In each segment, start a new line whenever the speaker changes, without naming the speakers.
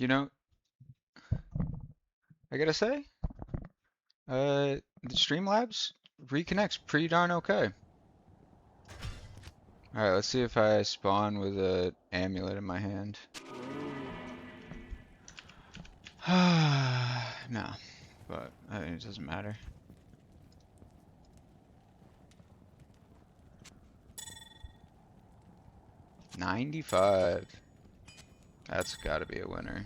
You know, I gotta say, the Streamlabs reconnects pretty darn okay. Alright, let's see if I spawn with a amulet in my hand. No, but I think it doesn't matter. $95. That's gotta be a winner.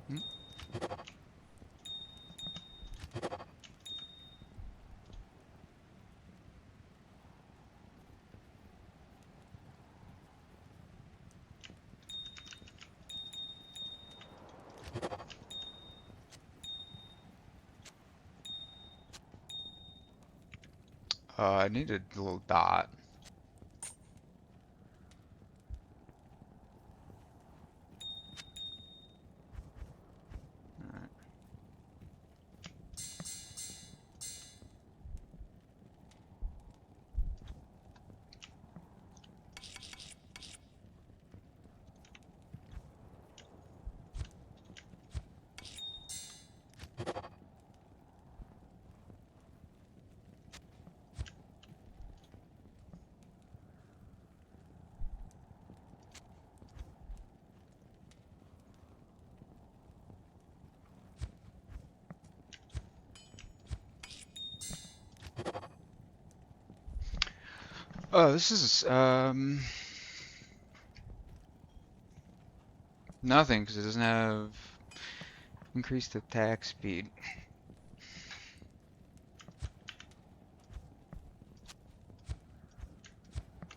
Hmm? I need a little dot. Alright. Oh, this is, nothing, because it doesn't have increased attack speed.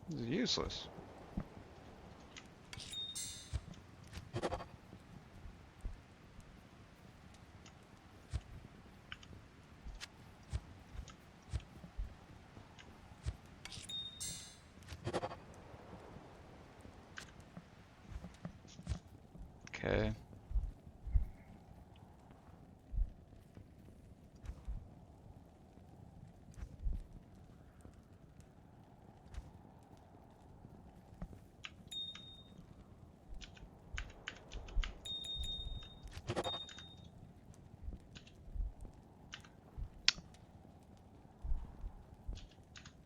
This is useless. Okay.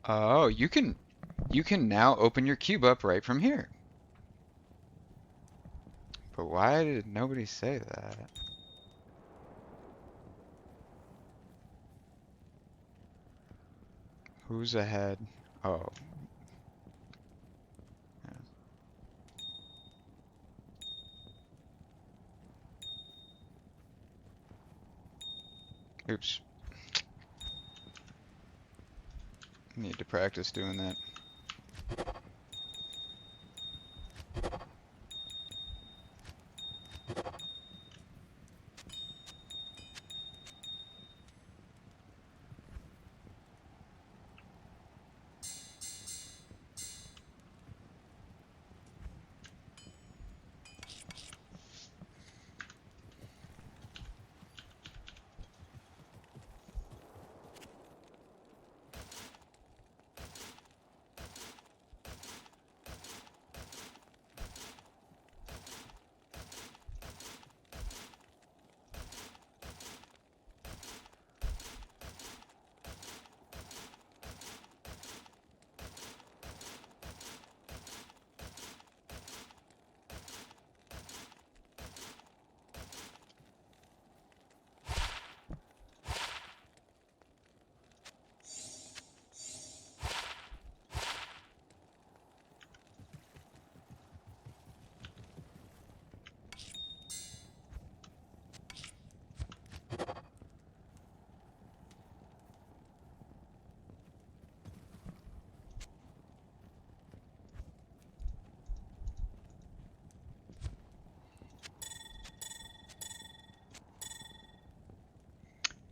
Oh, you can now open your cube up right from here. But why did nobody say that? Who's ahead? Oh, yeah. Oops. Need to practice doing that.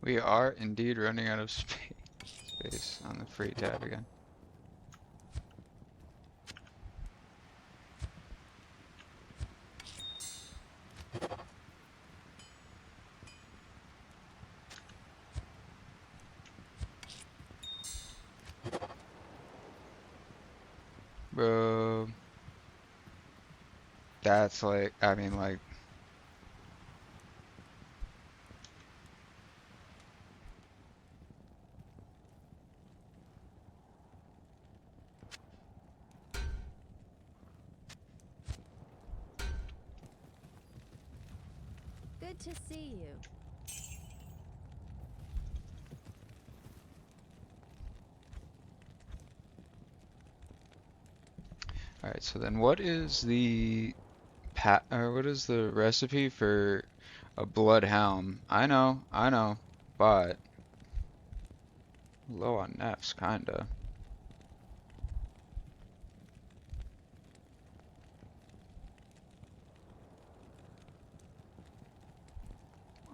We are indeed running out of space on the free tab again. Bro, that's like, I mean, like,
Good to see you.
alright, so then what is the or what is the recipe for a bloodhound? I know, but low on nefs, kinda.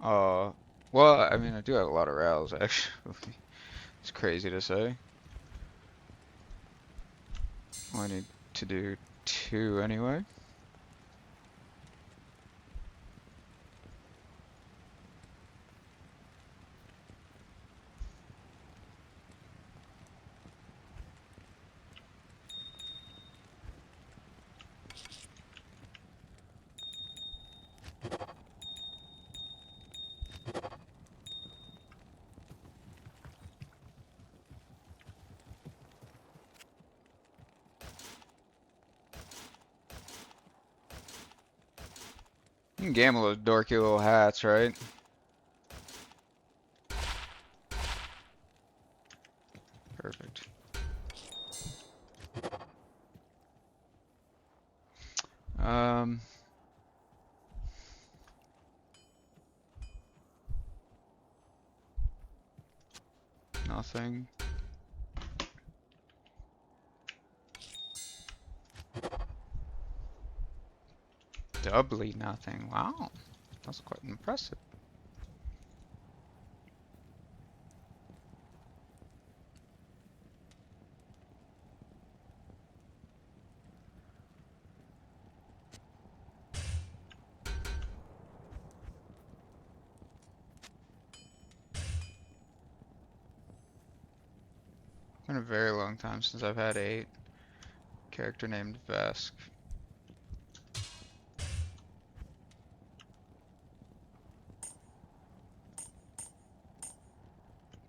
Uh, well, I mean, I do have a lot of rails, actually. It's crazy to say. I need to do two anyway. You can gamble with dorky little hats, right? Perfect. Um, nothing. Doubly nothing. Wow, that's quite impressive. It's been a very long time since I've had a character named Vesk.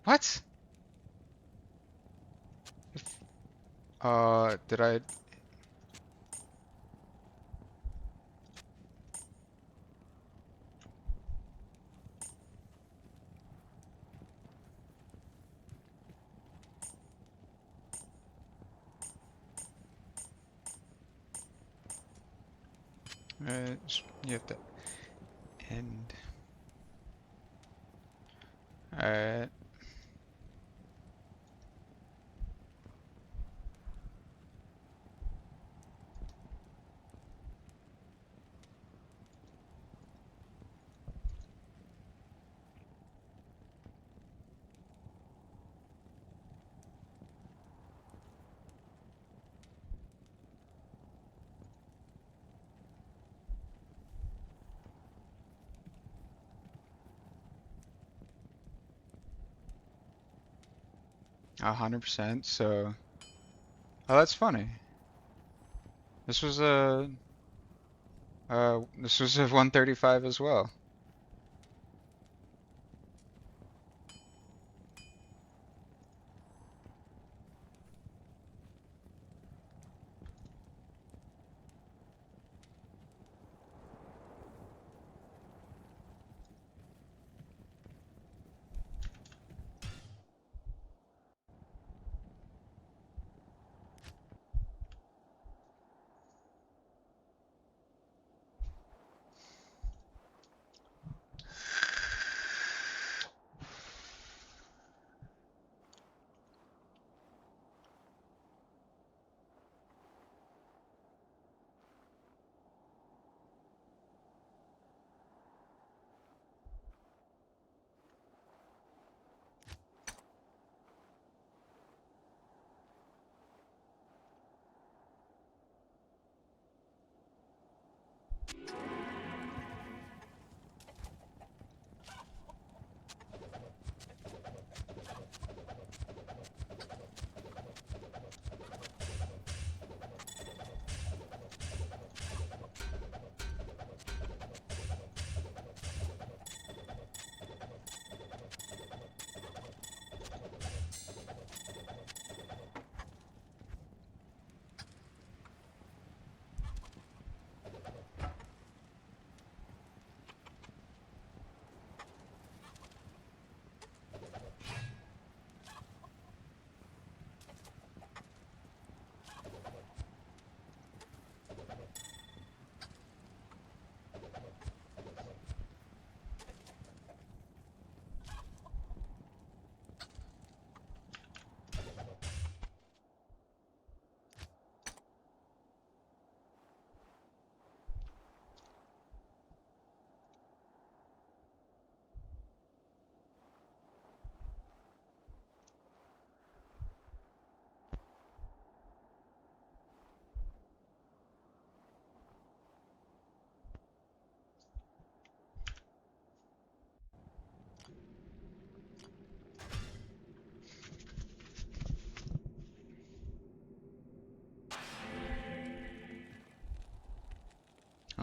What? Did I? You have to end. Alright. 100%. So, oh, that's funny. This was this was a 135 as well.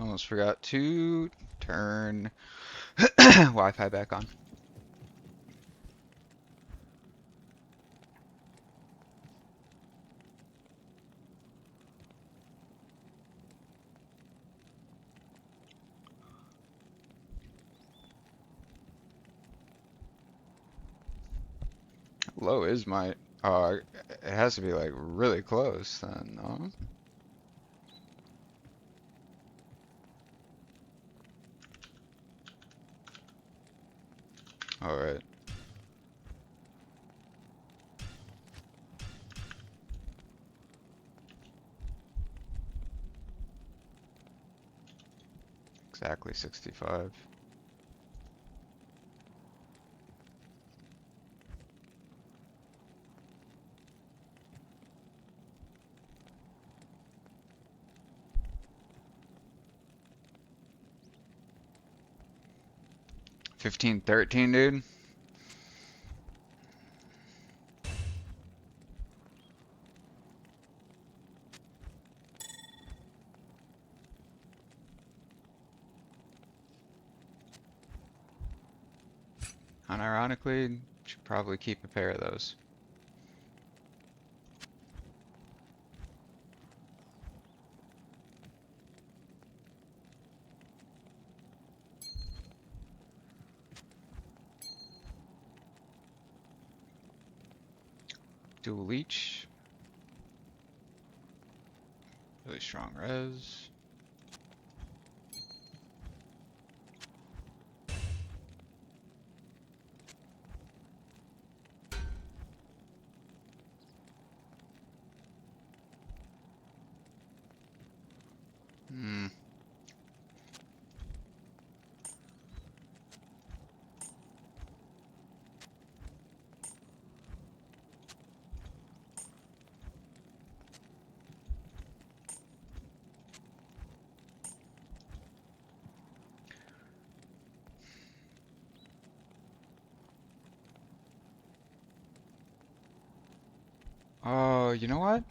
Almost forgot to turn Wi-Fi back on. Low is my. It has to be like really close then, no? All right. Exactly 65. $15.13, dude. Unironically, should probably keep a pair of those. Dual leech. Really strong res. Hmm. Oh, you know what?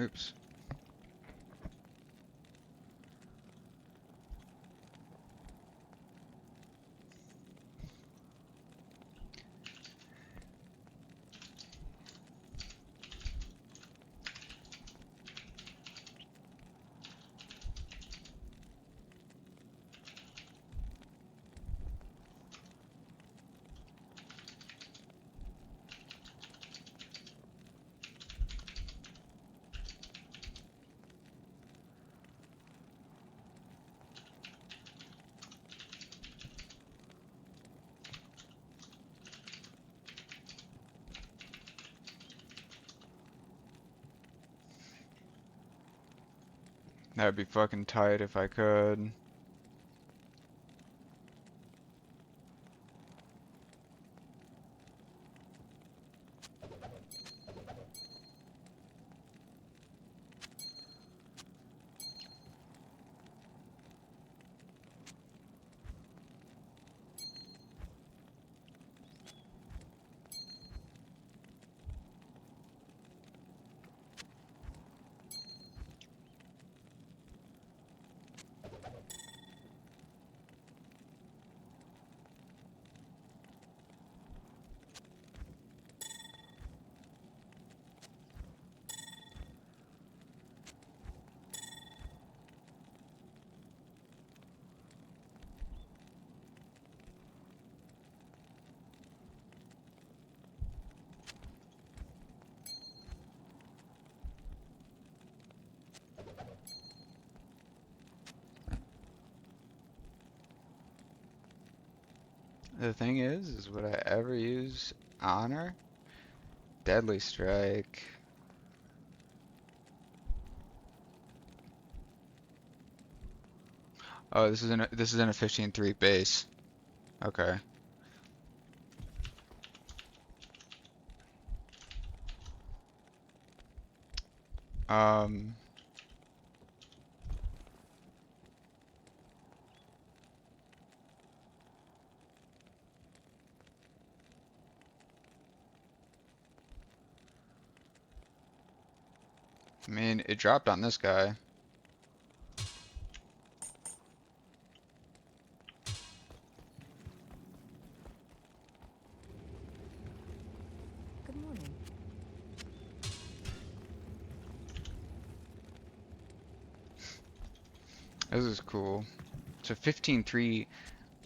Oops. That'd be fucking tight if I could. The thing is would I ever use honor? Deadly strike. Oh, this is in a 15-3 base. Okay. Um, I mean, it dropped on this guy. This is cool. It's a 15-3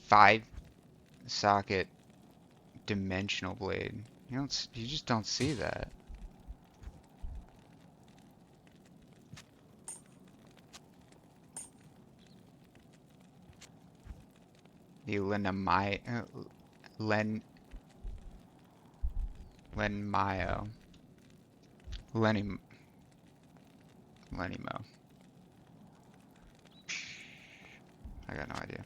5 socket dimensional blade. You just don't see that. The Len Lenmio Lenny Lenimo. I got no idea.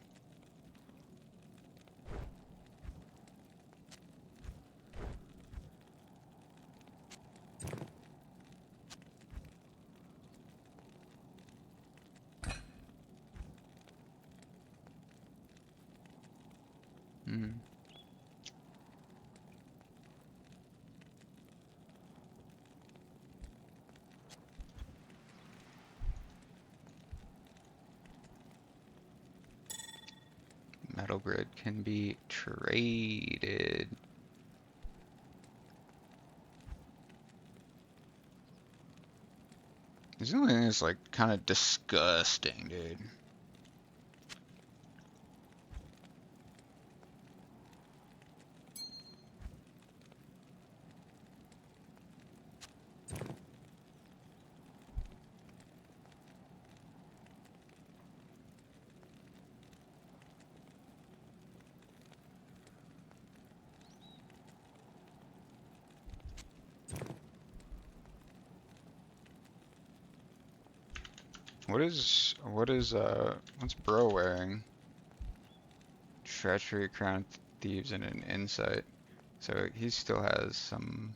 Hmm. Metal grid can be traded. This only thing is like kind of disgusting, dude. What's bro wearing? Treachery, crown thieves, and an insight. So he still has some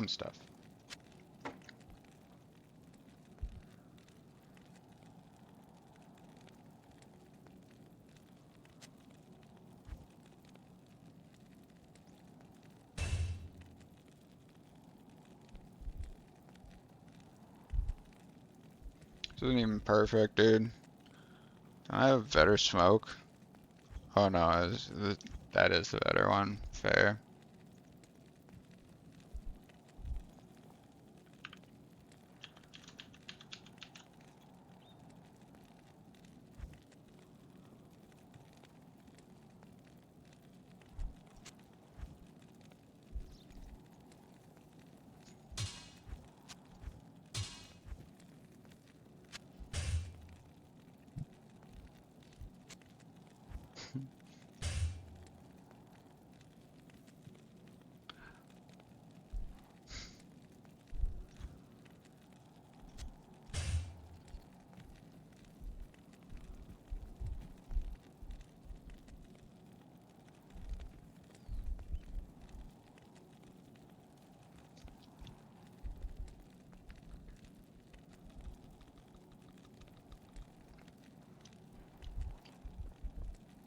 stuff. This isn't even perfect, dude. Don't I have better smoke? Oh no, that is the better one. Fair.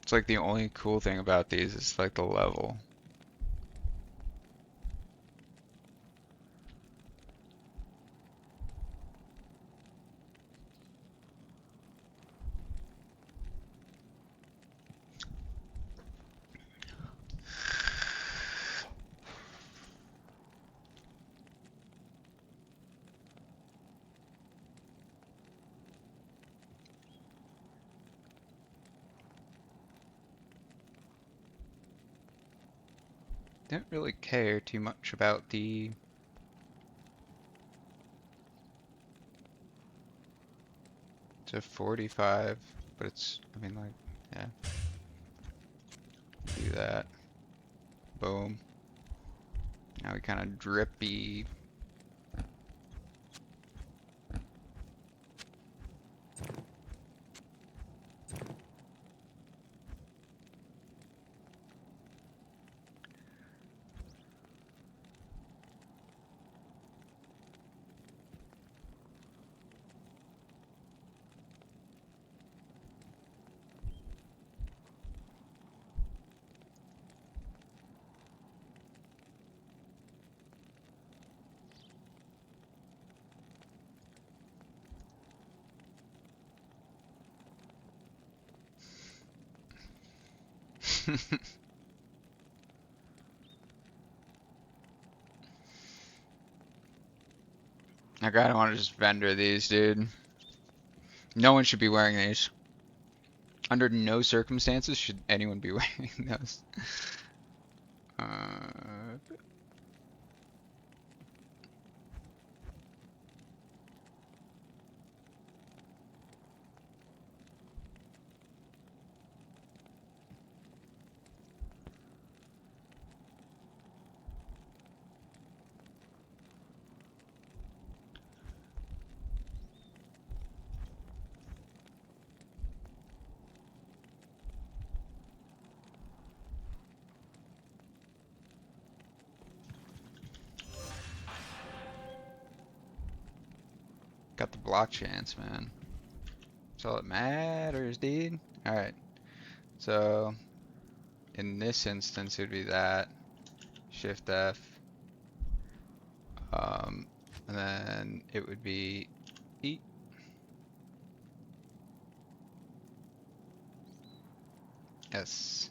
It's like the only cool thing about these is like the level. Didn't really care too much about the to 45, but I mean like, yeah, do that. Boom. Now we kind of drippy. I kinda wanna just vendor these, dude. No one should be wearing these. Under no circumstances should anyone be wearing those. Uh, got the block chance, man. That's all that matters, dude. Alright, so in this instance, it would be that. Shift F. Um, and then it would be E. S.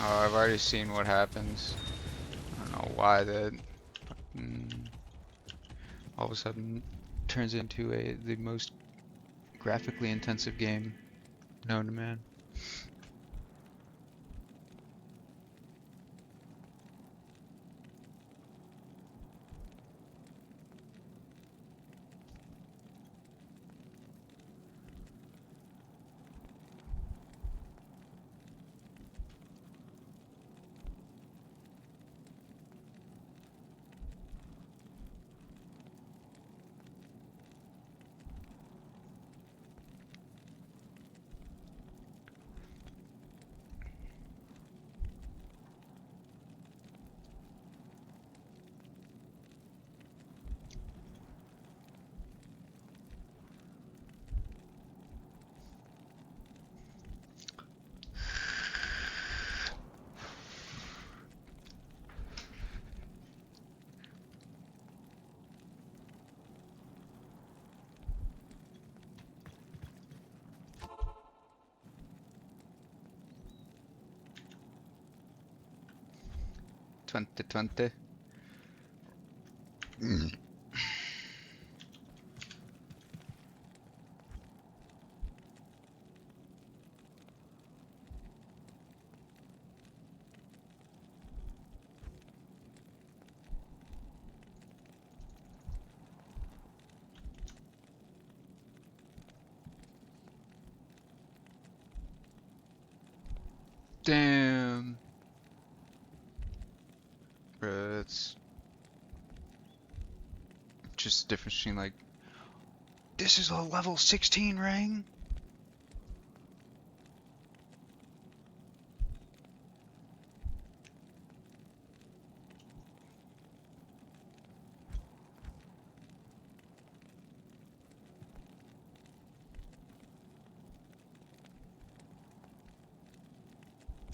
Oh, I've already seen what happens. I don't know why that all of a sudden turns into the most graphically intensive game known to man. Twenty twenty. Damn. Bro, it's just the difference between like, this is a level 16 ring?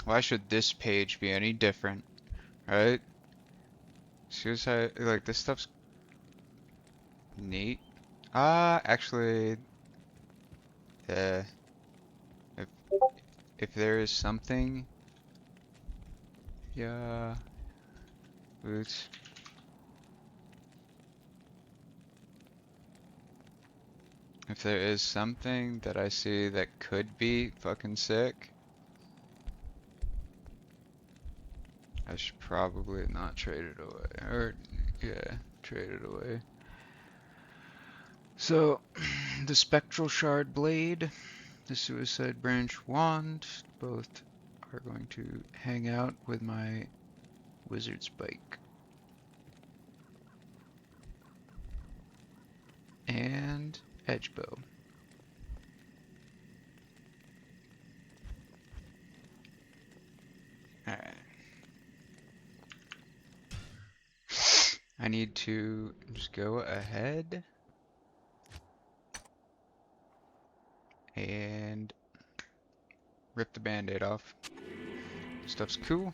Why should this page be any different, right? Suicide, like this stuff's neat. Actually, uh, if if there is something, yeah, boots. If there is something that I see that could be fucking sick, I should probably not trade it away. Or, yeah, trade it away. So, the Spectral Shard Blade, the Suicide Branch Wand, both are going to hang out with my Wizard Spike. edge bow. Alright. I need to just go ahead and rip the band-aid off. Stuff's cool.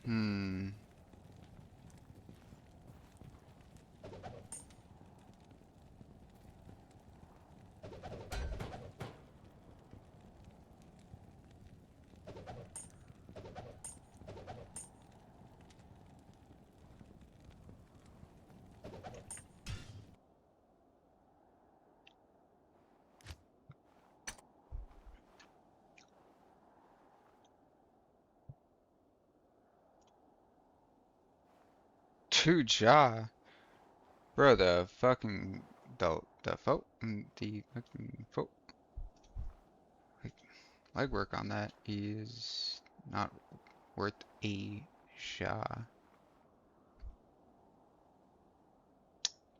Hmm. Two jaw. Bro, the fucking the fucking like, legwork on that is not worth a shot.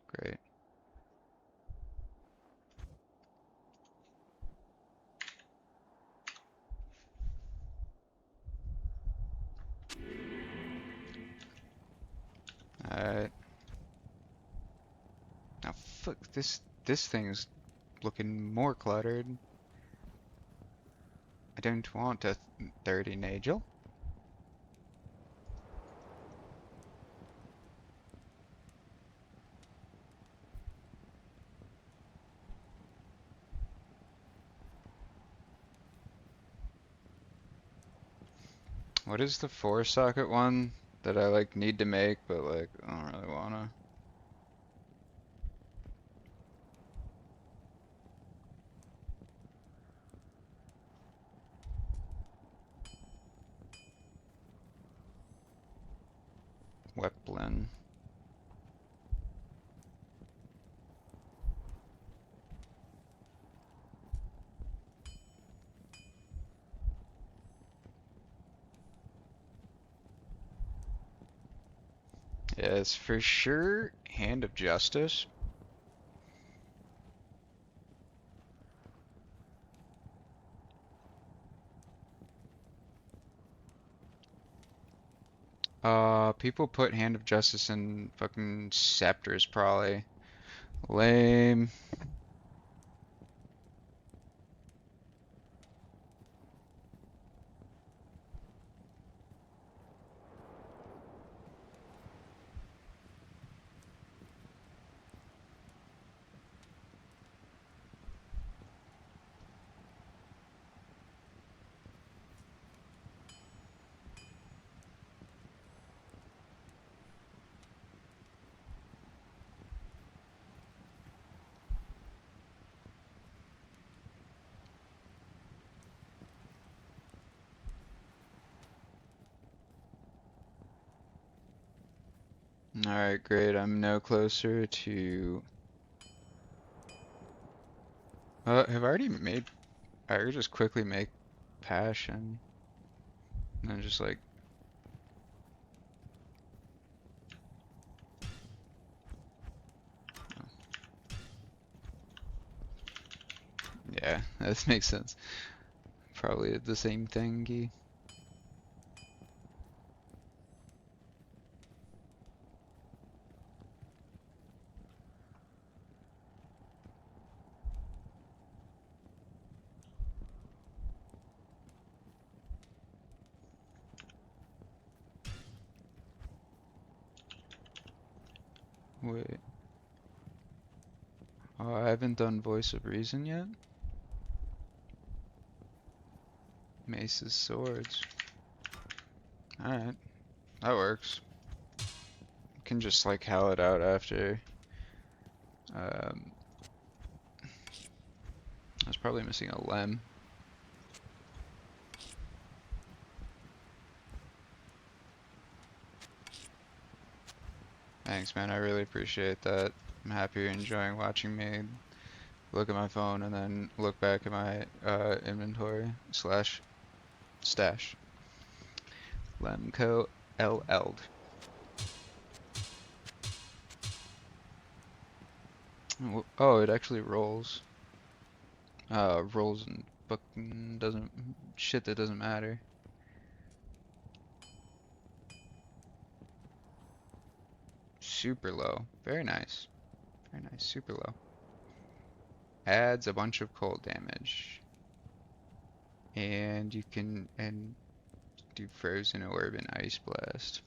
Great. Alright. Now fuck this thing's looking more cluttered. I don't want a 30 Nagel. What is the 4-socket one that I like need to make but like I don't really wanna? Wet blend. Yes, for sure. Hand of Justice. People put Hand of Justice in fucking Scepters probably. Lame. Alright, great. I'm no closer to... have I already made... I could just quickly make Passion. And then just like... Yeah, that makes sense. Probably the same thingy. Wait. Oh, I haven't done Voice of Reason yet? Mace's Swords. Alright, that works. Can just like hell it out after. Um, I was probably missing a lem. Thanks, man. I really appreciate that. I'm happy you're enjoying watching me look at my phone and then look back at my inventory slash stash. Lemco LL'd. Oh, it actually rolls. Rolls and book doesn't shit that doesn't matter. Super low. Very nice. Very nice. Super low. Adds a bunch of cold damage. And you can do frozen orb and ice blast.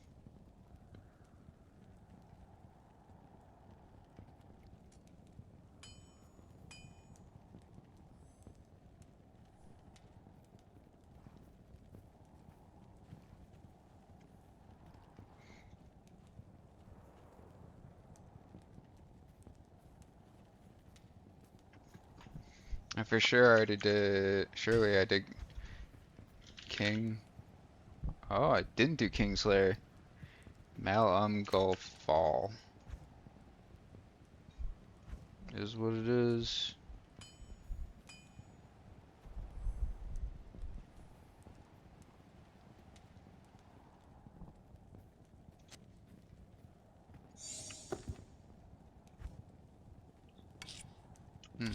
I for sure already did. Surely I did King. Oh, I didn't do Kingslayer. Gulf Fall is what it is. Hmm.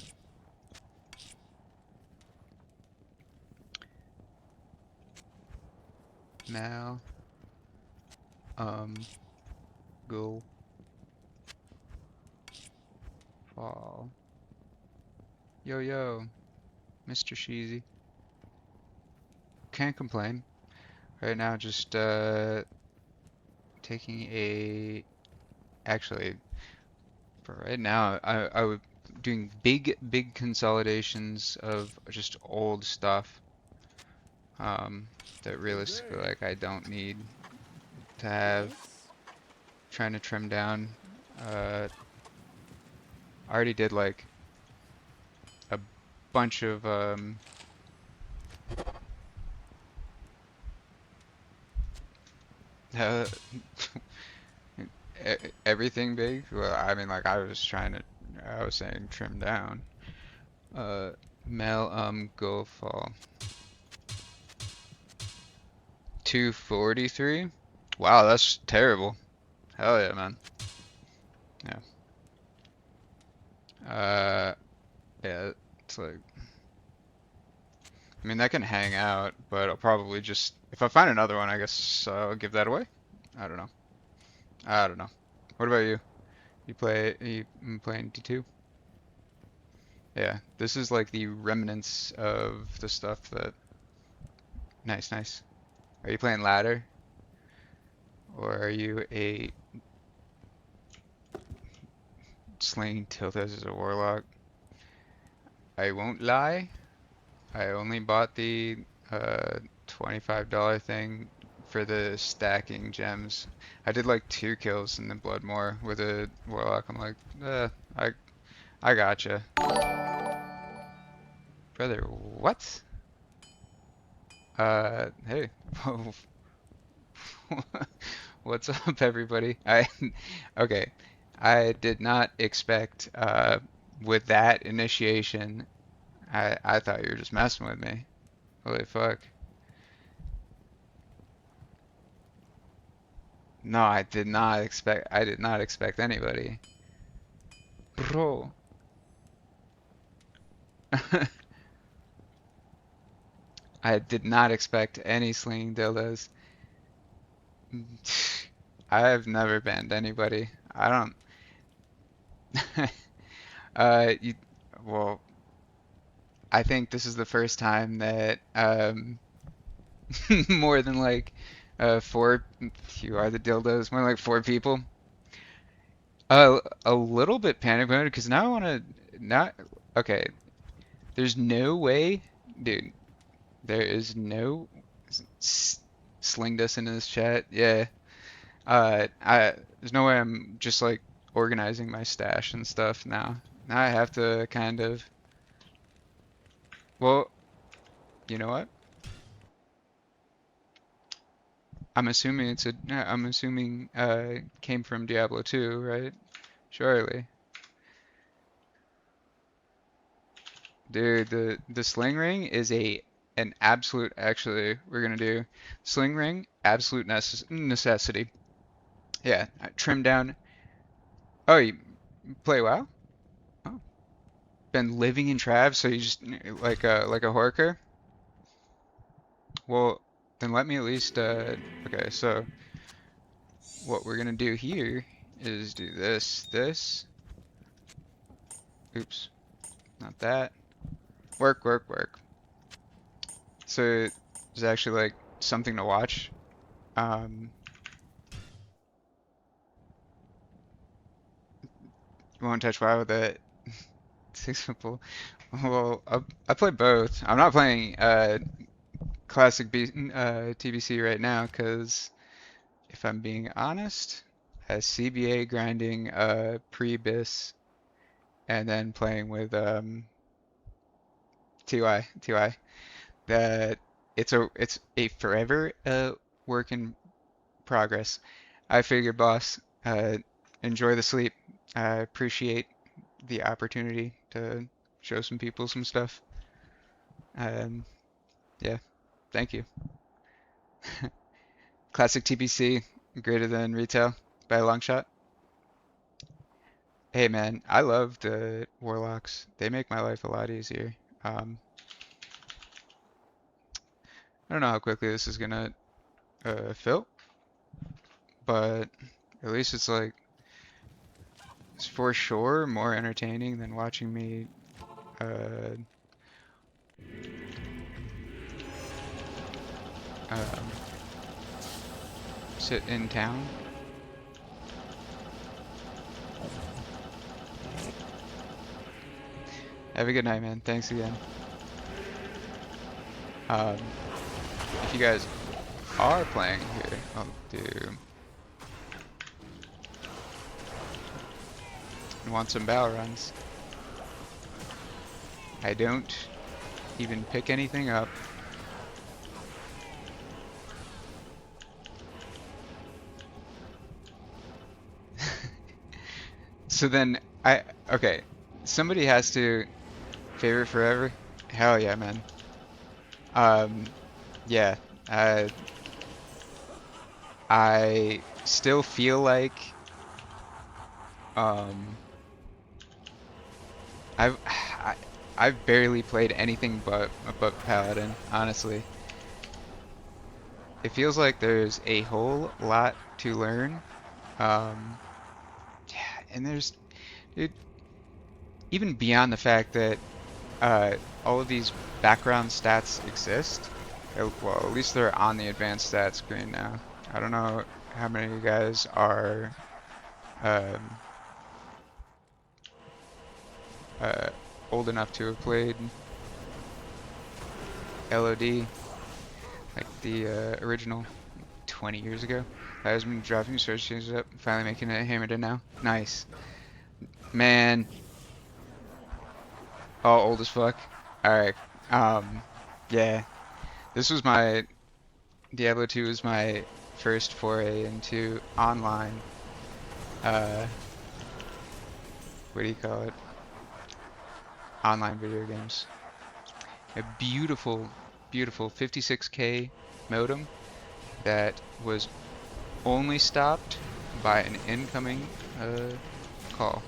Mal Gulf Fall. Yo yo, Mr. Sheezy. Can't complain. Right now, just taking a. Actually, for right now, I would doing big consolidations of just old stuff. That realistically, like, I don't need to have.
This?
Trying to trim down. I already did like a bunch of uh, everything big. Well, I mean, like I was saying trim down. Uh, go fall. 243. Wow, that's terrible. Hell yeah, man. Yeah. Uh, yeah, it's like, I mean, that can hang out, but I'll probably just, if I find another one, I guess I'll give that away. I don't know. I don't know. What about you? You playing D2? Yeah, this is like the remnants of the stuff that. Nice, nice. Are you playing ladder, or are you a slinging tildes as a warlock? I won't lie. I only bought the $25 thing for the stacking gems. I did like 2 kills in the Bloodmore with a warlock. I'm like, I I gotcha, brother. What? Hey. What's up, everybody? Okay. I did not expect, with that initiation, I thought you were just messing with me. Holy fuck. No, I did not expect anybody. Bro. I did not expect any slinging dildos. I've never banned anybody. I don't. You, well, I think this is the first time that more than like four. You are the dildos. More like 4 people. A little bit panic mode because now I want to not. Okay, there's no way, dude. There is no slinged us into this chat. Yeah. There's no way I'm just like organizing my stash and stuff now. Now I have to kind of. Well, you know what? I'm assuming I'm assuming came from Diablo 2, right? Surely. Dude, the sling ring is an absolute, actually we're gonna do sling ring, absolute necessity. Yeah, trim down. Oh, you play WoW? Oh, been living in Trav, so you just like a horker? Well, then let me at least okay, so what we're gonna do here is do this. Oops, not that. Work, work, work. So there's actually like something to watch. Um, you won't touch WoW with it. Six people. Well, I play both. I'm not playing classic TBC right now because if I'm being honest, as CBA grinding pre-bis and then playing with TY that it's a forever work in progress. I figured, boss, enjoy the sleep. I appreciate the opportunity to show some people some stuff. Um, yeah, thank you. Classic TBC, greater than retail by a long shot. Hey man, I love the warlocks. They make my life a lot easier. I don't know how quickly this is gonna fill, but at least it's for sure more entertaining than watching me uh, um, sit in town. Have a good night, man. Thanks again. Um, if you guys are playing here, I'll do. Want some battle runs? I don't even pick anything up. So then okay, somebody has to favorite forever. Hell yeah, man. Um, yeah. Uh, I still feel like um I've I've barely played anything but Paladin, honestly. It feels like there's a whole lot to learn. Um, yeah, and there's dude, even beyond the fact that all of these background stats exist. Well, at least they're on the advanced stats screen now. I don't know how many of you guys are um, uh, old enough to have played LOD, like the original 20 years ago. I was been dropping search changes up, finally making it hammered in now. Nice. Man, all old as fuck. Alright. Um, yeah. This was my Diablo 2 was my first foray into online uh what do you call it? Online video games. A beautiful, beautiful 56K modem that was only stopped by an incoming call.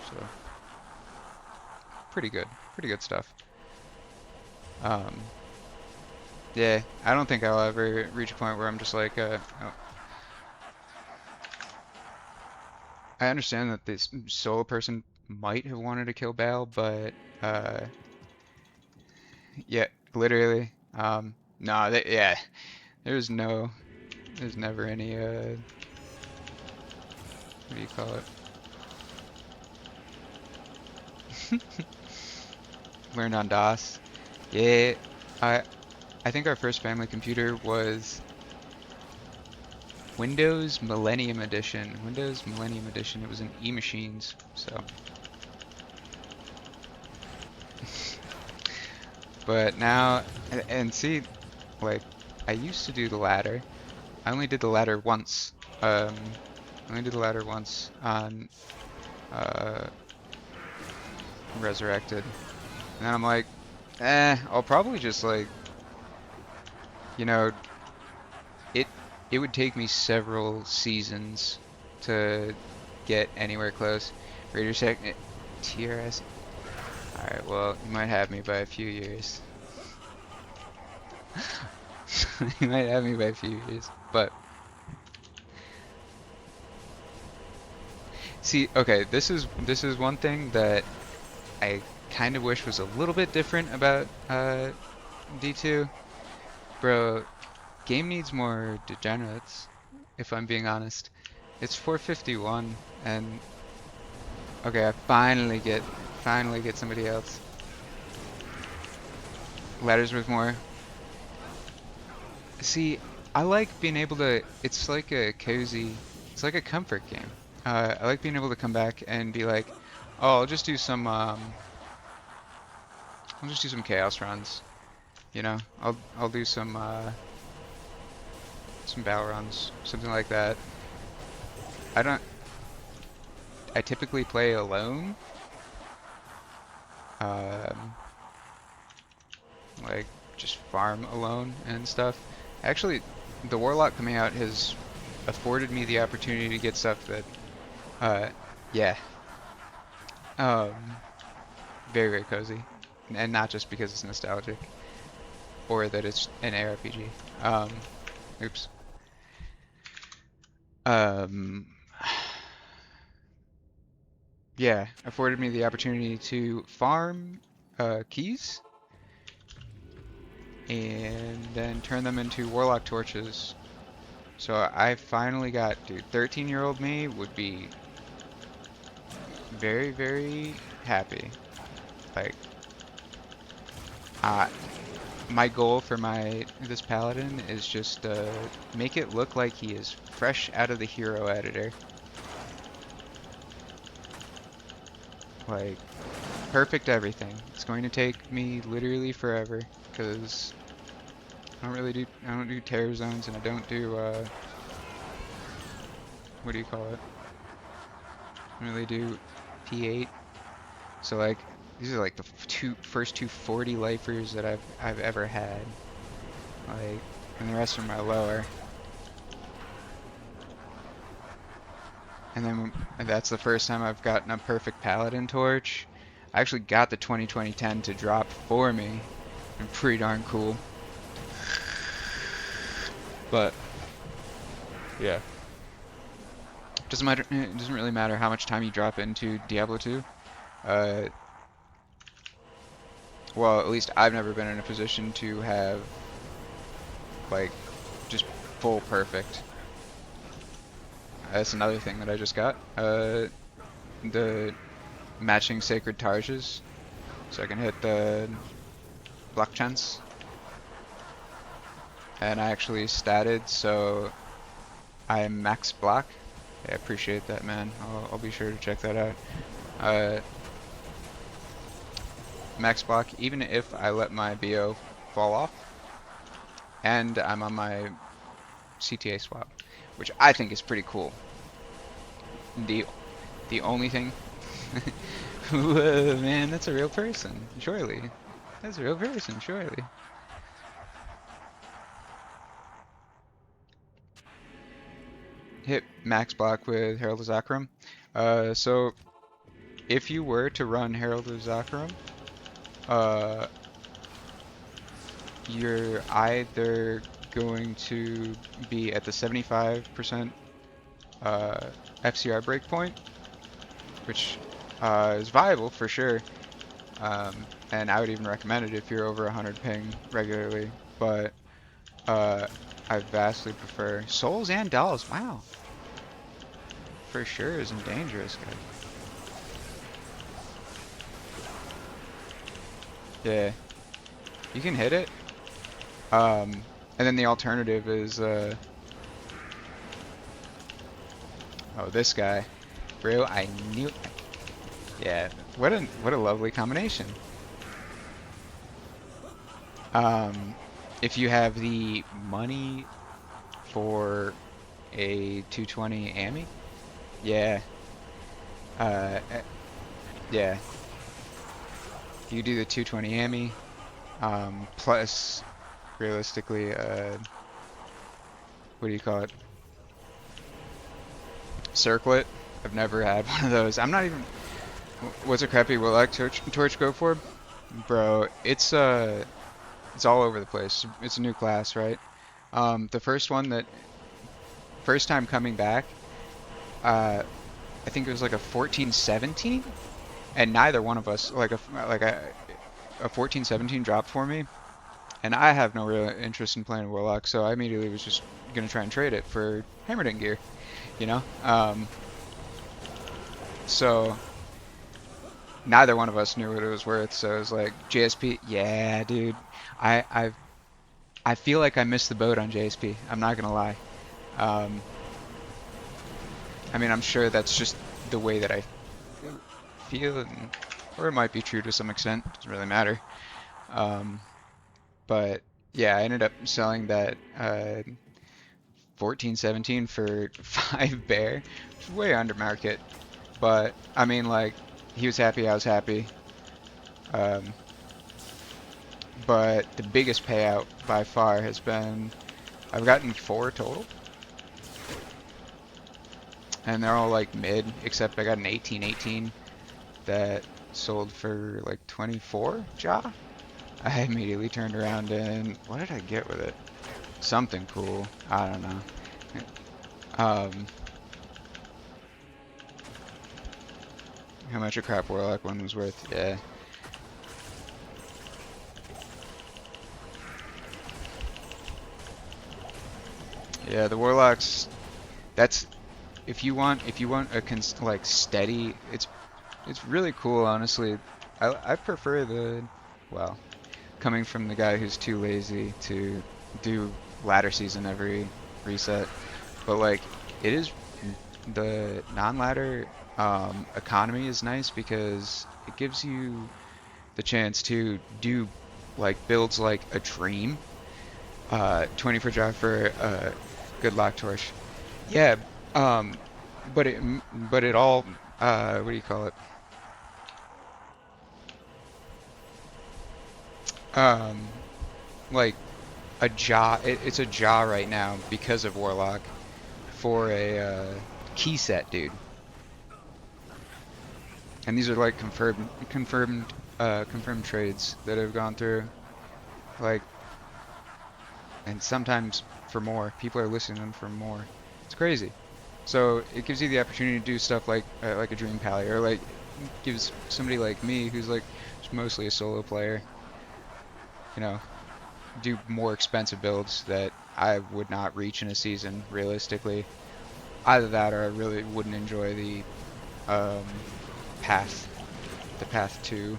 So pretty good stuff. Um, yeah, I don't think I'll ever reach a point where I'm just like, oh, I understand that this solo person might have wanted to kill Bale, but uh, yeah, literally, no, yeah, there's no, there's never any, what do you call it? Learned on DOS. Yeah, I, I think our first family computer was Windows Millennium Edition. Windows Millennium Edition. It was in E-machines, so. But now, and see, like, I used to do the ladder. I only did the ladder once. I only did the ladder once on uh, Resurrected. And then I'm like, I'll probably just like, you know, it it would take me several seasons to get anywhere close. Raider Second TRS. Alright, well, you might have me by a few years. You might have me by a few years. But see, okay, this is one thing that I kind of wish was a little bit different about D2. Bro, game needs more degenerates, if I'm being honest. It's 451 and okay, I finally get somebody else. Ladders with more. See, I like being able to, it's like a cozy, it's like a comfort game. I like being able to come back and be like, oh, I'll just do some chaos runs. You know, I'll do some battle runs, something like that. I don't, I typically play alone. Um, like just farm alone and stuff. Actually, the Warlock coming out has afforded me the opportunity to get stuff that, yeah, um, very, very cozy. And not just because it's nostalgic, or that it's an ARPG. Oops. Um, yeah, afforded me the opportunity to farm keys and then turn them into Warlock torches. So I finally got, dude, 13-year-old me would be very, very happy. Like, uh, my goal for this paladin is just make it look like he is fresh out of the hero editor. Like, perfect everything. It's going to take me literally forever because I don't do terror zones and I don't do what do you call it? I don't really do P8. So like these are like the first two 40 lifers that I've ever had. Like, and the rest are my lower. And that's the first time I've gotten a perfect paladin torch. I actually got the 2020-10 to drop for me. And pretty darn cool. But yeah. Doesn't matter. It doesn't really matter how much time you drop into Diablo 2. Well, at least I've never been in a position to have like just full perfect. That's another thing that I just got. The matching sacred targes, so I can hit the block chance. And I actually statted, so I'm max block. I appreciate that, man. I'll be sure to check that out. Max block, even if I let my BO fall off, and I'm on my CTA swap, which I think is pretty cool. The only thing, whoa, man, that's a real person, surely. That's a real person, surely. Hit max block with Herald of Zakarum. So if you were to run Herald of Zakarum, you're either going to be at the 75% FCR breakpoint, which is viable for sure, and I would even recommend it if you're over 100 ping regularly, but I vastly prefer souls and dolls. Wow, for sure isn't dangerous, guys. Yeah, you can hit it. And then the alternative is oh, this guy, bro. I knew. Yeah, what a lovely combination. if you have the money for a 220 Ami, yeah, uh, yeah, you do the 220 Ami, plus realistically, what do you call it? Circlet. I've never had one of those. I'm not even. What's a crappy Willock torch go for? Bro, it's all over the place. It's a new class, right? The first one that first time coming back, uh, I think it was like a 14-17, and neither one of us like a 14-17 dropped for me, and I have no real interest in playing Warlock, so I immediately was just gonna try and trade it for Hammerdin gear, you know. So neither one of us knew what it was worth, so it was like JSP. Yeah, dude, I I I feel like I missed the boat on JSP. I'm not gonna lie. Um, I mean, I'm sure that's just the way that I feel, or it might be true to some extent. Doesn't really matter. Um, but yeah, I ended up selling that 14-17 for 5 bear, which is way under market. But I mean, like, he was happy, I was happy. Um, but the biggest payout by far has been I've gotten 4 total, and they're all like mid, except I got an 18-18 that sold for like 24 Ja. I immediately turned around and what did I get with it? Something cool. I don't know. Um, how much a crap warlock one was worth? Yeah. Yeah, the warlocks. That's if you want a like steady. It's really cool, honestly. I prefer the well, coming from the guy who's too lazy to do ladder season every reset. But like, it is the non-ladder economy is nice because it gives you the chance to do like builds like a dream. 24 drive for good lock torch. Yeah, um, but it all what do you call it? Um, like a jaw. It's a jaw right now because of Warlock for a key set, dude. And these are like confirmed trades that have gone through. Like, and sometimes for more. People are listing them for more. It's crazy. So it gives you the opportunity to do stuff like a Dream Pally, or like gives somebody like me who's like mostly a solo player, you know, do more expensive builds that I would not reach in a season realistically. Either that, or I really wouldn't enjoy um, path, the path to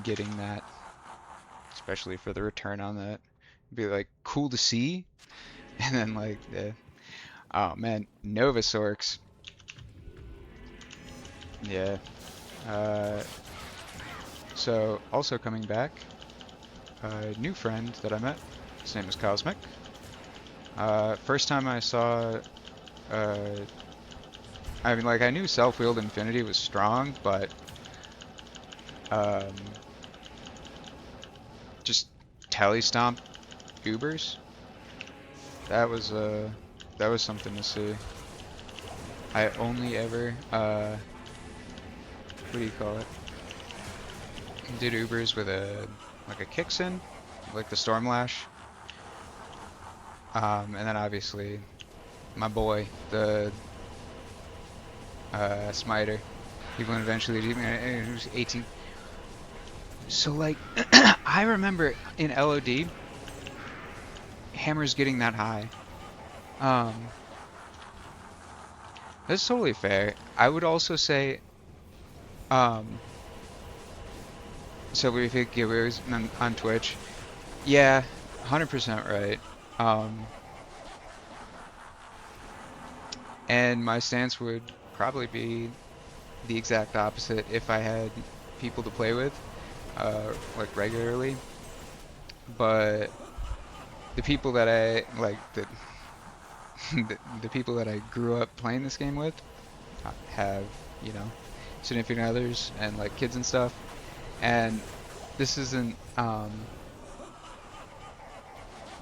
getting that, especially for the return on that. It'd be like cool to see, and then like oh man, Novasorks. Yeah. Uh, so also coming back, a new friend that I met. His name is Cosmic. First time I saw, uh, I mean, like I knew self-wheeled Infinity was strong, but um, just tele stomp Ubers. That was that was something to see. I only ever what do you call it? Did Ubers with a like a Kixin, like the Stormlash, and then obviously my boy, the Smiter. He went eventually, he was 18. So like, I remember in LOD, hammers getting that high. Um, that's totally fair. I would also say, um, so we think viewers on Twitch. Yeah, 100% right. Um, and my stance would probably be the exact opposite if I had people to play with. like regularly, but the people that I like, the people that I grew up playing this game with have, you know, significant others and like kids and stuff. And this isn't,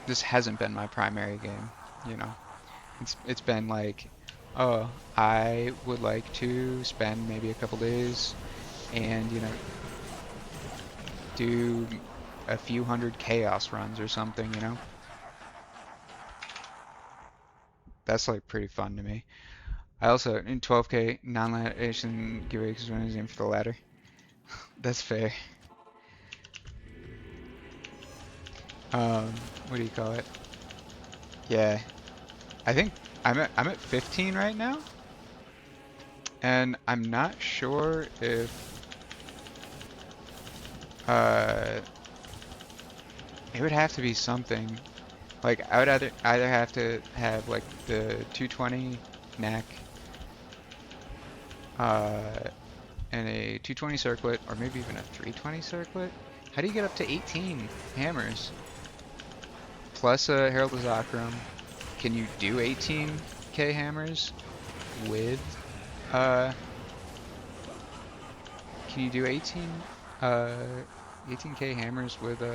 this hasn't been my primary game, you know. It's been like, oh, I would like to spend maybe a couple days and, you know, do a few hundred chaos runs or something, you know. That's like pretty fun to me. I also in 12K non-laddation giveaway because when I was aiming for the ladder. That's fair. What do you call it? Yeah, I think I'm at 15 right now, and I'm not sure if uh it would have to be something like I would either have to have like the 220 neck, uh, and a 220 circlet, or maybe even a 320 circlet. How do you get up to 18 hammers plus a Herald of Zakram? Can you do 18k hammers with uh? Can you do uh 18k hammers with what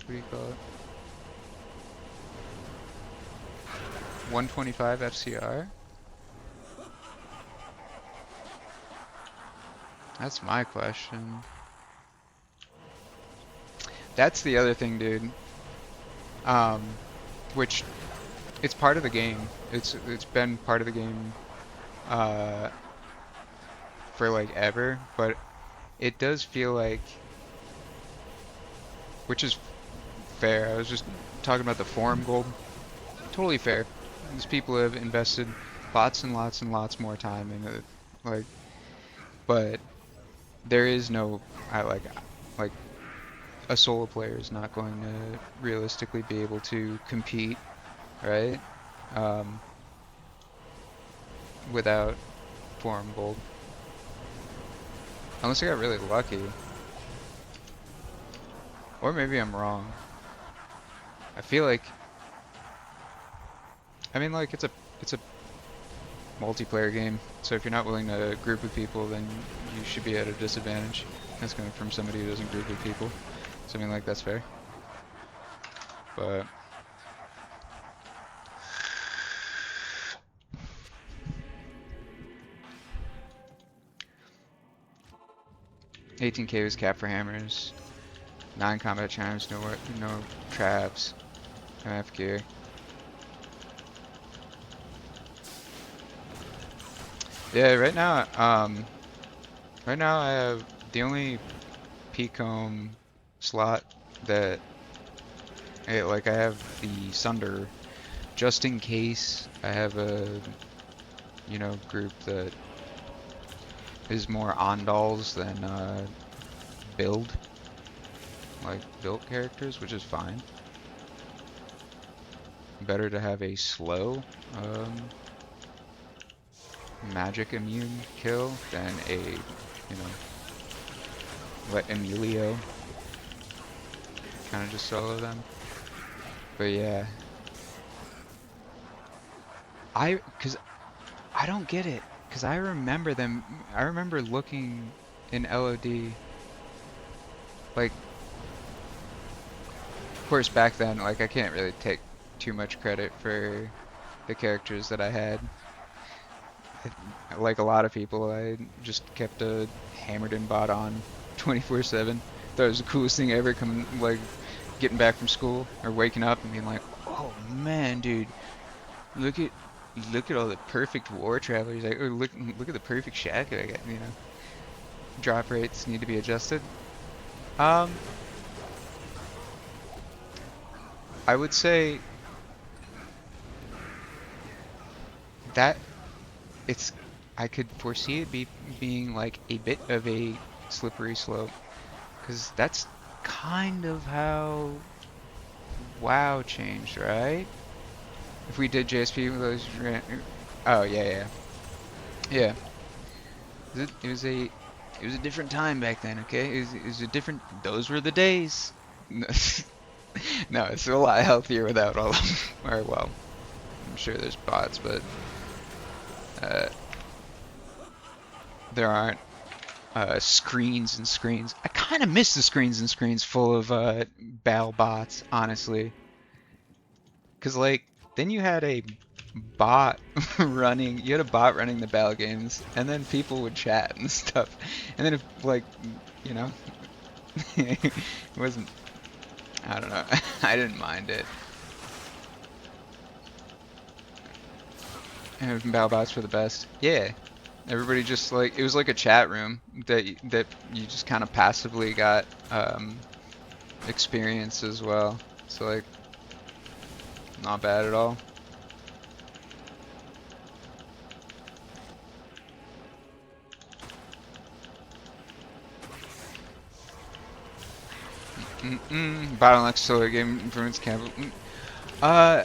do you call it? 125 FCR? That's my question. That's the other thing, dude. Um, which it's part of the game. It's been part of the game uh for like ever, but it does feel like, which is fair. I was just talking about the forum gold. Totally fair. These people have invested lots and lots and lots more time in it, like, but there is no, like a solo player is not going to realistically be able to compete, right? Um, without forum gold, unless I got really lucky, or maybe I'm wrong. I feel like, I mean, like it's a multiplayer game, so if you're not willing to group with people, then you should be at a disadvantage. That's coming from somebody who doesn't group with people. So I mean, like, that's fair. But 18k was cap for hammers, non-combat charms, no traps, MF gear. Yeah, right now I have the only Pcom slot that, like, I have the Sunder just in case I have a, you know, group that is more Ondals than build, like built characters, which is fine. Better to have a slow magic immune kill than a, you know, let Emilio kind of just solo them. But yeah, cause I don't get it, cause I remember them. I remember looking in LOD, like, of course back then, like, I can't really take too much credit for the characters that I had. Like a lot of people, I just kept a hammered in bot on 24/7. Thought it was the coolest thing ever, coming, like, getting back from school or waking up and being like, oh man, dude, look at all the perfect war travelers. Like, or look at the perfect shadow I got. You know, drop rates need to be adjusted. Um, I would say that it's, I could foresee it being like a bit of a slippery slope, because that's kind of how WoW changed, right? If we did JSP with those, oh yeah, yeah, yeah. It was a It was a different time back then, okay? It was a different. Those were the days. No, it's a lot healthier without all of them. Or well, I'm sure there's bots, but uh, there aren't screens and screens. I kind of miss the screens and screens full of battle bots, honestly. Cause like then you had a bot running, you had a bot running the battle games, and then people would chat and stuff. And then if like, you know, it wasn't. I don't know. I didn't mind it. And battle bots were the best. Yeah. Everybody just like it was like a chat room that you just kind of passively got experience as well. So like not bad at all. Bottlenecks so game improvements camp. Uh,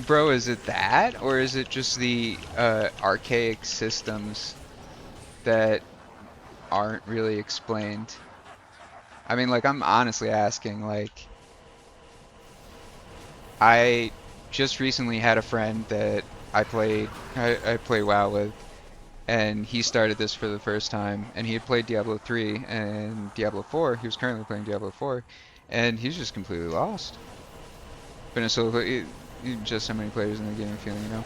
bro, is it that or is it just the archaic systems that aren't really explained? I mean, like I'm honestly asking. Like I just recently had a friend that I play WoW with, and he started this for the first time, and he had played Diablo 3 and Diablo 4. He was currently playing Diablo 4, and he's just completely lost. But it's so just so many players in the game feeling, you know.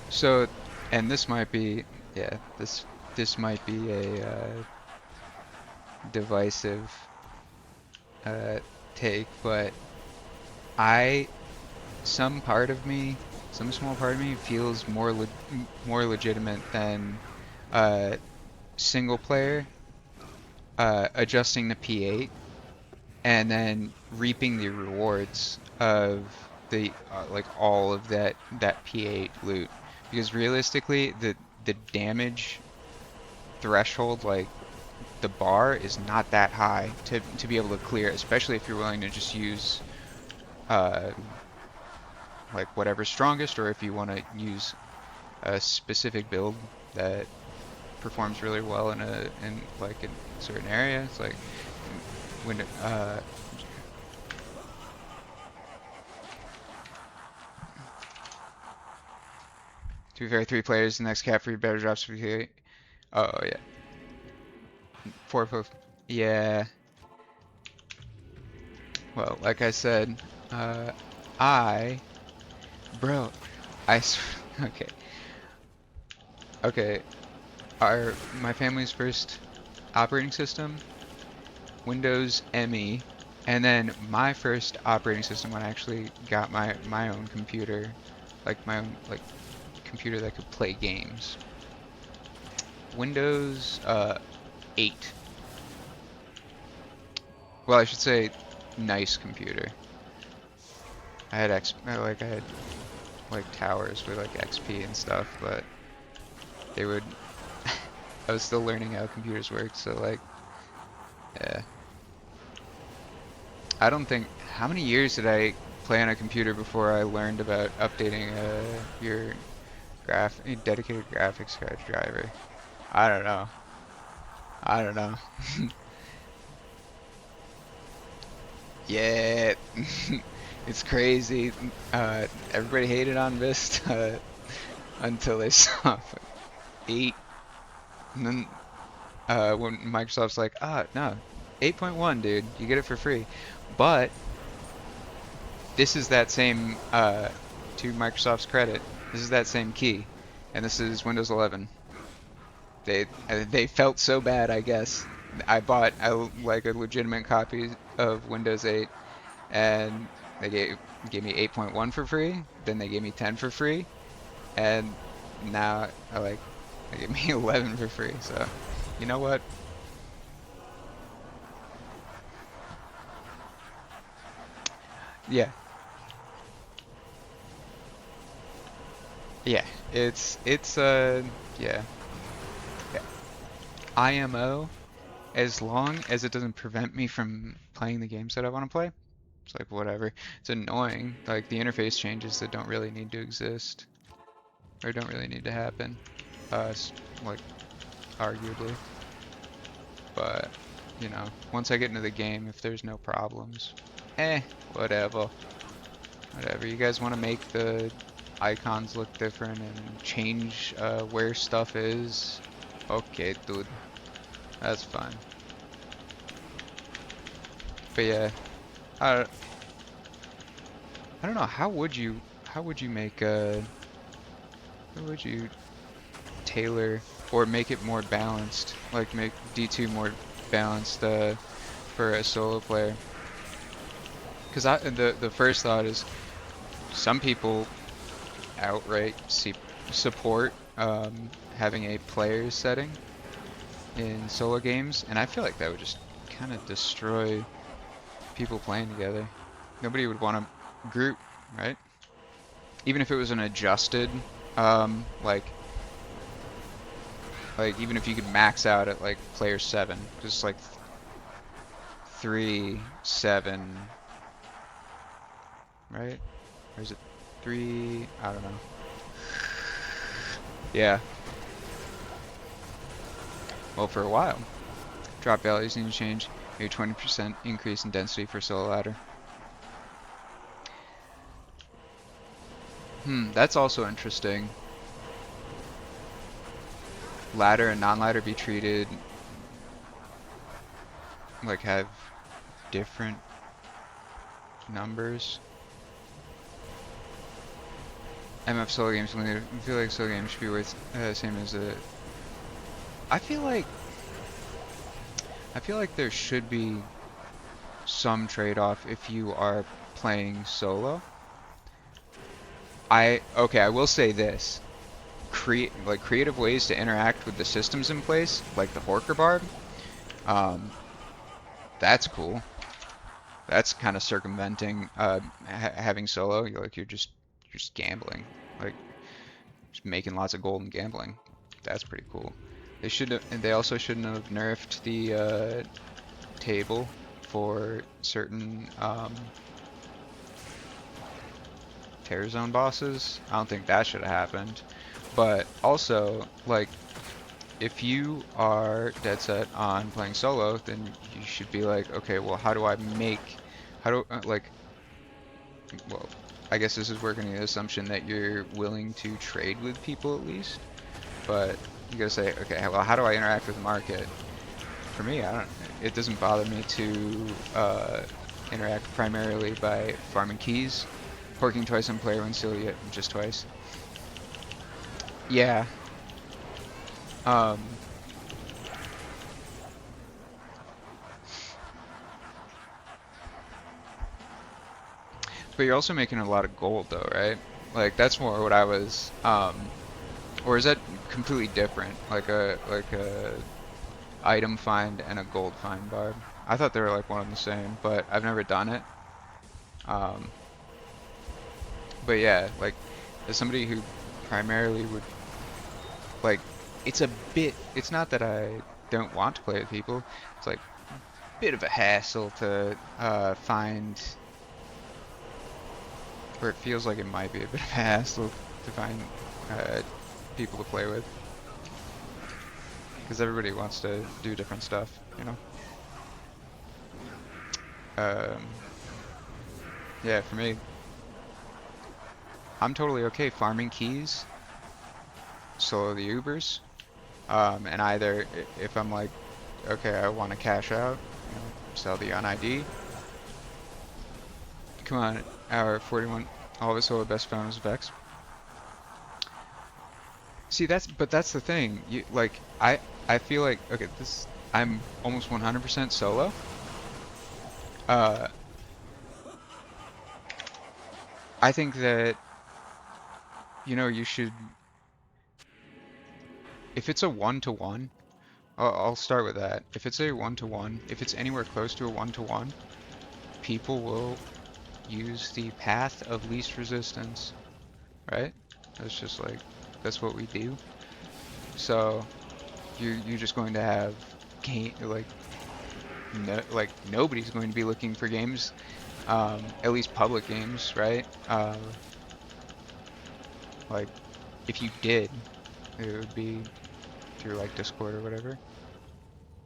So, and this might be, yeah, this might be a divisive uh, take, but I some part of me, some small part of me feels more legitimate than uh, single player adjusting the P8 and then reaping the rewards of the like all of that P8 loot. Because realistically, the damage threshold, like the bar, is not that high to be able to clear, especially if you're willing to just use uh, like whatever's strongest, or if you want to use a specific build that performs really well in like a certain area. It's like when to be fair, three players, the next cap for better drops for you. Oh yeah, four fifth. Yeah. Well, like I said, uh, I, bro, okay, okay. Our my family's first operating system, Windows ME, and then my first operating system when I actually got my own computer, like my own like computer that could play games. Windows 8. Well, I should say nice computer. I had like towers with like XP and stuff, but they would I was still learning how computers work, so like yeah. I don't think how many years did I play on a computer before I learned about updating your dedicated graphics card driver? I don't know. I don't know. Yeah, it's crazy. Everybody hated on Vista until they saw 8, and then when Microsoft's like, ah, no, 8.1, dude, you get it for free. But this is that same, to Microsoft's credit, this is that same key, and this is Windows 11. They felt so bad, I guess. I bought like a legitimate copy of Windows 8, and they gave me 8.1 for free. Then they gave me 10 for free, and now they gave me 11 for free. So, you know what? Yeah, yeah. It's yeah. IMO, as long as it doesn't prevent me from playing the games that I want to play. It's like whatever. It's annoying. Like the interface changes that don't really need to exist or don't really need to happen. like arguably. But you know, once I get into the game, if there's no problems, whatever. Whatever. You guys want to make the icons look different and change where stuff is? Okay, dude. That's fine. But yeah, I, I don't know. How would you make how would you tailor or make it more balanced? Like make D2 more balanced for a solo player? Because the first thought is some people outright support having a player setting in solo games, and I feel like that would just kind of destroy people playing together. Nobody would want to group, right? Even if it was an adjusted, um, like, even if you could max out at like player 7, just like 3, 7, right? Or is it 3? I don't know. Yeah. Well, for a while. Drop values need to change. Maybe 20% increase in density for solo ladder. That's also interesting. Ladder and non-ladder be treated like have different numbers. MF solo games, I feel like solo games should be worth the same as a. I feel like there should be some trade-off if you are playing solo. I will say this. Creative ways to interact with the systems in place, like the Horker Barb, that's cool. That's kind of circumventing having solo. You're just gambling, like just making lots of gold and gambling. That's pretty cool. They also shouldn't have nerfed the table for certain Terror Zone bosses. I don't think that should have happened. But also, like, if you are dead set on playing solo, then you should be like, okay, well, how do I make, well, I guess this is working on the assumption that you're willing to trade with people at least. But you gotta say, okay, well, how do I interact with the market? For me, it doesn't bother me to interact primarily by farming keys, porking twice on player when still yet just twice. Yeah. Um, but you're also making a lot of gold though, right? Like that's more what I was or is that completely different? Like a item find and a gold find barb. I thought they were like one and the same, but I've never done it. Um, but yeah, like as somebody who primarily would like, it's not that I don't want to play with people. It's like a bit of a hassle to find, or it feels like it might be a bit of a hassle to find people to play with. Because everybody wants to do different stuff, you know? Yeah, for me, I'm totally okay farming keys, solo the Ubers, and either if I'm like, okay, I want to cash out, you know, sell the on ID. Come on, hour 41, all of us solo best found Vex. See, that's the thing. I feel like, okay, I'm almost 100% solo. Uh, I think that, you know, you should, if it's a one-to-one, I'll start with that. If it's a one-to-one, if it's anywhere close to a one-to-one, people will use the path of least resistance, right? That's just like, that's what we do. So you're just going to have nobody's going to be looking for games, at least public games, right? Like if you did, it would be through like Discord or whatever,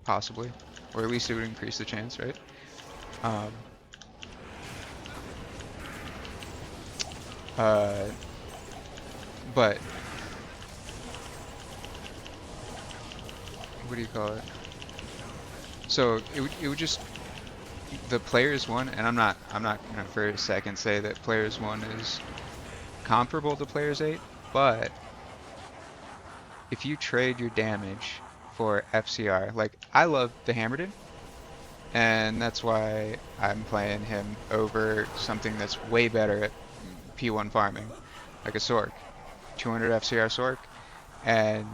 possibly, or at least it would increase the chance, right? Um, uh, but what do you call it? So it would just the players one, and I'm not gonna for a second say that players one is comparable to players eight, but if you trade your damage for FCR, like I love the Hammerton, and that's why I'm playing him over something that's way better at P1 farming, like a Sork, 200 FCR Sork, and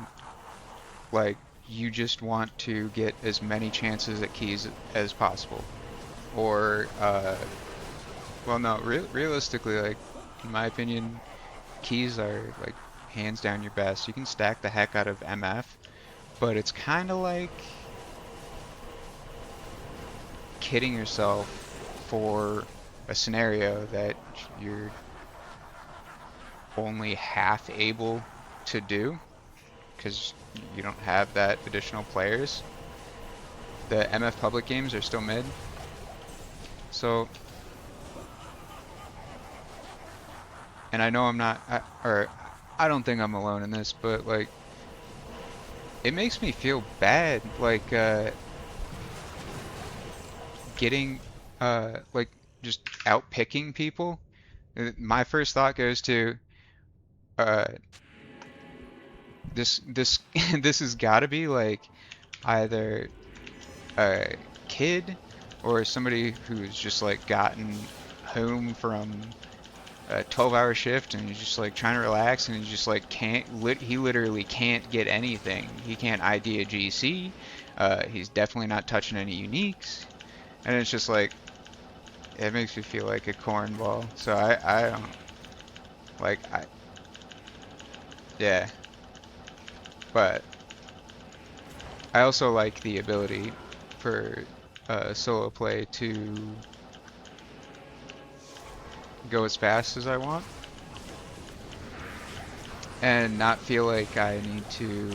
like you just want to get as many chances at keys as possible. Or, well, no, realistically, like, in my opinion, keys are like hands down your best. You can stack the heck out of MF, but it's kind of like kidding yourself for a scenario that you're only half able to do because you don't have that additional players. The MF public games are still mid, so, and I know I'm not, or I don't think I'm alone in this, but like, it makes me feel bad, like, getting, like, just out picking people. My first thought goes to, uh, this this has got to be like either a kid or somebody who's just like gotten home from a 12-hour shift and he's just like trying to relax and he just like he literally can't get anything. He can't ID a GC. He's definitely not touching any uniques, and it's just like it makes me feel like a cornball. So I don't like I yeah, but I also like the ability for solo play to go as fast as I want and not feel like I need to.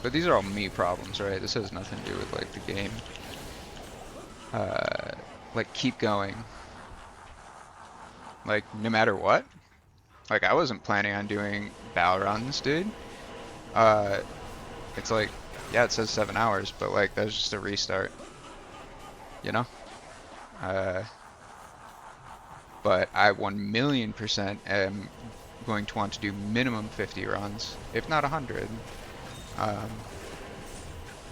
But these are all me problems, right? This has nothing to do with like the game. Uh, like keep going, like no matter what. Like I wasn't planning on doing battle runs, dude. Uh, it's like, yeah, it says 7 hours, but like that's just a restart, you know. Uh, but I 1,000,000% am going to want to do minimum 50 runs, if not 100. Um,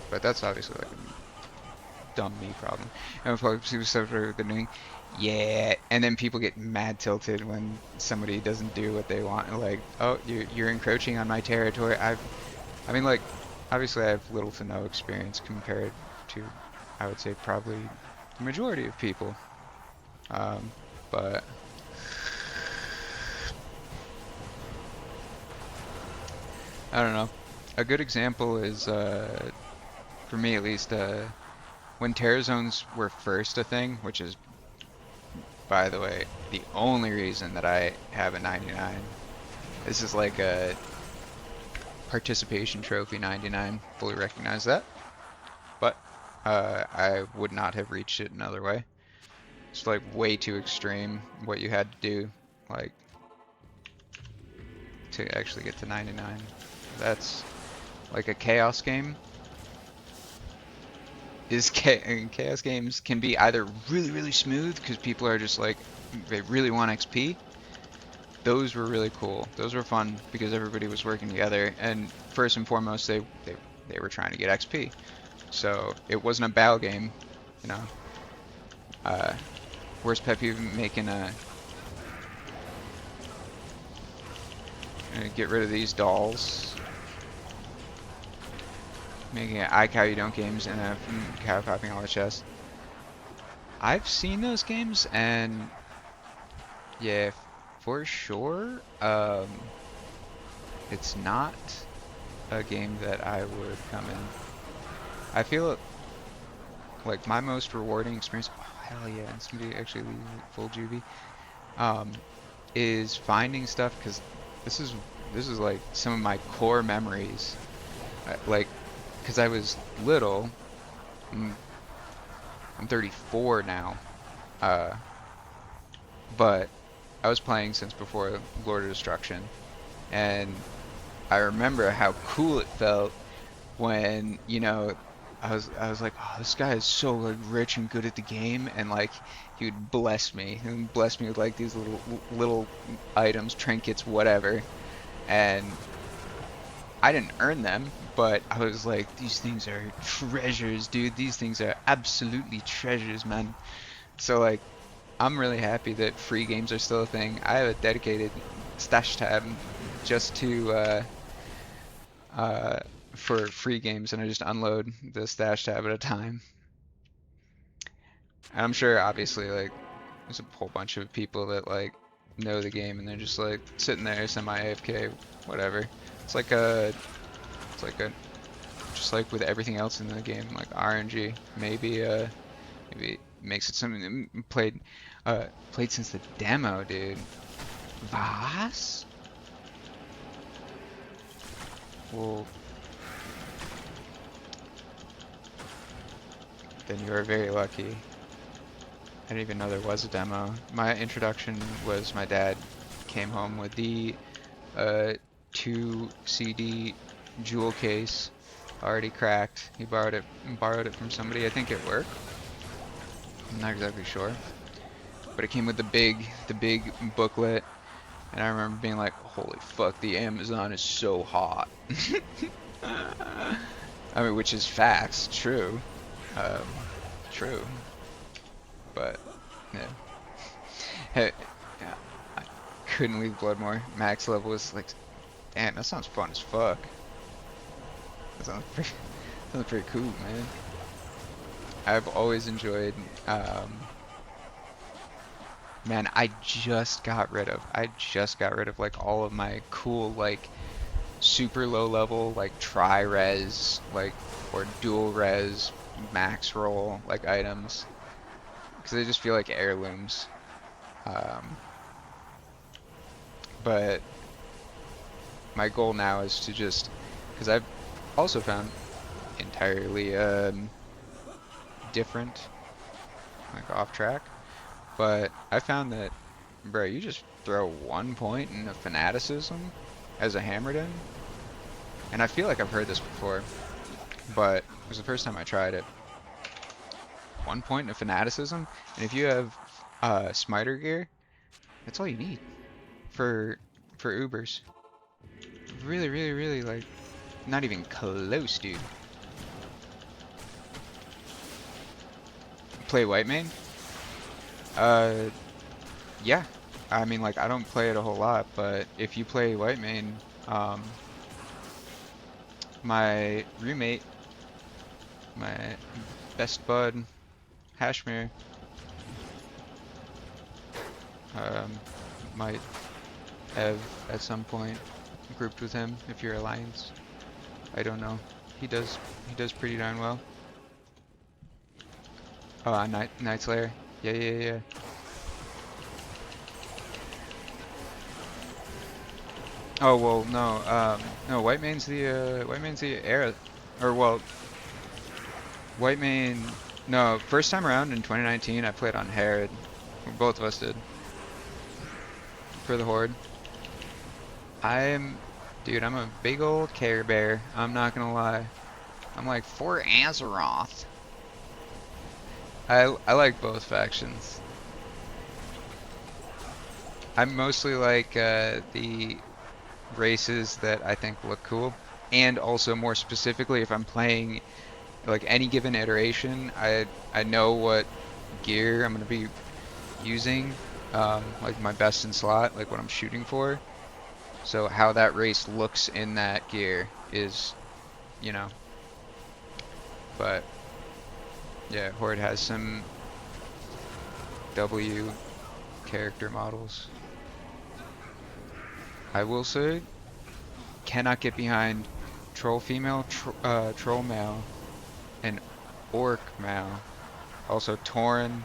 but that's obviously like a dumb me problem. And if like people start doing, yeah, and then people get mad tilted when somebody doesn't do what they want. Like, oh, you're encroaching on my territory. I mean, like, obviously I have little to no experience compared to, I would say, probably the majority of people. But I don't know. A good example is, for me at least, when Terra Zones were first a thing, which is, by the way, the only reason that I have a 99. This is like a participation trophy 99, fully recognize that. But I would not have reached it another way. It's like way too extreme what you had to do, like, to actually get to 99. That's like a chaos game. And chaos games can be either really, really smooth because people are just like, they really want XP. Those were really cool. Those were fun because everybody was working together, and first and foremost, they were trying to get XP. So it wasn't a battle game, you know. Worst pet peeve making get rid of these dolls. Making it I cow you don't games and cow popping all the chests. I've seen those games and yeah, for sure. It's not a game that I would come in. I feel like my most rewarding experience. Oh hell yeah! And somebody actually leaves full juvie. Is finding stuff because this is this is like some of my core memories. Like, because I was little. I'm, I'm 34 now. Uh, but I was playing since before Lord of Destruction, and I remember how cool it felt when, I was like, oh, this guy is so like rich and good at the game, and like he would bless me with like these little items, trinkets, whatever, and I didn't earn them, but I was like, these things are treasures, dude. These things are absolutely treasures, man. So like, I'm really happy that free games are still a thing. I have a dedicated stash tab just to uh, for free games, and I just unload the stash tab at a time. And I'm sure, obviously, like there's a whole bunch of people that like know the game and they're just like sitting there semi AFK, whatever. It's like a, it's like a, just like with everything else in the game, like RNG. Maybe it makes it something that played since the demo, dude. Was? Well, then you are very lucky. I didn't even know there was a demo. My introduction was my dad came home with the uh, 2 CD jewel case already cracked. He borrowed it from somebody. I think it worked. I'm not exactly sure, but it came with the big booklet, and I remember being like, "Holy fuck, the Amazon is so hot." I mean, which is facts, true, um, true, but yeah. Hey, yeah, I couldn't leave Bloodmore. Max level was like, damn, that sounds fun as fuck. That sounds pretty cool, man. I've always enjoyed, man, I just got rid of like all of my cool, like, super low level, like tri-res, like, or dual res, max roll, like, items. Because they just feel like heirlooms. Um, but my goal now is to just, because I've also found entirely different, like off track, but I found that, bro, you just throw 1 point in a fanaticism as a hammerden, and I feel like I've heard this before, but it was the first time I tried it. 1 point in a fanaticism, and if you have smiter gear, that's all you need for Ubers. Really, really, really, like, not even close, dude. Play white main? Uh, yeah. I mean, like, I don't play it a whole lot, but if you play white main, my roommate, my best bud, Hashmir, um, might have at some point grouped with him if you're Alliance. I don't know. He does pretty darn well. Oh, Night Slayer. Yeah, yeah, yeah. Oh well, no, no. White Man's the era, or well, White Man. No, first time around in 2019, I played on Herod. Both of us did for the Horde. Dude, I'm a big old Care Bear. I'm not gonna lie. I'm like for Azeroth. I like both factions. I mostly like the races that I think look cool, and also more specifically, if I'm playing like any given iteration, I know what gear I'm gonna be using, like my best in slot, like what I'm shooting for. So how that race looks in that gear is, you know. But yeah, Horde has some W character models. I will say, cannot get behind troll female, troll male, and orc male. Also Tauren,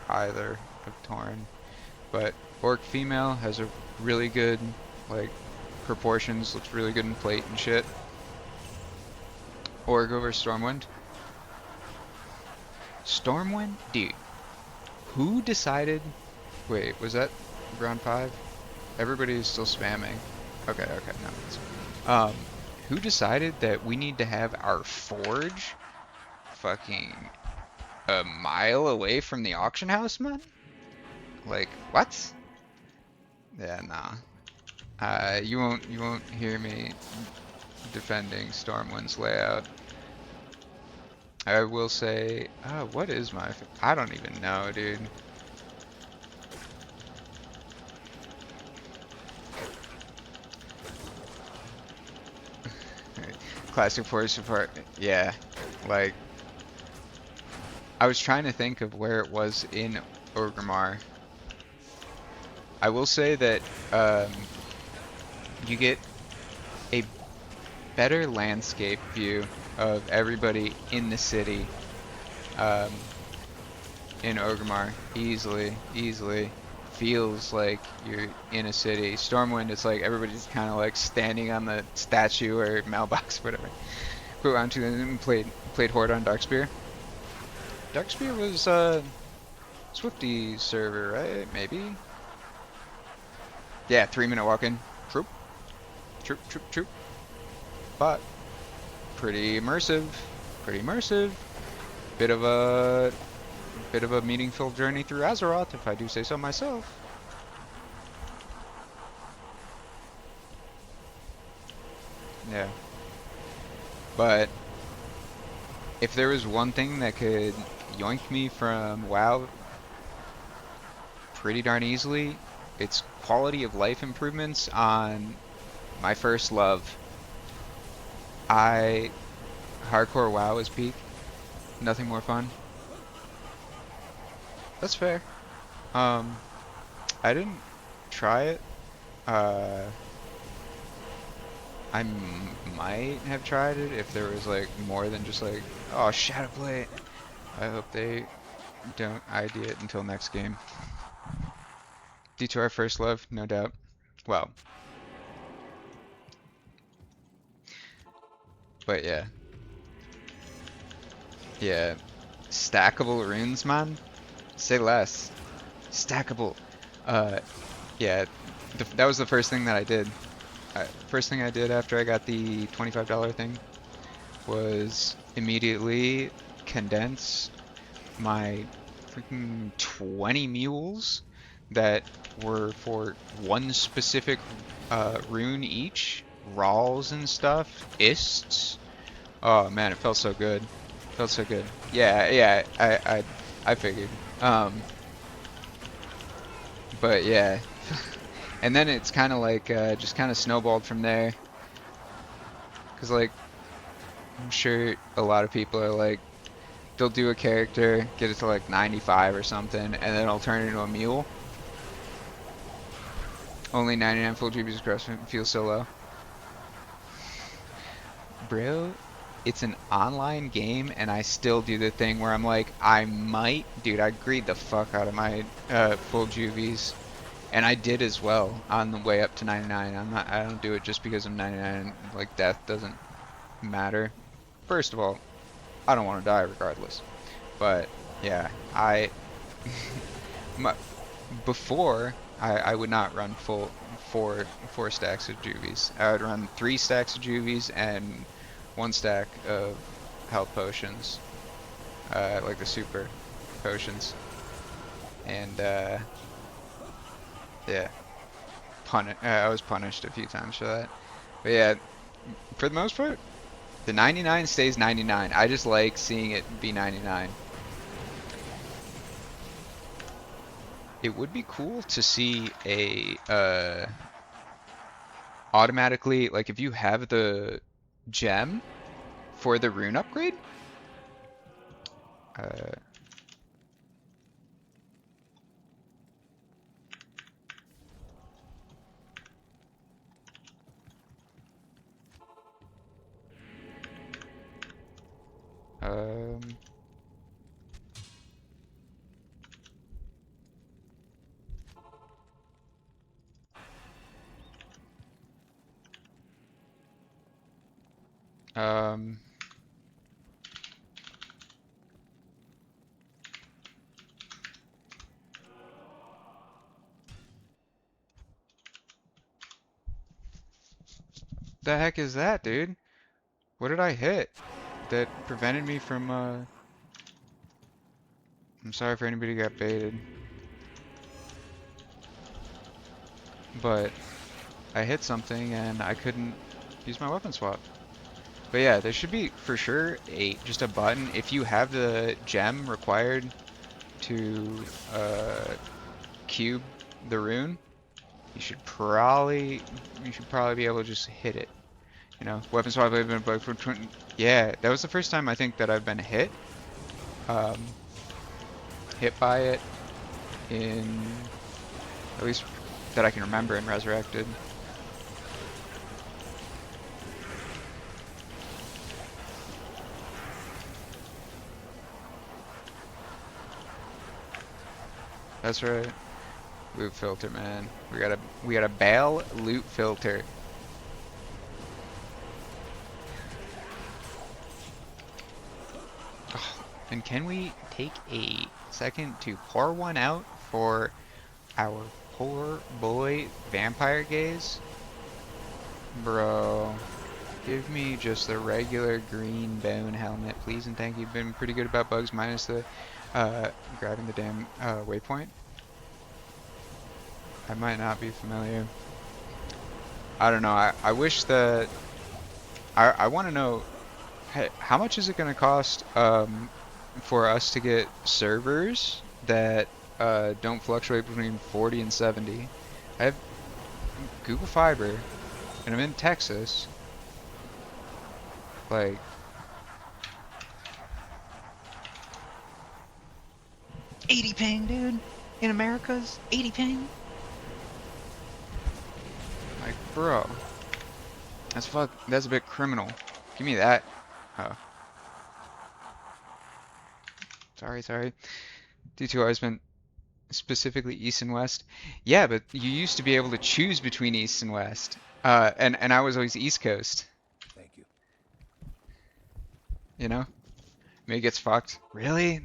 either of Tauren. But orc female has a really good, like, proportions, looks really good in plate and shit. Org over Stormwind. Stormwind? Dude, who decided... Wait, was that round 5? Everybody is still spamming. Okay, no. Who decided that we need to have our forge fucking a mile away from the auction house, man? Like, what? Yeah, nah. You won't hear me defending Stormwind's layout. I will say, what is my... I don't even know, dude. Classic Force Department. Yeah, like, I was trying to think of where it was in Orgrimmar. I will say that you get a better landscape view of everybody in the city in Orgrimmar. Easily. Feels like you're in a city. Stormwind, it's like everybody's kind of like standing on the statue or mailbox, whatever. Put round 2 and played Horde on Darkspear. Darkspear was Swifty's server, right? Maybe? Yeah, 3-minute walk-in. Troop. But pretty immersive. Bit of a meaningful journey through Azeroth, if I do say so myself. Yeah. But if there was one thing that could yoink me from WoW pretty darn easily, it's quality of life improvements on my first love. Hardcore WoW is peak. Nothing more fun. That's fair. I didn't try it. I might have tried it if there was like more than just like, oh, Shadowblade. I hope they don't ID it until next game. D2R first love, no doubt. Well, but yeah. Yeah. Stackable runes, man? Say less. Stackable. Yeah. That was the first thing that I did. First thing I did after I got the $25 thing was immediately condense my freaking 20 mules that were for one specific rune each, Rawls and stuff, Ists. Oh man, it felt so good. Felt so good. Yeah, I figured. But yeah. And then it's kind of like just kind of snowballed from there. Cause like I'm sure a lot of people are like, they'll do a character, get it to like 95 or something, and then I'll turn it into a mule. Only 99 full GBs across feels so low. Bro, it's an online game, and I still do the thing where I'm like, I might, dude, I greed the fuck out of my full juvies, and I did as well on the way up to 99. I don't do it just because I'm 99. Like death doesn't matter. First of all, I don't want to die regardless. But yeah, before I would not run full four stacks of juvies. I would run 3 stacks of juvies and 1 stack of health potions, like the super potions. And yeah, I was punished a few times for that. But yeah, for the most part, the 99 stays 99. I just like seeing it be 99. It would be cool to see a automatically, like if you have the gem for the rune upgrade. Uh, um, Um, the heck is that, dude? What did I hit that prevented me from, I'm sorry if anybody got baited, but I hit something and I couldn't use my weapon swap. But yeah, there should be for sure just a button if you have the gem required to cube the rune. You should probably be able to just hit it. You know, weapon swap have been bugged for 20. Yeah, that was the first time I think that I've been um, hit by it in at least that I can remember in Resurrected. That's right. Loot filter, man. We got a bail loot filter. Oh, and can we take a second to pour one out for our poor boy Vampire Gaze? Bro, give me just the regular green bone helmet, please and thank you. Been pretty good about bugs minus the grabbing the damn waypoint. I might not be familiar. I don't know. I wish that I want to know, hey, how much is it going to cost for us to get servers that don't fluctuate between 40 and 70? I have Google Fiber and I'm in Texas. Like, '80 ping, dude. In America's 80 ping. Like, bro, that's a bit criminal. Give me that. Oh, sorry. D2R's been specifically East and West. Yeah, but you used to be able to choose between East and West. And I was always East Coast.
Thank you.
You know? Me gets fucked. Really?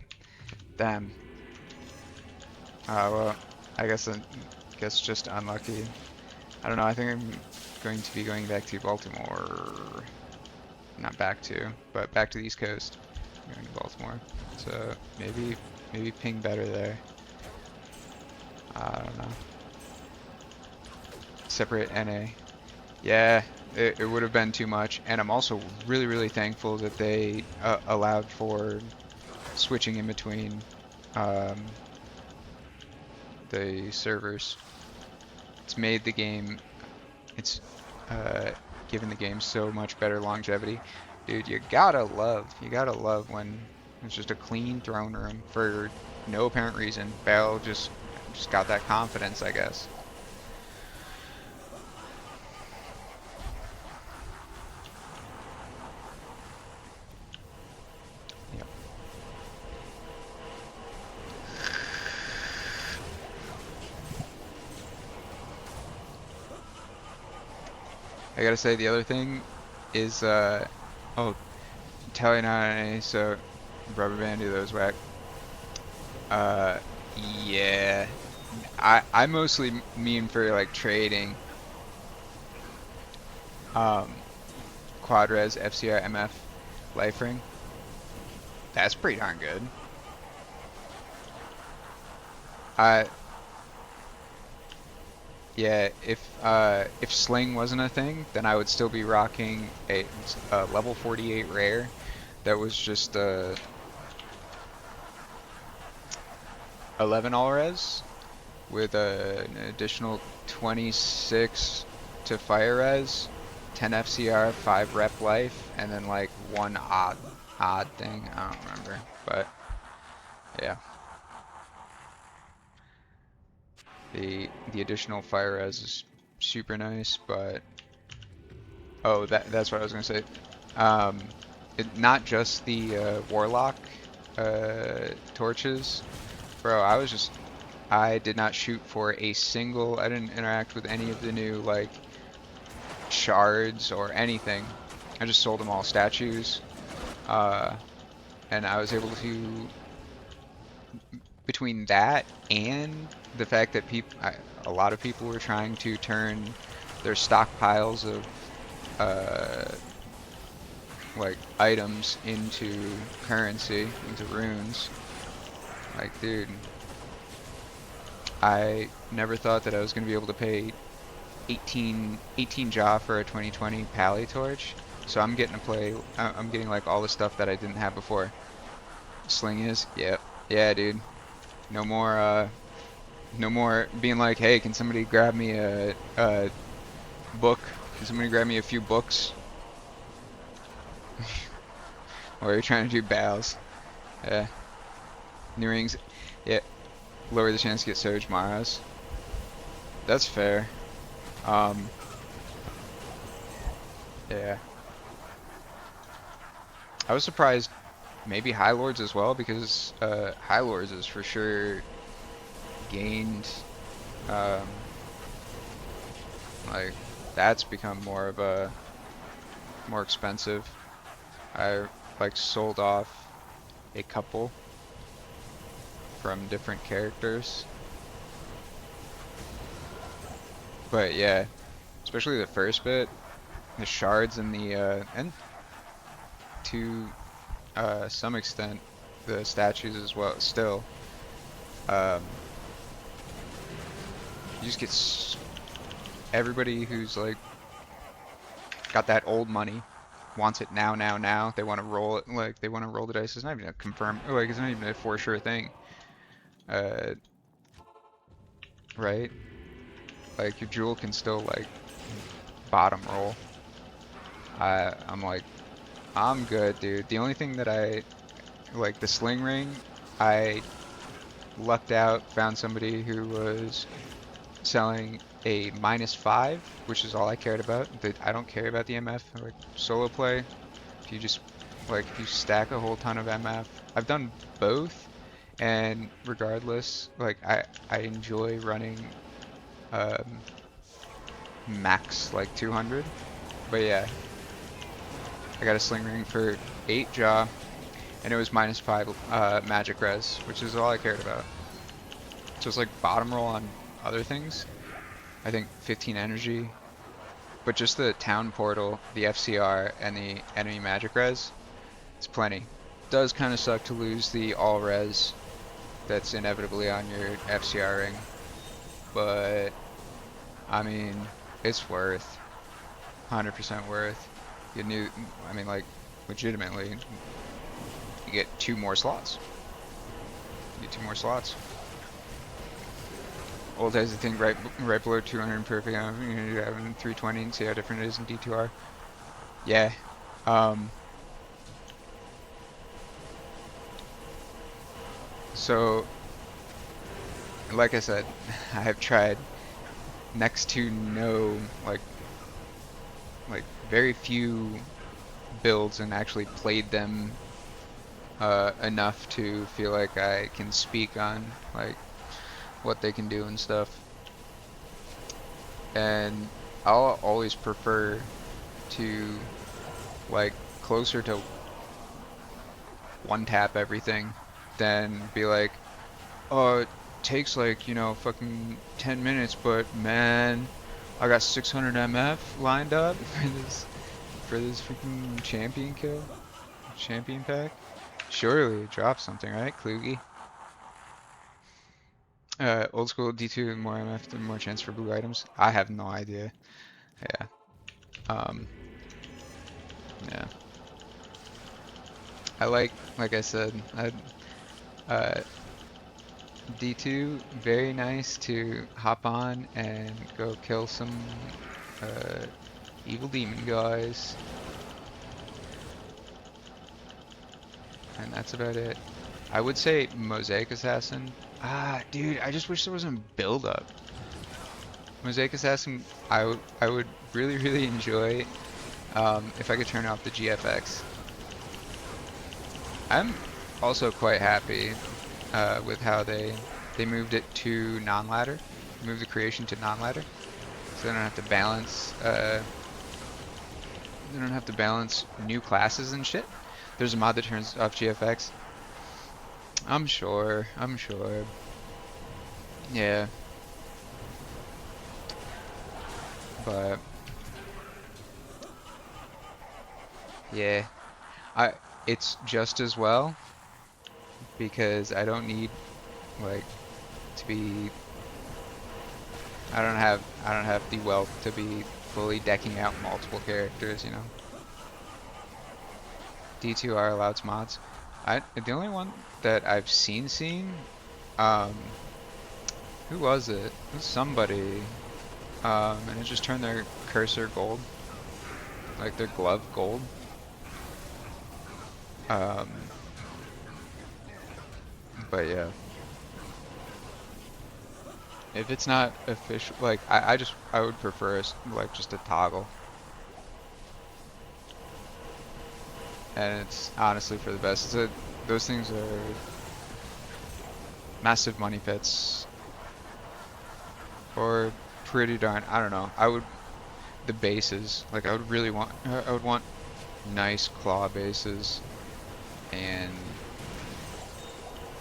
Damn. Well, I guess just unlucky. I don't know. I think I'm going to be going back to Baltimore. Not back to, but back to the East Coast. I'm going to Baltimore. So maybe ping better there. I don't know. Separate NA. Yeah, it would have been too much. And I'm also really thankful that they allowed for switching in between the servers. It's made the game, it's given the game so much better longevity. Dude, you gotta love when it's just a clean throne room for no apparent reason. Bell just got that confidence, I guess. Yep. I gotta say the other thing is oh, Tally not so rubber bandy those whack. Uh yeah. I mostly mean for like trading. Quad res FCR MF life ring. That's pretty darn good. I Yeah, if sling wasn't a thing, then I would still be rocking a level 48 rare that was just 11 all res with an additional 26 to fire res, 10 FCR, 5 rep life, and then like one odd thing. I don't remember, but yeah. The additional fire res is super nice, but oh, that's what I was gonna say. Not just the warlock torches, bro. I did not shoot for a single. I didn't interact with any of the new like shards or anything I just sold them all statues, uh, and I was able to, between that and the fact that a lot of people were trying to turn their stockpiles of like items into currency, into runes. Like, dude, I never thought that I was gonna be able to pay 18 jaw for a 2020 Pally torch. So I'm getting to play. I'm getting like all the stuff that I didn't have before. Sling is, yep, yeah, dude. No more, no more being like, hey, can somebody grab me a book? Can somebody grab me a few books? Or are you trying to do battles? Yeah. New rings, yeah. Lower the chance to get Soj Maras. That's fair. Um, yeah. I was surprised maybe High Lords as well because High Lords is for sure gained um, like that's become more of a more expensive. I like sold off a couple from different characters, but yeah, especially the first bit, the shards and to some extent the statues as well. Still, um, you just get everybody who's like got that old money wants it now, now, now. They want to roll it, like they want to roll the dice. It's not even a confirm, like it's not even a for sure thing. Uh, right? Like your jewel can still like bottom roll. I'm like, I'm good, dude. The only thing that I like the sling ring, I lucked out, found somebody who was selling a -5, which is all I cared about. I don't care about the MF. Like solo play, if you just like if you stack a whole ton of MF, I've done both, and regardless, like I enjoy running um, max like 200. But yeah, I got a sling ring for 8 jaw, and it was -5 magic res, which is all I cared about. So it's like bottom roll on other things. I think 15 energy, but just the town portal, the FCR, and the enemy magic res, it's plenty. Does kind of suck to lose the all res that's inevitably on your FCR ring, but I mean, it's worth 100% worth. You knew, I mean, like legitimately, you get 2 more slots. You get 2 more slots. Old has the thing right below 200 perfect. You're having 320 and see how different it is in D2R. Yeah. So, like I said, I have tried next to no, like very few builds and actually played them enough to feel like I can speak on like what they can do and stuff. And I'll always prefer to like closer to one tap everything than be like, oh, it takes like, you know, fucking 10 minutes, but man, I got 600 MF lined up for this freaking champion kill, champion pack. Surely drop something, right, Klugi? Old school D2 more MF and more chance for blue items. I have no idea. Yeah. Um. Yeah. Like I said, uh, D2 very nice to hop on and go kill some uh, evil demon guys, and that's about it. I would say Mosaic Assassin. Ah, dude, I just wish there was a build up. Mosaic Assassin, I would really enjoy if I could turn off the GFX. I'm also quite happy with how they moved it to non-ladder, moved the creation to non-ladder, so they don't have to balance They don't have to balance new classes and shit. There's a mod that turns off GFX. I'm sure. I'm sure. Yeah. But yeah, I it's just as well because I don't need like to be I don't have the wealth to be fully decking out multiple characters, you know. D2R allows mods. The only one that I've seen um who was it? It was somebody and it just turned their cursor gold, like their glove gold. Um but yeah. If it's not official, like I would prefer like just a toggle, and it's honestly for the best. Those things are massive money pits, or pretty darn. I don't know. The bases, like I would want nice claw bases, and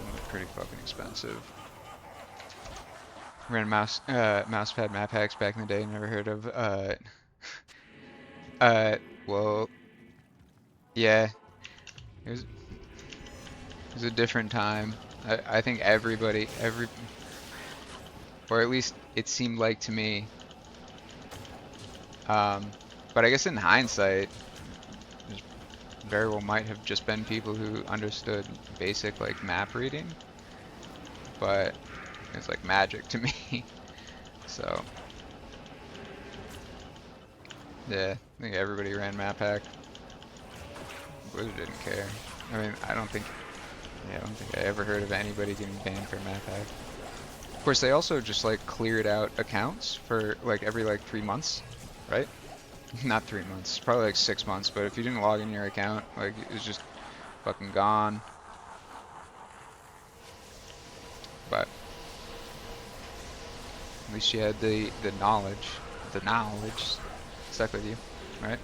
they're pretty fucking expensive. Ran mousepad map hacks back in the day. Never heard of uh well yeah. It was It was a different time. I think or at least it seemed like to me. Um, but I guess in hindsight, there very well might have just been people who understood basic like map reading, but it's like magic to me. So yeah, I think everybody ran map hack. Blizzard didn't care. I mean, I don't think I ever heard of anybody getting banned for map hack. Of course, they also just like cleared out accounts for like every like 3 months, right? Not 3 months, probably like 6 months. But if you didn't log in your account, like it was just fucking gone. But at least you had the knowledge. The knowledge stuck with you, right?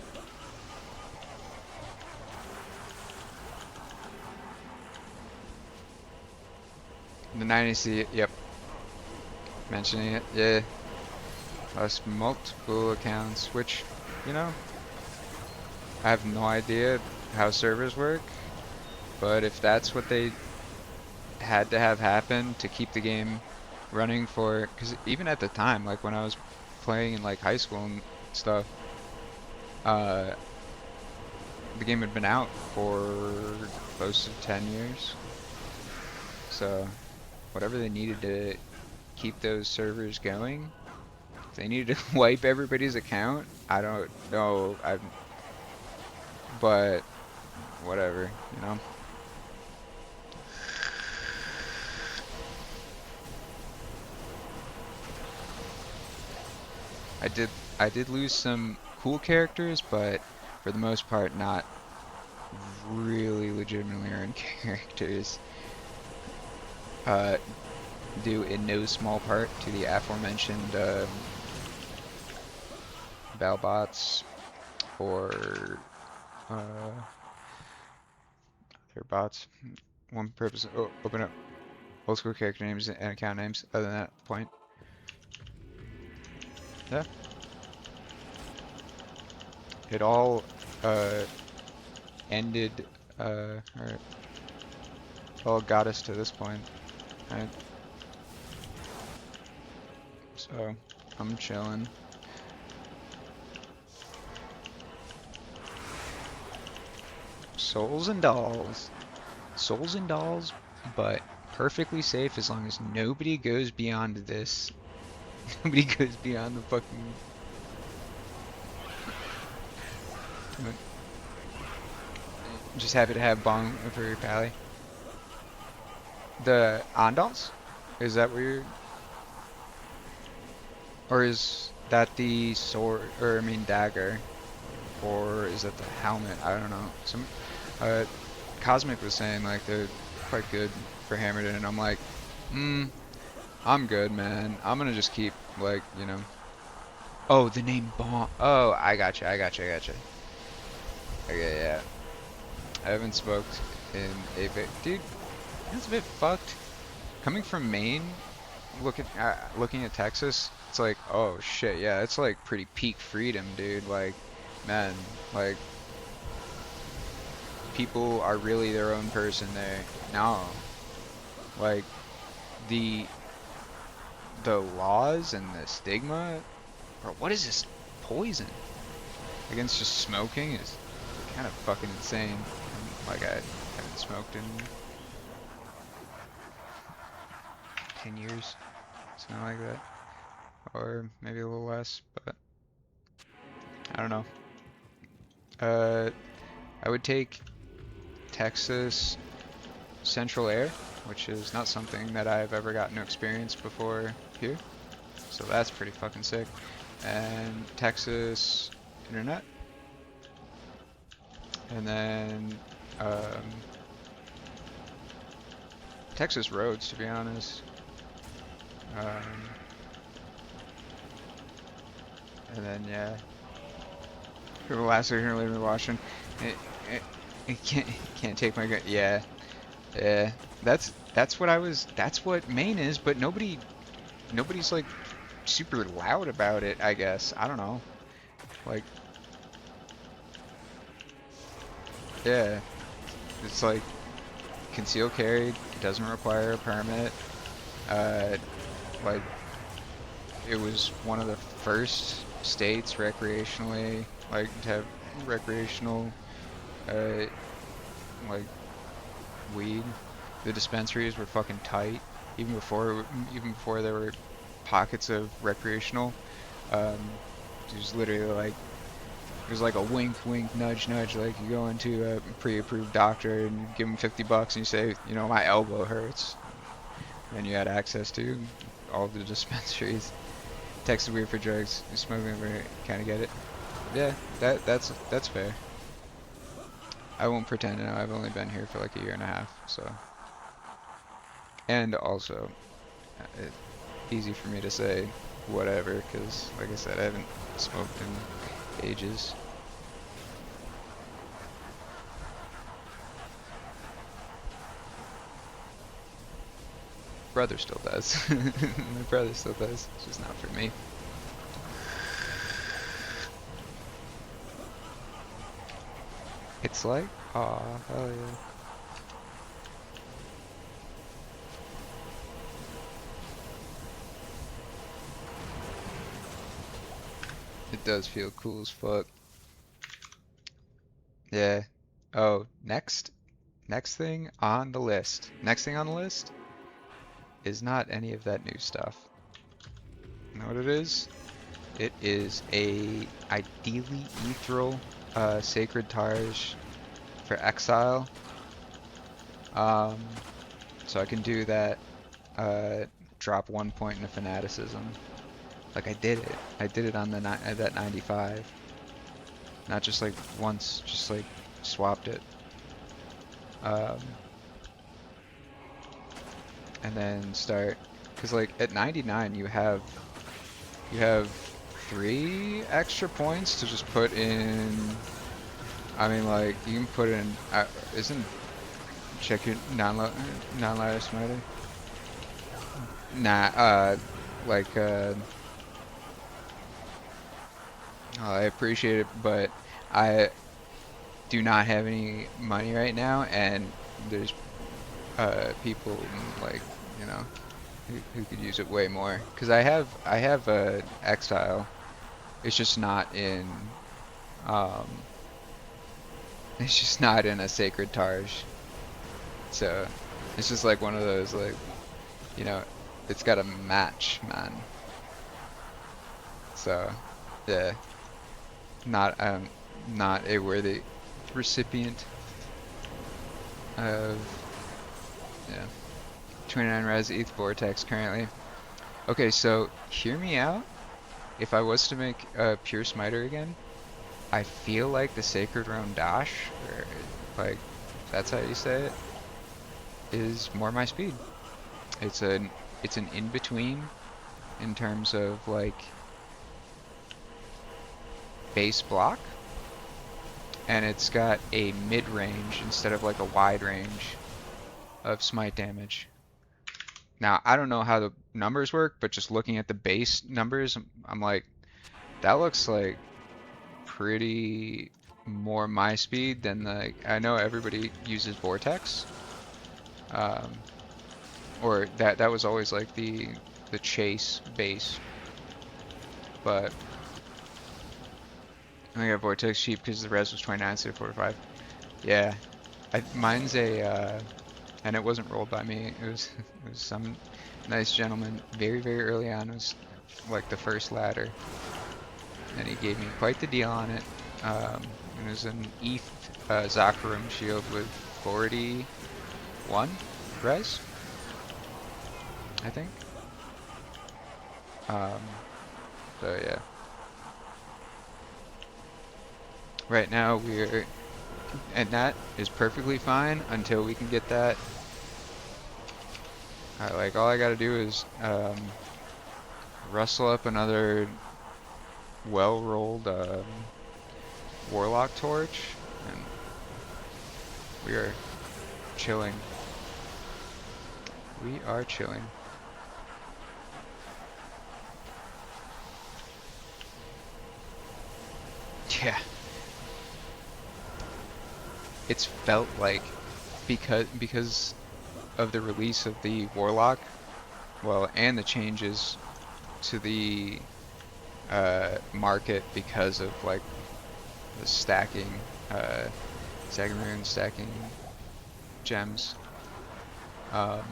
The 90C, yep. Mentioning it, yeah. Lost multiple accounts, which, you know, I have no idea how servers work, but if that's what they had to have happen to keep the game running for, because even at the time, like when I was playing in like high school and stuff, uh, the game had been out for close to 10 years. So whatever they needed to keep those servers going, if they needed to wipe everybody's account, I don't know. But whatever, you know. I did I did lose some cool characters, but for the most part, not really legitimately earned characters. Due in no small part to the aforementioned Valbots or their bots. One purpose: open up old school character names and account names. Other than that point, yeah, it all ended. Or it all got us to this point, right? So I'm chilling. Souls and dolls. Souls and dolls, but perfectly safe as long as nobody goes beyond this. Nobody goes beyond the fucking... Just happy to have Bong for your pally. The Andals? Is that what you're... Or is that the sword, or I mean dagger? Or is that the helmet? I don't know. Cosmic was saying like they're quite good for hammered in, and I'm like, I'm good, man. I'm gonna just keep like, you know. Oh, the name Bomb. Oh, I gotcha. Okay, yeah. I haven't smoked in a bit. Dude, that's a bit fucked. Coming from Maine, looking at Texas, it's like, oh shit, yeah, it's like pretty peak freedom, dude. Like, man, like people are really their own person there. No, like the the laws and the stigma, bro. What is this poison against just smoking is kind of fucking insane. And, like I haven't smoked in 10 years, something like that, or maybe a little less, but I don't know. Uh, I would take Texas Central Air, which is not something that I've ever gotten to experience before here, so that's pretty fucking sick. And Texas Internet, and then um, Texas roads, to be honest. Um, and then yeah, for the last year living in Washington, it, it can't take my gun. Yeah, yeah. That's what I was. That's what Maine is, but nobody's like super loud about it. I guess I don't know. Like yeah, it's like concealed carry. It doesn't require a permit. Uh, like it was one of the first states recreationally like to have recreational uh like weed. The dispensaries were fucking tight even before there were pockets of recreational. Um, there's literally like there's like a wink, wink, nudge, nudge. Like you go into a pre-approved doctor and you give him $50 and you say, you know, my elbow hurts, and you had access to all the dispensaries. Texas weird for drugs, smoking, we kind of get it. Yeah, that's fair. I won't pretend to know. I've only been here for like a year and a half, so. And also, it's easy for me to say whatever, because like I said, I haven't smoked in ages. Brother still does. My brother still does. It's just not for me. It's like, aw, hell yeah. It does feel cool as fuck. Yeah. Oh, next thing on the list. Next thing on the list is not any of that new stuff. You know what it is? It is a ideally ethereal sacred Targe for exile. Um, so I can do that. Uh, drop 1 point into fanaticism. Like I did it. I did it on the that 95. Not just like once, just like swapped it. Um, and then start, because like at 99 you have 3 extra points to just put in. I mean, like you can put in. Isn't check your non-ladder smiter? Nah. Like I appreciate it, but I do not have any money right now, and there's people like you know who could use it way more. Cause I have a exile. It's just not in um it's just not in a sacred Targe. So it's just like one of those like you know it's got a match, man. So yeah, not a worthy recipient of yeah 29 res ETH vortex currently. Okay, so hear me out. If I was to make a pure smiter again, I feel like the Sacred Realm Dash, or like that's how you say it, is more my speed. It's an in between in terms of like base block and it's got a mid-range instead of like a wide range of smite damage. Now, I don't know how the numbers work, but just looking at the base numbers, I'm like, that looks like pretty more my speed than the, I know everybody uses Vortex, um, or that was always like the chase base, but I got Vortex cheap because the res was 29 instead of 45. Yeah, mine's a, and it wasn't rolled by me. It was it was some nice gentleman very very early on. It was like the first ladder, and he gave me quite the deal on it. It was an ETH Zakarum shield with 41 res, I think. Um, so yeah. Right now we're, and that is perfectly fine until we can get that. Like all I gotta do is rustle up another well-rolled Warlock torch, and we are chilling. We are chilling. Yeah. It's felt like because of the release of the Warlock, well, and the changes to the market because of like the stacking runes, stacking gems. Um,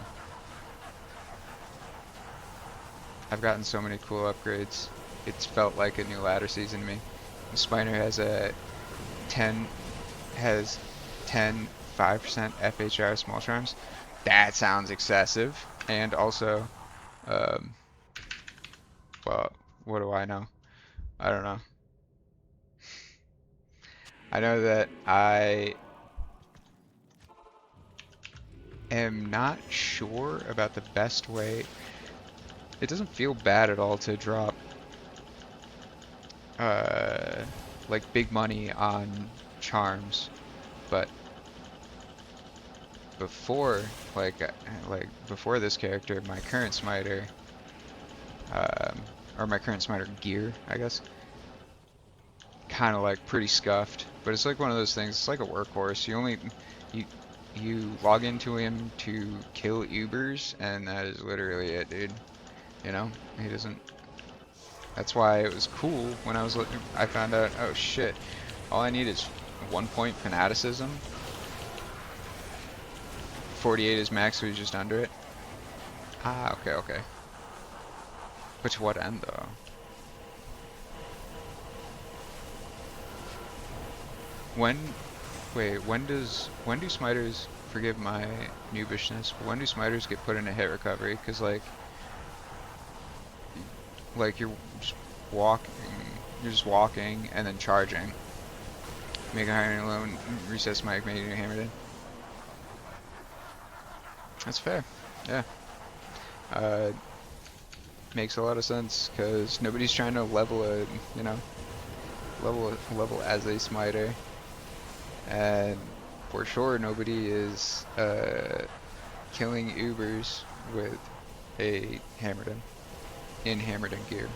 I've gotten so many cool upgrades. It's felt like a new ladder season to me. Spiner has a 10 has 10 5% FHR small charms. That sounds excessive. And also, um, well, what do I know? I don't know. I know that I am not sure about the best way. It doesn't feel bad at all to drop uh, like big money on charms, but before like before this character, my current smiter, um, or my current smiter gear, I guess, kind of like pretty scuffed. But it's like one of those things. It's like a workhorse. You you log into him to kill Ubers, and that is literally it, dude. You know, he doesn't. That's why it was cool when I was looking. I found out, oh shit, all I need is 1 point fanaticism. 48 is max, so he's just under it. Ah, okay, okay. But to what end, though? When, wait, when do smiters, forgive my noobishness, but when do smiters get put into hit recovery? Because, like walking, you're just walking and then charging. Make a higher alone, reset smite, make you hammered in. That's fair, yeah. Uh, makes a lot of sense, because nobody's trying to level a, you know, level as a smiter. And for sure nobody is killing Ubers with a Hammerden in Hammerden gear.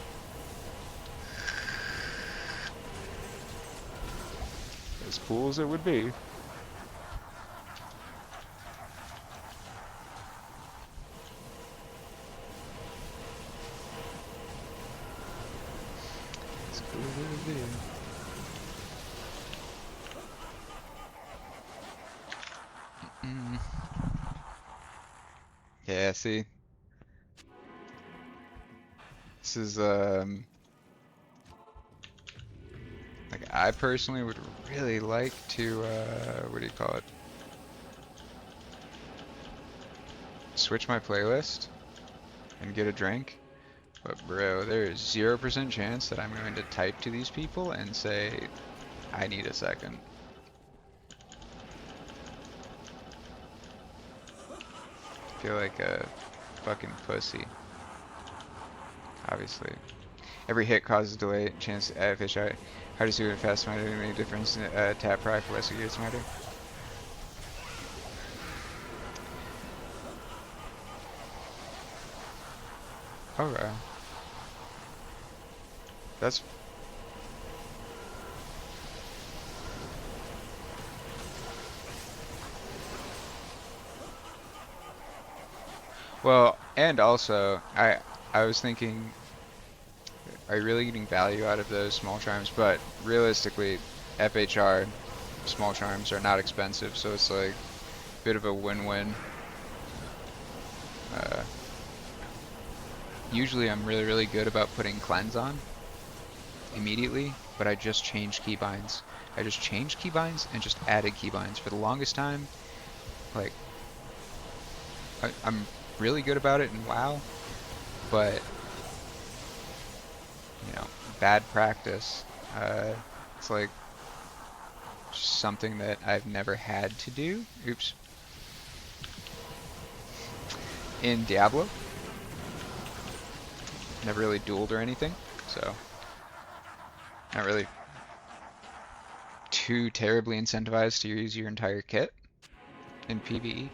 As cool as it would be. As cool as it would be. Mm. Yeah, see, this is like I personally would really like to what do you call it? Switch my playlist and get a drink. But bro, there is 0% chance that I'm going to type to these people and say, I need a second. I feel like a fucking pussy. Obviously. Every hit causes delay, chance to fish out. Hard to see with a fast smiter, make a difference in tap proc for less of your smiter. Okay. That's well, and also I was thinking, are you really getting value out of those small charms? But realistically, FHR small charms are not expensive, so it's like a bit of a win-win. Uh, Usually I'm really good about putting cleanse on immediately, but I just changed keybinds. I just changed keybinds and just added keybinds. For the longest time, like, I'm really good about it in WoW, but, you know, bad practice. It's like just something that I've never had to do. Oops. In Diablo, never really dueled or anything, so not really too terribly incentivized to use your entire kit in PvE.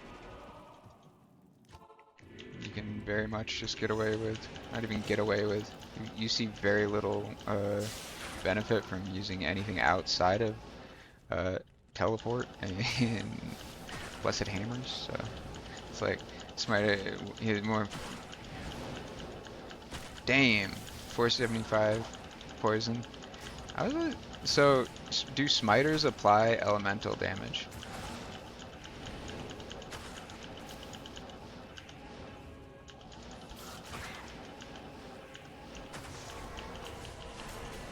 You can very much just get away with, not even get away with, you see very little benefit from using anything outside of teleport and blessed hammers. So it's like smite more. Damn, 475 poison. I was so do smiters apply elemental damage?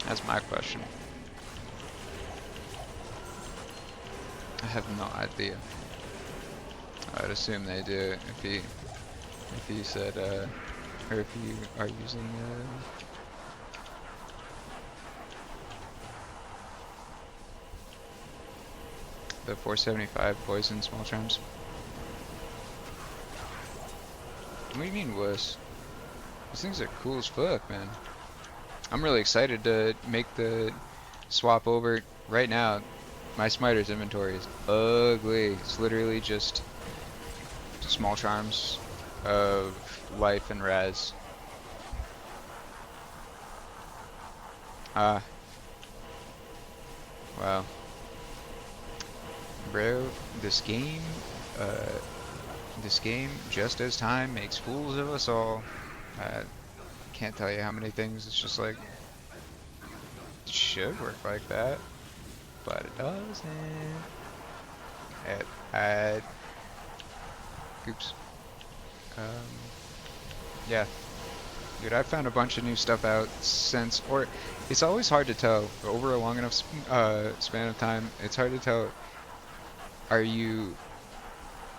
That's my question. I have no idea. I'd assume they do if he said or if you are using the 475 poison small charms. What do you mean wuss? These things are cool as fuck, man. I'm really excited to make the swap over right now. My smiter's inventory is ugly. It's literally just small charms of life and res. Ah, wow. Bro, uh, this game, just as time makes fools of us all. Can't tell you how many things it's just like, it should work like that, but it doesn't. I oops. Yeah, dude, I found a bunch of new stuff out since, or it's always hard to tell over a long enough span of time. It's hard to tell. Are you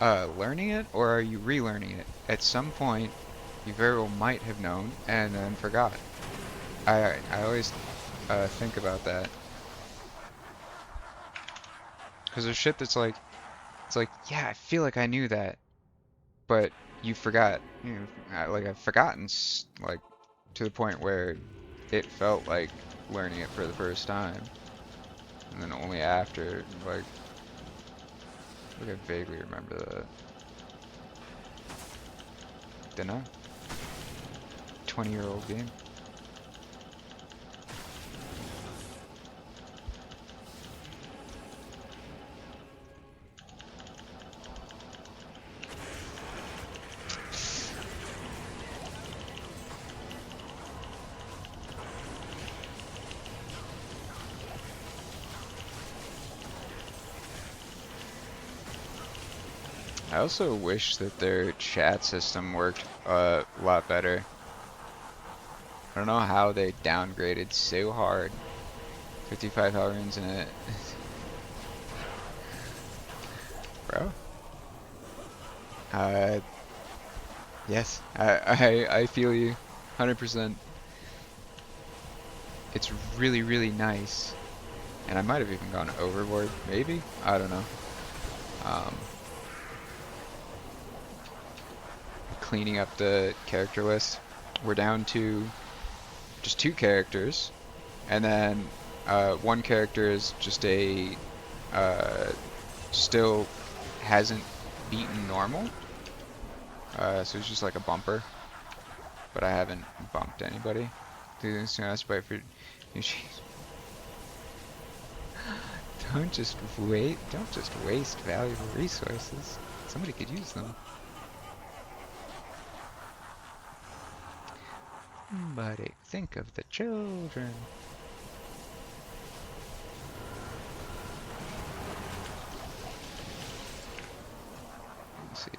learning it or are you relearning it? At some point, you very well might have known and then forgot. I always think about that because there's shit that's like, it's like, yeah, I feel like I knew that, but you forgot. You know, like I've forgotten, like to the point where it felt like learning it for the first time, and then only after, like I vaguely remember that. Dunno. 20-year-old game. I also wish that their chat system worked a lot better. I don't know how they downgraded so hard. 55 hour runes in it. Bro? Uh, yes, I feel you. 100%. It's really nice. And I might have even gone overboard, maybe? I don't know. Um, Cleaning up the character list. We're down to just two characters, and then one character is just a still hasn't beaten normal, so it's just like a bumper, but I haven't bumped anybody. Dude, that's for don't just wait. Don't just waste valuable resources. Somebody could use them. Somebody think of the children. Let's see.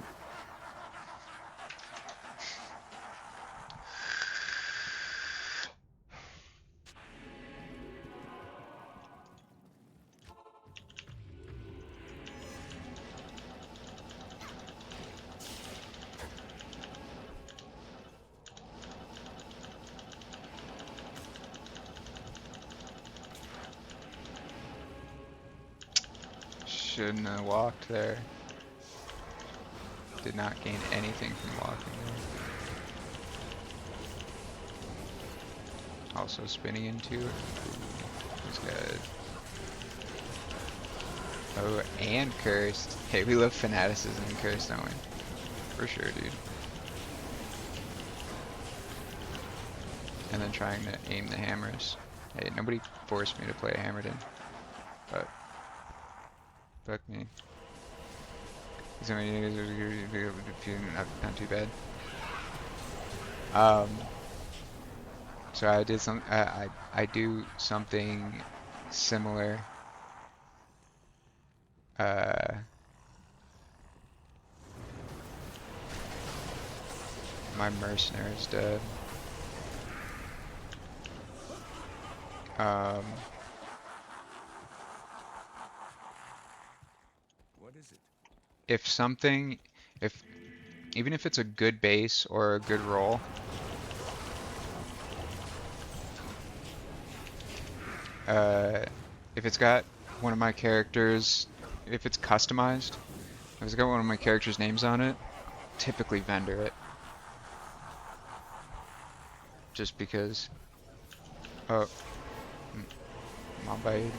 Shouldn't have walked there. Did not gain anything from walking there. Also spinning into it. He's good. Oh, and cursed. Hey, we love fanaticism and cursed, don't we? For sure, dude. And then trying to aim the hammers. Hey, nobody forced me to play Hammerden. But fuck me. Not too bad. So I did some. I do something similar. My mercenary is dead.
What is it?
If something, if even if it's a good base or a good roll, if it's got one of my characters, if it's customized, if it's got one of my characters' names on it, typically vendor it. Just because. Oh, my bad.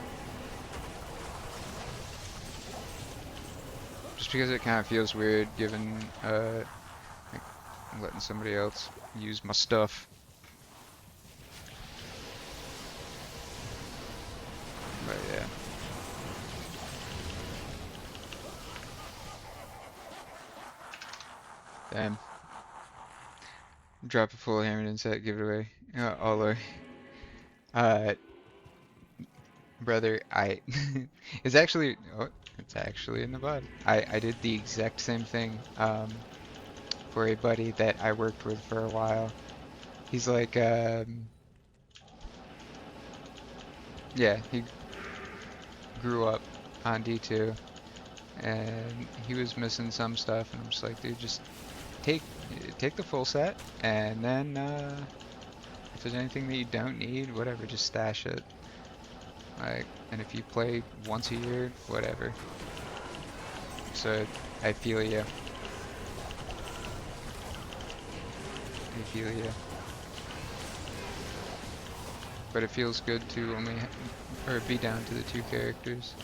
Just because it kind of feels weird giving, like, letting somebody else use my stuff. But yeah. Damn. Drop a full Hammerden set, give it away. All the way. Brother, it's actually, oh, it's actually in the bud. I did the exact same thing, for a buddy that I worked with for a while. He's like, yeah, he grew up on D2, and he was missing some stuff, and I'm just like, dude, just take the full set, and then, if there's anything that you don't need, whatever, just stash it. Like, and if you play once a year, whatever. So, I feel you. I feel you. But it feels good to only, or be down to the two characters.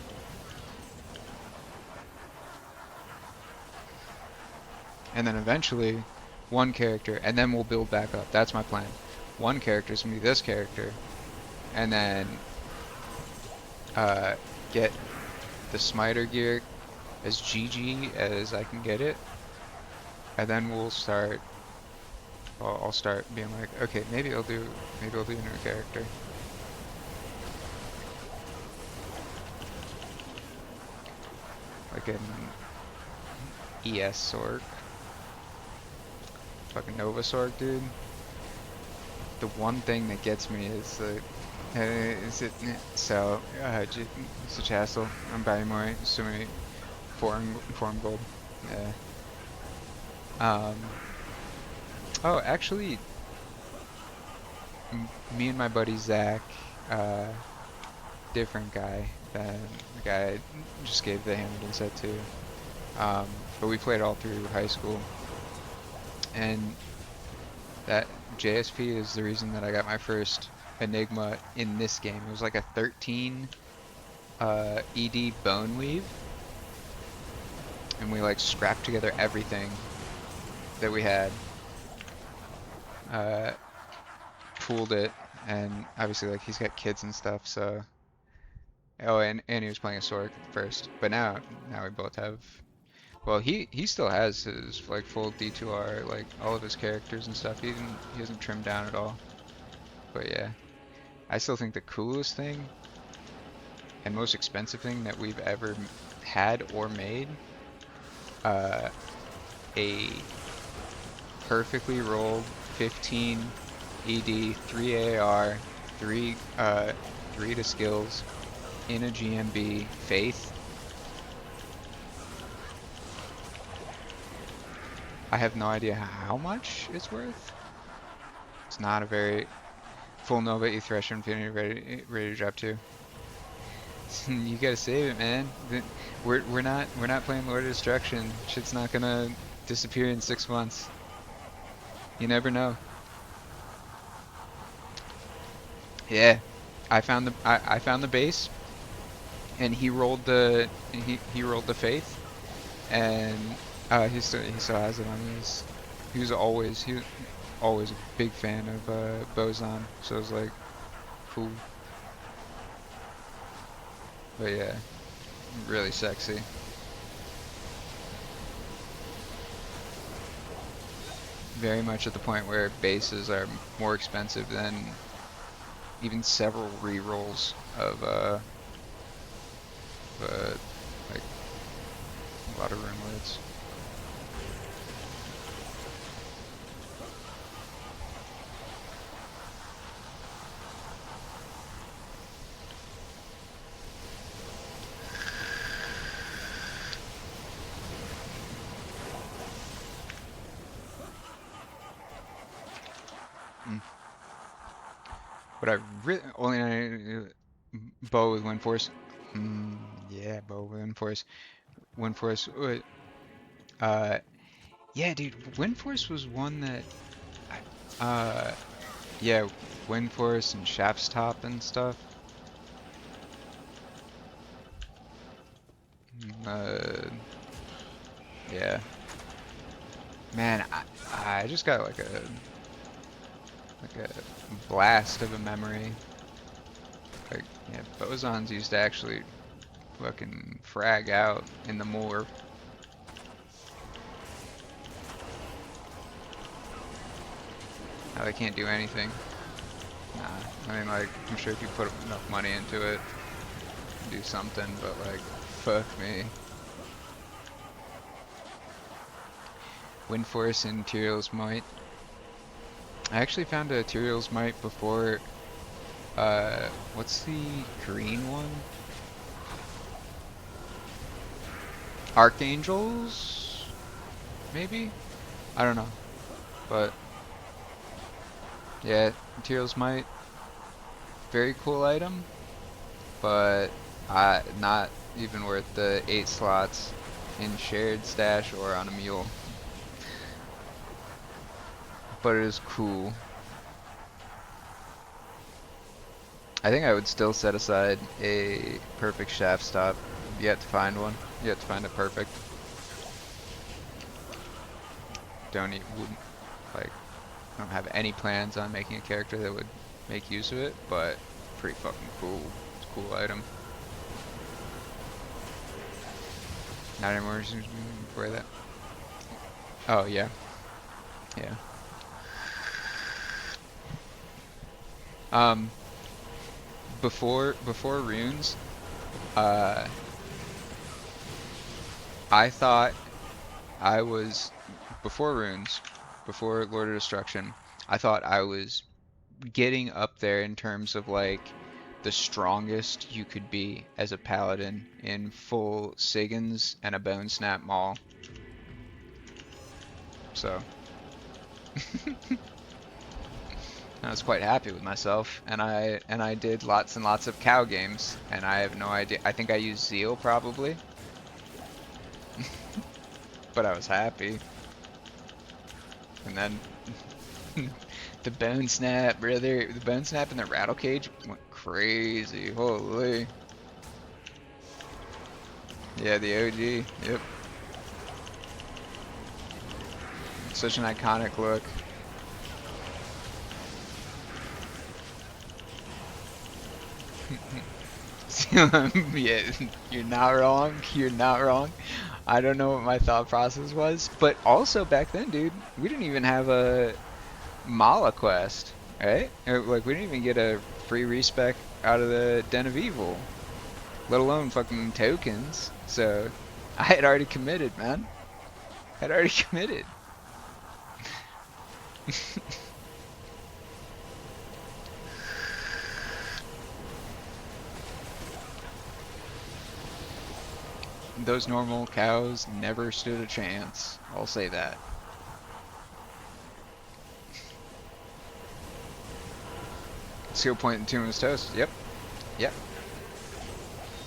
And then eventually, one character, and then we'll build back up. That's my plan. One character is gonna be this character, and then get the smiter gear as GG as I can get it, and then we'll start. I'll start being like, okay, maybe I'll do a new character. Like an ES Sork. Fucking Nova Sork, dude. The one thing that gets me is the so it's a Chastel. I'm buying more so many foreign gold. Yeah. Oh, actually, me and my buddy Zach, different guy than the guy I just gave the Hamilton set to. But we played all through high school, and JSP is the reason that I got my first Enigma in this game. It was like a 13 ED bone weave, and we like scrapped together everything that we had, uh, pooled it, and obviously like he's got kids and stuff, so oh, and he was playing a Sork first, but now we both have. Well, he still has his like full D2R, like all of his characters and stuff. He hasn't trimmed down at all. But yeah, I still think the coolest thing and most expensive thing that we've ever had or made, uh, a perfectly rolled 15 ED, 3 AR, 3 to skills in a GMB Faith. I have no idea how much it's worth. It's not a very full Nova E Thresh Infinity ready to drop to. You gotta save it, man. We're not playing Lord of Destruction. Shit's not gonna disappear in 6 months. You never know. Yeah, I found the base, and he rolled the Faith, and he still has it on his. He was always a big fan of Boson, so it was like cool. But yeah, really sexy. Very much at the point where bases are more expensive than even several re-rolls of like a lot of rune words. But I really only bow with wind force. Yeah, bow with wind force. Wind force. Uh, yeah, dude, wind force was one that. Yeah, wind force and shaft's top and stuff. Uh, yeah. Man, I just got like a blast of a memory. Like, yeah, bosons used to actually fucking frag out in the moor. Now they can't do anything. Nah, I mean, like, I'm sure if you put enough money into it, you can do something, but like, fuck me. Wind Force and Tyrael's Might. I actually found a Tyrael's Might before, what's the green one? Archangels? Maybe? I don't know. But, yeah, Tyrael's Might. Very cool item. But, not even worth the 8 slots in shared stash or on a mule. But it is cool. I think I would still set aside a perfect shaft stop. Yet to find one. Yet to find a perfect. Wouldn't, like, don't have any plans on making a character that would make use of it, but pretty fucking cool. It's a cool item. Not anymore before that. Oh yeah. Yeah. Before runes, I thought I was before runes, before Lord of Destruction. I thought I was getting up there in terms of like the strongest you could be as a paladin in full Siggins and a Bone Snap Maul. So I was quite happy with myself, and I did lots and lots of cow games, and I have no idea. I think I used Zeal probably, but I was happy. And then The bone snap, brother. The bone snap and the rattle cage went crazy. Holy. Yeah, the OG. Yep. Such an iconic look. Yeah, you're not wrong. You're not wrong. I don't know what my thought process was, but also back then, dude, we didn't even have a Mala quest, right? Like we didn't even get a free respec out of the Den of Evil, let alone fucking tokens. So I had already committed, man. I had already committed. Those normal cows never stood a chance. I'll say that. Skill point and tomb is toast. Yep. Yep.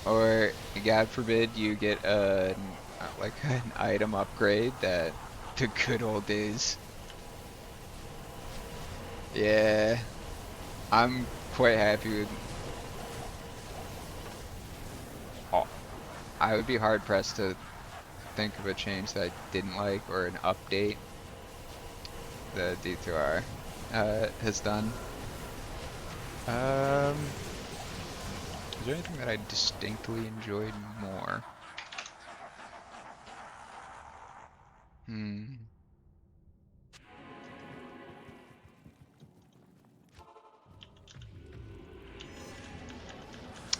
Or God forbid you get a like an item upgrade that the good old days. Yeah, I'm quite happy with. Oh, I would be hard pressed to think of a change that I didn't like or an update that D2R has done. Is there anything that I distinctly enjoyed more? Hmm.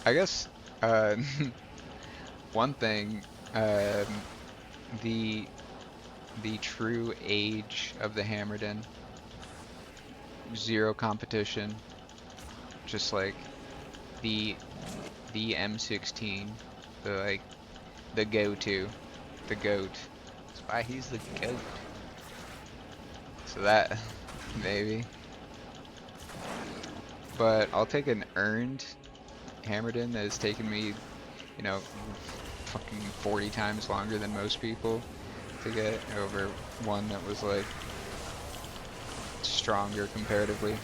I guess uh, one thing, um, the the true age of the Hammerden, zero competition, just like the the M16, the like the go-to, the goat. That's why he's the goat. So that maybe, but I'll take an earned Hammerden that has taken me, you know, fucking 40 times longer than most people to get over one that was like stronger comparatively.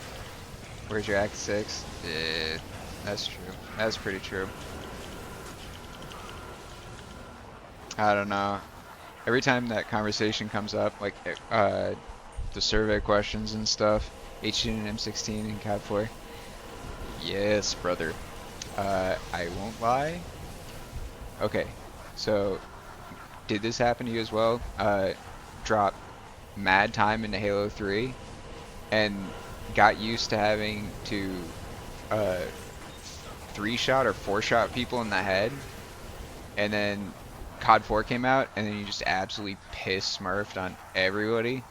Where's your Act 6? Yeah, that's true. That's pretty true. I don't know. Every time that conversation comes up, like the survey questions and stuff, H2 and M16 and Cat 4. Yes, brother. I won't lie. Okay, so did this happen to you as well? Drop mad time into Halo 3 and got used to having to uh, 3-shot or 4-shot people in the head, and then COD 4 came out, and then you just absolutely piss smurfed on everybody.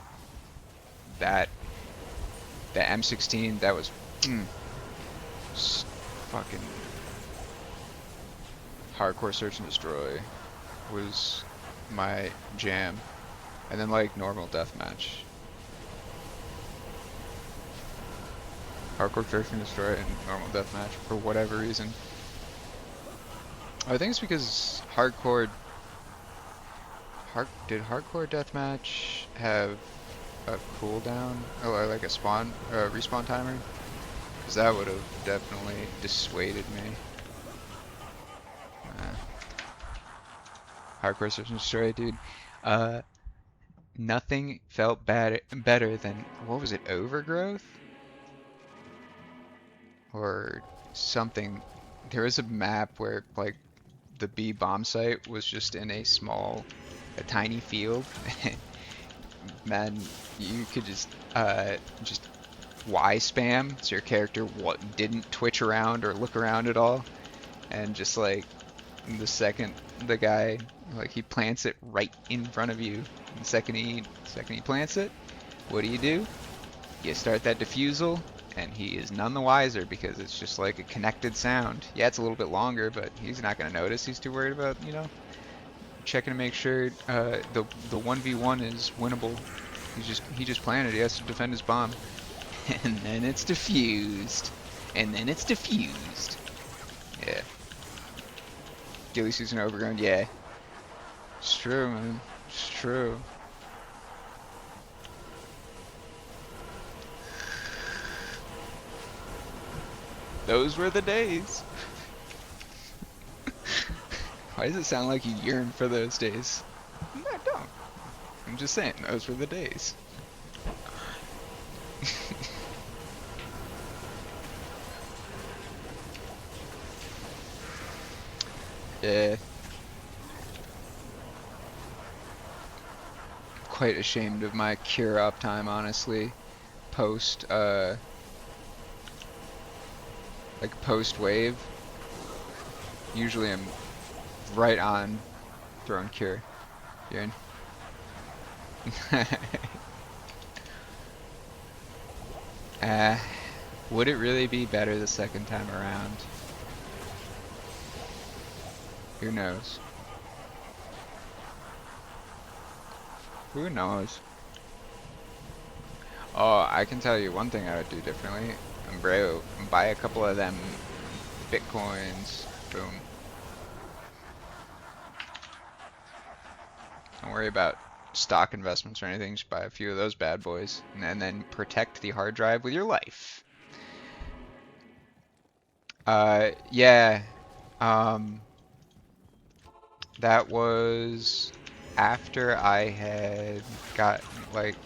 That M16, that was fucking hardcore search and destroy was my jam, and then like normal deathmatch. Hardcore search and destroy and normal deathmatch for whatever reason. I think it's because did hardcore deathmatch have a cooldown or like a respawn timer? Because that would have definitely dissuaded me. Hardcore search and destroy, dude. Uh, Nothing felt better than, what was it, Overgrowth or something. There was a map where like the B bomb site was just in a tiny field. Man, you could just Y spam, so your character didn't twitch around or look around at all, and just like the second the guy like he plants it right in front of you, the second he plants it, what do? You start that diffusal, and he is none the wiser because it's just like a connected sound. Yeah, it's a little bit longer, but he's not gonna notice. He's too worried about, checking to make sure the 1v1 is winnable. He just planted. He has to defend his bomb, and then it's diffused, and then it's diffused. Yeah, ghillie suits and overgrown. Yeah, it's true, man. It's true. Those were the days. Why does it sound like you yearn for those days? No, I don't. I'm just saying, those were the days. Yeah. Quite ashamed of my cure uptime, honestly. Post, like post wave. Usually I'm right on throwing cure. You're in. uh, would it really be better the second time around? Who knows? Who knows? Oh, I can tell you one thing I would do differently. Bro, buy a couple of them Bitcoins. Boom. Don't worry about stock investments or anything. Just buy a few of those bad boys. And then protect the hard drive with your life. Yeah. Um, that was after I had got, like,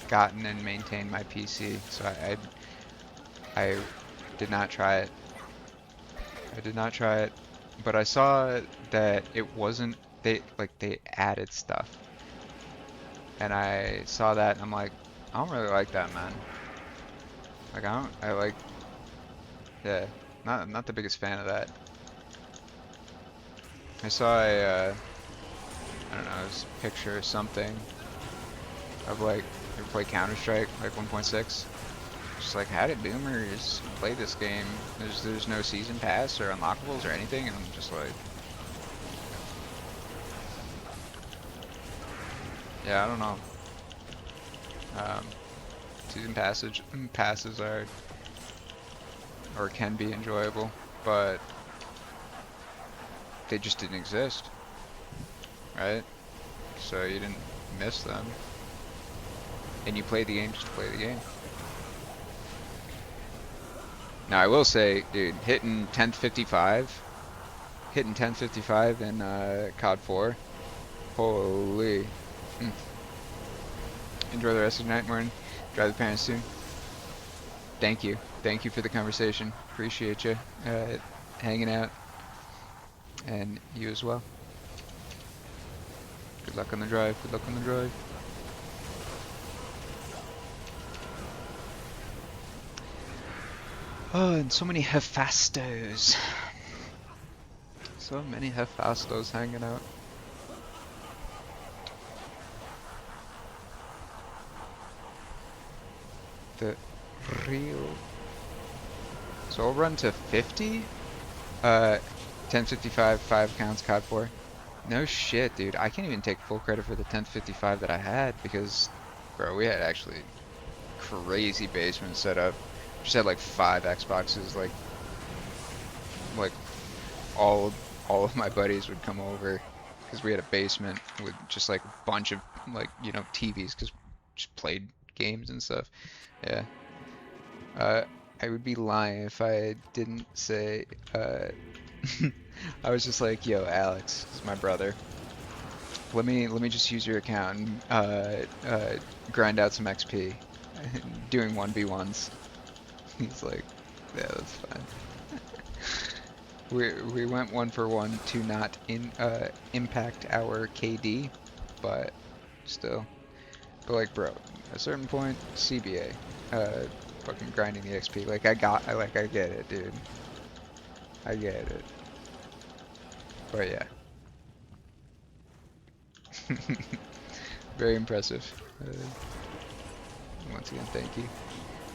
gotten and maintained my PC. So I did not try it. I did not try it. But I saw that it wasn't, they added stuff. And I saw that and I'm like, I don't really like that, man. Like I like, yeah, not the biggest fan of that. I saw a, I don't know, this picture or something of like, you ever play Counter-Strike, like 1.6? Just like, how did boomers play this game? There's no season pass or unlockables or anything, and I'm just like, yeah, I don't know. Season passes are or can be enjoyable, but they just didn't exist, right? So you didn't miss them, and you played the game just to play the game. Now I will say, dude, hitting 1055 in COD 4, holy. Enjoy the rest of the night, Martin. Drive the parents soon. Thank you for the conversation. Appreciate you hanging out, and you as well. Good luck on the drive. Good luck on the drive. Oh, and so many Hephaestos. So many Hephaestos hanging out. The real. So I'll run to 50. 1055, 5 counts, COD 4. No shit, dude. I can't even take full credit for the 1055 that I had because, bro, we had actually crazy basement set up. Just had like 5 Xboxes, like all of my buddies would come over because we had a basement with just like a bunch of like, you know, TVs because just played games and stuff. Yeah. I would be lying if I didn't say, I was just like, yo, Alex, is my brother. Let me just use your account and grind out some XP, doing 1v1s. He's like, yeah, that's fine. We went 1-for-1 to not impact our KD, but still. But like, bro, at a certain point, CBA, fucking grinding the XP. Like I get it, dude. I get it. But yeah. Very impressive. Once again, thank you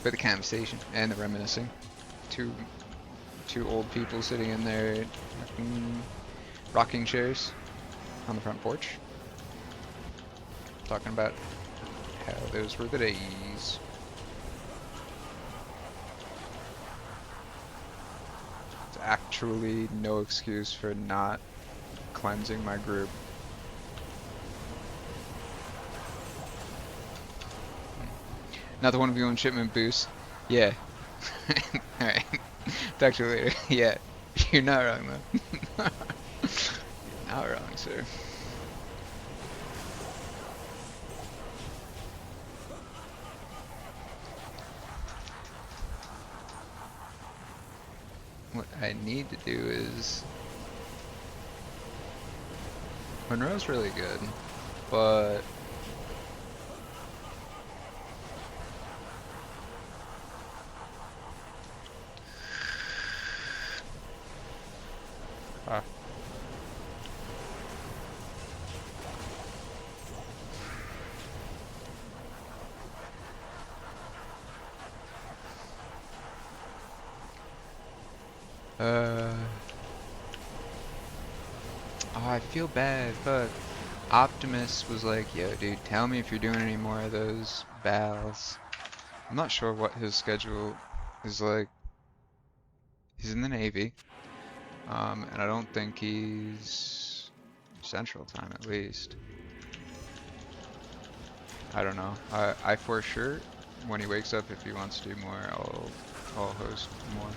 for the conversation and the reminiscing. Two old people sitting in their rocking chairs on the front porch, talking about how those were the days. It's actually no excuse for not cleansing my group. Not the one of you on shipment boost. Yeah. Alright. Talk to you later. Yeah, you're not wrong though. You're not wrong, sir. What I need to do is Monroe's really good, but ah, oh, I feel bad. Fuck. Optimus was like, "Yo, dude, tell me if you're doing any more of those battles." I'm not sure what his schedule is like. He's in the Navy, and I don't think he's Central Time at least. I don't know. I for sure, when he wakes up, if he wants to do more, I'll host more.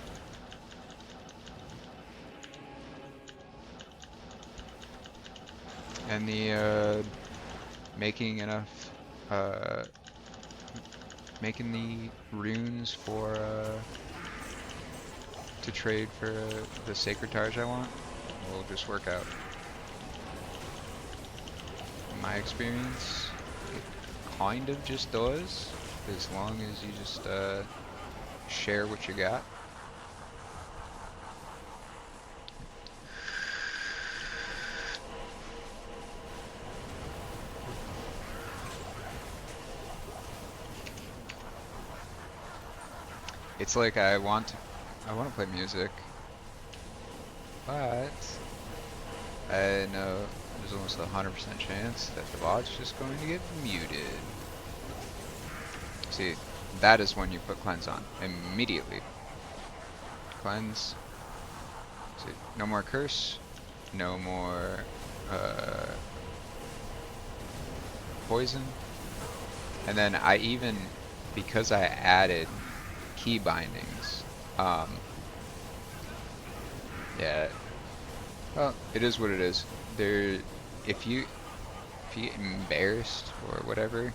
And the making enough, uh, making the runes for to trade for the sacred tires I want will just work out. In my experience, it kind of just does, as long as you just share what you got. It's like I want to play music, but I know there's almost a 100% chance that the bot's just going to get muted. See, that is when you put cleanse on immediately. Cleanse. See, no more curse, no more poison, and then I even, because I added key bindings, yeah, well, it is what it is. There, if you get embarrassed or whatever,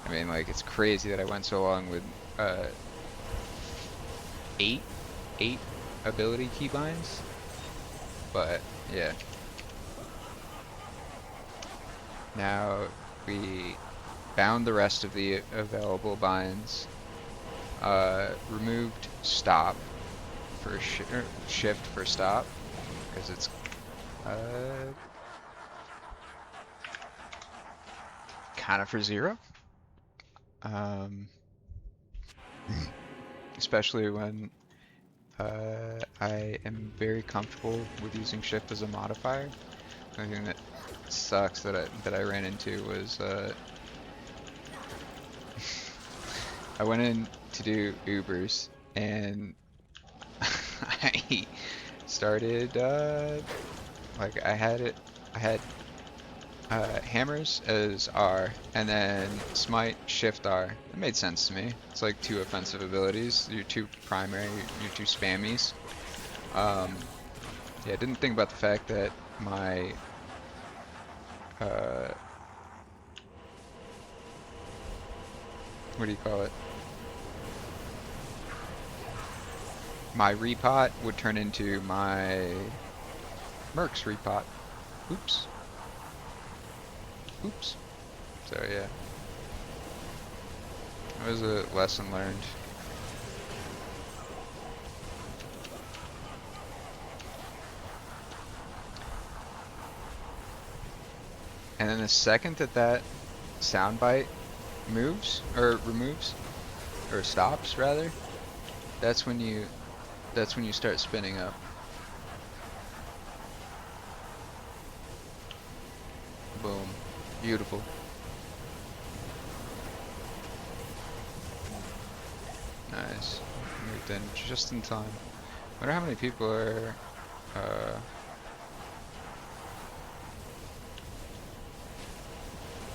I mean, like, it's crazy that I went so long with eight ability keybinds, but yeah. Now we bound the rest of the available binds, removed stop for shift for stop, because it's kind of for zero. Especially when I am very comfortable with using shift as a modifier. The thing that sucks that I ran into was I went in to do Ubers and I started like I had hammers as R, and then smite shift R. It made sense to me. It's like two offensive abilities. Your two primary, your two spammies. Yeah, I didn't think about the fact that my what do you call it? My repot would turn into my Merc's repot. Oops. Oops. So yeah. That was a lesson learned. And then the second that soundbite moves, or removes, or stops rather, that's when you start spinning up. Boom. Beautiful. Nice. Moved in just in time. Wonder how many people are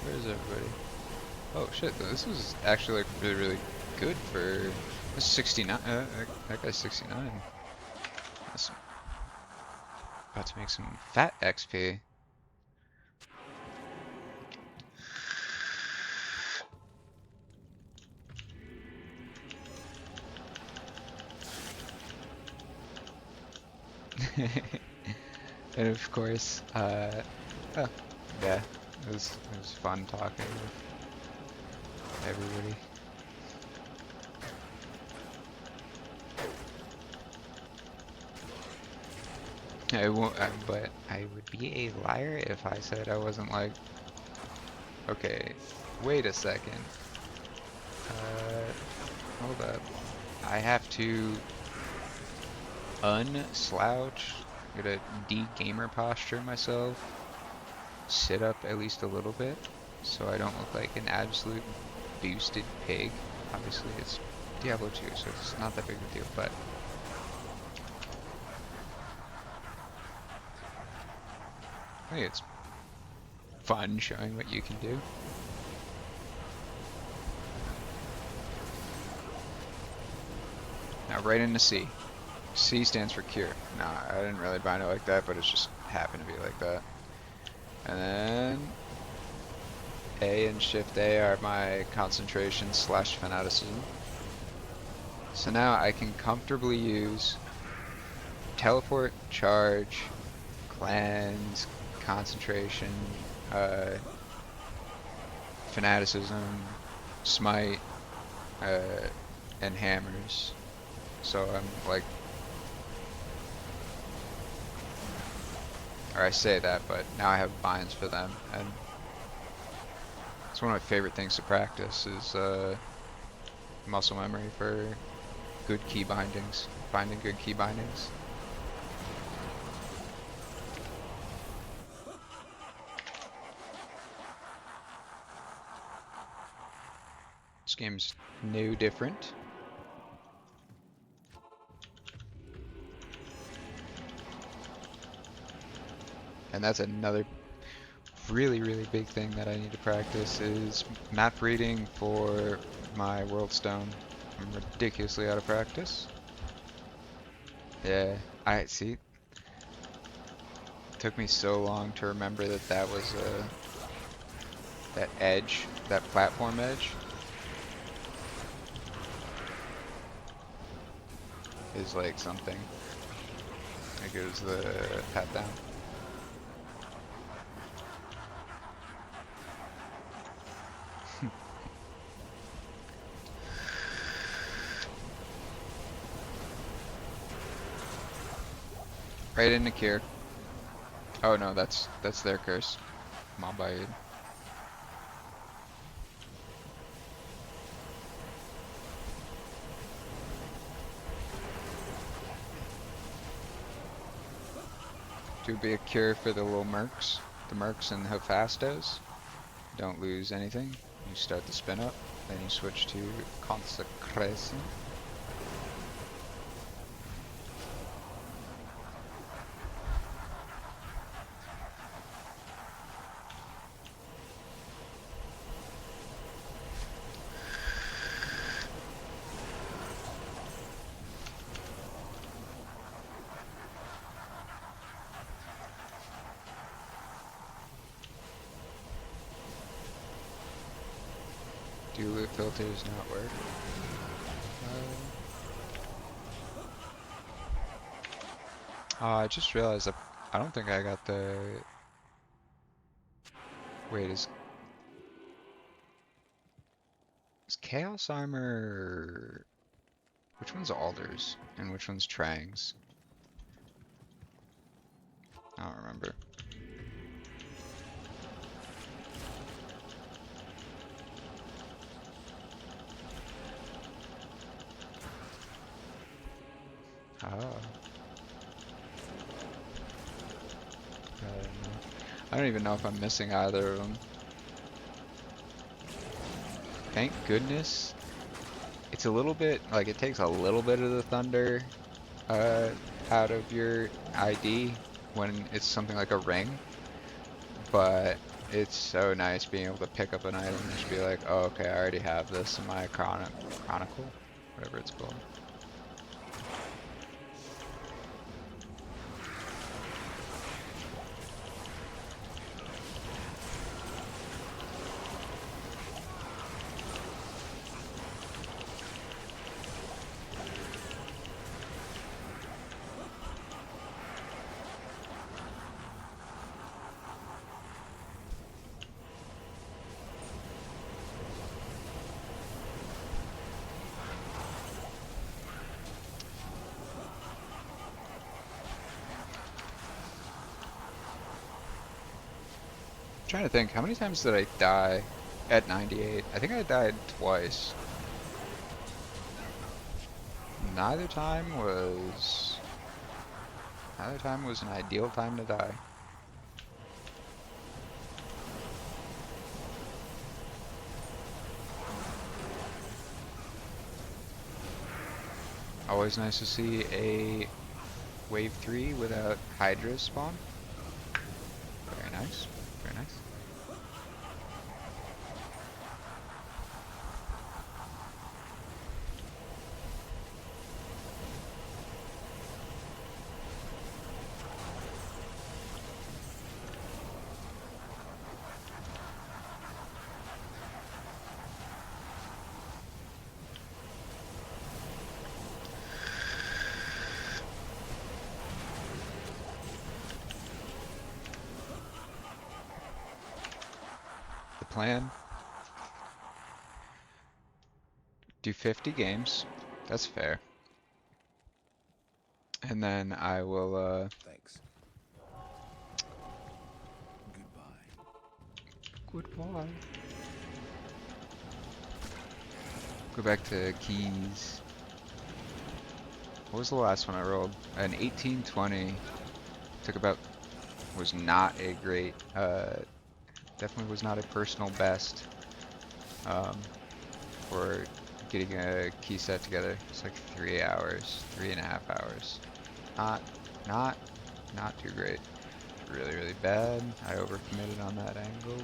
where is everybody? Oh shit, this is actually like really good for this is 69. That guy's 69. That's about to make some fat XP. And of course, oh, yeah, it was fun talking with everybody. I won't, but I would be a liar if I said I wasn't like, okay, wait a second. Hold up. I have to unslouch, gotta de-gamer posture myself, sit up at least a little bit, so I don't look like an absolute boosted pig. Obviously it's Diablo 2, so it's not that big of a deal, but I think it's fun showing what you can do. Now right into C. C stands for cure. Nah, I didn't really bind it like that, but it just happened to be like that. And then A and Shift A are my concentration / fanaticism. So now I can comfortably use teleport, charge, cleanse, concentration, fanaticism, smite, and hammers. So I'm like, or I say that, but now I have binds for them, and it's one of my favorite things to practice is muscle memory for good key bindings, finding good key bindings. This game's no different. And that's another really, really big thing that I need to practice is map reading for my World Stone. I'm ridiculously out of practice. Yeah, I see. It took me so long to remember that that was that edge, that platform edge, is like something. Like it was the pat down. Right into cure. Oh no, that's their curse. Mob by aid. To be a cure for the little mercs, the mercs and Hephaestos. Don't lose anything. You start the spin up, then you switch to consecration. Do loot filters not work? I just realized that I don't think I got the... Wait, is Chaos Armor... Which one's Alders and which one's Trangs? I don't remember. Oh. I don't even know if I'm missing either of them. Thank goodness. It's a little bit, like it takes a little bit of the thunder out of your ID when it's something like a ring, but it's so nice being able to pick up an item and just be like, oh, okay, I already have this in my chronicle, whatever it's called. trying to think, how many times did I die at 98? I think I died twice. Neither time was an ideal time to die. Always nice to see a wave 3 without Hydra spawn. Very nice. Very nice. The plan, do 50 games. That's fair. And then I will,
Thanks.
goodbye. Go back to keys. What was the last one I rolled? An 1820. Took about, was not a great, definitely was not a personal best, for getting a key set together. It's like 3 hours, 3.5 hours. Not, not too great. Really, really bad. I overcommitted on that angle.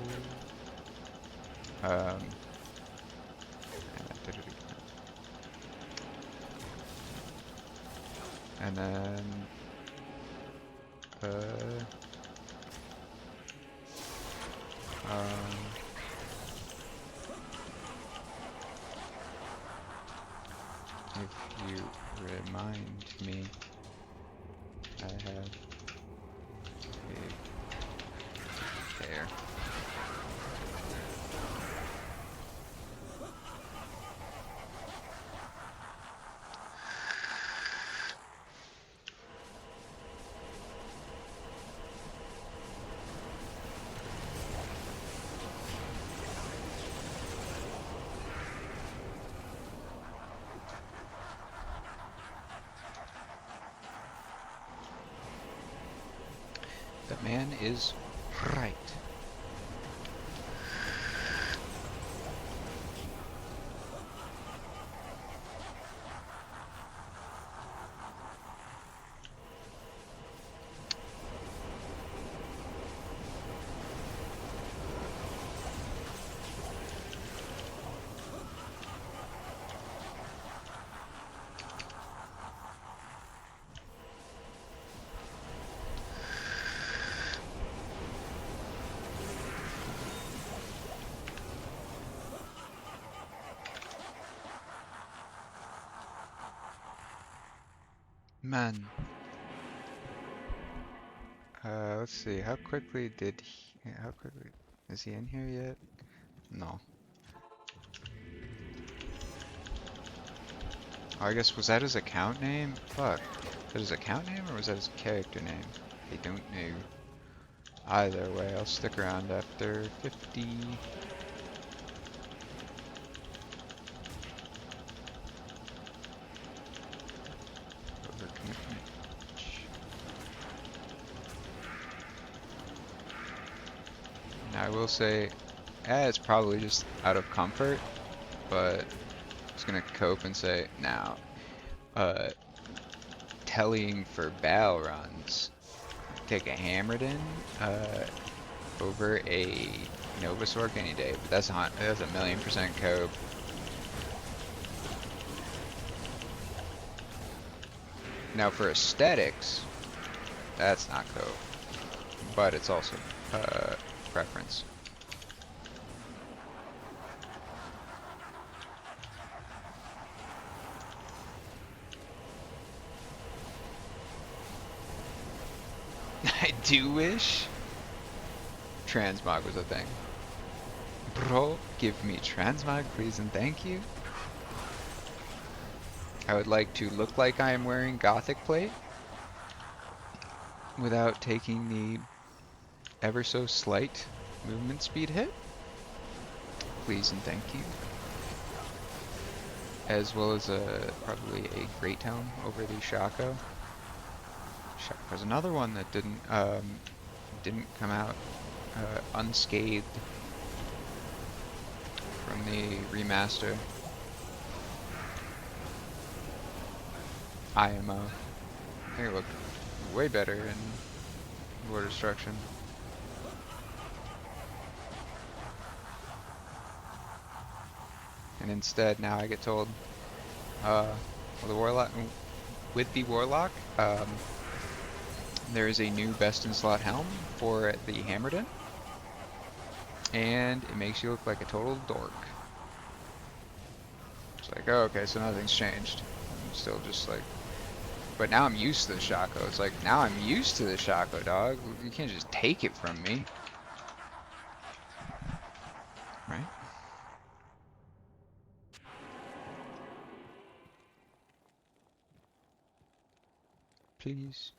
And I did it again. And then, if you remind me, I have a pair. That man is right. Man. Let's see. How quickly did he, how quickly, is he in here yet? No. Oh, I guess, was that his account name? Fuck. Was that his account name or was that his character name? I don't know. Either way, I'll stick around after 50. Overcommitment. Now I will say, it's probably just out of comfort, but I'm just gonna cope and say, now, tellying for battle runs, take a Hammerden, over a Novasork any day, but that's a 1,000,000% cope. Now for aesthetics, that's not cope, but it's also preference. I do wish transmog was a thing. Bro, give me transmog please and thank you. I would like to look like I am wearing Gothic plate without taking the ever so slight movement speed hit. Please and thank you. As well as probably a Great Tome over the Shaco. Shaco's another one that didn't come out unscathed from the remaster. IMO. I think it looked way better in Lord Destruction. And instead, now I get told, well, the Warlock, with the Warlock, there is a new best in slot helm for the Hammerden, and it makes you look like a total dork. It's like, oh, okay, so nothing's changed. I'm still just like, but now I'm used to the Shaco. It's like, now I'm used to the Shaco, dog. You can't just take it from me. Right? Please.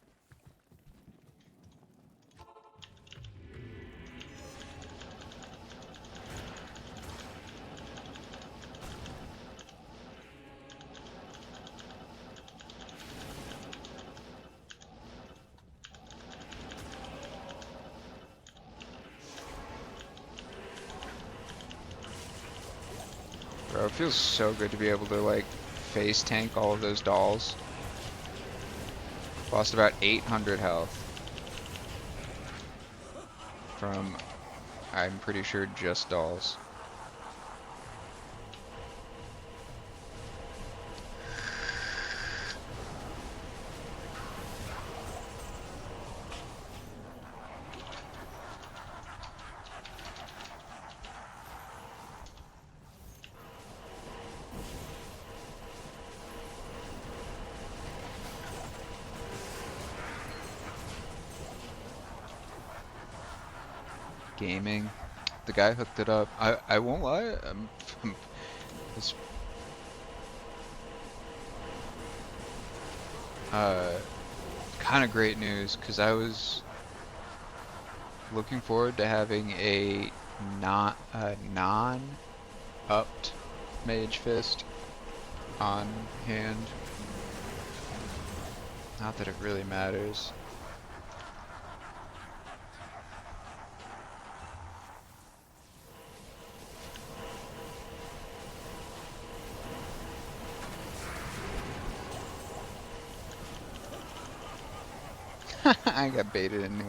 Bro, it feels so good to be able to, like, face tank all of those dolls. Lost about 800 health from, I'm pretty sure, just dolls. Gaming. The guy hooked it up. I won't lie. It's kind of great news because I was looking forward to having a non-upped Mage Fist on hand. Not that it really matters. I got baited into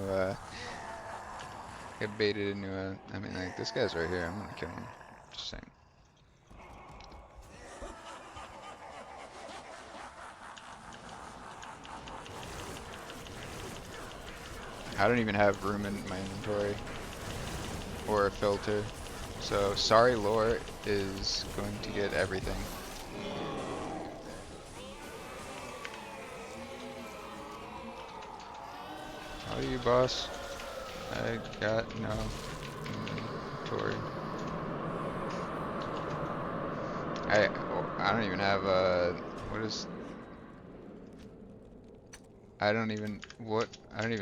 I mean, like, this guy's right here. I'm gonna kill him. Just saying. I don't even have room in my inventory or a filter. So, sorry, lore is going to get everything. How are you, boss? I got no inventory. I don't even have what is, I don't even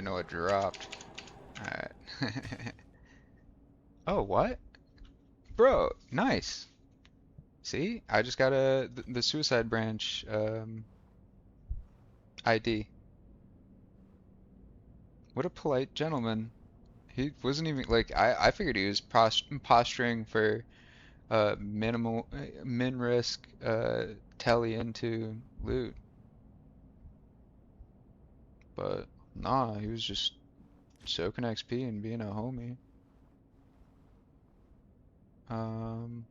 know what dropped. Alright. Oh, what? Bro, nice. See? I just got the suicide branch ID. What a polite gentleman. He wasn't even like I figured he was posturing for minimal min risk telly into loot. But nah, he was just soaking XP and being a homie. Um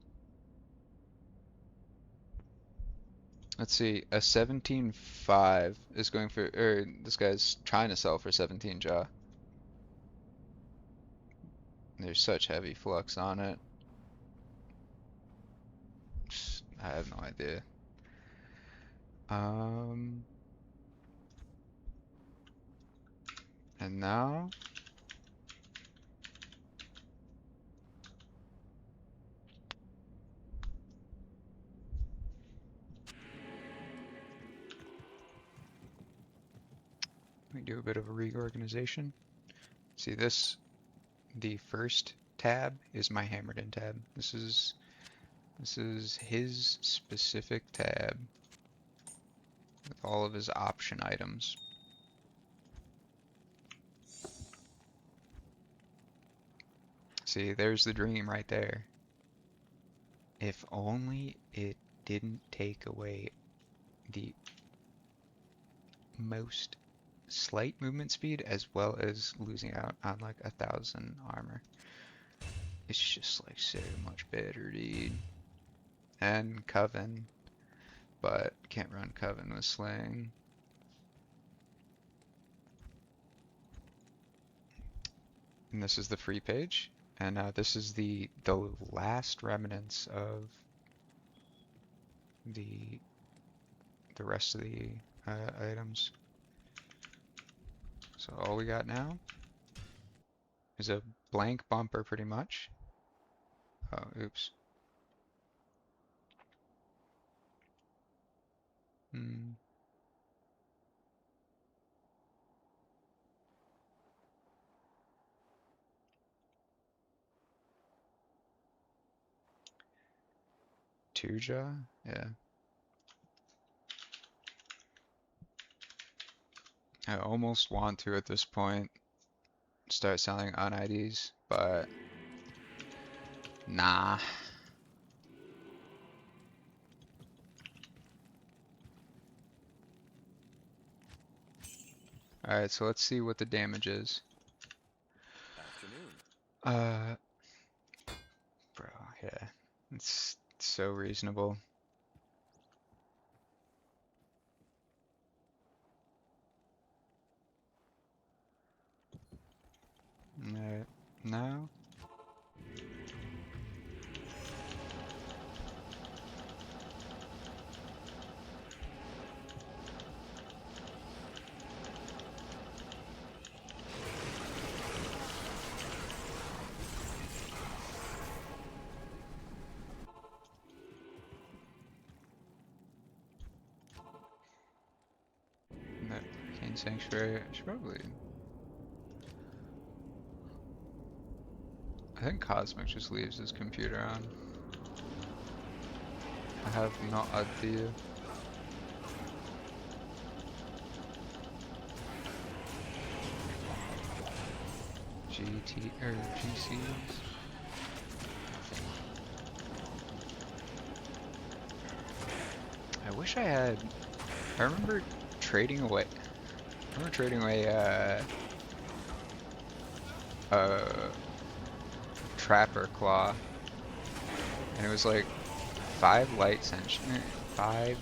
let's see, a 17.5 is going for, or this guy's trying to sell for 17 jaw. There's such heavy flux on it. I have no idea. Um, and now we do a bit of a reorganization. See this, the first tab is my hammered in tab. This is his specific tab with all of his option items. See, there's the dream right there. If only it didn't take away the most slight movement speed as well as losing out on like 1,000 armor. It's just like so much better, dude. And Coven, but can't run Coven with Slaying. And this is the free page, and this is the last remnants of the rest of the items. So all we got now is a blank bumper, pretty much. Oh, oops. Hmm. Tuja? Yeah. I almost want to at this point start selling on IDs, but nah. Alright, so let's see what the damage is. Uh, bro, yeah. It's so reasonable. Alright, now. That Arcane Sanctuary, I should probably. I think Cosmic just leaves his computer on. I have no idea. GT or GCs. I wish I had. I remember trading away. Trapper Claw, and it was like 5 light five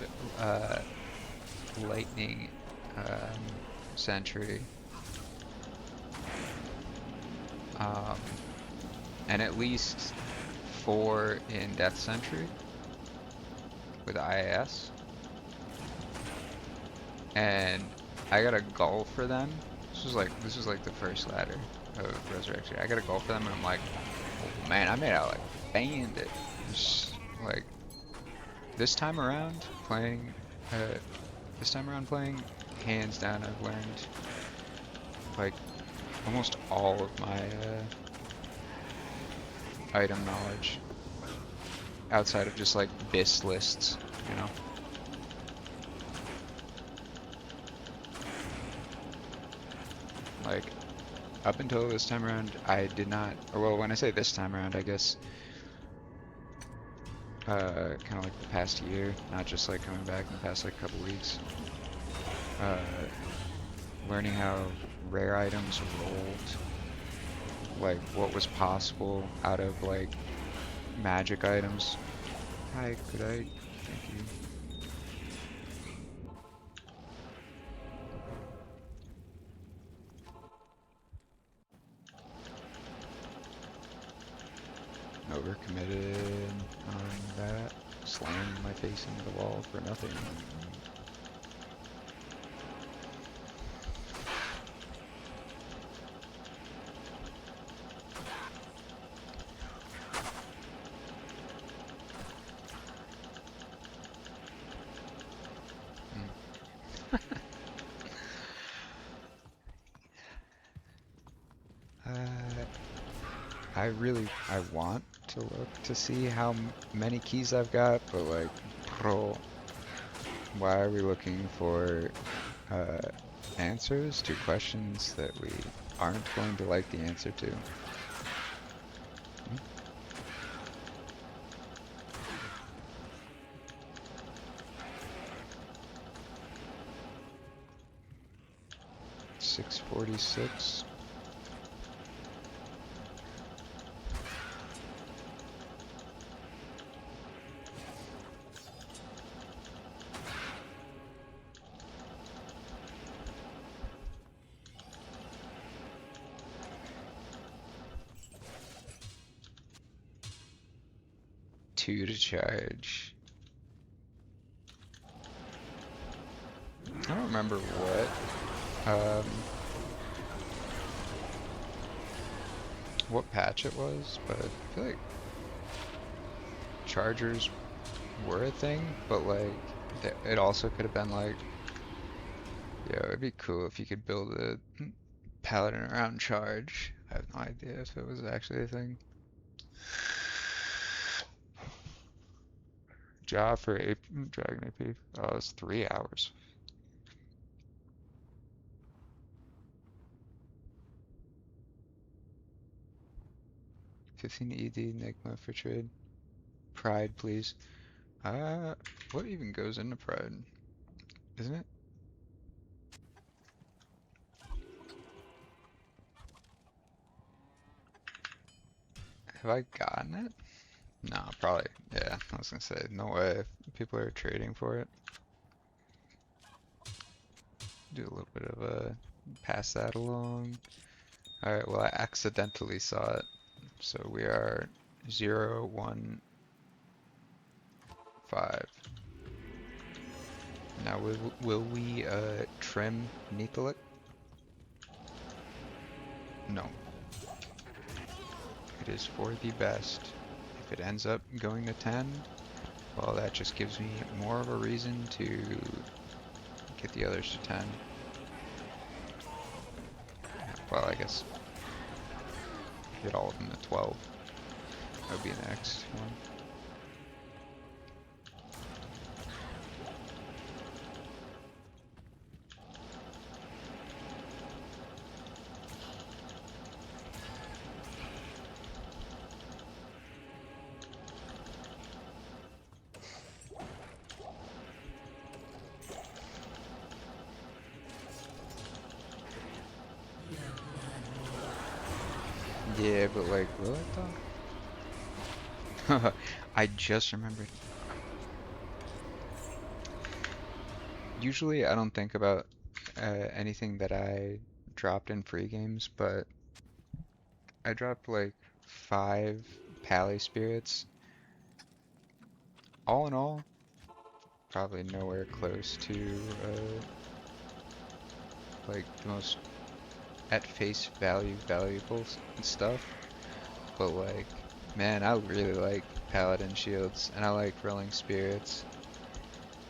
lightning sentry, and at least 4 in death sentry with IAS, and I got a gull for them. This was like the first ladder of resurrection. I got a goal for them, and I'm like, oh man, I made out like bandit. Just, like this time around playing, hands down, I've learned like almost all of my item knowledge outside of just like BIS lists, you know. Like, up until this time around, I did not, or well, when I say this time around, I guess, kind of like the past year, not just like coming back in the past like couple weeks, learning how rare items rolled, like what was possible out of like magic items. Hi, could I? Thank you. Overcommitted on that. Slammed my face into the wall for nothing. I want to look to see how many keys I've got, but like, bro, why are we looking for uh, answers to questions that we aren't going to like the answer to? Hmm? 646. Two to charge. I don't remember what patch it was, but I feel like chargers were a thing, but like it also could have been like, yeah, it'd be cool if you could build a paladin around charge. I have no idea if it was actually a thing. Job for Dragon AP. Oh, it's 3 hours. 15 ED Enigma for trade. Pride, please. What even goes into pride? Isn't it? Have I gotten it? No, probably. Yeah, I was gonna say, no way if people are trading for it. Do a little bit of a pass that along. Alright, well I accidentally saw it. So we are 0, 1, 5. Now will we trim Nithalik? No. It is for the best. If it ends up going to 10, well that just gives me more of a reason to get the others to 10. Well, I guess get all of them to 12. That would be the next one. Yeah, but like, will it though? I just remembered. Usually I don't think about anything that I dropped in free games, but I dropped like 5 Pally Spirits. All in all, probably nowhere close to like the most at face value valuable stuff. But like, man, I really like Paladin Shields and I like Rolling Spirits.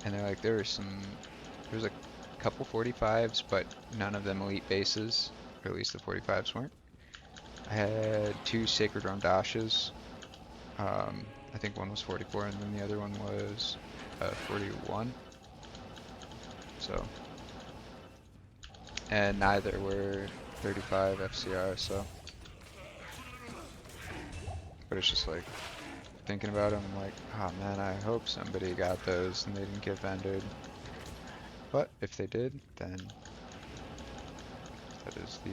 And there was a couple 45s, but none of them elite bases, or at least the 45s weren't. I had 2 Sacred Rondashes. I think one was 44 and then the other one was 41. So, and neither were 35 FCR, so. But it's just like, thinking about them, I'm like, oh man, I hope somebody got those and they didn't get vendored. But if they did, then that is the,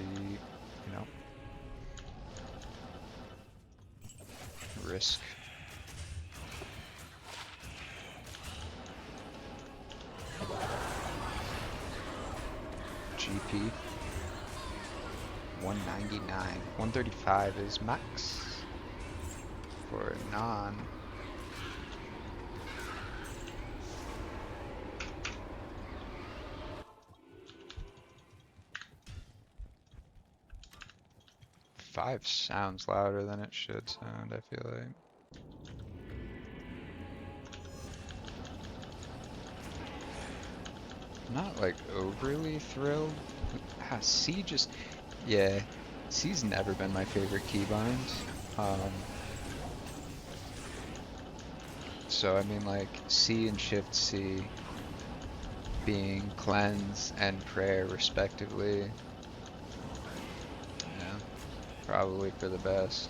risk. GP 199. 135 is max for non. Five sounds louder than it should sound, I feel like. Not like overly thrilled. C just, yeah, C's never been my favorite keybind. Um, so I mean like C and Shift C being cleanse and prayer respectively. Yeah, probably for the best.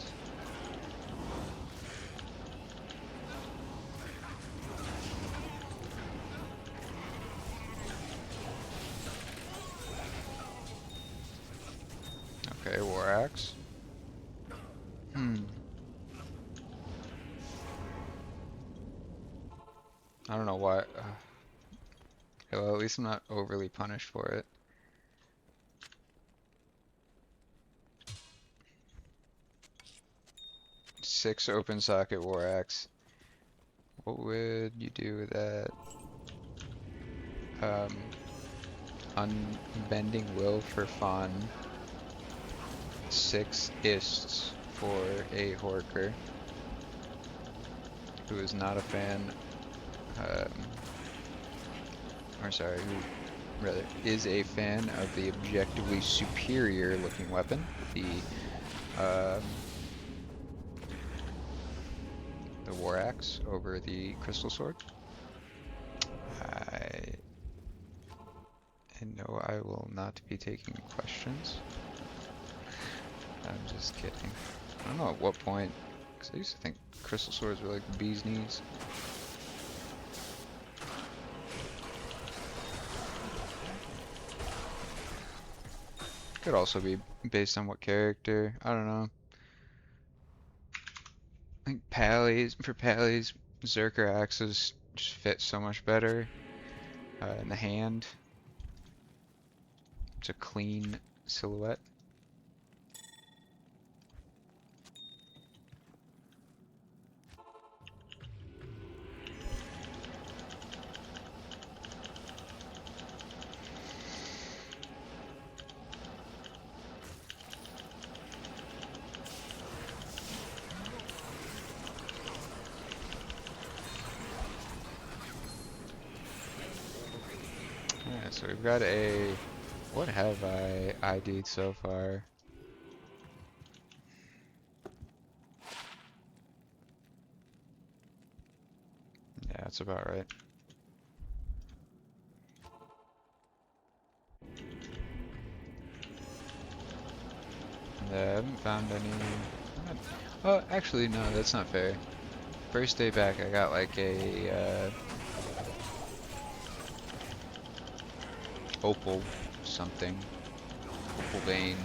Okay, War Axe. Hmm. I don't know why. Well, at least I'm not overly punished for it. 6 open socket War Axe. What would you do with that? Unbending Will for fun. 6 ists for a Horker who is not a fan, um, or sorry, who rather is a fan of the objectively superior looking weapon, um, the War Axe over the Crystal Sword. I know I will not be taking questions. I'm just kidding. I don't know at what point, because I used to think Crystal Swords were like the bee's knees. Could also be based on what character. I don't know. I think for Pallies, Zerker axes just fit so much better in the hand. It's a clean silhouette. Alright, so we've got a... What have I ID'd so far? Yeah, that's about right. Yeah, I haven't found any... Oh, actually, no, that's not fair. First day back, I got like a opal something. Opal vein.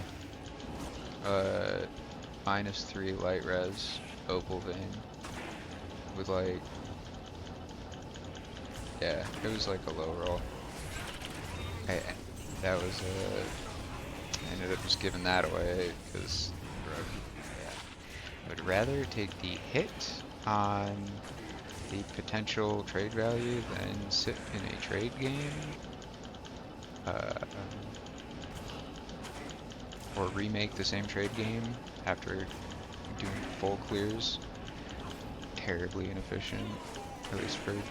Uh, -3 light res opal vein. With like... Yeah, it was like a low roll. I, that was I ended up just giving that away because I would rather take the hit on the potential trade value than sit in a trade game. Or remake the same trade game after doing full clears. Terribly inefficient, at least for me.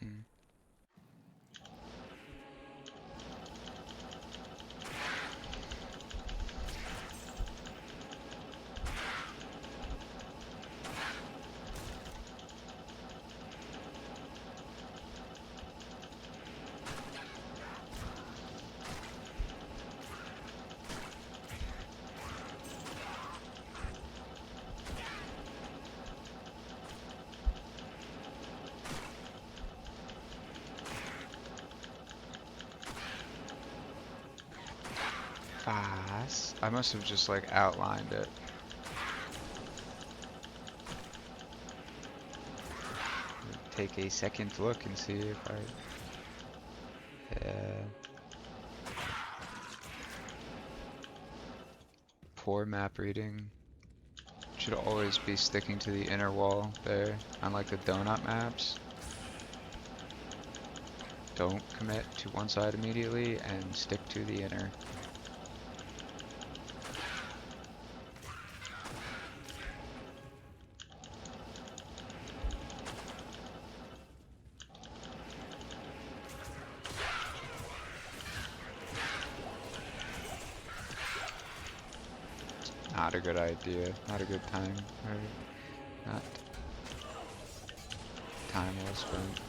Mm. I must have just like outlined it. Take a second look and see if I... Yeah. poor map reading. Should always be sticking to the inner wall there, unlike the donut maps. Don't commit to one side immediately and stick to the inner. Not a good idea. Not a good time. Or not time well spent.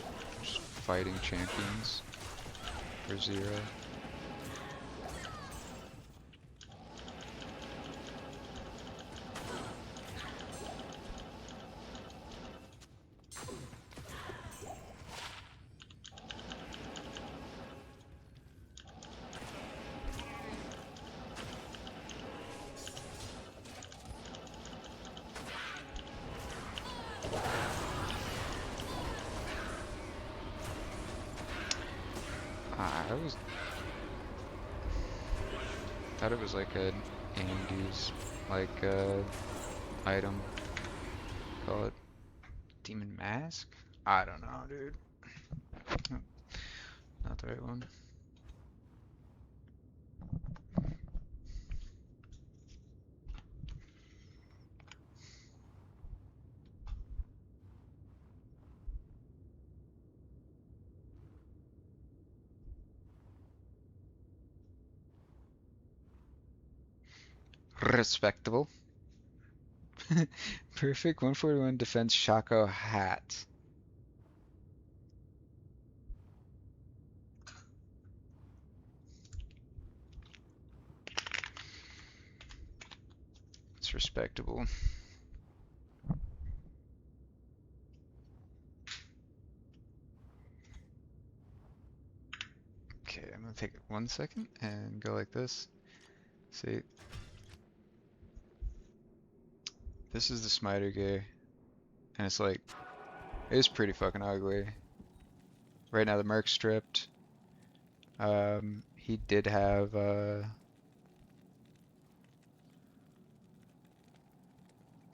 Just fighting champions for 0. I thought it was like an Andes like item. Call it Demon Mask? I don't know, dude. Not the right one. Respectable. Perfect 141 defense Shaco hat. It's respectable. Okay, I'm gonna take 1 second and go like this. See, this is the smiter gear, and it's like, it's pretty fucking ugly. Right now the Merc's stripped. He did have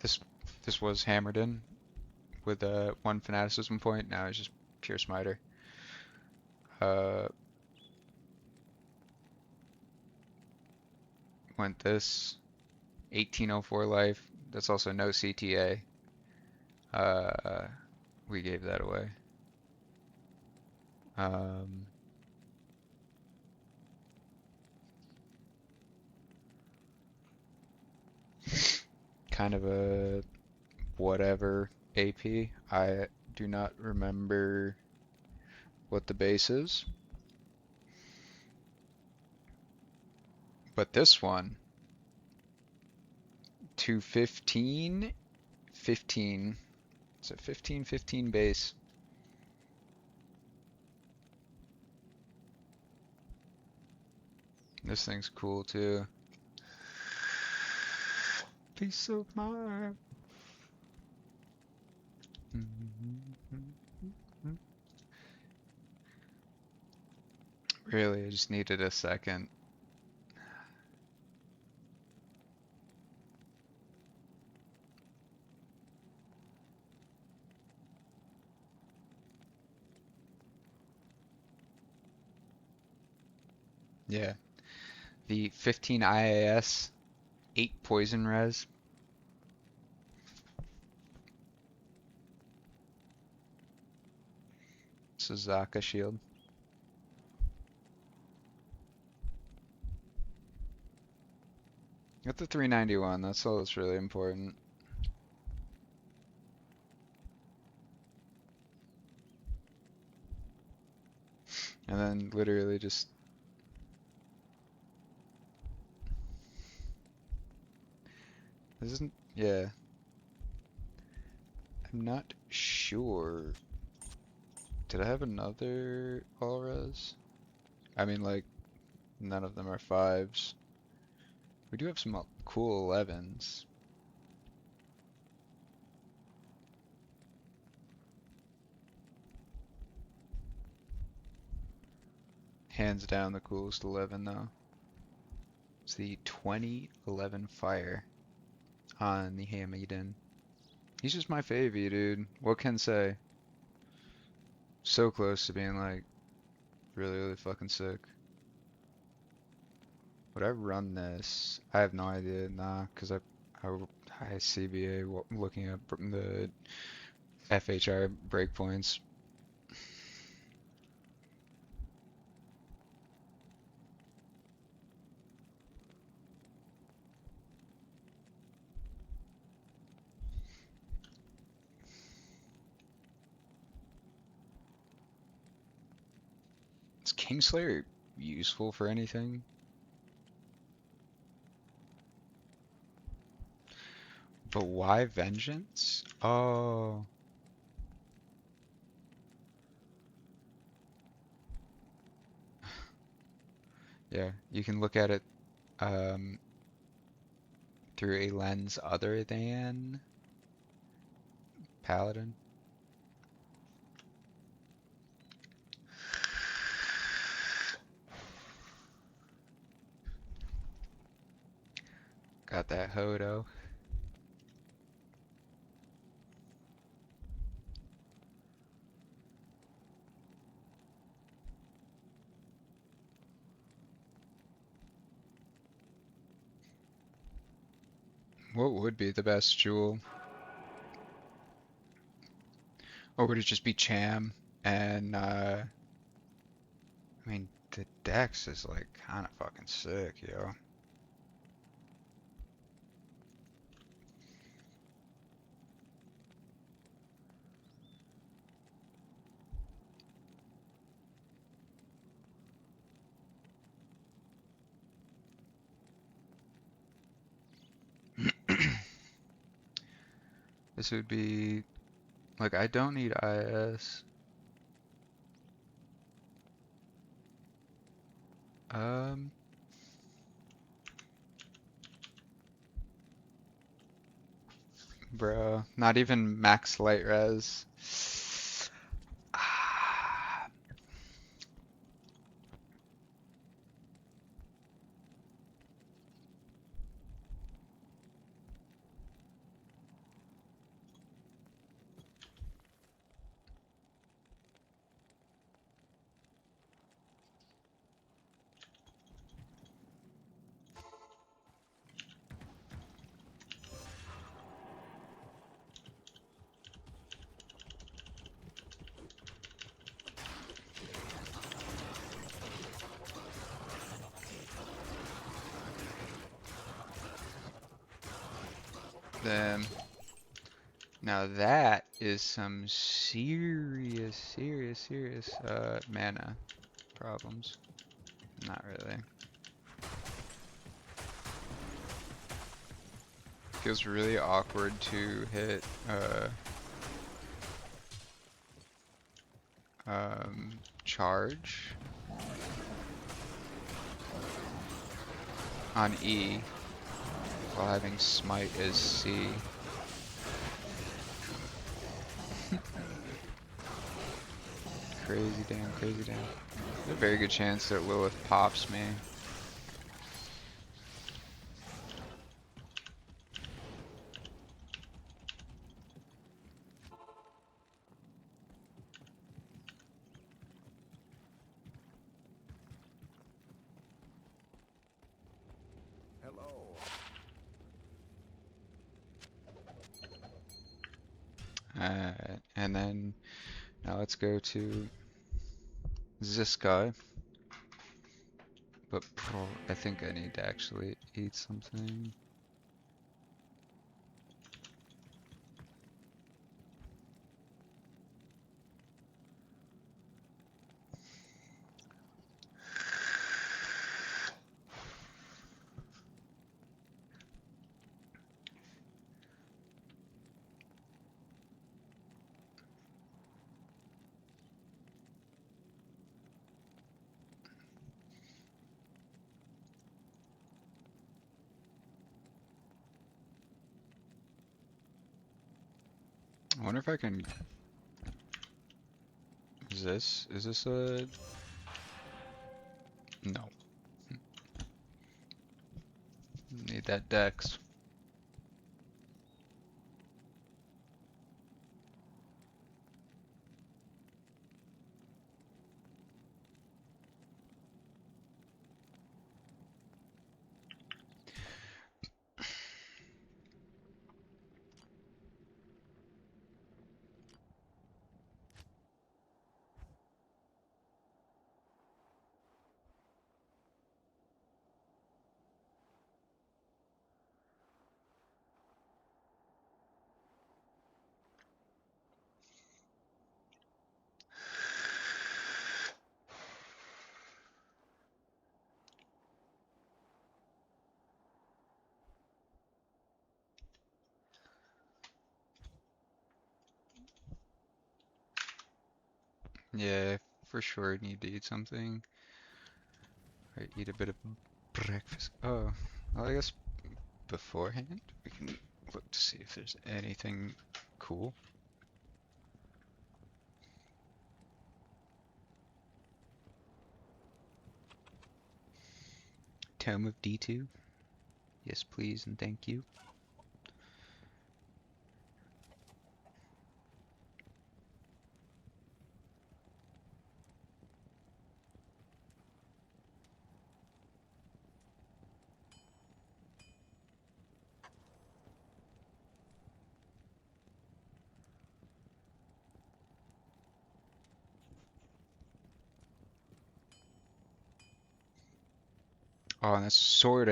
this was hammered in with one fanaticism point. Now it's just pure smiter. Went this 1804 life. That's also no CTA. We gave that away. Kind of a whatever AP. I do not remember what the base is. But this one, 215, 15. It's a 15-15 base. This thing's cool too. Piece of mind. Really, I just needed a second. Yeah. The 15 IAS, 8 poison res. Suzaka shield. Got the 391, that's all that's really important. And then literally just this isn't, yeah. I'm not sure. Did I have another all res? I mean, like, none of them are 5s. We do have some cool 11s. Hands down the coolest 11 though. It's the 2011 fire on the Hamiden. He's just my favy, dude. What can say? So close to being like really, really fucking sick. Would I run this? I have no idea. Nah, because I CBA looking at the FHR breakpoints. Is Kingslayer useful for anything? But why Vengeance? Oh. Yeah, you can look at it um, through a lens other than Paladin. Got that Hodo. What would be the best jewel? Or would it just be Cham? And, I mean, the Dex is like kind of fucking sick, yo. This would be, like, I don't need IS. Um, Bro, not even max light res. Ah, then now that is some serious, serious mana problems. Not really. Feels really awkward to hit charge on E while having smite as C. Crazy damn, crazy damn. There's a very good chance that Lilith pops me.
Hello.
And then now let's go to this guy. But I think I need to actually eat something. I wonder if I can. Is this a? No. that dex. Yeah, for sure need to eat something. Or eat a bit of breakfast. Oh, well, I guess beforehand we can look to see if there's anything cool. Tome of D2. Yes, please, and thank you. Oh, and that's sword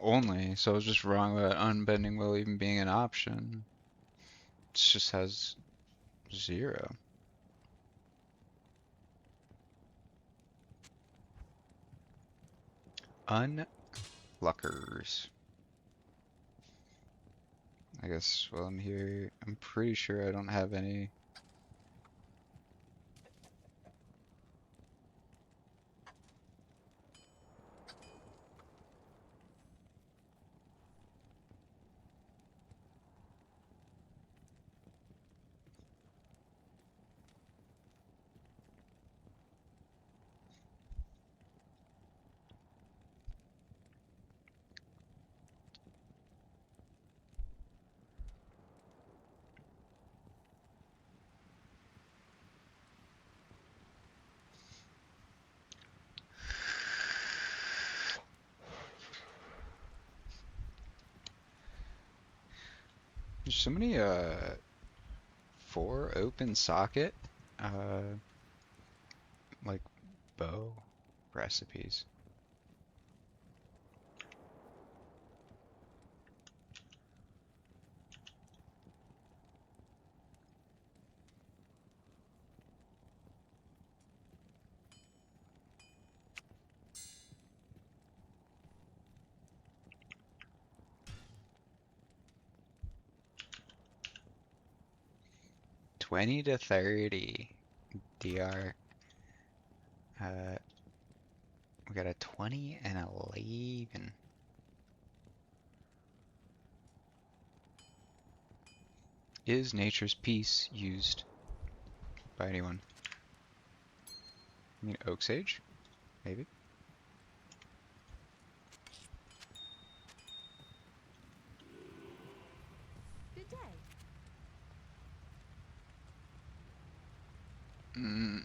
only, so I was just wrong about unbending will even being an option. It just has 0. Unluckers. I guess while I'm here, I'm pretty sure I don't have any. There's so many 4 open socket uh like bow recipes. $20 to $30 DR. Uh, we got a 20 and a 11. Is nature's peace used by anyone? I mean, oak sage, maybe.
Good day.
Mm.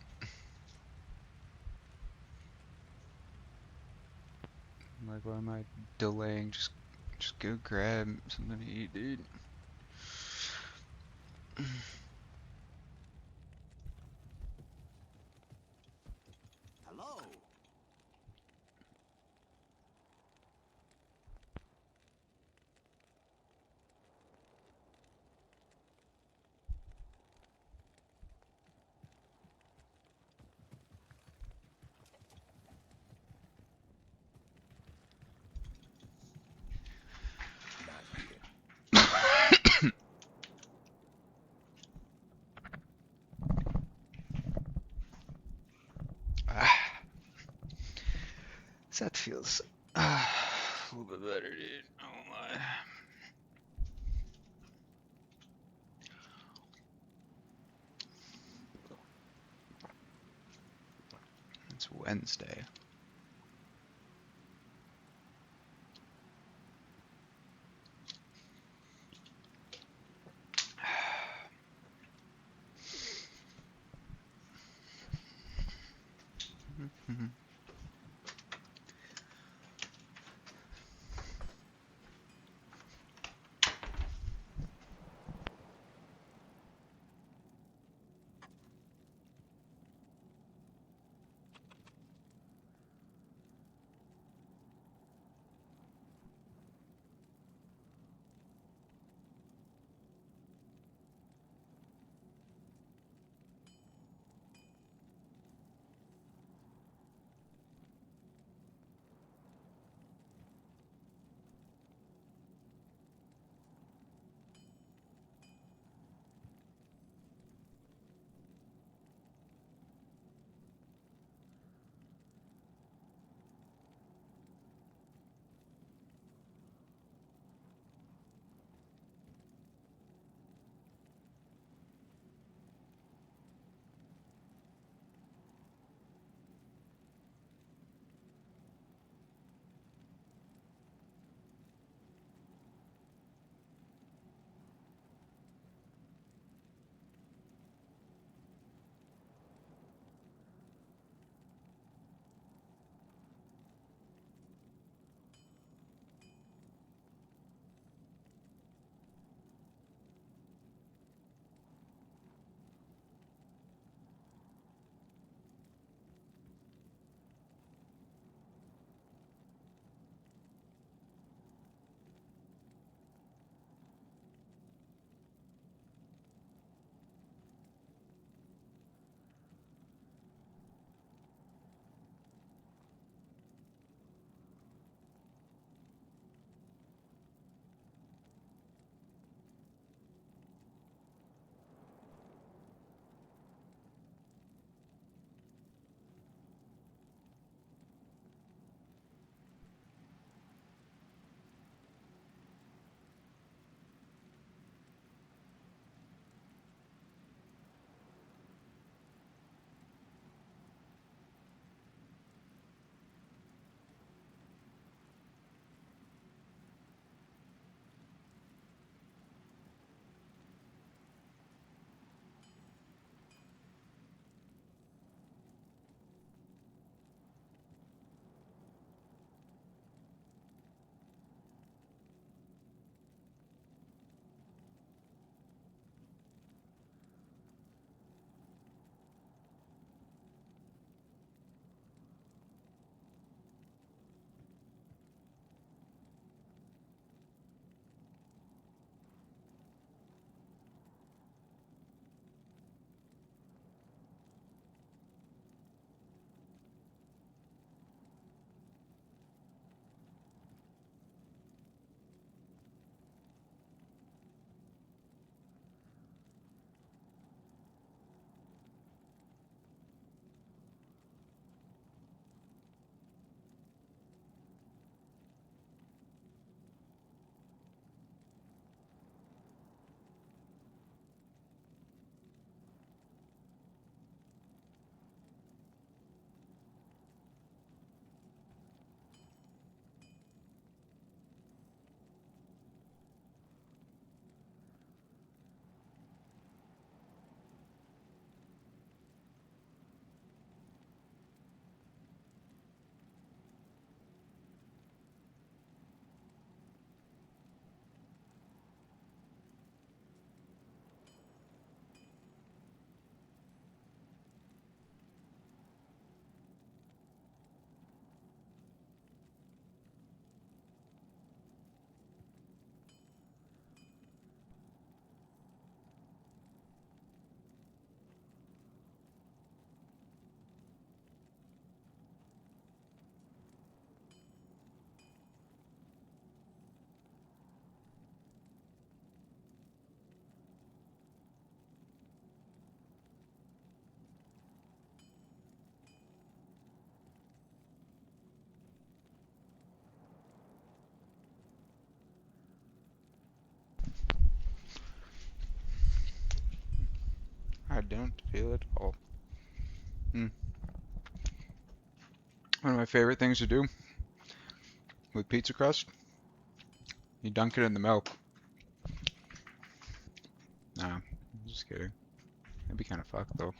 Like, why am I delaying? Just go grab something to eat, dude.
Hello. Not here.
Ah, that feels a little bit better, dude. I won't lie. It's Wednesday. I don't feel it all. Mm. One of my favorite things to do with pizza crust, you dunk it in the milk. Nah, I'm just kidding. That'd be kind of fucked though.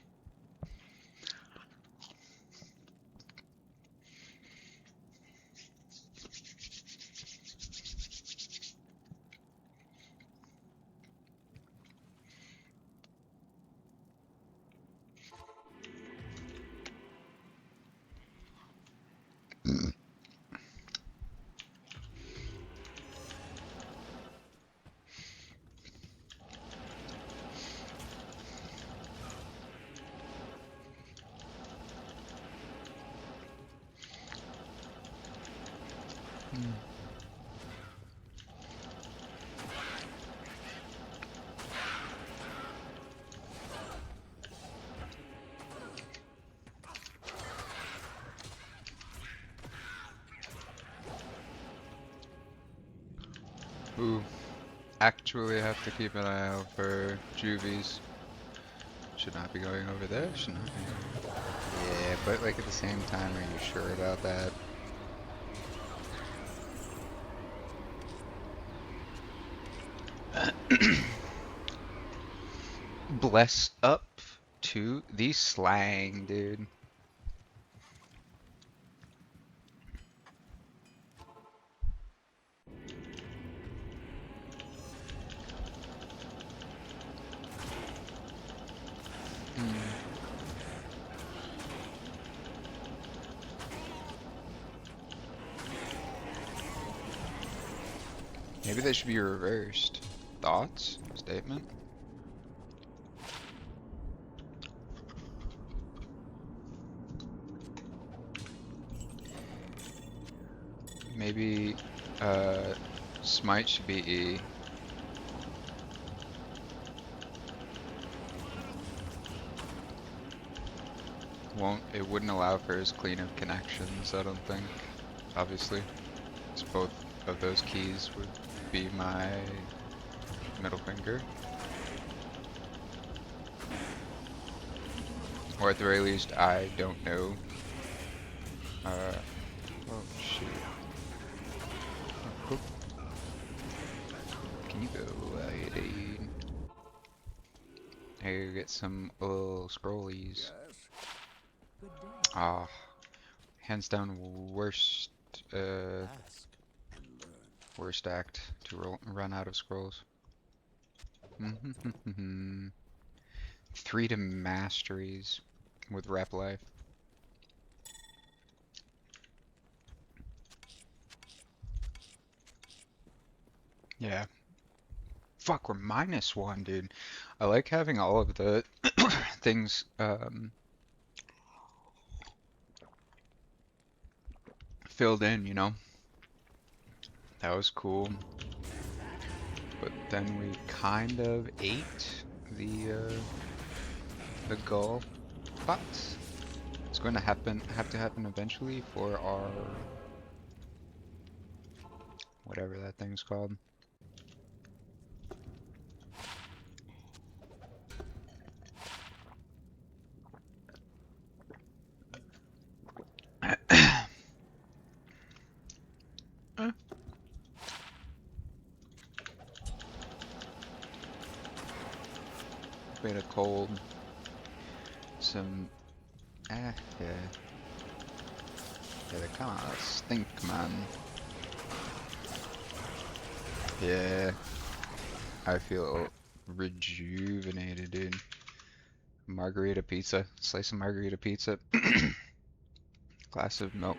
Ooh, actually have to keep an eye out for juvies. Should not be going over there, should not be. Yeah, but like at the same time, are you sure about that? Bless up to the slang, dude. Hmm. Maybe they should be reversed. Thoughts? Statement? Maybe, smite should be E. It wouldn't allow for as clean of connections, I don't think. Obviously. 'Cause both of those keys would be my middle finger. Or at the very least, I don't know. Oh shoot. Oh, can you go away, dude? Here, get some little scrollies.
Yes. Good day.
Ah, hands down worst,
Ask and learn.
worst act to run out of scrolls. Three to masteries with rep life. Yeah. Fuck, we're -1, dude. I like having all of the things filled in, you know? That was cool. But then we kind of ate the goal. But it's going to have to happen eventually for our whatever that thing's called. Bit of cold. Some yeah. Yeah, they kinda stink, man. Yeah. I feel rejuvenated, dude. Margarita pizza. Slice of margarita pizza. Glass of milk.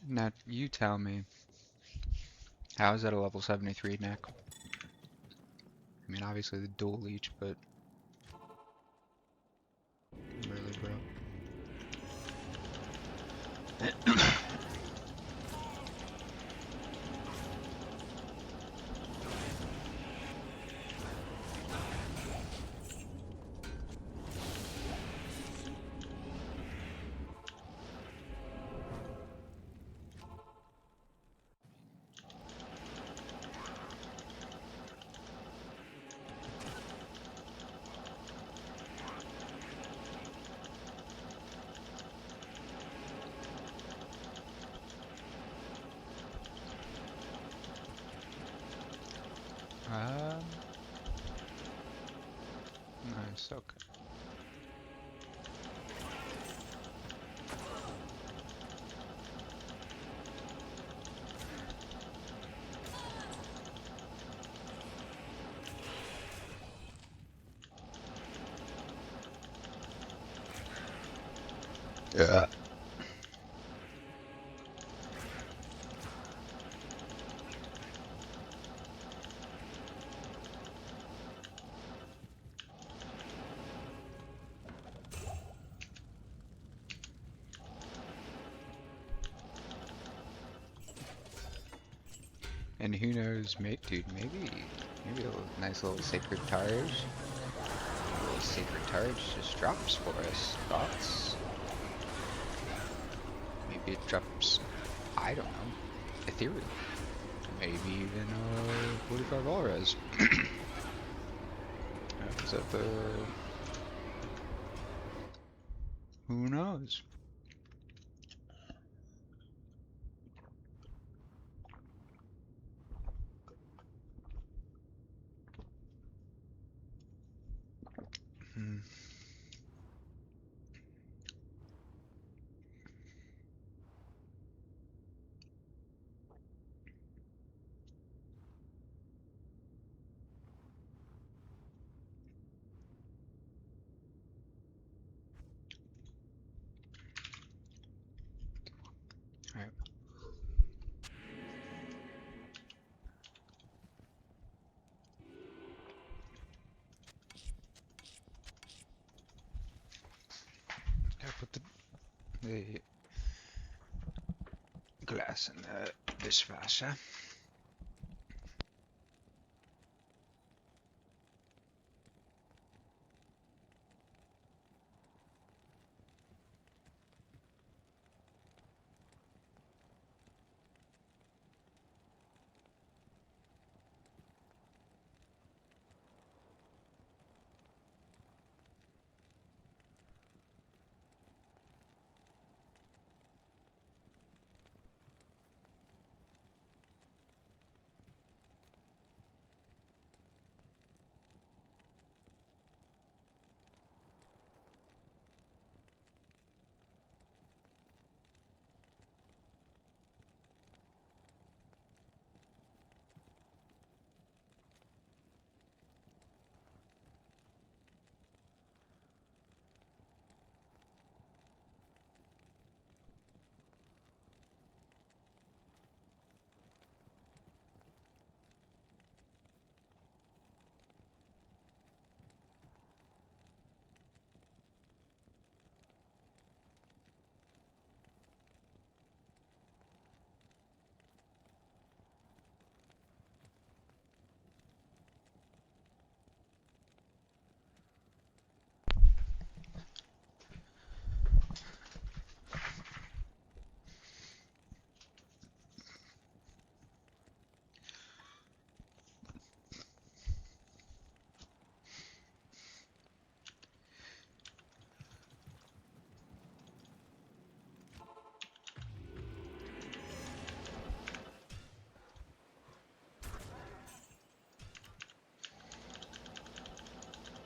Now, you tell me, how is that a level 73 neck? I mean, obviously the dual leech, but really, bro. Um, nice, okay. Yeah. And who knows, mate, dude, maybe a nice little sacred targe. A little sacred targe just drops for us. Thoughts? Maybe it drops, I don't know, ethereal. Maybe even 45 all res. Is that the... Who knows? Hmm. Alright. Gotta put the glass in the dishwasher.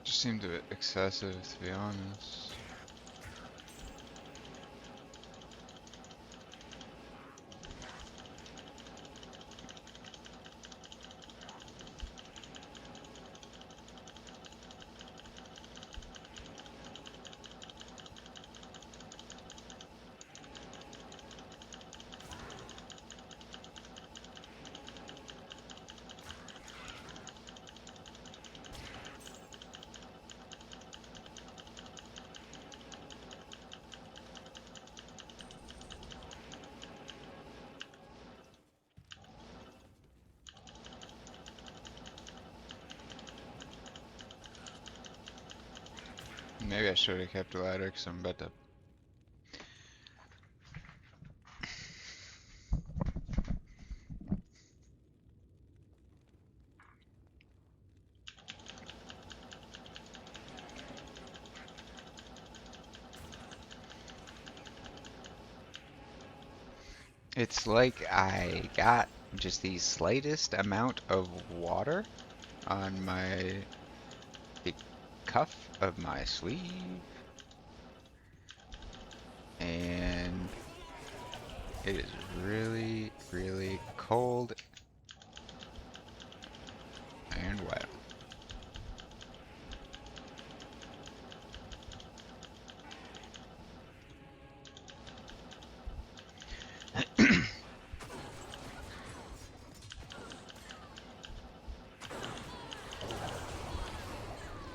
Just seemed a bit excessive, to be honest. Maybe I should have kept a ladder because I'm about to. It's like I got just the slightest amount of water on the cuff of my sleeve, and it is really, really cold and wet.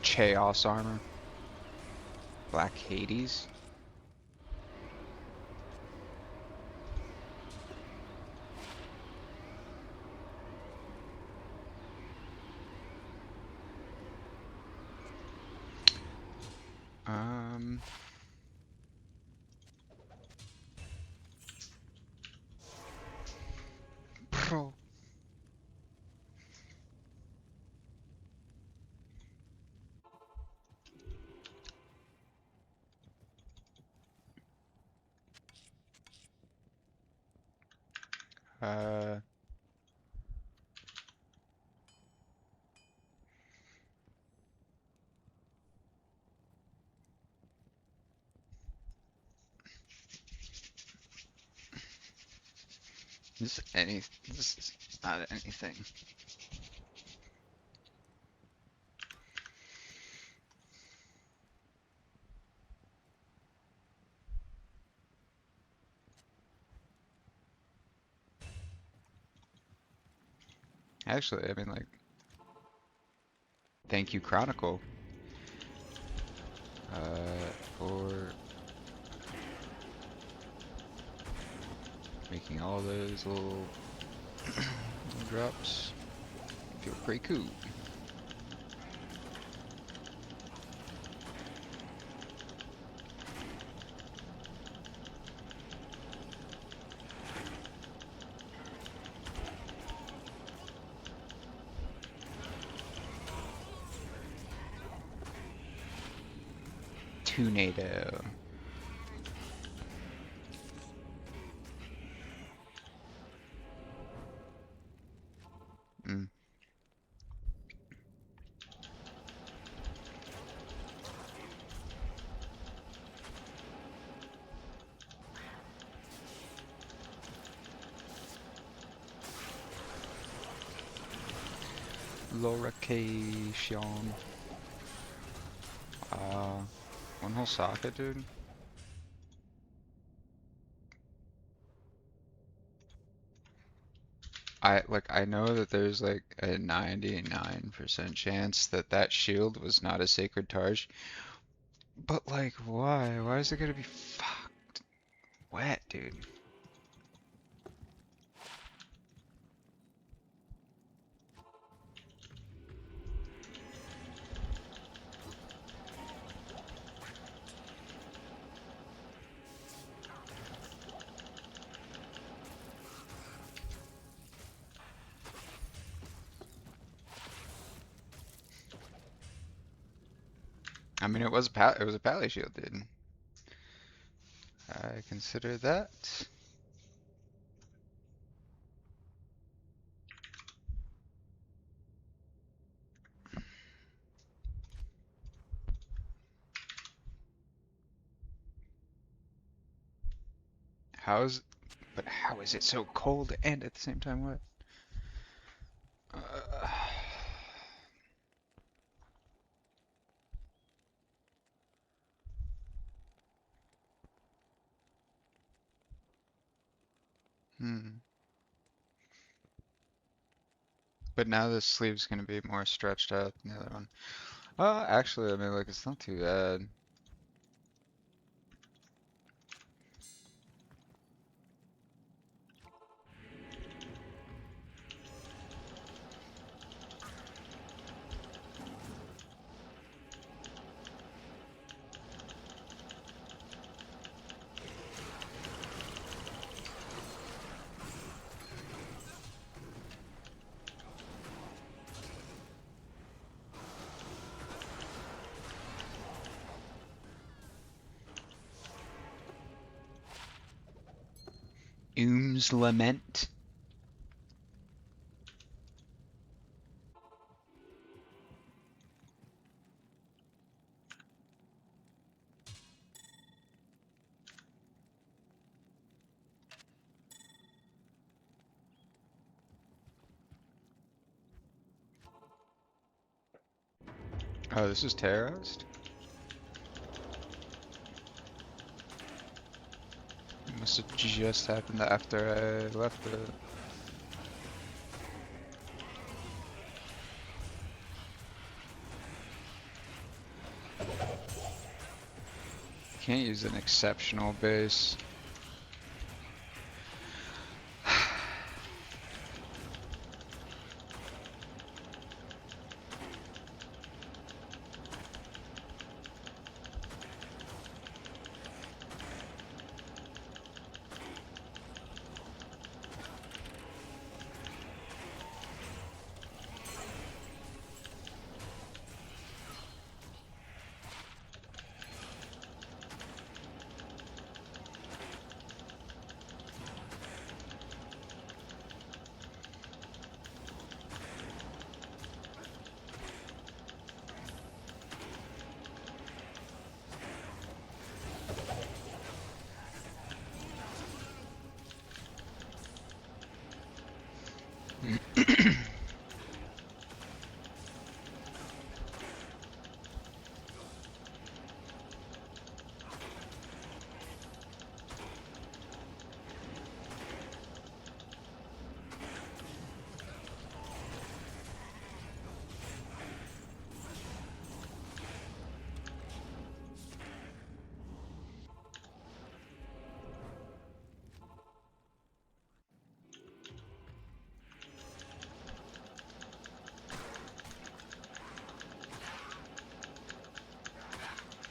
Chaos armor, Black Hades. Um, Pro. Uh, this is not anything. Actually, I mean, like, thank you, Chronicle, for making all those little drops feel pretty cool. Tornado. Mm. Location. One whole socket, dude. I know that there's like a 99% chance that that shield was not a sacred targe, but like why? Why is it gonna be fucked wet, dude? I mean, it was a pally shield, dude. I consider that. How's but how is it so cold and at the same time wet? Uh, hmm. But now this sleeve's gonna be more stretched out than the other one. Actually, I mean, like, it's not too bad. Lament. Oh, this is terrorized? Must have just happened after I left it. Can't use an exceptional base.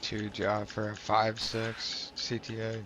Two job for a 5/6 CTA.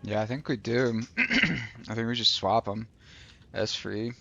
Yeah, I think we do. I think we just swap them. S free.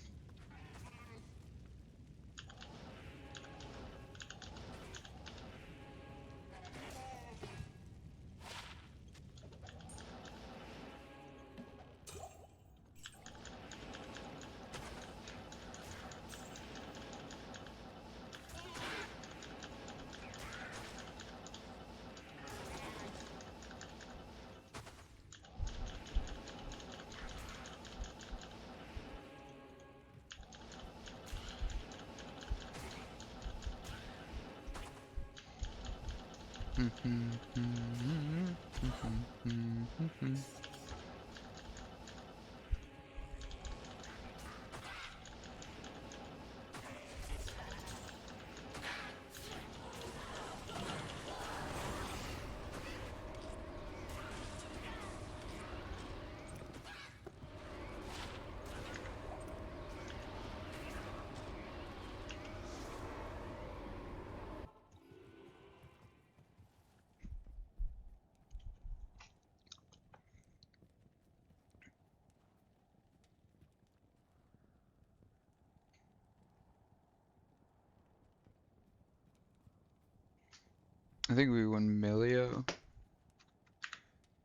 I think we won Milio.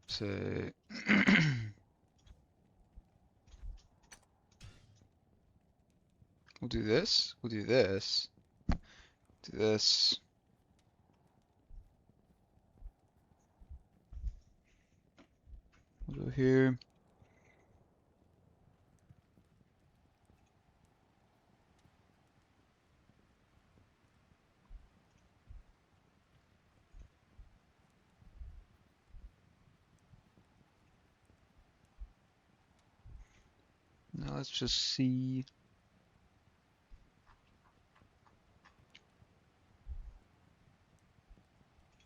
Say we'll do this. We'll do this. Do this. We'll go here. Now let's just see.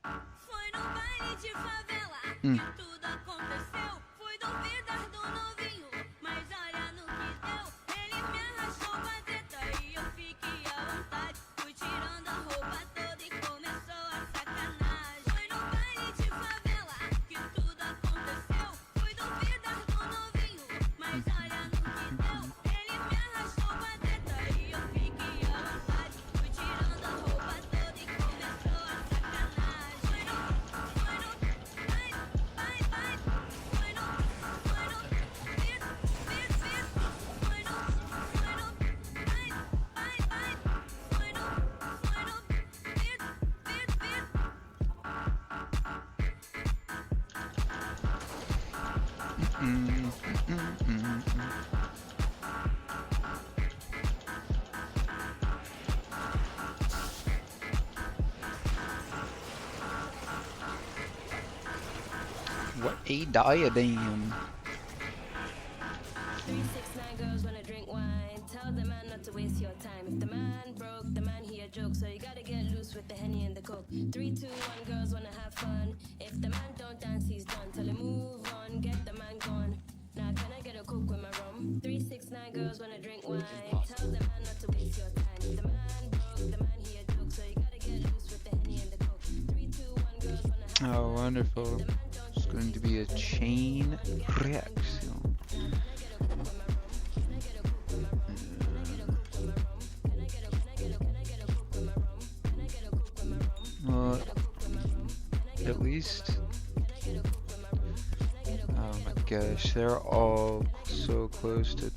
Foi no baile de favela
Hmm.
que tudo aconteceu. Fui duvidar do novinho, mas olha no que deu. Ele me arrastou pra treta e eu fiquei à vontade. Fui tirando a roupa toda e começou a sacanagem. Foi no baile de favela que tudo aconteceu. Fui duvidar do novinho, mas olha no que deu. Ele me arrastou pra treta e eu fiquei à vontade. Fui tirando a roupa toda e começou a sacanagem. Foi no, vai, vai, vai. Foi no, bis, bis, bis. Foi no, vai, vai. Foi no, bis, bis, bis.
What a diadem.
369 girls wanna drink wine. Tell the man not to waste your time. If the man broke, the man he a joke. So you gotta get loose with the henny and the coke. 3, 2, 1 girls wanna have fun. If the man don't dance, he's done. Tell him move on, get the man gone. Now can I get a coke with my rum? 369 girls wanna drink wine. Tell the man not to waste your time. If the man broke, the man he a joke. So you gotta get loose with the henny and the coke. 3, 2, 1 girls wanna have fun.
Oh, wonderful. It's going to be a chain reaction. Well, at least. Oh my gosh, they're all so close to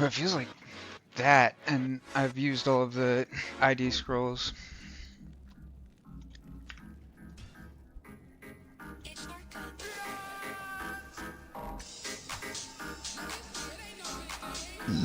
Or it feels like that, and I've used all of the ID scrolls. Hmm.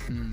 Hmm.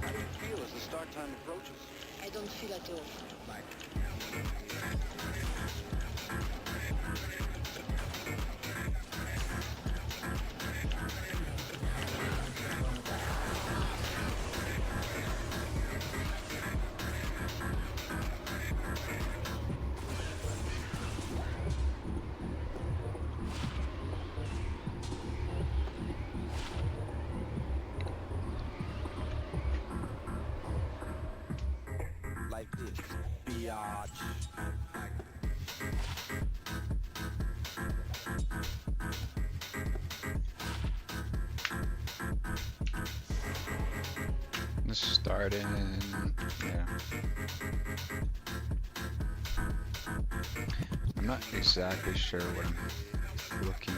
How do you feel as the start time approaches?
I don't feel at all.
Like this, biatch.
Let's start in. Yeah. I'm not exactly sure what I'm looking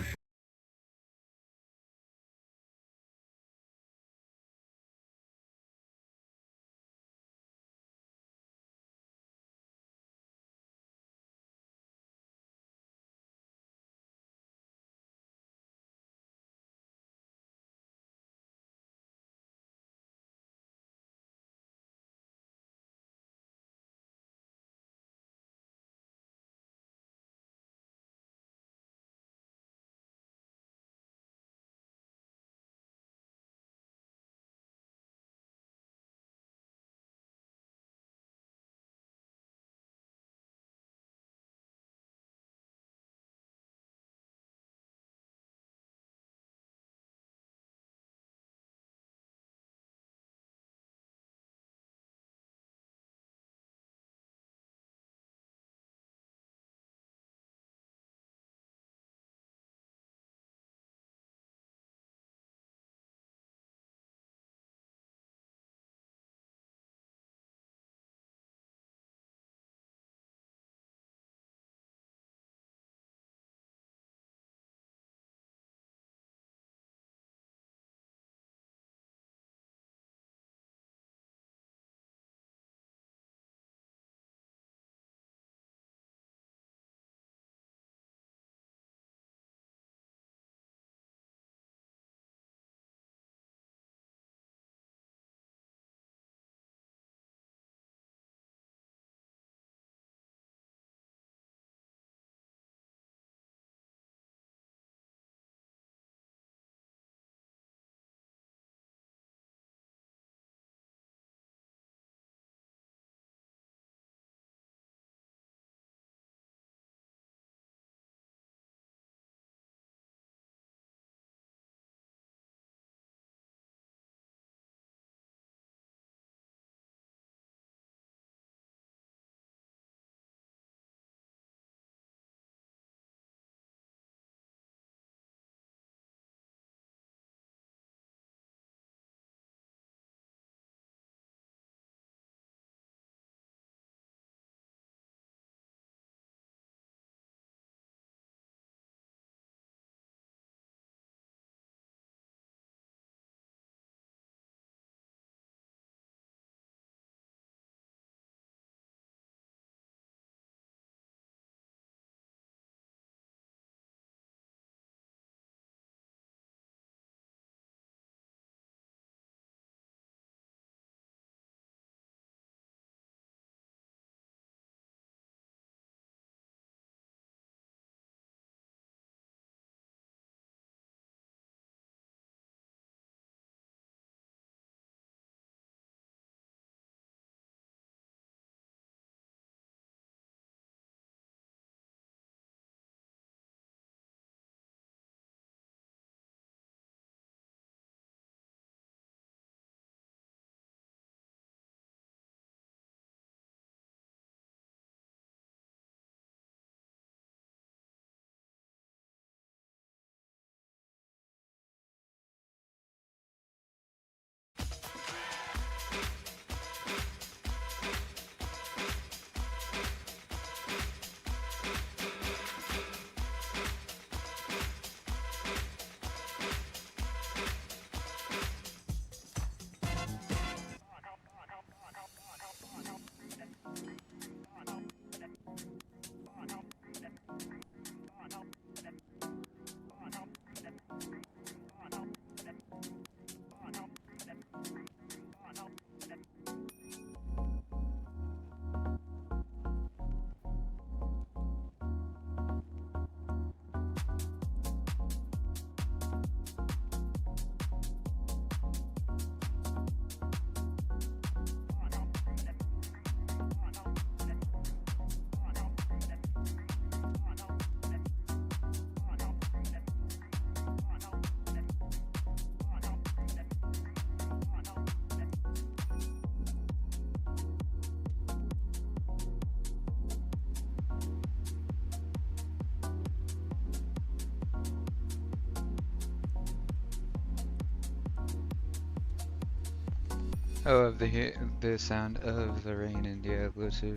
Oh, of the sound of the rain in Diablo 2.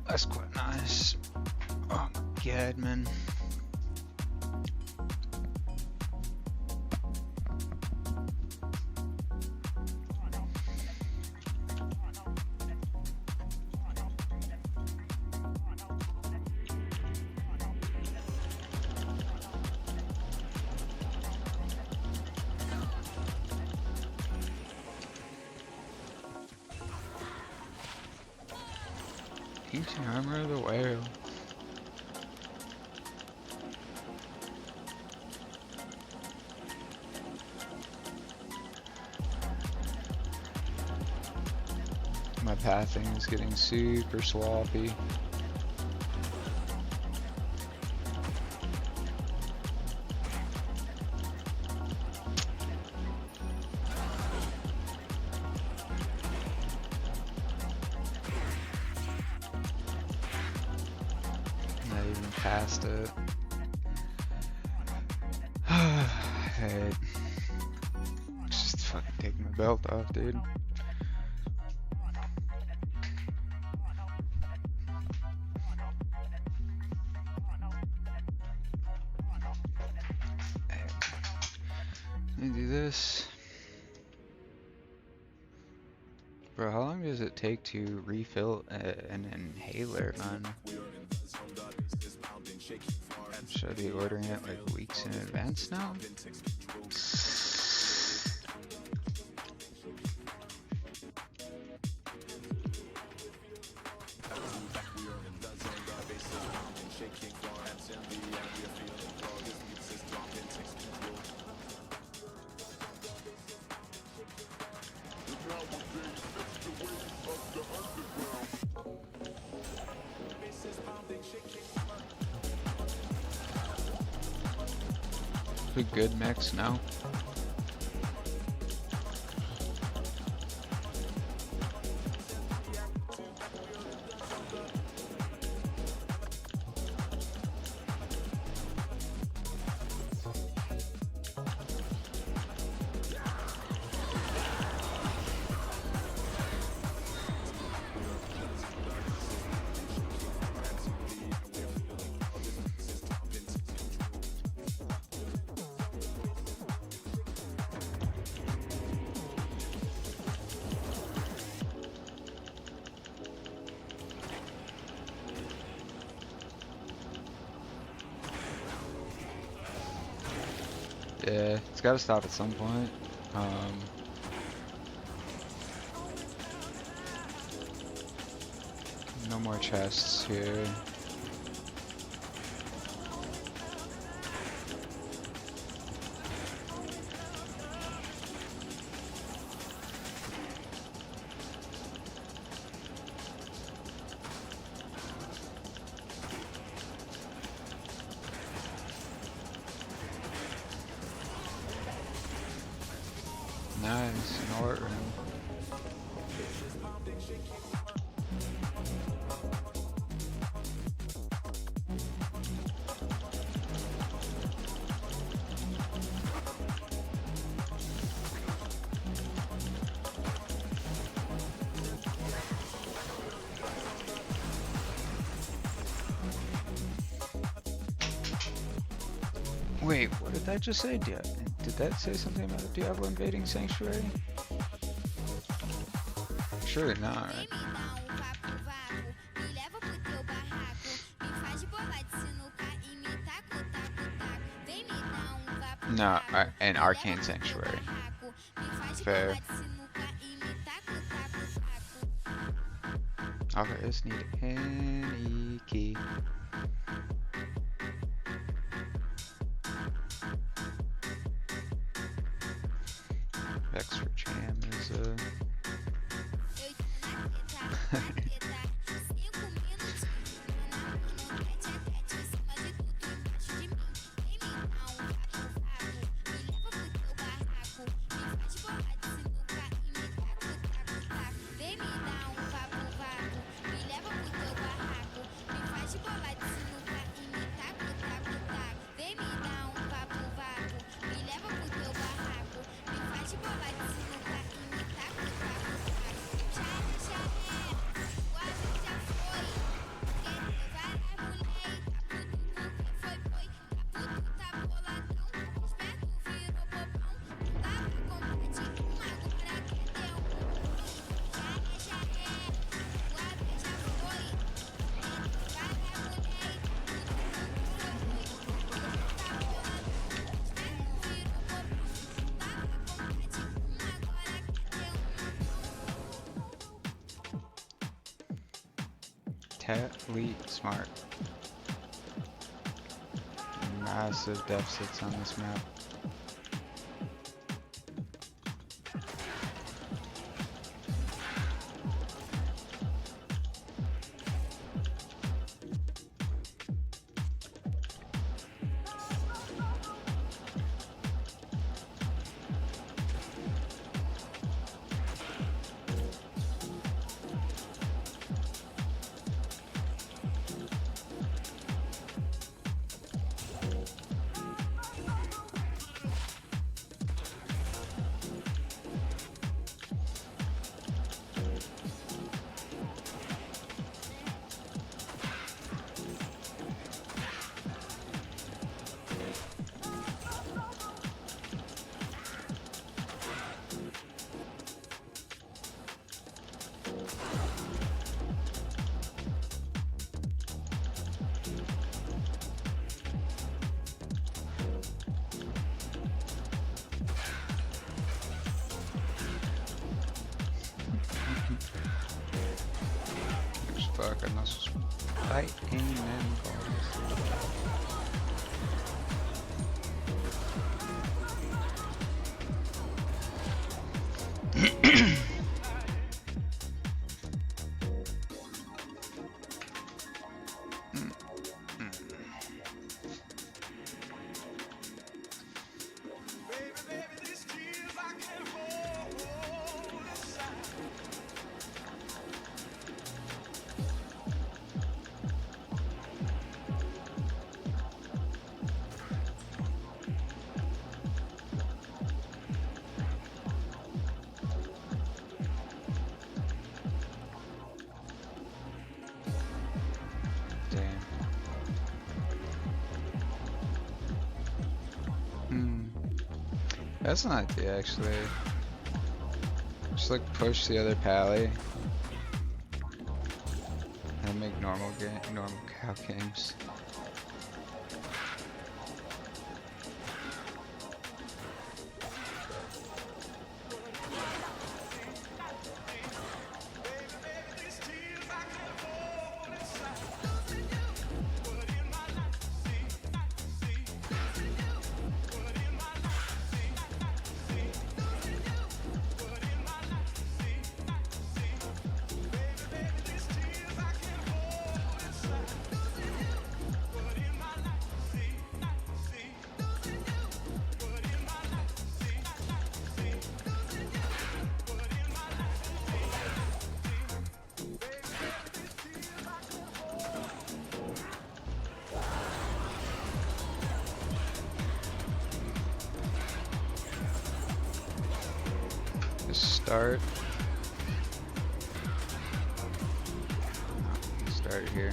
That's quite nice. Oh my god, man. Ancient armor of the whale. My pathing is getting super sloppy. Not even past it. Hey. Just fucking take my belt off, dude. Let me do this. Bro, how long does it take to refill an inhaler, man? Should I be ordering it like weeks in advance now? A good mix now. Yeah, it's gotta stop at some point. No more chests here. Nice, an art room. Wait, what did that just say? Did that say something about Diablo invading Sanctuary? Surely not, right? No, an Arcane Sanctuary. Fair. Okay, I just need any key. Vex for Jam is Totally smart. Massive deficits on this map. Fuck, I'm not supposed to fight any man balls. That's an idea, actually. Just like push the other pally and make normal cow games. Start. Start it here.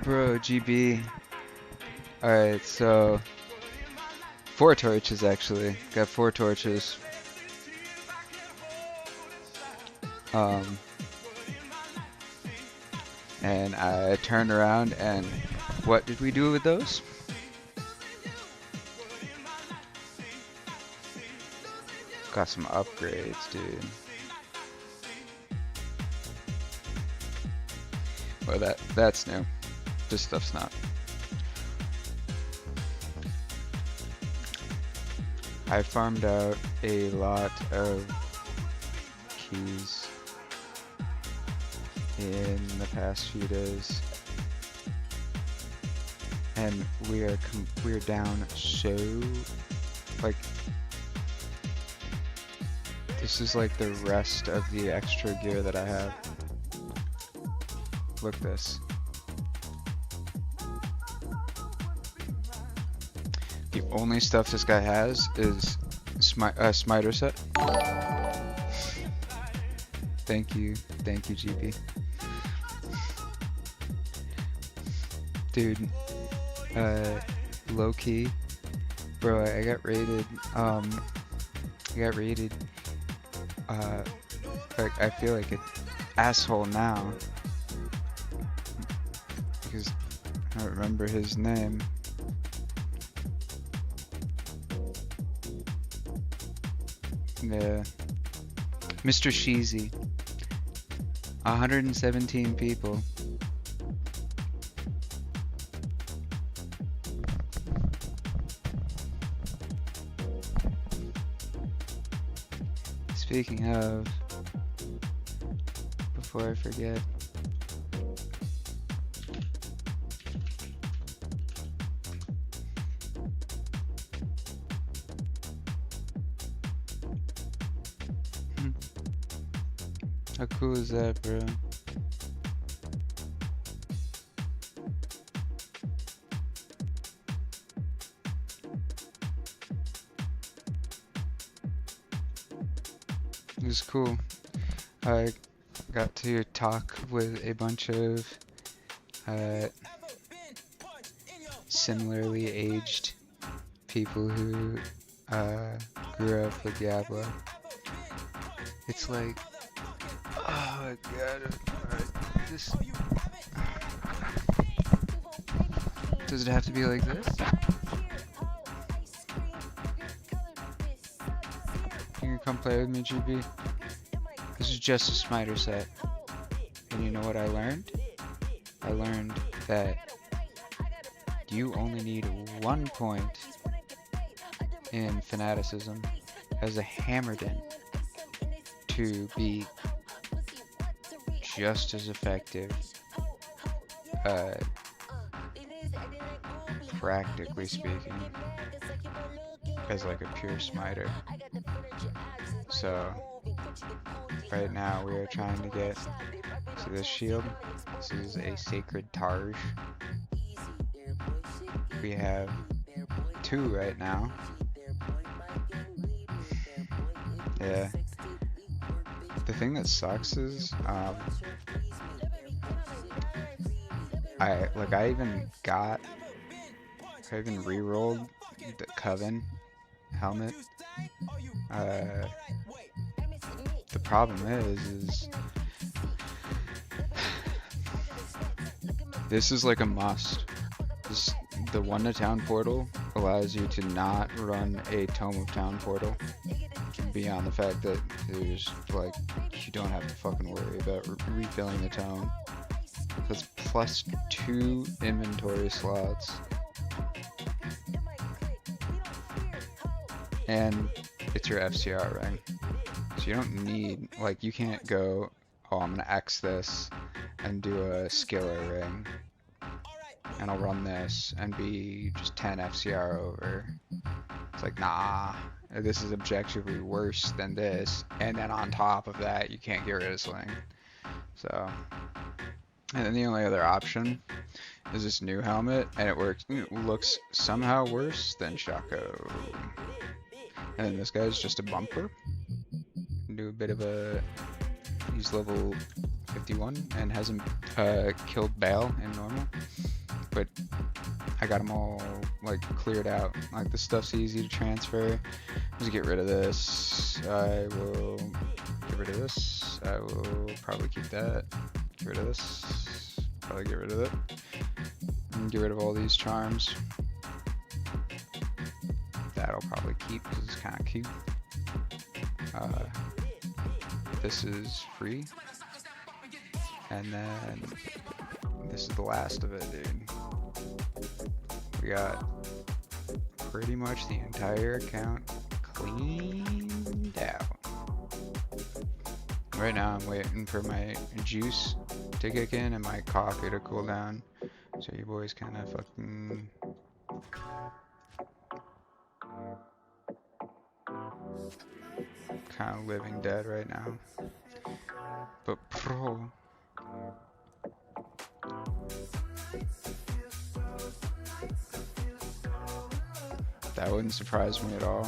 Bro, GB. Alright, so 4 torches actually. Got 4 torches. And I turned around and what did we do with those? Got some upgrades, dude. Well, that's new. This stuff's not. I farmed out a lot of keys in the past few days, and we're down so, like, this is like the rest of the extra gear that I have. Look at this. The only stuff this guy has is smiter set. Thank you, GP. Dude, low key, bro, I got rated, like, I feel like an asshole now, because I don't remember his name. Yeah. Mr. Sheezy. 117 people. Speaking of, before I forget, how cool is that, bro? It was cool. I got to talk with a bunch of similarly aged people who grew up with Diablo. It's like, oh my god, alright, this... Does it have to be like this? You can come play with me, GB? This is just a Smiter set. And you know what I learned? I learned that you only need 1 point in fanaticism as a Hammerden to be just as effective, practically speaking, as like a pure smiter. So right now we are trying to get to this shield. This is a sacred Targe. We have 2 right now. Yeah. The thing that sucks is I even re-rolled the Coven helmet. The problem is this is like a must. The 1 to town portal allows you to not run a Tome of Town portal, beyond the fact that there's like, you don't have to fucking worry about refilling the tome. That's plus 2 inventory slots. And it's your FCR ring. So you don't need, like, you can't go, oh, I'm gonna X this and do a skiller ring, and I'll run this and be just 10 FCR over. It's like, nah, this is objectively worse than this, and then on top of that, you can't get rid of Sling. So, and then the only other option is this new helmet, and it looks somehow worse than Shaco. And then this guy's just a bumper. Do a bit of a, he's level 51 and hasn't killed Bale in normal, but I got them all like cleared out. Like, this stuff's easy to transfer. Just get rid of this. I will get rid of this. I will probably keep that. Get rid of this. Probably get rid of it. And get rid of all these charms. That I'll probably keep because it's kind of cute. This is free. And then this is the last of it, dude. We got pretty much the entire account cleaned out. Right now I'm waiting for my juice to kick in and my coffee to cool down. So you boys kind of fucking... kind of living dead right now. But bro... that wouldn't surprise me at all.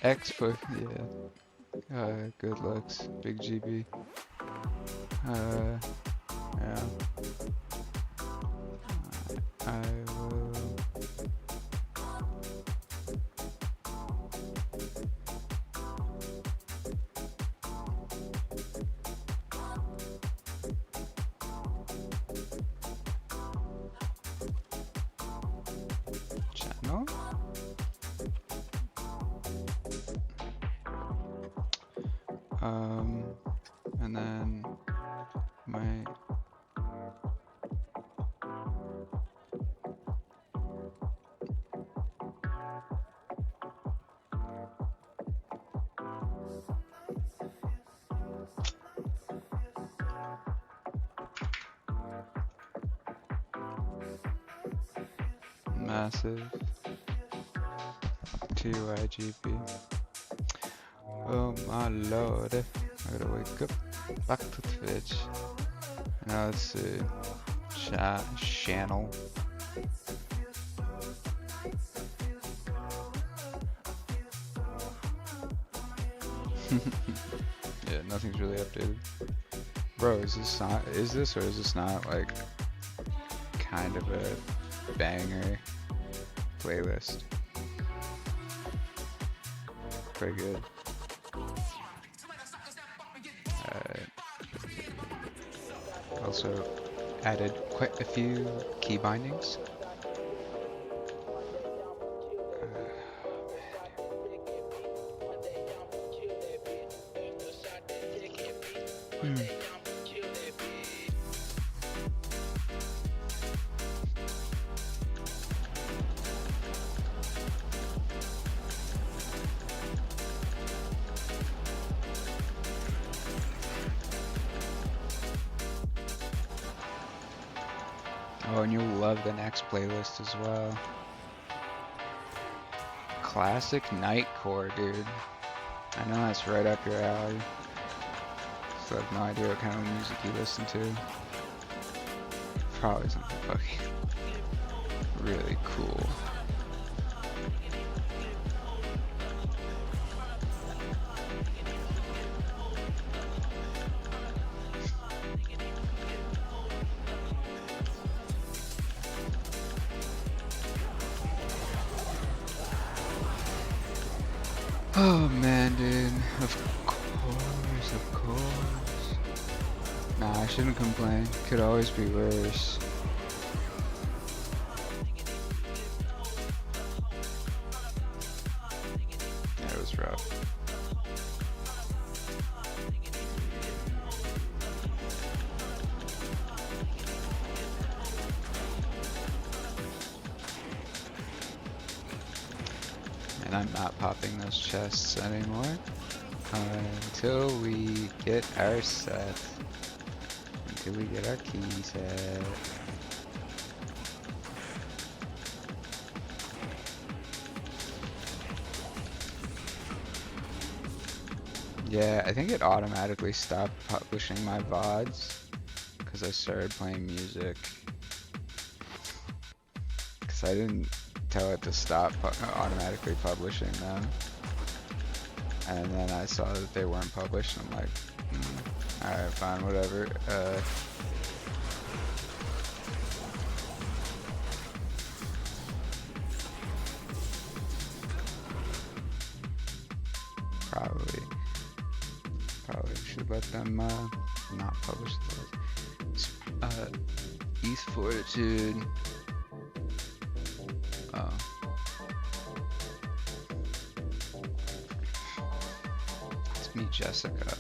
X for yeah. Good looks, big GB. Yeah. I will. Channel. And then my massive TYGP. Oh my lord, I gotta wake up. Back to Twitch. Now let's see. Channel. Yeah, nothing's really updated. Bro, is this or is this not like kind of a banger playlist? Pretty good. Also added quite a few key bindings. Oh, and you'll love the next playlist as well. Classic Nightcore, dude. I know that's right up your alley. So I have no idea what kind of music you listen to. Probably something fucking really cool. Oh man, dude. Of course. Nah, I shouldn't complain. Could always be worse. Yeah, it was rough. And I'm not popping those chests anymore until we get our set. Until we get our key set. Yeah, I think it automatically stopped publishing my VODs because I started playing music. Because I didn't tell it to stop automatically publishing them. And then I saw that they weren't published, and I'm like, alright, fine, whatever. Probably should let them not publish those. East Fortitude. Oh. It's me, Jessica.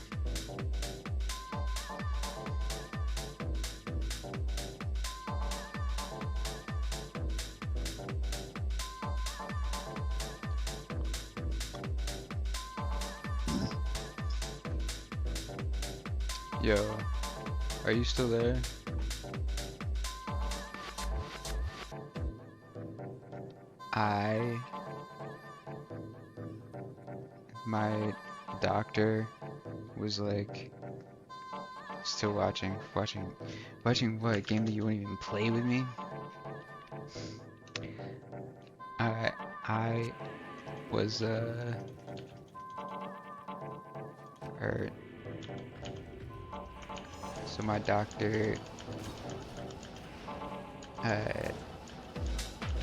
Yo, are you still there? My doctor was like, still watching what game that you wouldn't even play with me? I was hurt. So my doctor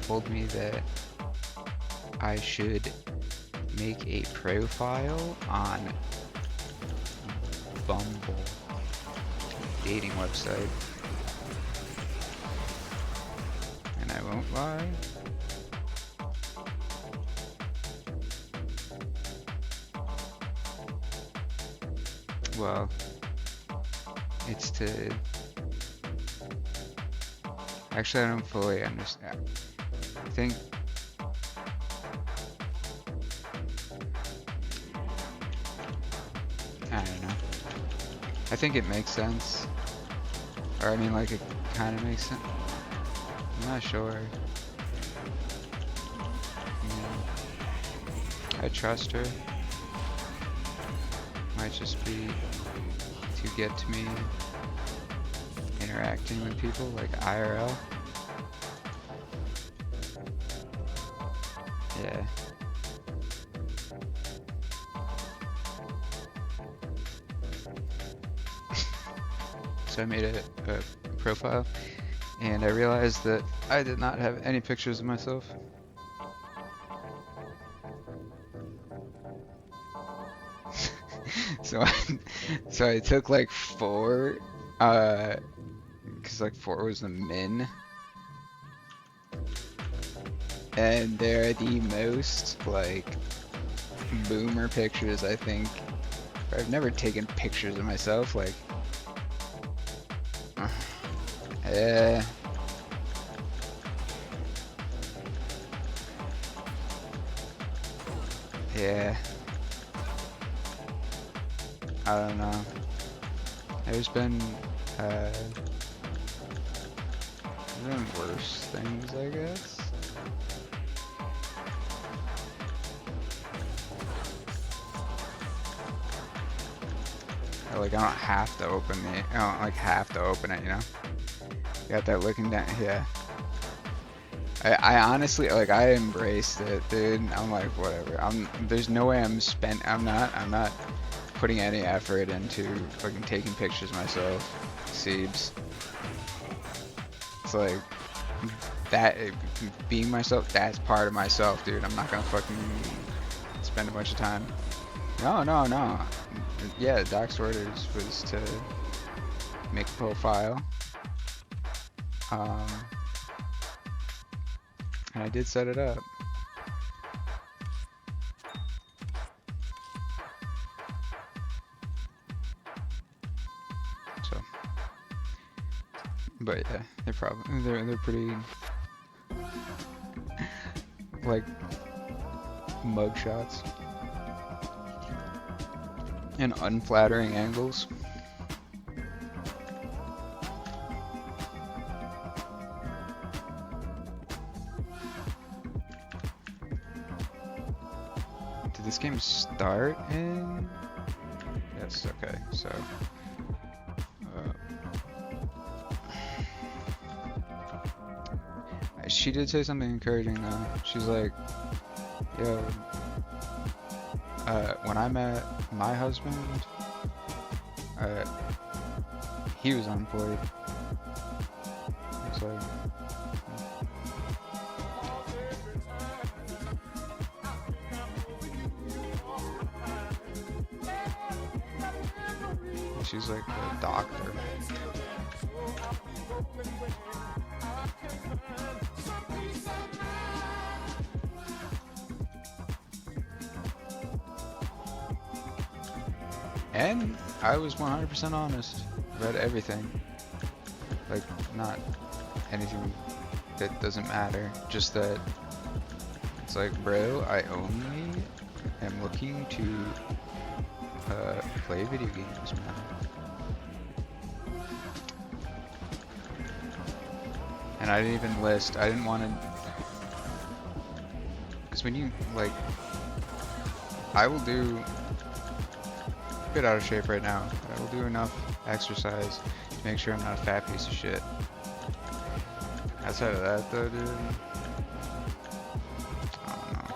told me that I should make a profile on Bumble, dating website. And I won't lie, well, it's to, actually I don't fully understand. I think I don't know. I think it makes sense. Or I mean, like, it kind of makes sense. I'm not sure. I trust her. Might just be to get to me interacting with people, like IRL. Yeah. So I made a profile, and I realized that I did not have any pictures of myself. So I took like 4, cause like 4 was the min, and they're the most like boomer pictures I think. I've never taken pictures of myself, like. Yeah. I don't know. There's been worse things, I guess. Like, I don't have to open it. I don't like have to open it, you know? Got that looking down, yeah. I honestly, like, I embraced it, dude. I'm like, whatever. There's no way I'm not putting any effort into fucking taking pictures of myself. Siebes. It's like, that, being myself, that's part of myself, dude. I'm not gonna fucking spend a bunch of time. No. Yeah, Doc's orders was to make a profile. And I did set it up. So, but yeah, they're pretty like mug shots and unflattering angles. Did this game start in? Yes, okay, so she did say something encouraging though. She's like, yo, when I met my husband, he was unemployed. It's like, she's like a doctor. And I was 100% honest about everything. Like, not anything that doesn't matter, just that it's like, bro, I only am looking to play video games, man. And I didn't even list, I didn't want to, because when you, like, I will do, a bit out of shape right now, but I will do enough exercise to make sure I'm not a fat piece of shit. Outside of that though, dude, I don't know.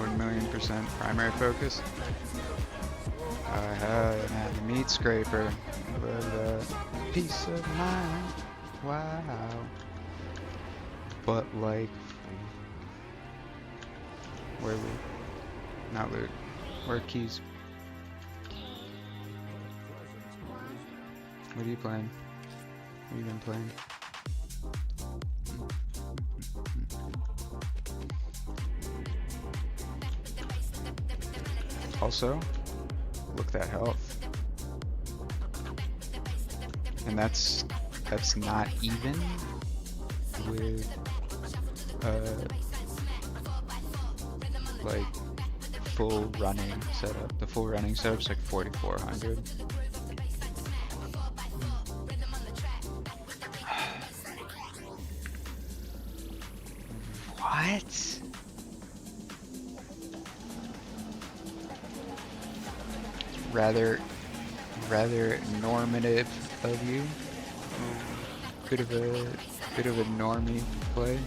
1,000,000% primary focus. I haven't had a meat scraper, but peace of mind. Wow. But like, where loot? Not loot. Where keys? What are you playing? What have you been playing? Also, look at that health. And that's not even with like full running setup. The full running setup's like 4,400. What? Rather normative of you. Bit of a normie play.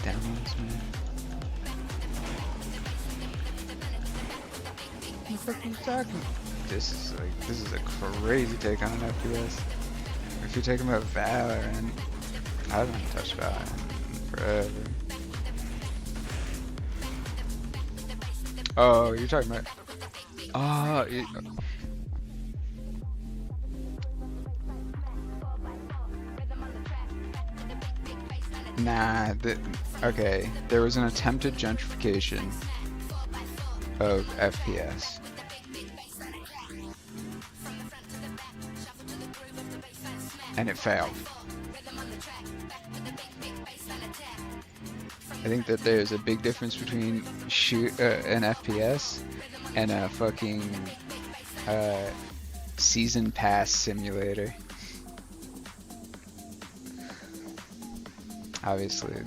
Downloads, man. What the fuck are you talking about? This is a crazy take on an FPS. If you're talking about Valorant, I haven't touched Valorant in forever. Oh, you're talking about. Oh, nah. Okay, there was an attempted gentrification of FPS. And it failed. I think that there's a big difference between an FPS and a fucking season pass simulator. Obviously,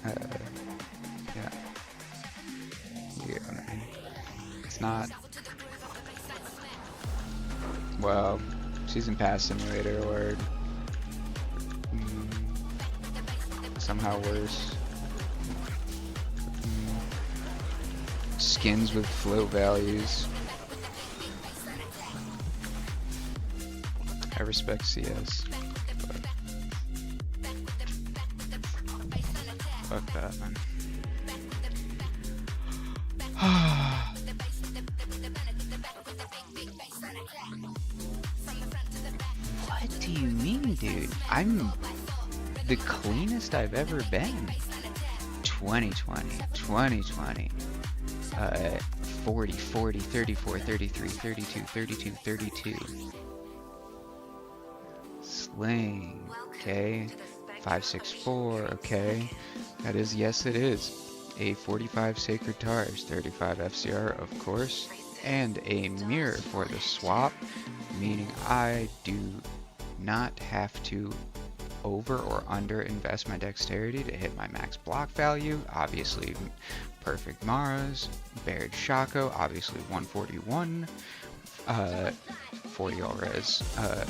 yeah. You get what I mean. It's not. Well, season pass simulator or somehow worse. Skins with float values. I respect CS, but fuck that, man. What do you mean, dude? I'm the cleanest I've ever been. 2020. 40, 34, 33, 32, 32, 32. Sling, okay. 564, okay. That is, yes it is. A 45 Sacred Tars, 35 FCR, of course. And a mirror for the swap, meaning I do not have to over or under invest my dexterity to hit my max block value. Obviously, perfect Maras, Baird Shaco, obviously 141, 40 all res,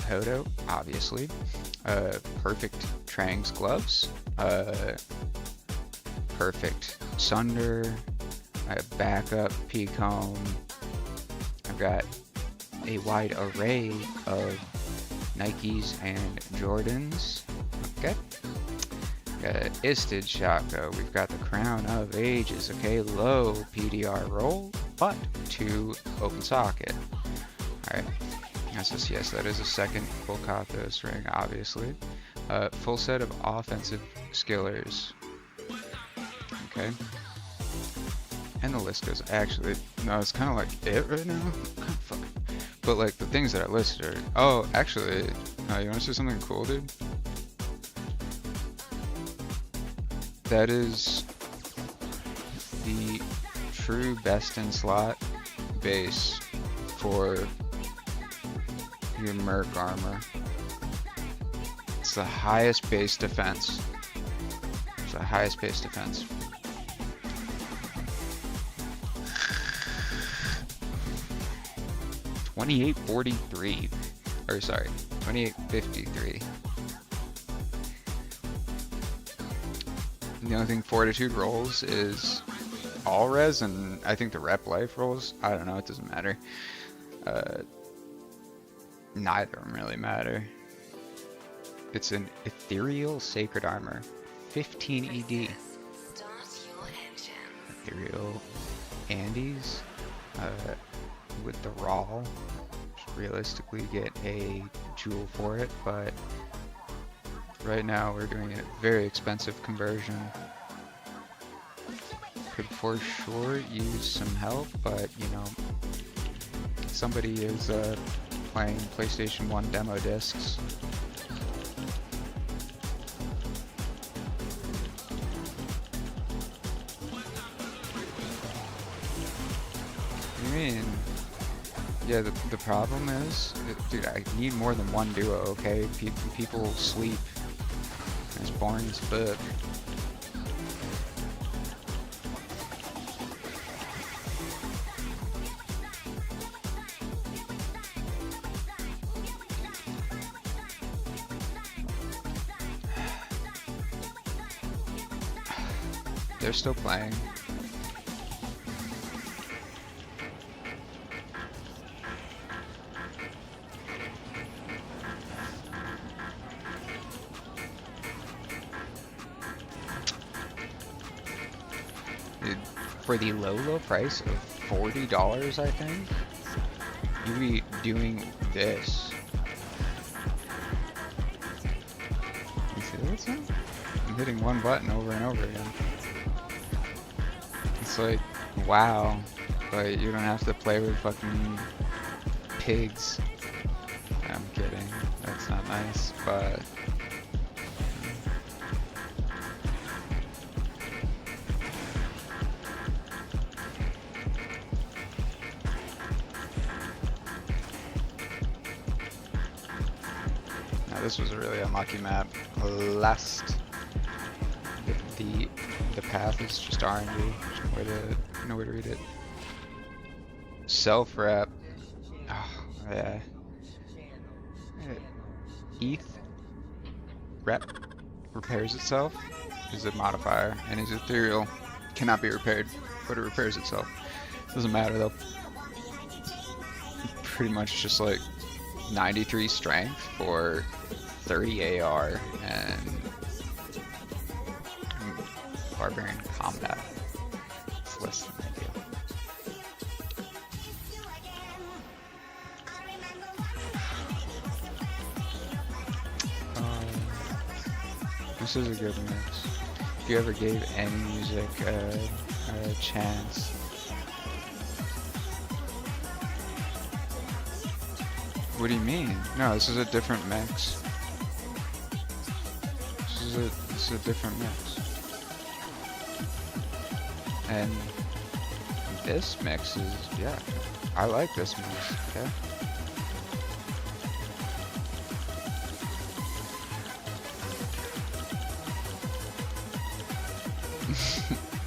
Hodo, obviously, perfect Trang's gloves, perfect Sunder, backup P-comb. I've got a wide array of Nikes and Jordans. Okay. Got Isted Shaco. We've got the Crown of Ages. Okay, low PDR roll, but 2 open socket. Alright. Yes, that is a second full Kathos ring, obviously. Full set of offensive skillers. Okay. And the list goes, actually, no, it's kind of like it right now. But like the things that I listed are, oh, actually, you want to see something cool, dude? That is the true best in slot base for your Merc armor. It's the highest base defense. It's the highest base defense. $28.43. or sorry, 2853. The only thing Fortitude rolls is all res, and I think the rep life rolls, I don't know, it doesn't matter. Neither of them really matter. It's an ethereal sacred armor, 15 ED. Ethereal Andes with the raw. Realistically get a jewel for it, but right now we're doing a very expensive conversion. Could for sure use some help, but you know, somebody is playing PlayStation 1 demo discs. What do you mean? Yeah, the problem is, dude, I need more than one duo, okay? People sleep. It's boring as fuck. They're still playing. Dude, for the low price of $40, I think, you'd be doing this. You see this one? I'm hitting one button over and over again. It's like, wow, but you don't have to play with fucking pigs. I'm kidding, that's not nice, but... Now this was a really unlucky map. Last... The path is just RNG. No way to read it. Self-rep. Oh, yeah. ETH rep repairs itself is a modifier, and is ethereal. Cannot be repaired, but it repairs itself. Doesn't matter though. Pretty much just like 93 strength for 30 AR and Barbarian combat. It's less than ideal. This is a good mix. If you ever gave any music a chance, what do you mean? No, this is a different mix. This is a different mix. And this mix is, yeah, I like this mix, okay?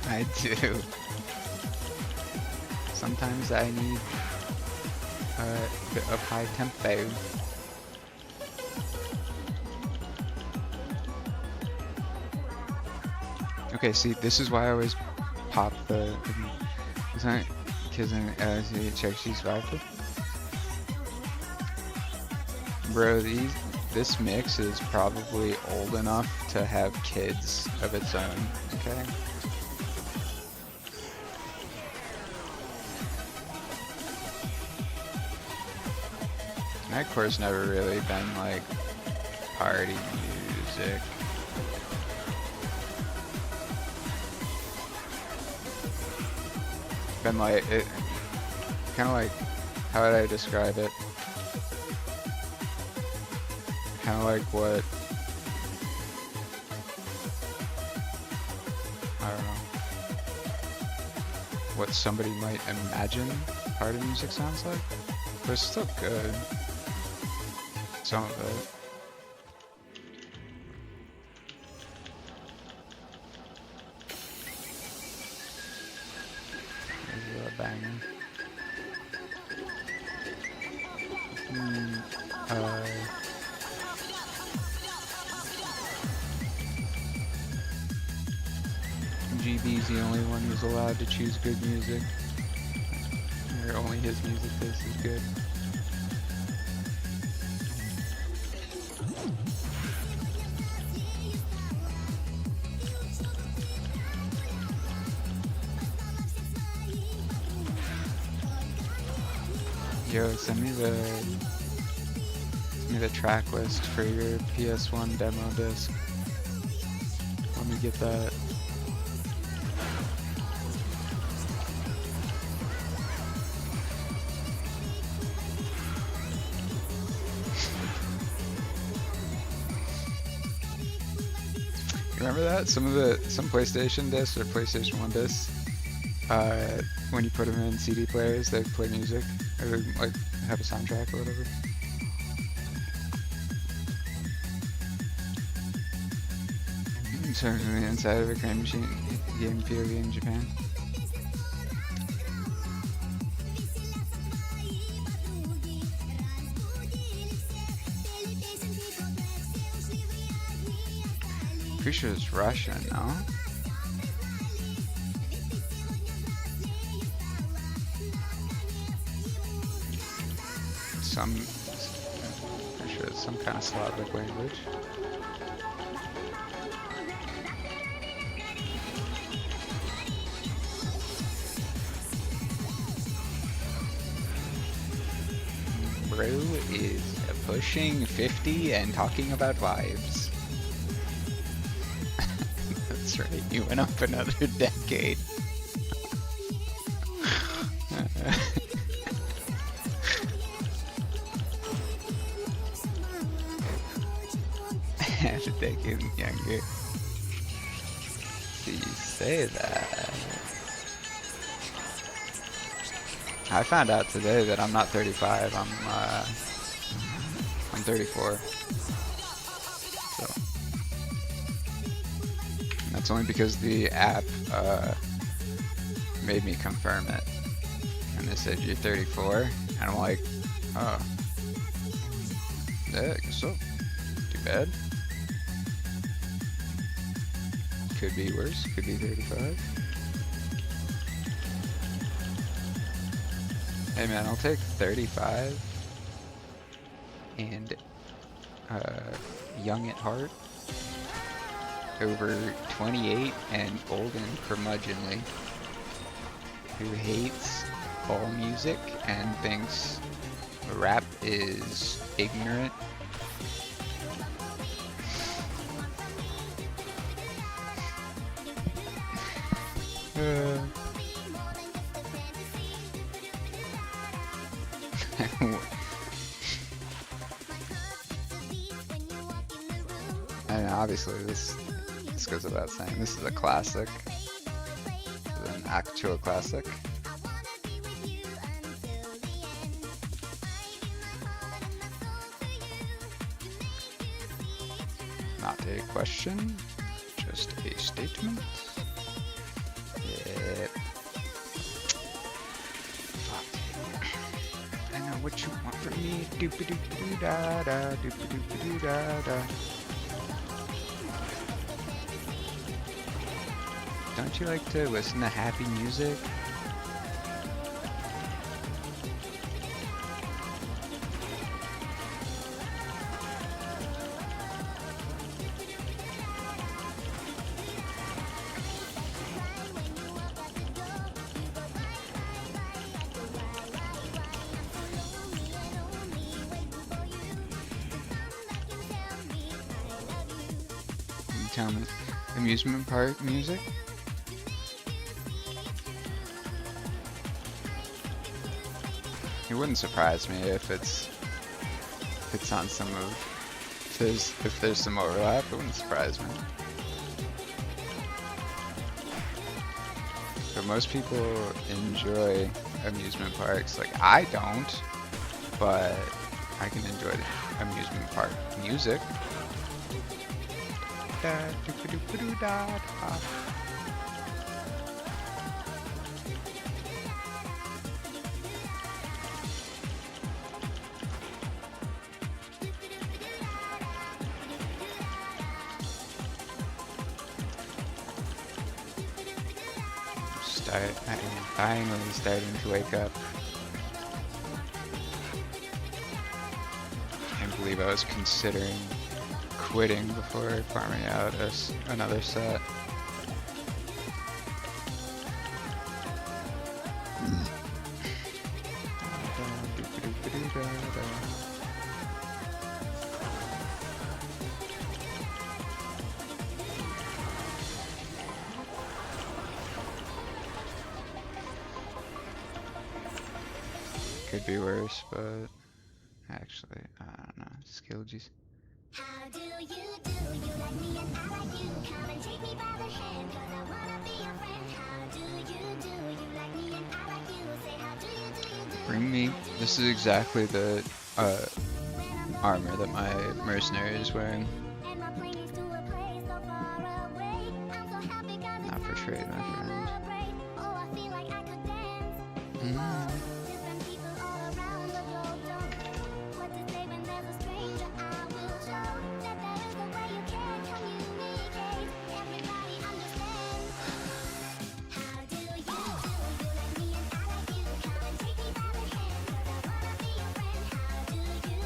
I do. Sometimes I need a bit of high tempo. Okay, see, this is why I always pop the... It's not because I check she's 5. Bro, this mix is probably old enough to have kids of its own, okay? Nightcore's never really been like party music. Been like it, kind of like, how would I describe it? Kind of like what, I don't know, what somebody might imagine party music sounds like, but it's still good. Some of it. There's a banger. GB's the only one who's allowed to choose good music. Or only his music is good. Yo, send me the track list for your PS1 demo disc. Let me get that. Remember that? Some PlayStation discs or PlayStation 1 discs, when you put them in CD players, they play music, or they, like, have a soundtrack or whatever. In terms of the inside of a crane machine game POV in Japan. Pretty sure it's Russian, no? Pretty sure it's some kind of Slavic language. Bro is pushing 50 and talking about wives. That's right, you went up another decade. Half a decade younger. Do you say that? I found out today that I'm not 35. I'm 34. So that's only because the app made me confirm it, and they said you're 34, and I'm like, oh, yeah, I guess so. Too bad. Could be worse. Could be 35. Hey man, I'll take 35 and young at heart over 28 and old and curmudgeonly who hates all music and thinks rap is ignorant. And obviously this goes without saying, this is a classic. This is an actual classic. Not a question, just a statement. Yeah. Fuck. I know what you want from me. Doop-a-doop-a-doo-da-da, doop-a-doop-a-doo-da-da. Don't you like to listen to happy music? You tell me, amusement park music? It wouldn't surprise me if it's on some of, if there's some overlap. It wouldn't surprise me. But most people enjoy amusement parks. Like, I don't, but I can enjoy the amusement park music. I'm finally starting to wake up. Can't believe I was considering quitting before farming out another set. Could be worse, but actually, I don't know. Skill G's.
How do you do? You like me and I like you. Come and take me by the hand, 'cause I wanna be your friend. How do you do? You like me and I like you. Say how do you do?
Bring me. This is exactly the armor that my mercenary is wearing.
And my plane is to a place so far away. I'm so happy 'cause it's
Not for trade, my friend.
celebrate. Oh, I feel like I could dance.
Mm.
Different people all around, but you don't. What to say when there's a stranger? I will show that that is the way you can communicate. Everybody understands. How do you do? You like me and I like you. Come and take me by the hand, 'cause I wanna be your friend. How do you do? You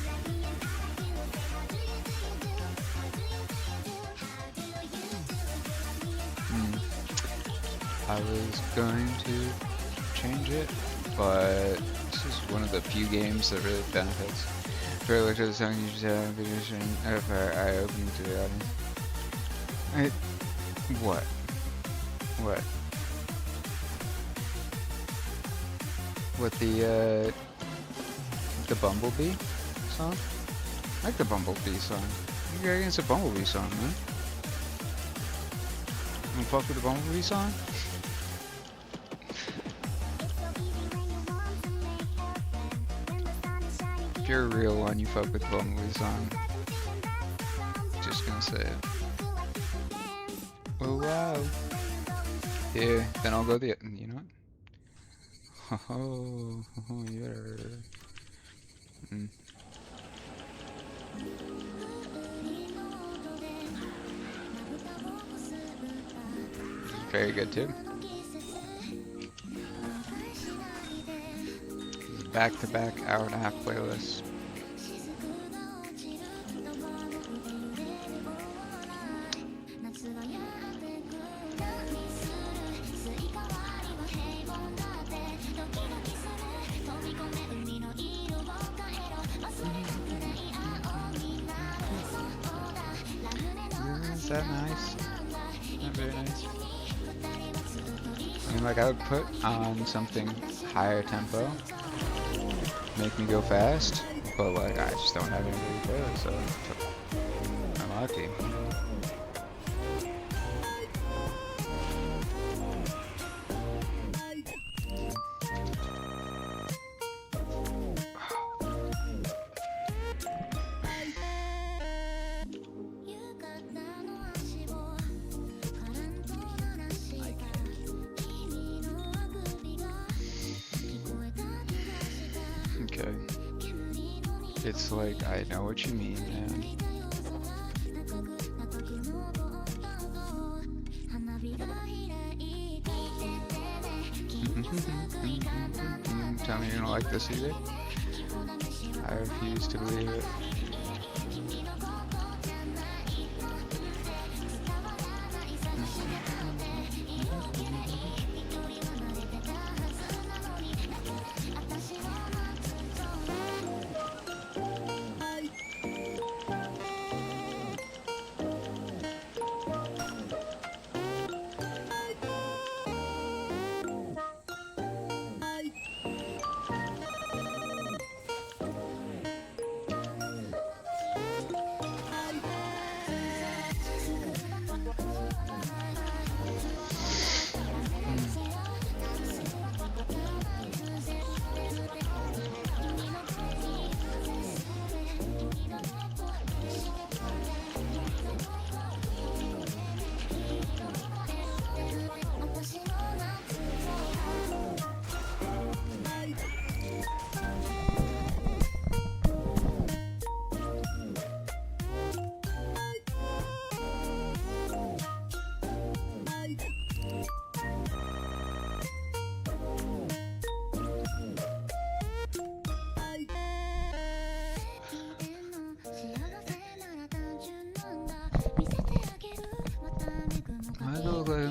like me and I like you. Say how do you do? How do you do? How do you do? You like me and I like you.
I was going to change it, but this is one of the few games that really benefits. For I looked at the song, you just have a vision of our eye opening to the audience. What? What? What, the Bumblebee song? I like the Bumblebee song. You got against a Bumblebee song, man? You fuck with the Bumblebee song? If you're a real one, you fuck with the Bumblebee song. Just gonna say it. Oh wow. Yeah, then I'll go the. You know what? Oh, yeah. Very good too. Back-to-back hour-and-a-half playlists. Is that nice? Not very nice. I mean, like, I would put on something higher tempo, make me go fast, but like, I just don't have anybody to play with, so I'm lucky. Okay. It's like, I know what you mean, man. Tell me you don't like this either? I refuse to believe it.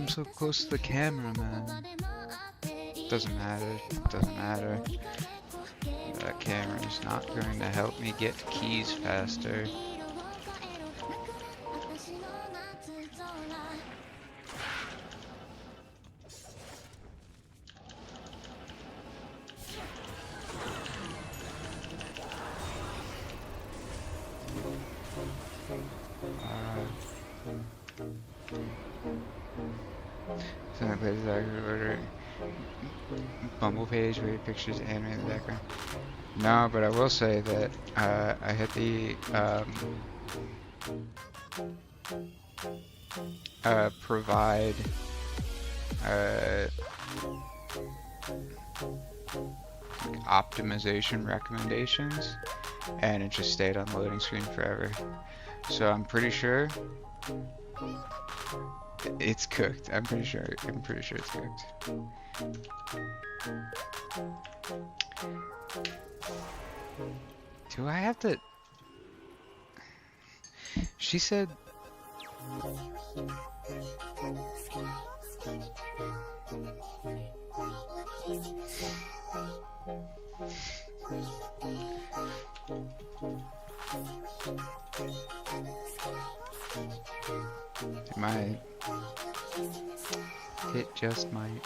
I'm so close to the camera, man. Doesn't matter. Doesn't matter. That camera is not going to help me get keys faster. Bumble page where pictures anime in the background. No, but I will say that I hit the provide optimization recommendations, and it just stayed on the loading screen forever. So I'm pretty sure it's cooked. I'm pretty sure it's cooked. Do I have to? She said. It might. It just might.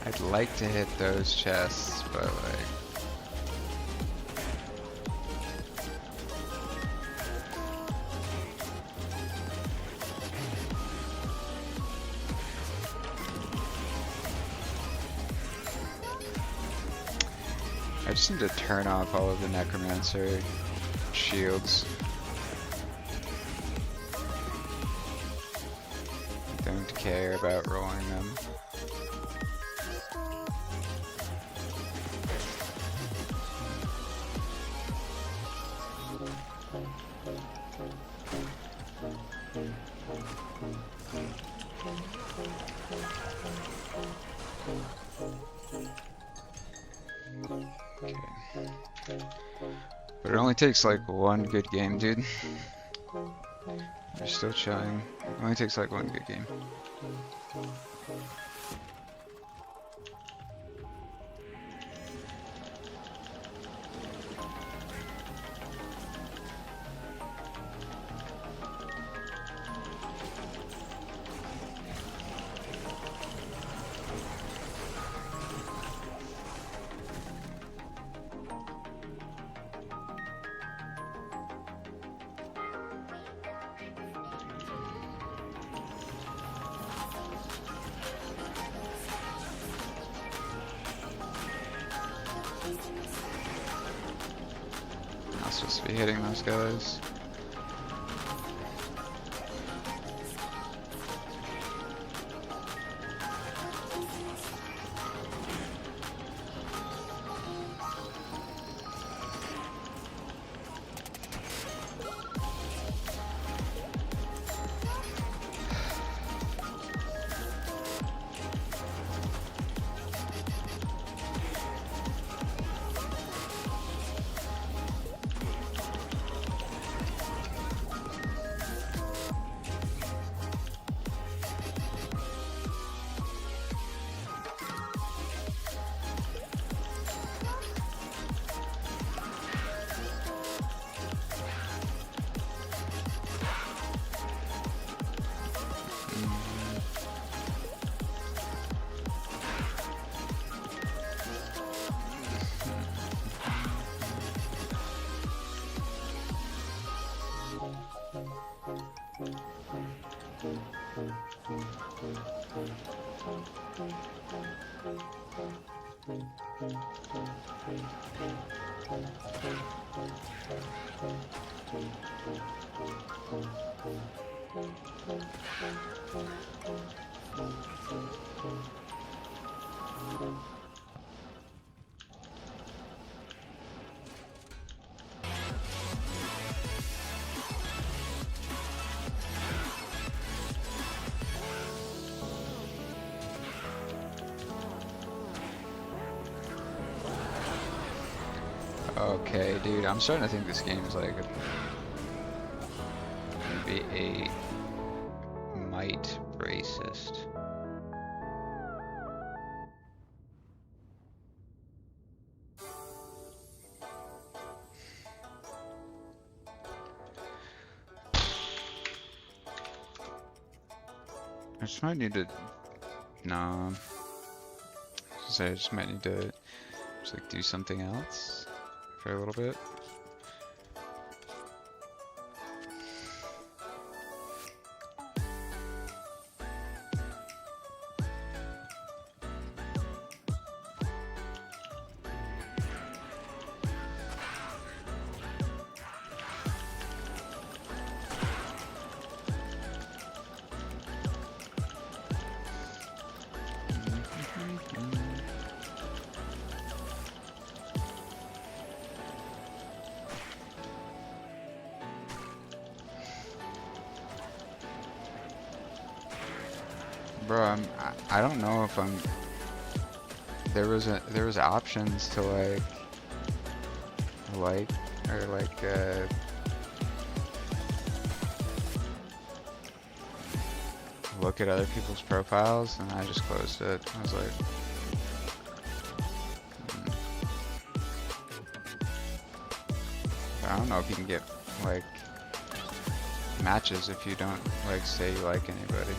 I'd like to hit those chests, but like... I just need to turn off all of the Necromancer shields. Don't care about rolling them. But it only takes like one good game, dude. You're still chilling. It only takes like one good game. Not supposed to be hitting those guys. Okay, dude, I'm starting to think this game is like gonna be a mite racist. I just might need to. No. I just might need to just like do something else for a little bit. Bro, I don't know if I'm. There was options to like look at other people's profiles, and I just closed it. I was like, hmm. I don't know if you can get like matches if you don't like say you like anybody.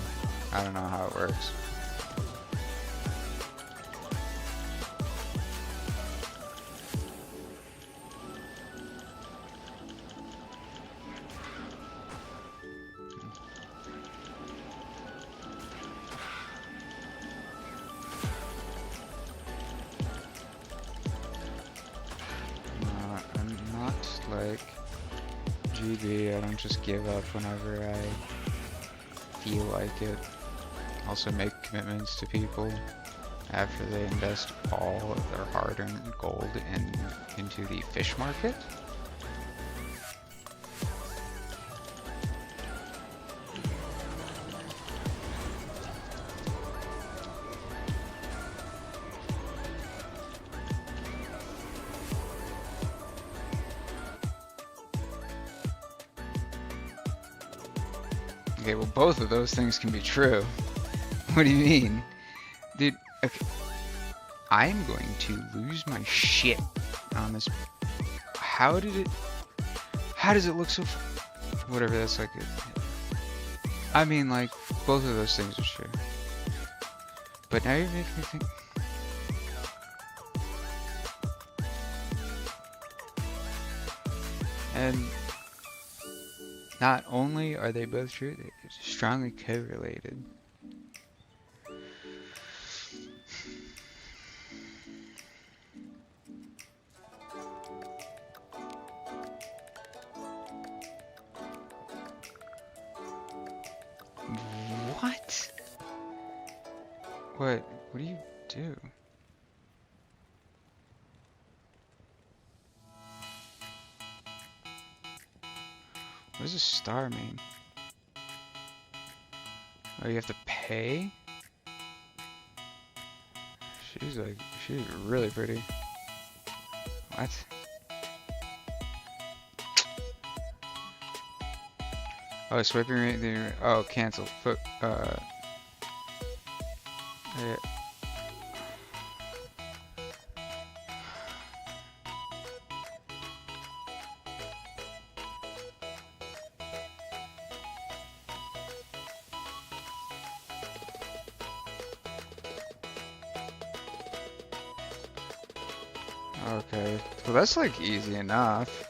I don't know how it works. I'm not like GB. I don't just give up whenever I feel like it. Also make commitments to people after they invest all of their hard-earned gold into the fish market. Okay, well both of those things can be true. What do you mean? Dude, okay. I'm going to lose my shit on this. How does it look so whatever, that's like it. I mean, like, both of those things are true. But now you're making me think. And not only are they both true, they're strongly correlated. What? What do you do? What does a star mean? Oh, you have to pay? She's really pretty. What? Oh, swiping rate, oh, cancel. Yeah. Okay, well that's like easy enough.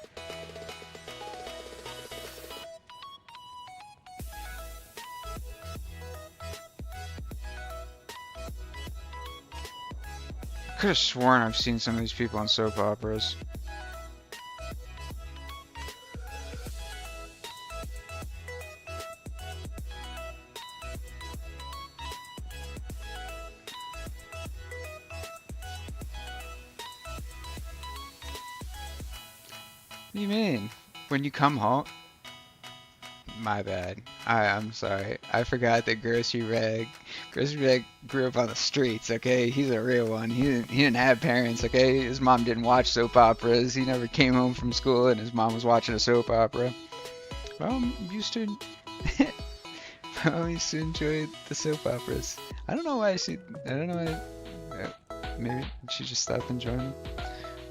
I could have sworn I've seen some of these people on soap operas. What do you mean? When you come home? My bad. I'm sorry. I forgot that grocery rag Chris Beck grew up on the streets, okay? He's a real one. He didn't have parents, okay? His mom didn't watch soap operas. He never came home from school and his mom was watching a soap opera. Mom used to Mom used to enjoy the soap operas. I don't know why I don't know why. Maybe she just stopped enjoying them.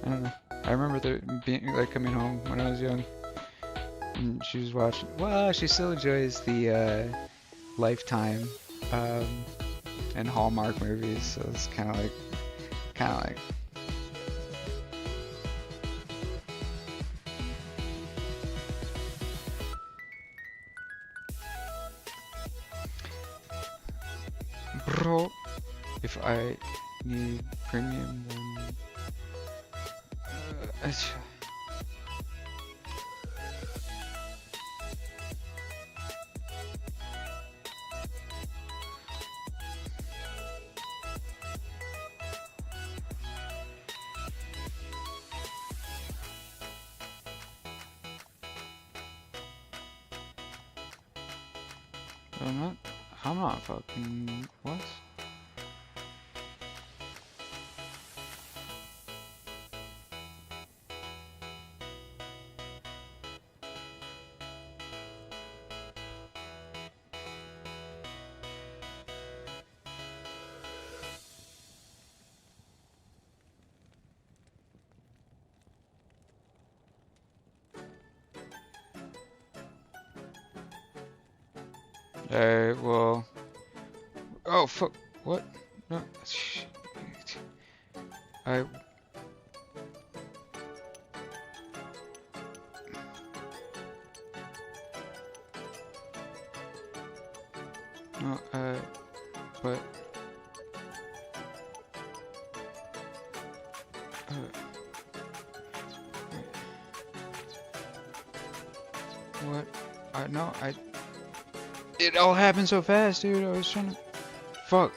I don't know. I remember there being like coming home when I was young, and she was watching. Well, she still enjoys the Lifetime and Hallmark movies, so it's kind of like. Bro, if I need premium, then I'm not fucking, what? Alright, well. Oh, fuck. What? No. Shit. I. No, but. What? No, It all happened so fast, dude. I was trying to. Fuck.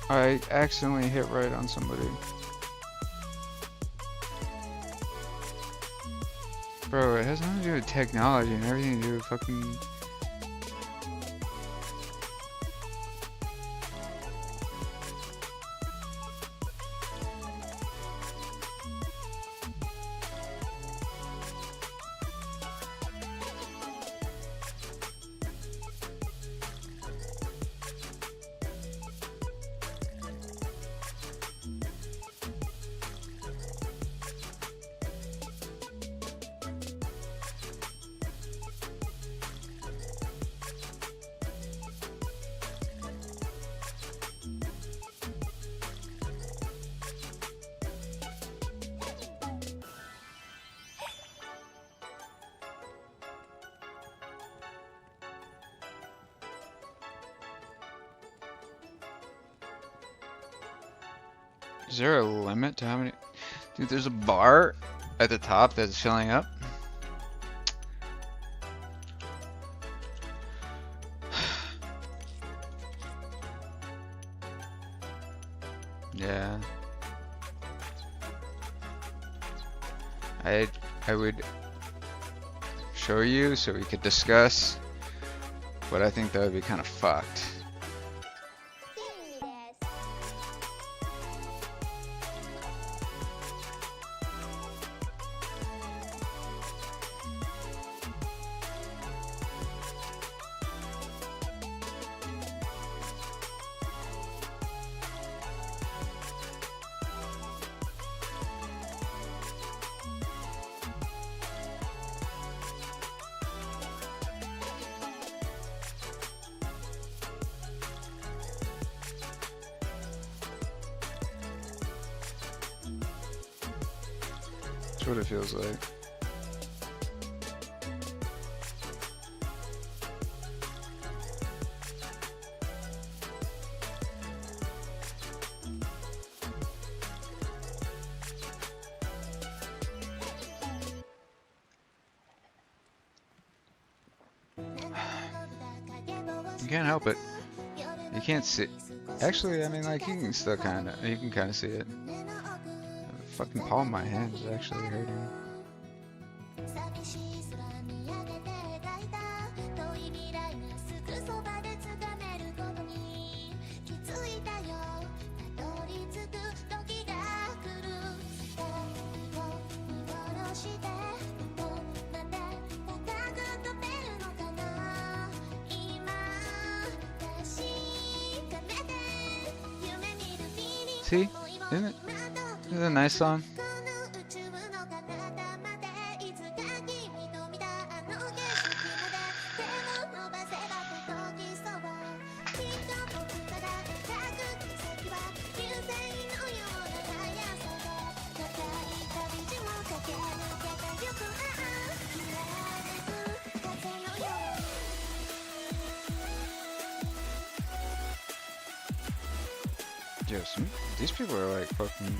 I accidentally hit right on somebody. Bro, it has nothing to do with technology and everything to do with fucking. Is there a limit to how many? Dude, there's a bar at the top that's filling up. Yeah. I would show you so we could discuss, but I think that would be kind of fucked. That's what it feels like. You can't help it. You can't see. Actually, I mean, like you can still kind of see it. The fucking palm of my hand is actually hurting. See? Isn't it a nice song? Yo, these people are like fucking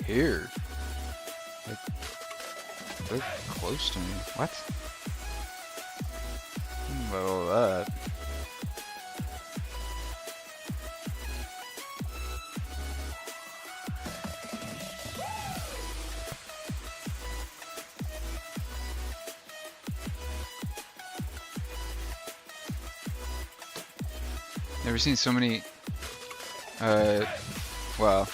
here. Like, they're close to me. What? Well, that. Never seen so many, well,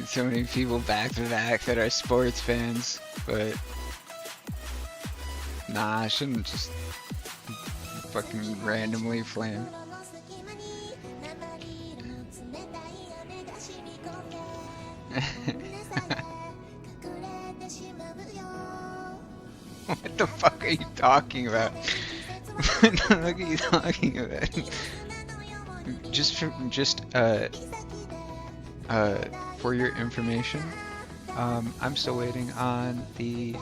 so many people back to back that are sports fans, but nah, I shouldn't just fucking randomly flame. What the fuck are you talking about? What the fuck are you talking about? For your information, I'm still waiting on the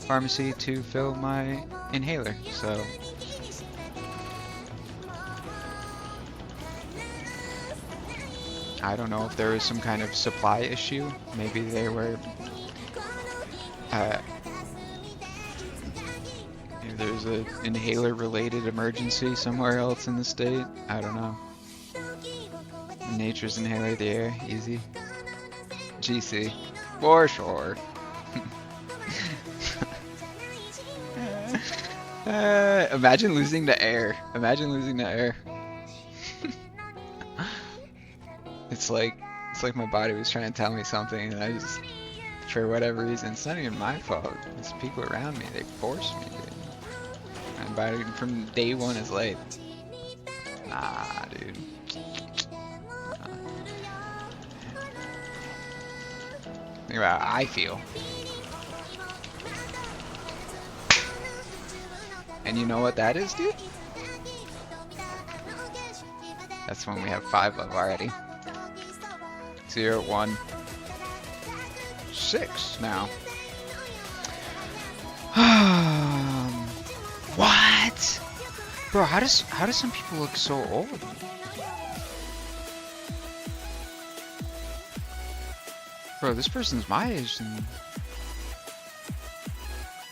pharmacy to fill my inhaler, so I don't know if there was some kind of supply issue. Maybe they were if there's an inhaler related emergency somewhere else in the state. I don't know. Nature's inhaler, the air, easy. GC, for sure. Imagine losing the air. Imagine losing the air. It's like my body was trying to tell me something, and I just, for whatever reason, it's not even my fault. It's people around me. They forced me, dude. My body from day one is late. Nah, dude. Think about how I feel. And you know what that is, dude? That's when we have 5 of already. 0, 1, 6 now. What? Bro, how does some people look so old? Bro, this person's my age, and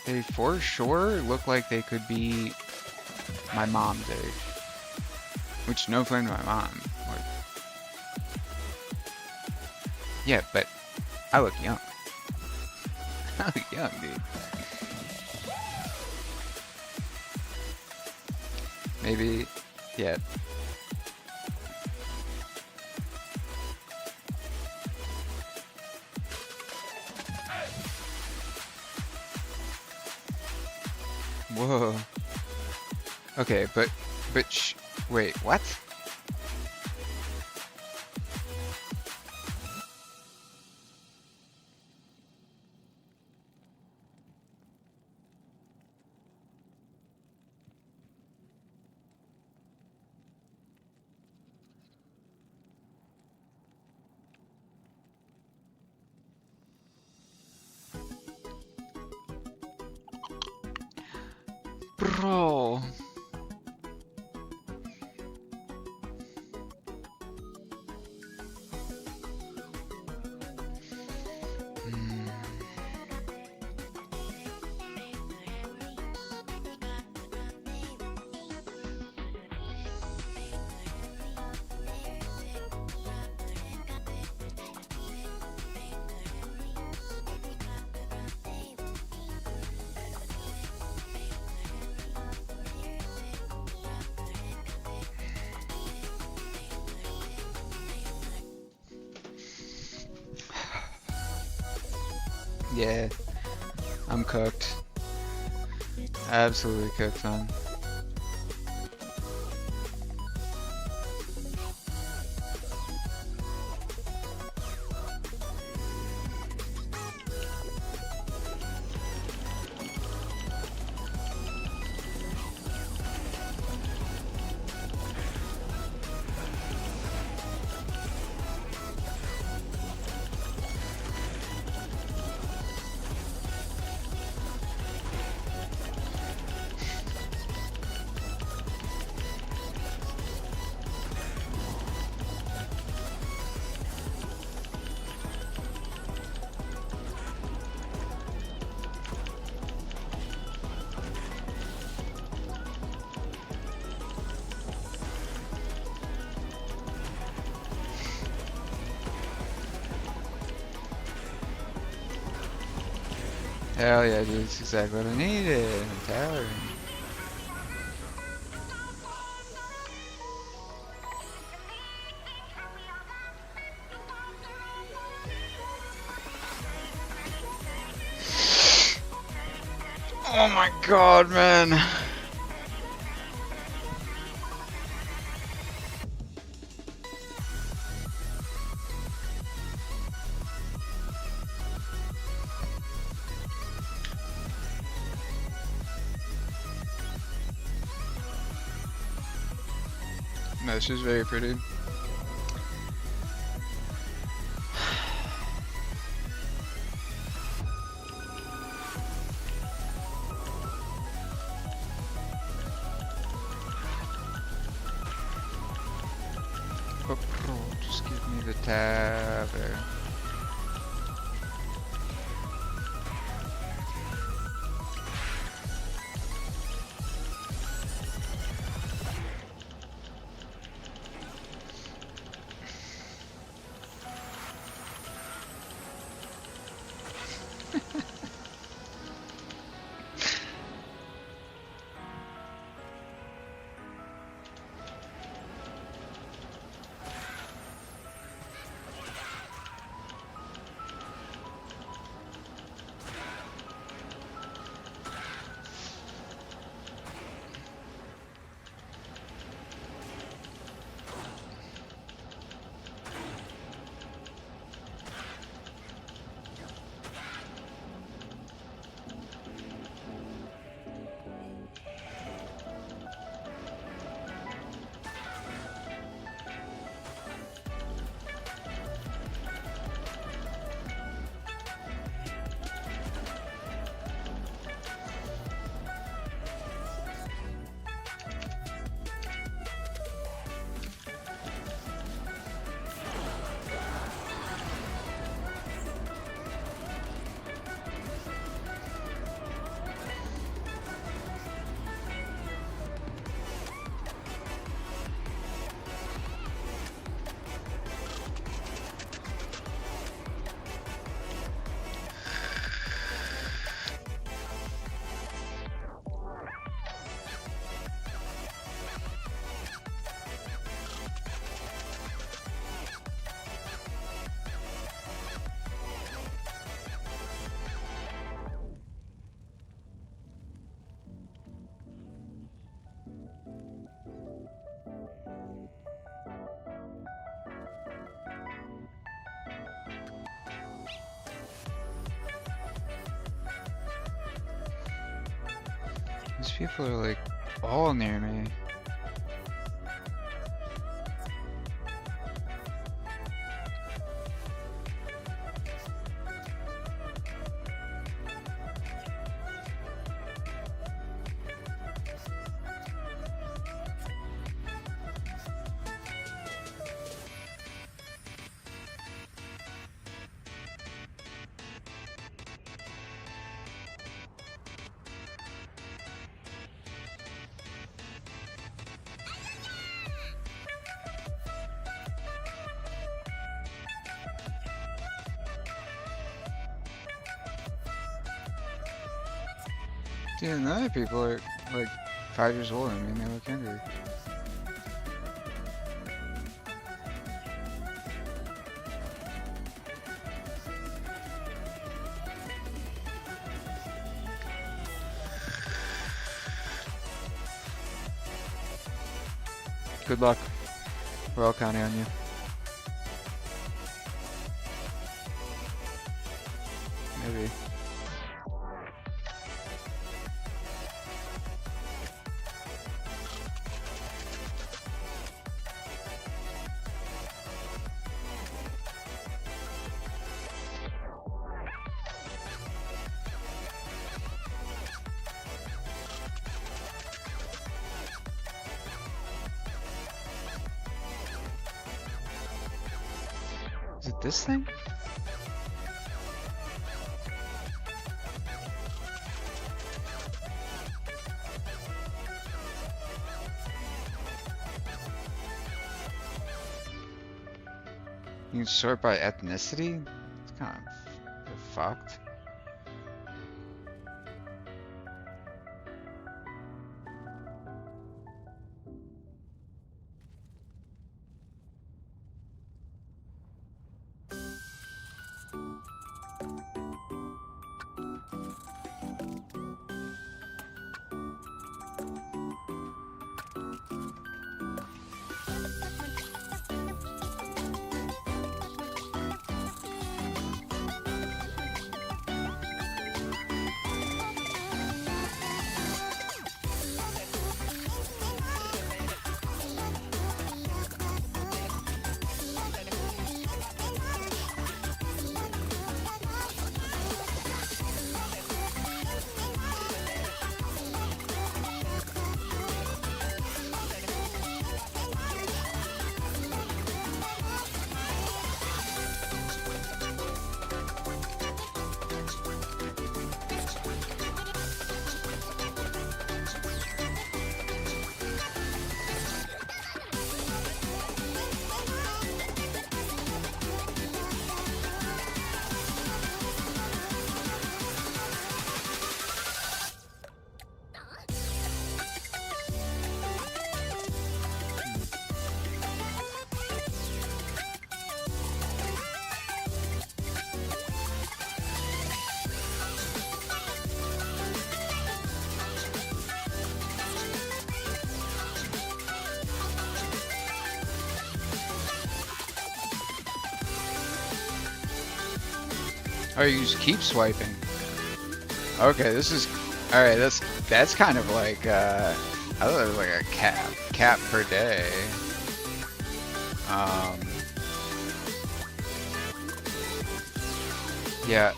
they for sure look like they could be my mom's age. Which, no flame to my mom. Like, yeah, but I look young. I look young, dude. Maybe, yeah. Whoa. Okay, but wait, what? Bro. Yeah, I'm cooked. Absolutely cooked, man. Hell yeah, dude. It's exactly what I needed. I'm towering. Oh my god, man. No, this is very pretty. Oh, just give me the tab there. These people are like all near me. Dude, none of people are like 5 years older than me. They look younger. Good luck. We're all counting on you. Maybe. Is it this thing? You can sort by ethnicity? It's kind of fucked. Oh, you just keep swiping. Okay, this is alright. That's kind of like I thought it was like a cap per day. Yeah.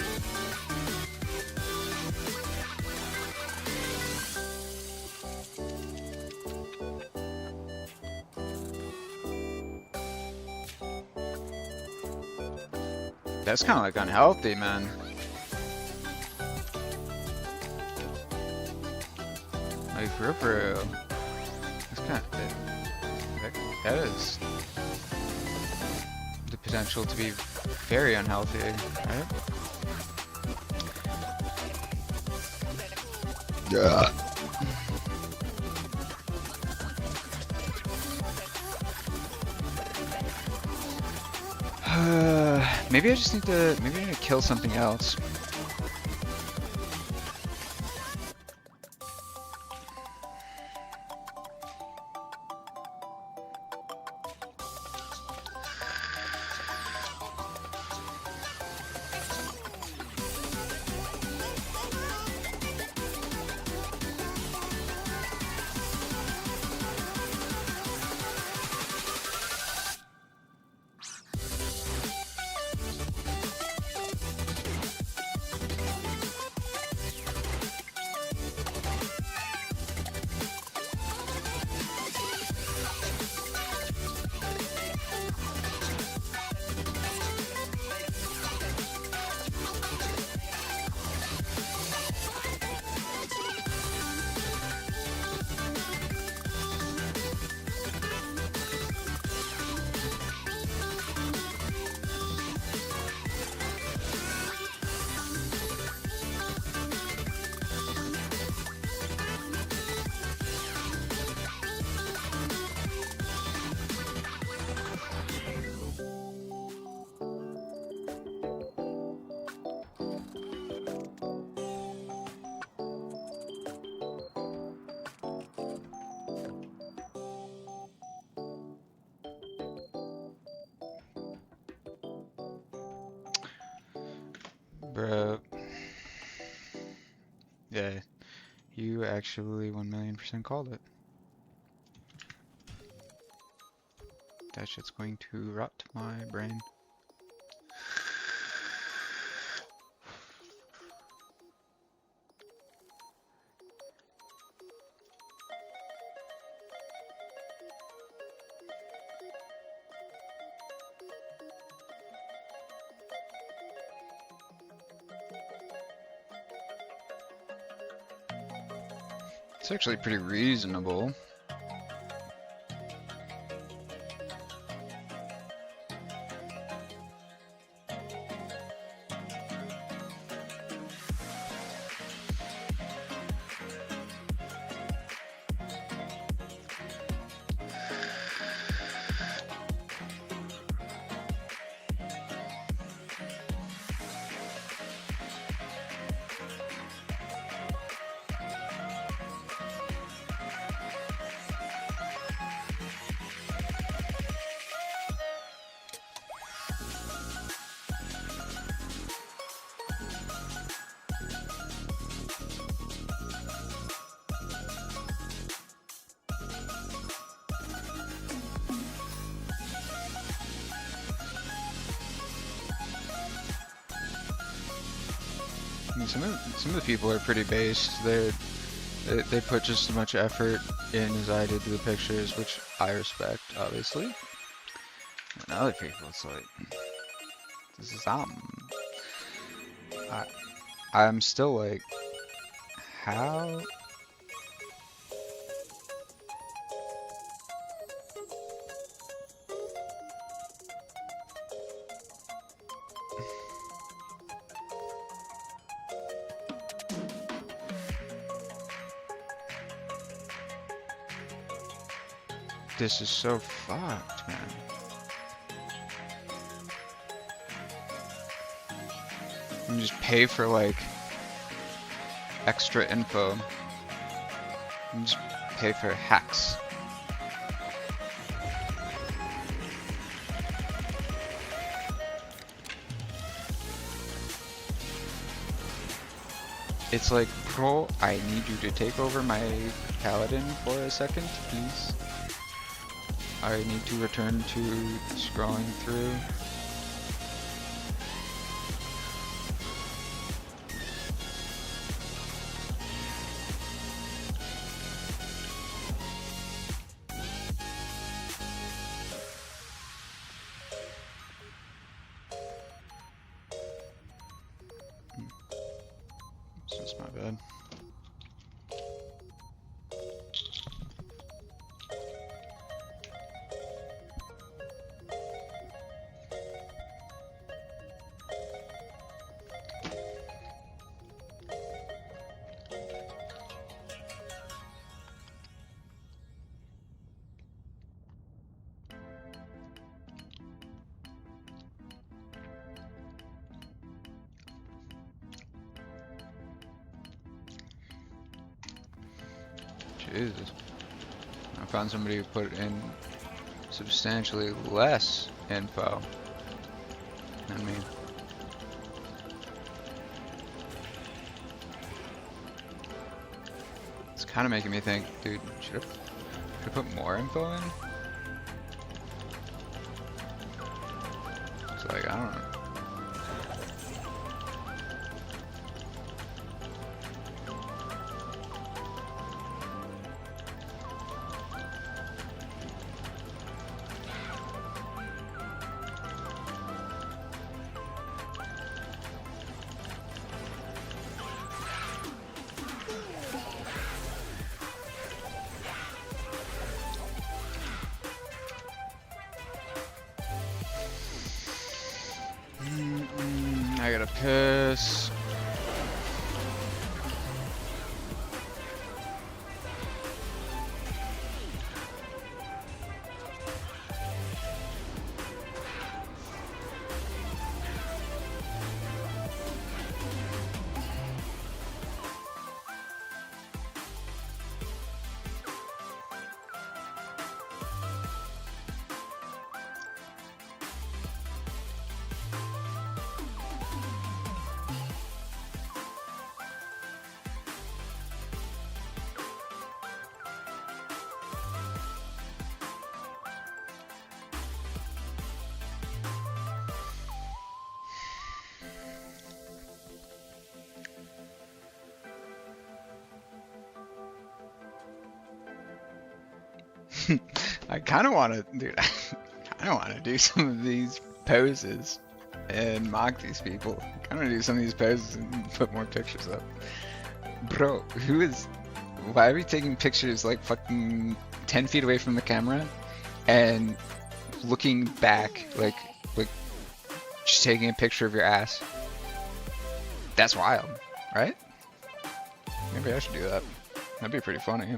That's kind of like unhealthy, man. Like for real. That's kind of that is the potential to be very unhealthy, right? Yeah. Maybe I just need to. Maybe I need to kill something else. Bro. Yeah, you actually 1,000,000% called it. That shit's going to rot my brain. It's actually pretty reasonable. I mean, some of the people are pretty based. They put just as much effort in as I did to the pictures, which I respect, obviously. And other people, it's like this is I'm still like, how? This is so fucked, man. You just pay for like extra info. You just pay for hacks. it's like, bro, I need you to take over my paladin for a second, please. I need to return to scrolling through. This is my bad. Jesus. I found somebody who put in substantially less info than me. It's kind of making me think, dude, should I put more info in? It's like, I don't know. I gotta piss. I kind of want to, dude. I kind of want to do some of these poses and mock these people. I kind of do some of these poses and put more pictures up. Bro, why are we taking pictures like fucking 10 feet away from the camera and looking back like just taking a picture of your ass? That's wild, right? Maybe I should do that. That'd be pretty funny.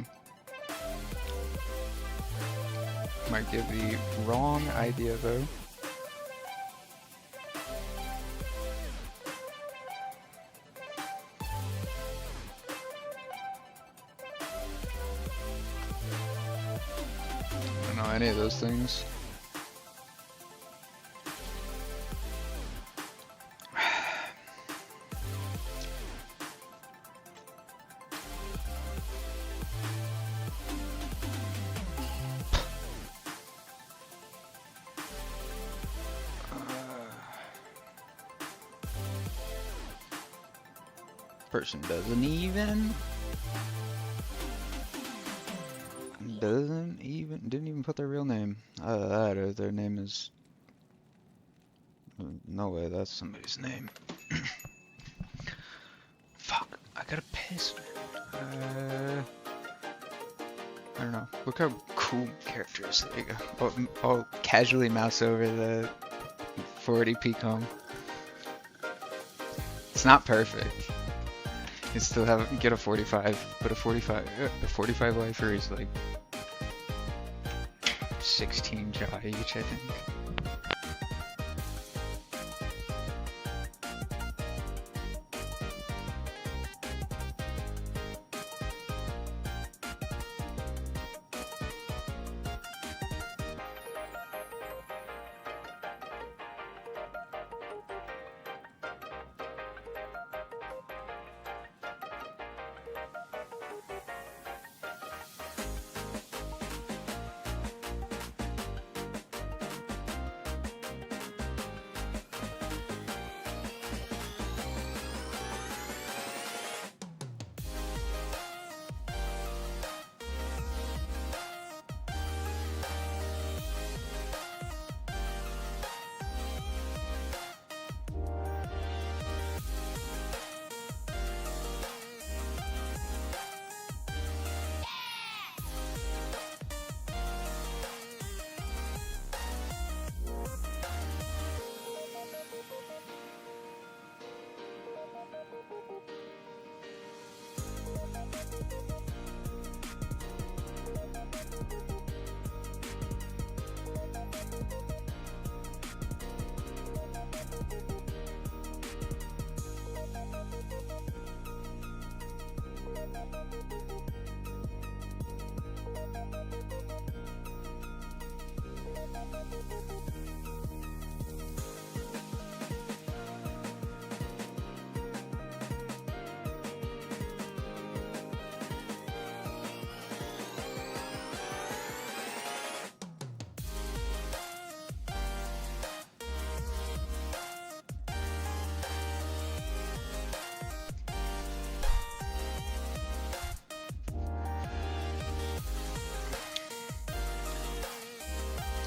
Might give the wrong idea though. I don't know any of those things. Person didn't even put their real name. Their name is, no way, that's somebody's name. Fuck, I gotta piss, man. I don't know. Look how cool characters. There you go. I'll casually mouse over the 480p com. It's not perfect. You still get a 45, but a 45 lifer is like 16 jaw each, I think.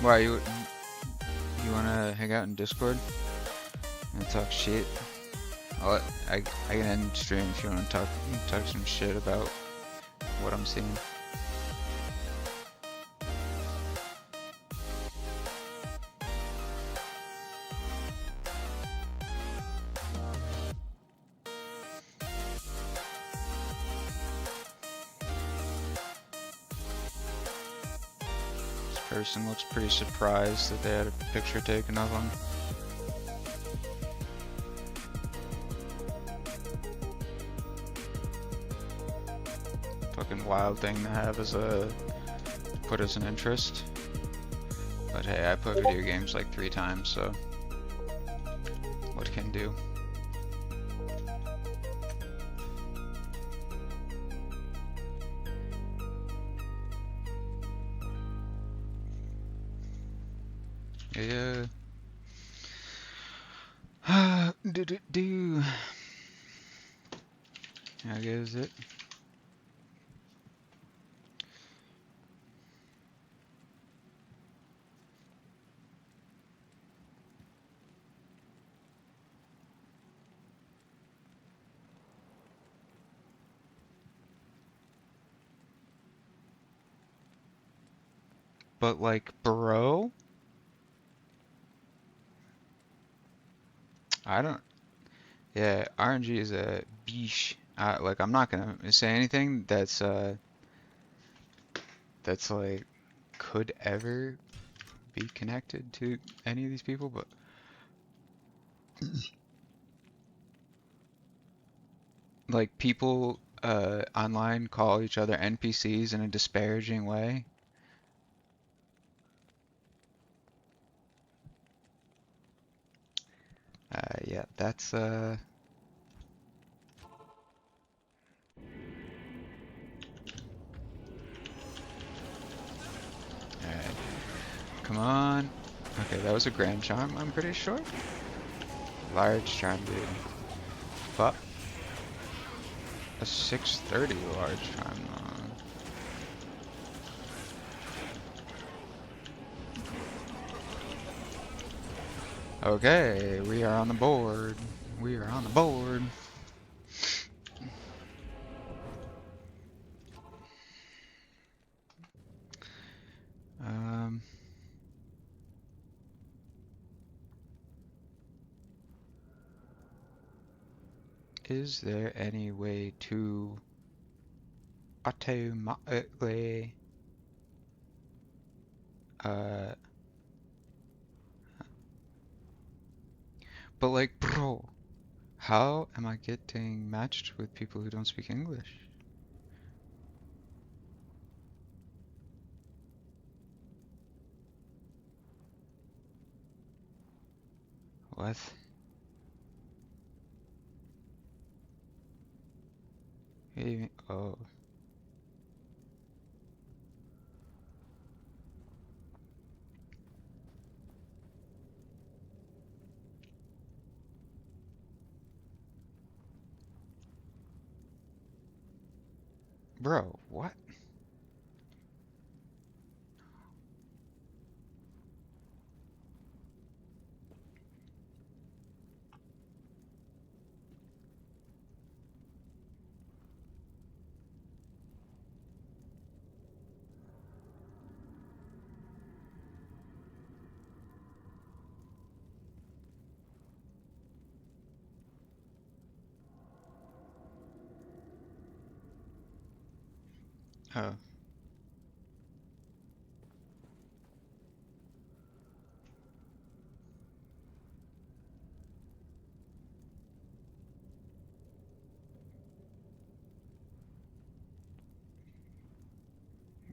Why you wanna hang out in Discord and talk shit? I can end stream if you wanna talk some shit about what I'm seeing. This person looks pretty surprised that they had a picture taken of them. Fucking wild thing to have as put as an interest. But hey, I play video games like 3 times, so what can do? Yeah. Do. How goes it? But like, bro? I don't. Yeah, RNG is a beesh. Like, I'm not gonna say anything that's like could ever be connected to any of these people, but like people online call each other NPCs in a disparaging way. Yeah, that's Alright. Come on. Okay, that was a grand charm, I'm pretty sure. Large charm, dude. But a 630 large charm. Okay, we are on the board. We are on the board. Um, is there any way to automatically but like, bro, how am I getting matched with people who don't speak English? What? Oh. Bro, what? Oh.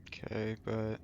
Okay, but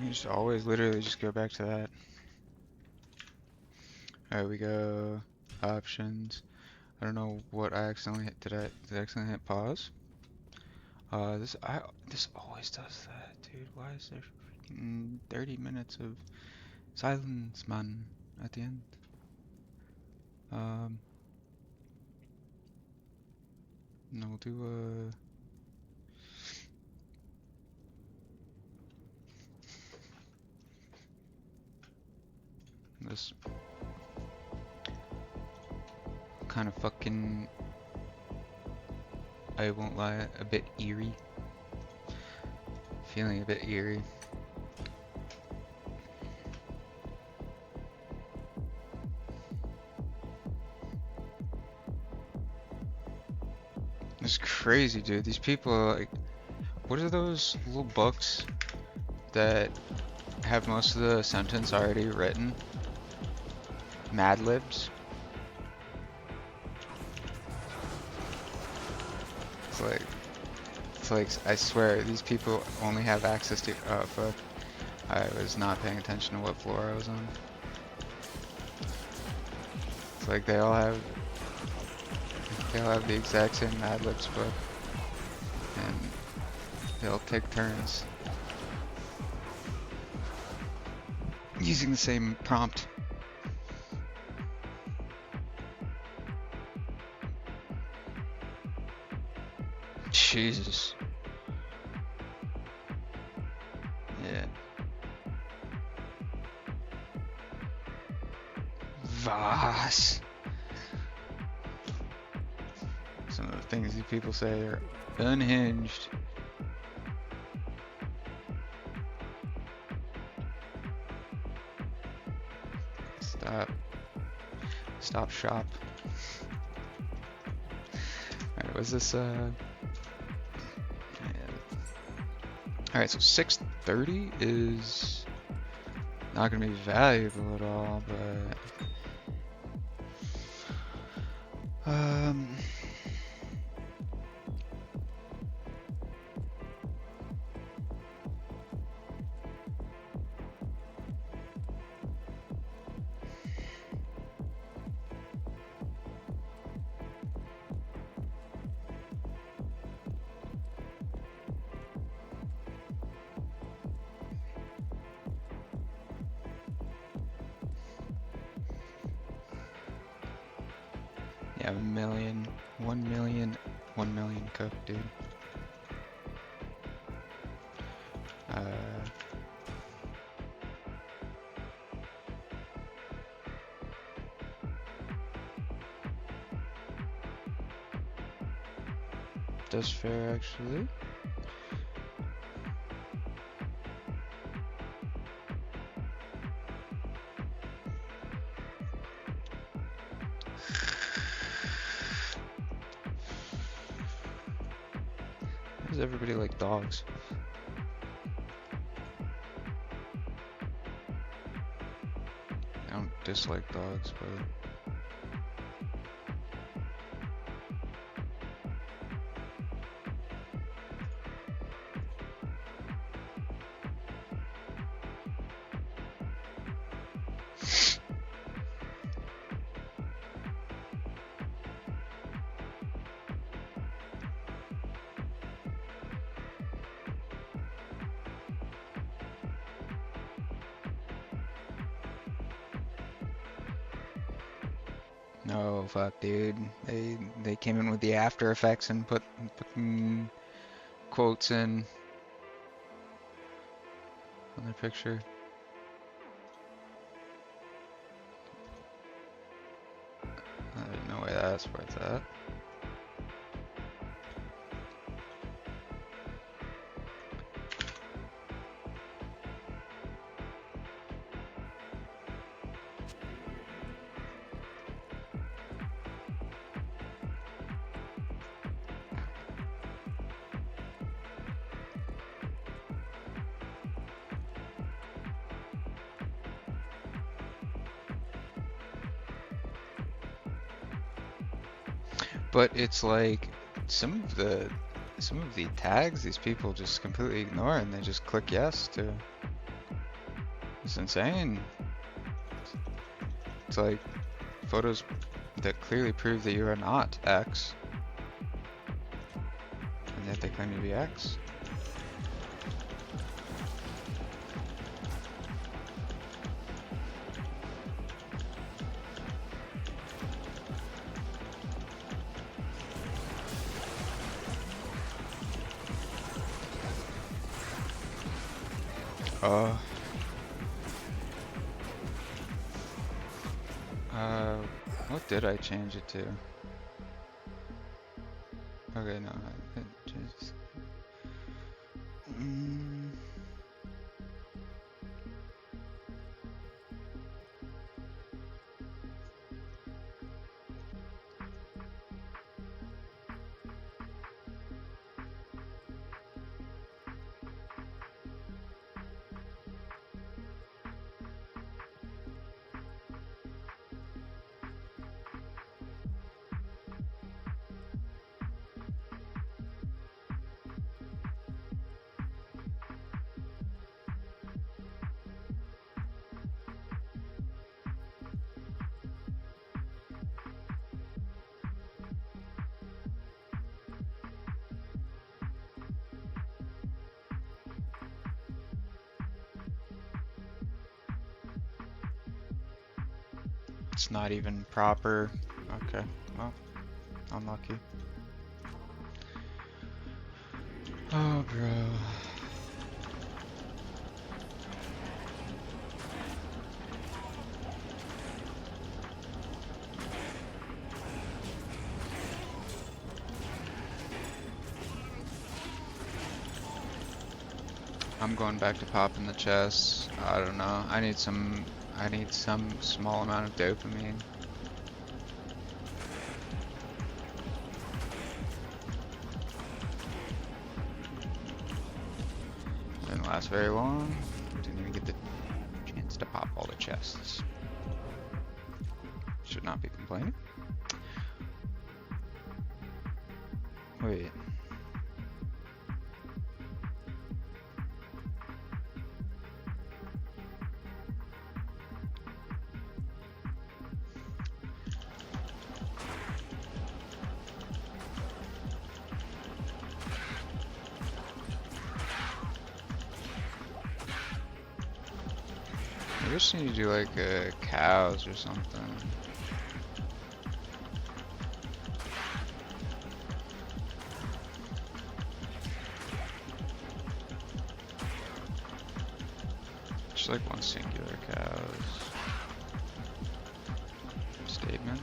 You just always literally just go back to that. Alright, we go options. I don't know what I accidentally hit. Did I accidentally hit pause? This always does that, dude. Why is there freaking 30 minutes of silence, man, at the end? No, we'll do this kind of fucking, I won't lie, a bit eerie. Feeling a bit eerie. It's crazy, dude. These people are like, what are those little books that have most of the sentence already written? Mad Libs? It's like, I swear, these people only have access to, oh fuck. I was not paying attention to what floor I was on. It's like they all have the exact same Mad Libs book. And they'll take turns using the same prompt. Jesus. Yeah. Voss. Some of the things these people say are unhinged. Stop shop. Alright, was this yeah. Alright, so 630 is not gonna be valuable at all, but yeah, 1 million cook, dude. Does fair actually. Why does everybody like dogs? I don't dislike dogs, but no, fuck, dude. They came in with the After Effects and put quotes in on their picture. There's no way that's where it's at. But it's like some of the tags these people just completely ignore and they just click yes to. It's insane. It's like photos that clearly prove that you are not X, and yet they claim to be X. Uh, what did I change it to? Okay, no, I didn't change this. It's not even proper. Okay, well, unlucky. Oh, bro. I'm going back to popping the chest. I don't know. I need some small amount of dopamine. Didn't last very long. Didn't even get the chance to pop all the chests. Should not be complaining. Wait. I just need to do like cows or something. Just like one singular cows statement.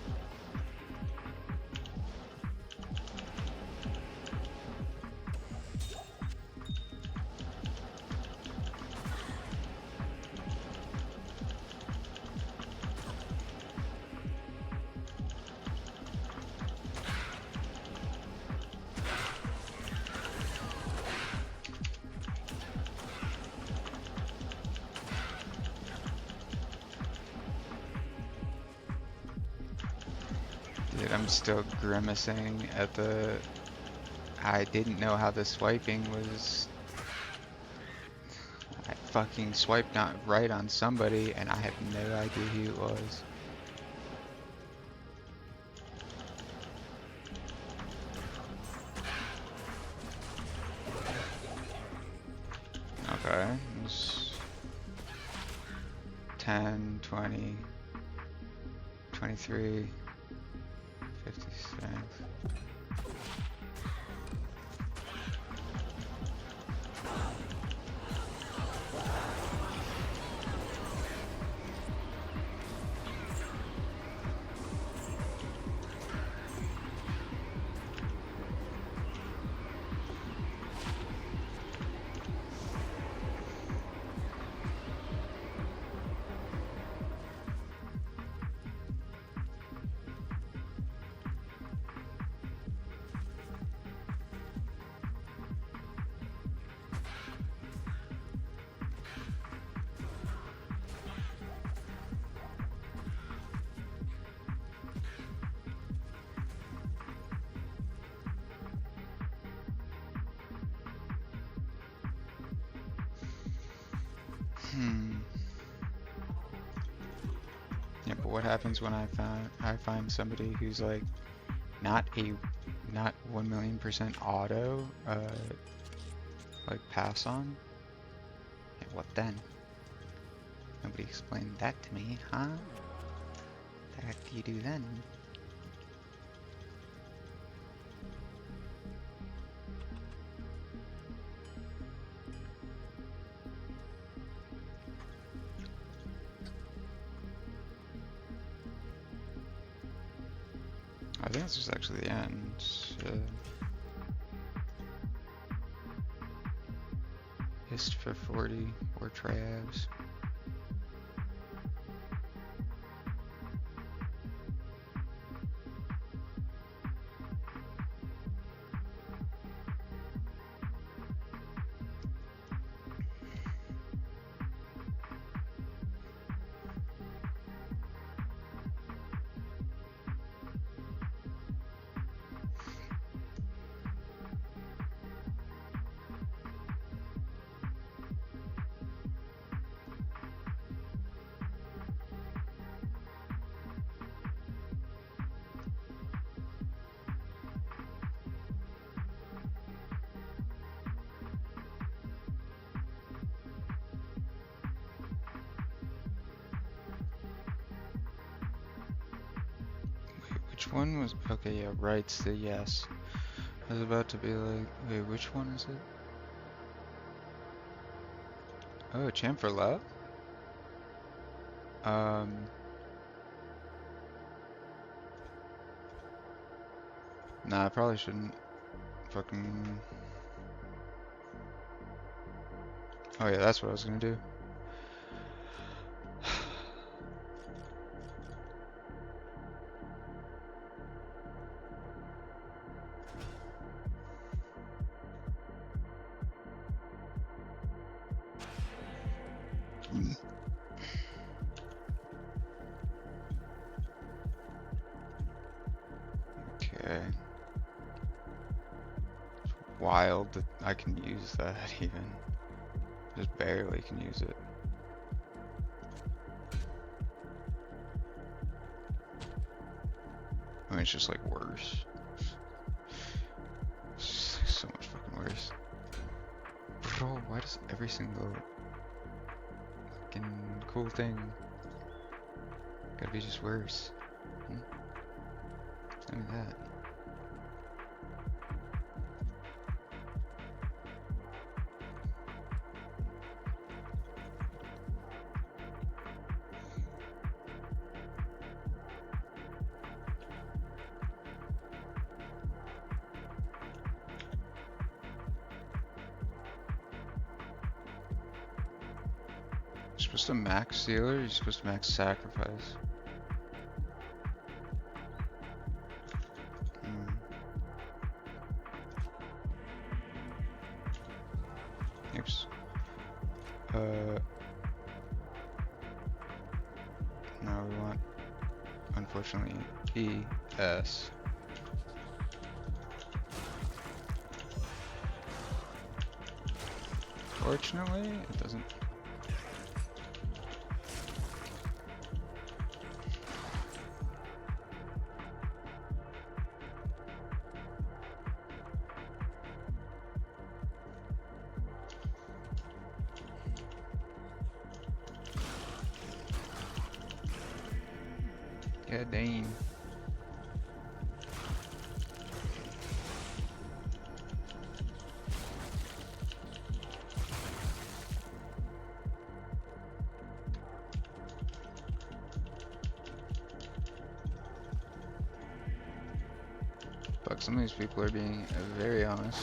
Dude, I'm still grimacing at the... I didn't know how the swiping was... I fucking swiped not right on somebody and I have no idea who it was. Okay, it was 10, 20, 23, 56. what happens when I find somebody who's like not 1,000,000% auto like pass on? Yeah, what then? Nobody explained that to me, huh? What the heck do you do then? I think this is actually the end. Hist for 40 or triabs. Which one was, okay, yeah, right's the yes. I was about to be like, wait, which one is it? Oh, Champ for Love? Nah, I probably shouldn't. Fucking. Oh yeah, that's what I was gonna do. Okay. It's wild that I can use that even. Just barely can use it. I mean, it's just like worse. It's just like so much fucking worse. Bro, why does every single fucking cool thing gotta be just worse? Tell me that. You're supposed to max seal or you're supposed to max sacrifice? Oops. Now we want, unfortunately, ES. Fortunately, it doesn't. God dang. Fuck, some of these people are being very honest.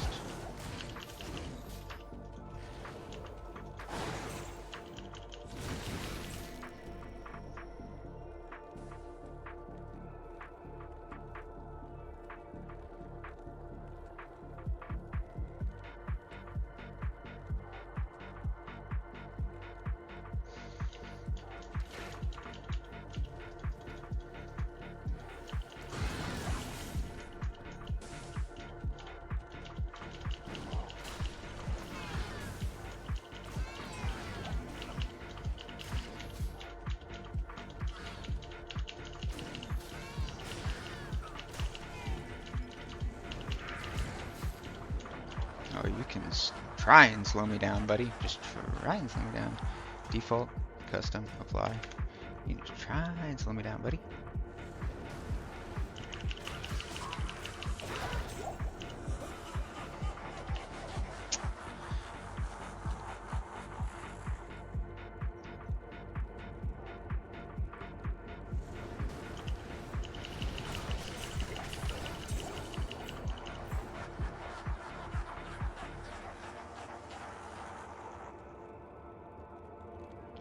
You can try and slow me down, buddy. Just try and slow me down. Default, custom, apply. You can just try and slow me down, buddy.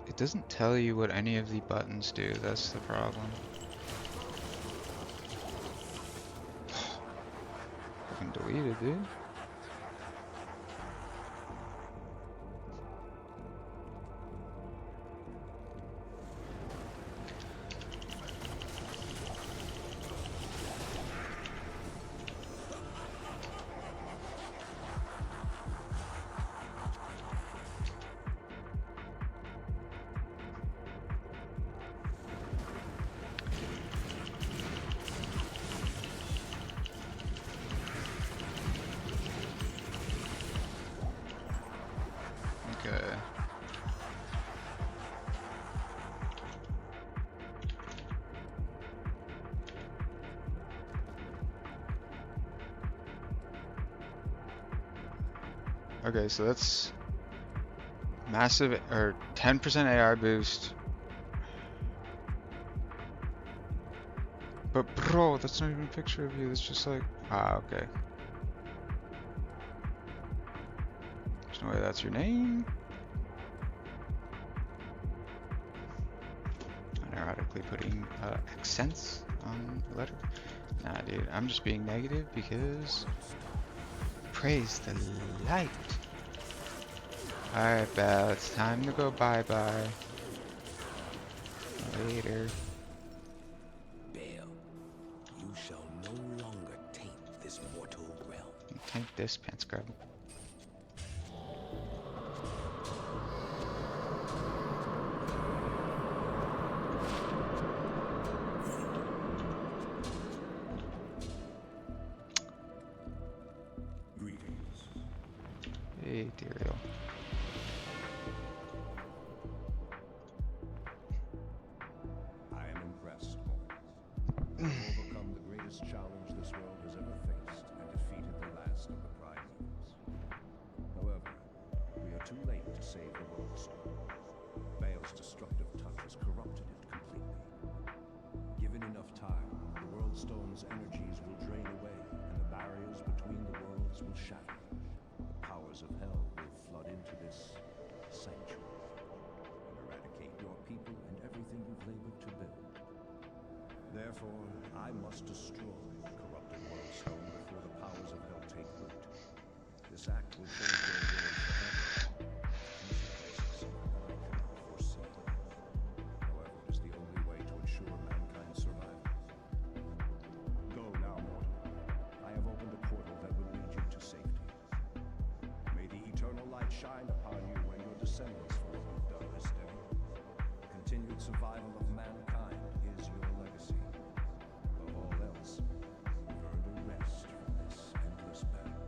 It doesn't tell you what any of the buttons do, that's the problem. Fucking delete it, dude. Okay. Okay, so that's massive, or 10% AR boost. But bro, that's not even a picture of you, that's just like, okay. There's no way that's your name. Unironically putting accents on the letter. Nah, dude, I'm just being negative because praise the light. Alright, Belle, it's time to go bye-bye. Later.
Baal, you shall no longer taint this mortal realm.
Take this, pants scrub.
Greetings.
Hey, Tyrael.
I am impressed, Morgan. You have overcome the greatest challenge this world has ever faced and defeated the last of the Prime Eaters. However, we are too late to save the World Stone. Baal's destructive touch has corrupted it completely. Given enough time, the World Stone's energies will drain away, and the barriers between the worlds will shatter. The powers of hell will flood into this sanctuary and eradicate your people and everything you've labored to build. Therefore, I must destroy the corrupted World Stone before the powers of hell take root. This act will change your world forever. Consequences that I cannot foresee. However, it is the only way to ensure mankind's survival. Go now, mortal. I have opened a portal that will lead you to safety. May the eternal light shine upon you and your descendants for what you've done this day. Continued survival of mankind is your legacy. Above all else, you've earned a rest from this endless battle.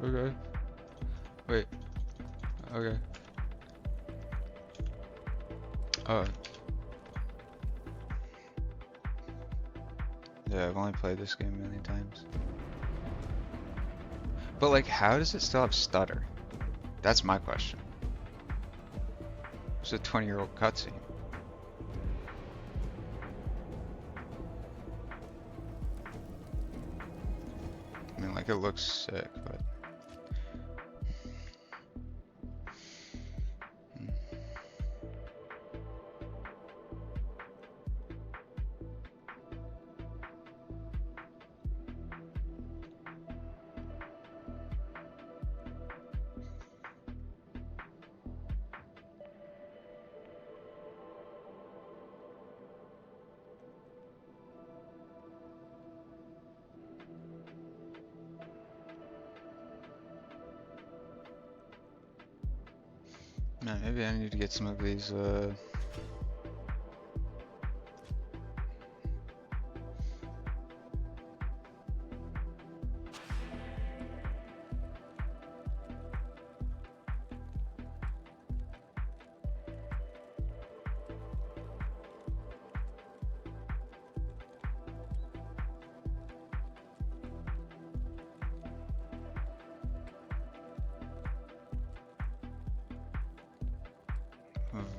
Okay. Wait. Okay. Oh. Yeah, I've only played this game a million times. But like, how does it still have stutter? That's my question. It's a 20-year-old cutscene. I mean, like, it looks sick, but... Man, maybe I need to get some of these,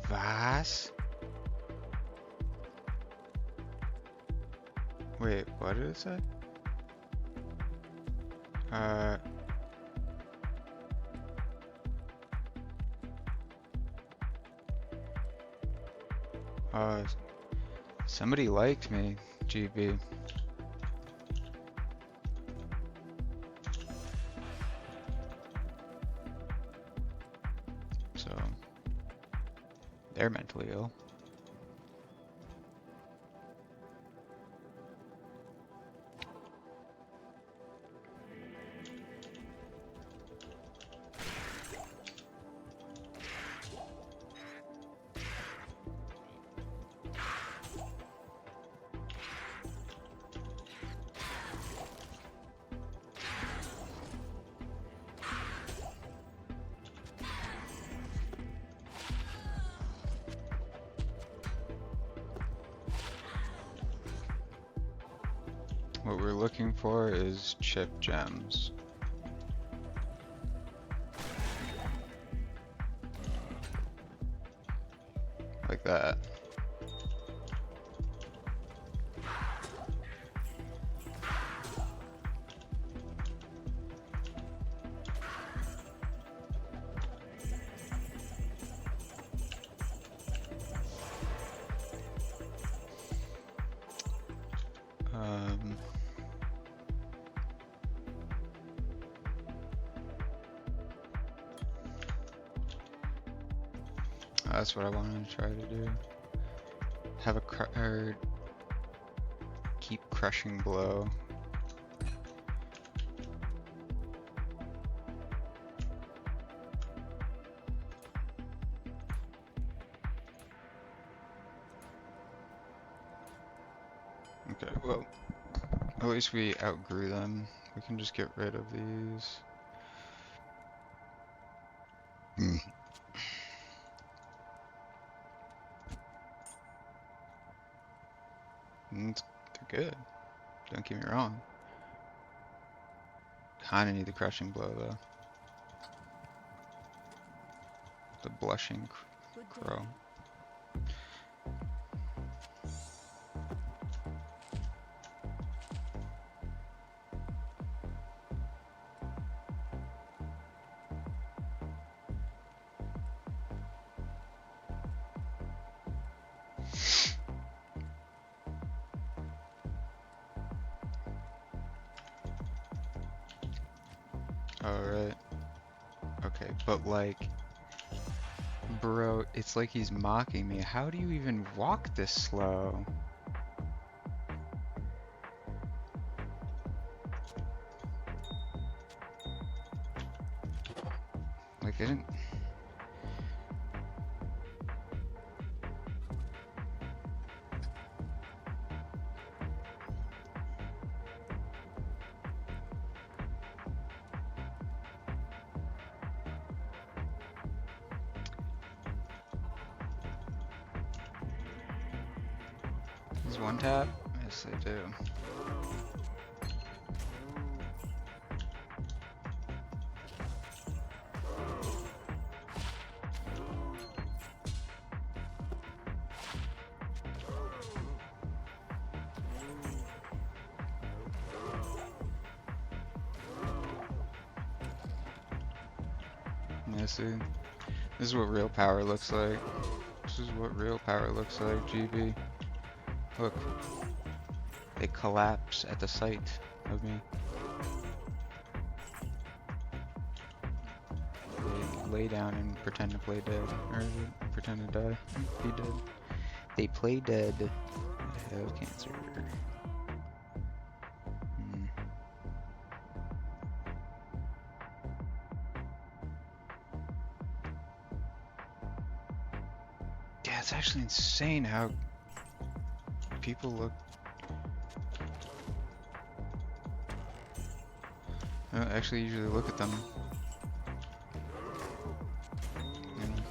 Vas? Wait, what did it say? Uh, uh, somebody liked me, GB. So, they're mentally ill. What we're looking for is chip gems. Like that. Um, that's what I wanted to try to do. Have a or keep crushing blow. Okay, well, at least we outgrew them. We can just get rid of these. They're good. Don't get me wrong. Kinda need the crushing blow though. The blushing crow. Alright. Okay, but like, bro, it's like he's mocking me. How do you even walk this slow? Like, I didn't. Is one tap? Yes, they do. Yeah, see, this is what real power looks like. This is what real power looks like, GB. Look, they collapse at the sight of me. They lay down and pretend to play dead, or pretend to die, be dead. They play dead. Have cancer. it's actually insane how people look. I don't actually usually look at them. And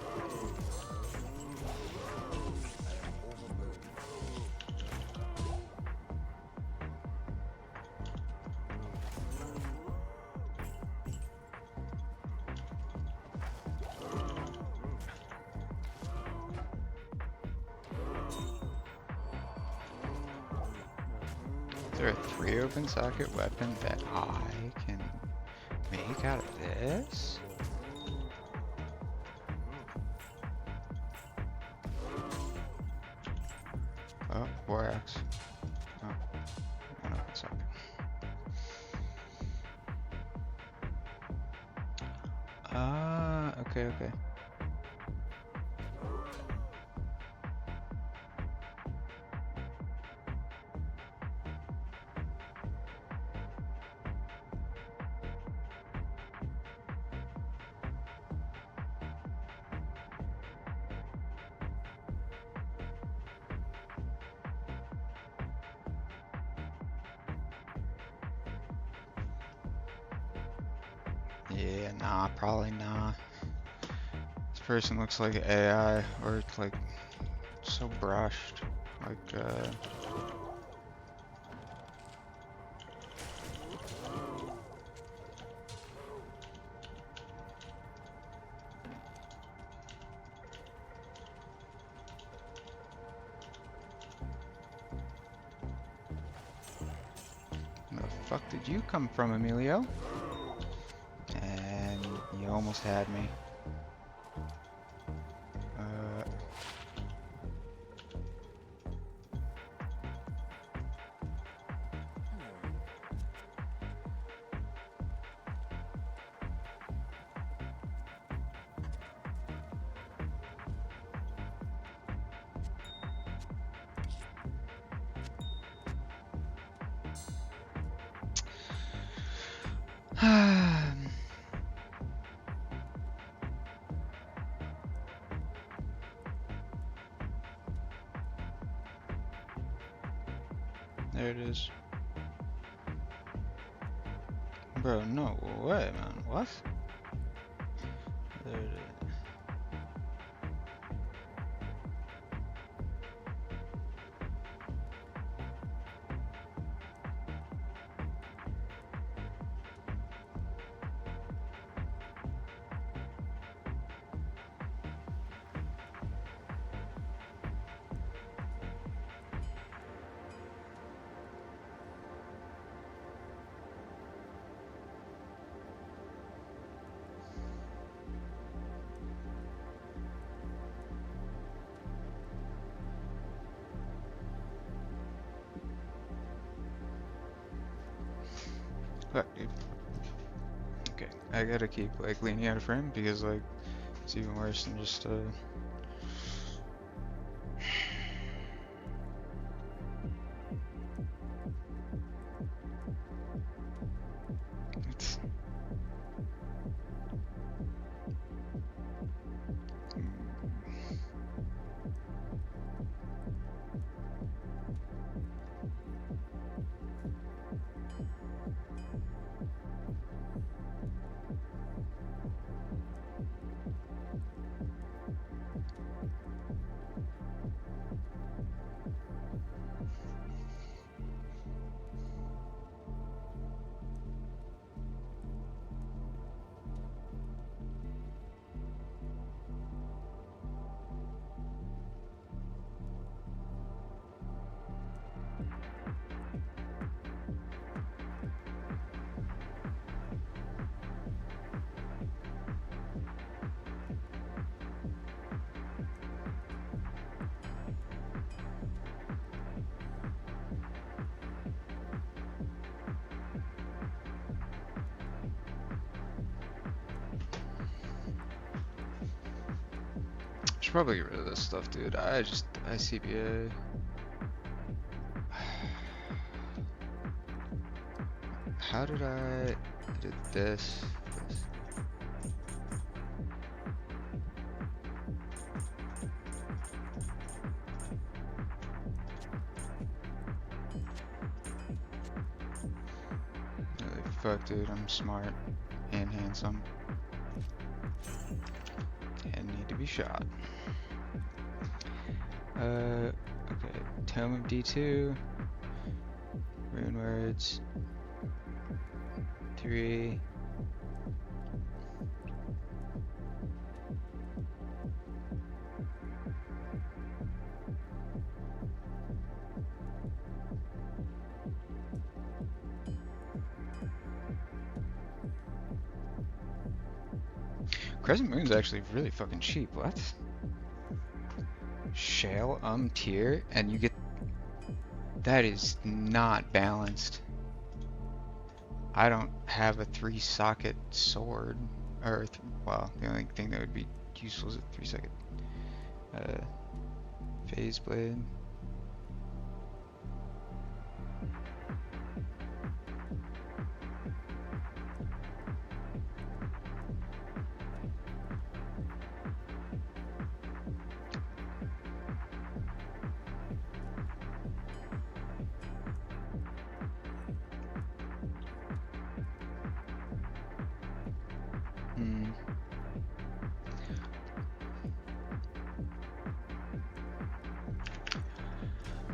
is there a 3 open socket weapon that I can make out of this? Oh, 4x. Oh, 1 open socket. Ah, okay, okay. Yeah, nah, probably not. This person looks like AI, or it's like so brushed. Like, where the fuck did you come from, Emilio? And you almost had me. There it is. Bro, no way, man. What? There it is. What, dude? Okay, I gotta keep like leaning out of frame because like it's even worse than just it's should probably get rid of this stuff, dude. ICBA. How did I did this? fuck, dude. I'm smart and handsome. And need to be shot. Okay. Tome of D2. Rune words. 3. Crescent Moon's actually really fucking cheap. What? Shale tier, and you get... That is not balanced. I don't have a 3-socket sword. Or, well, the only thing that would be useful is a 3-socket phase blade.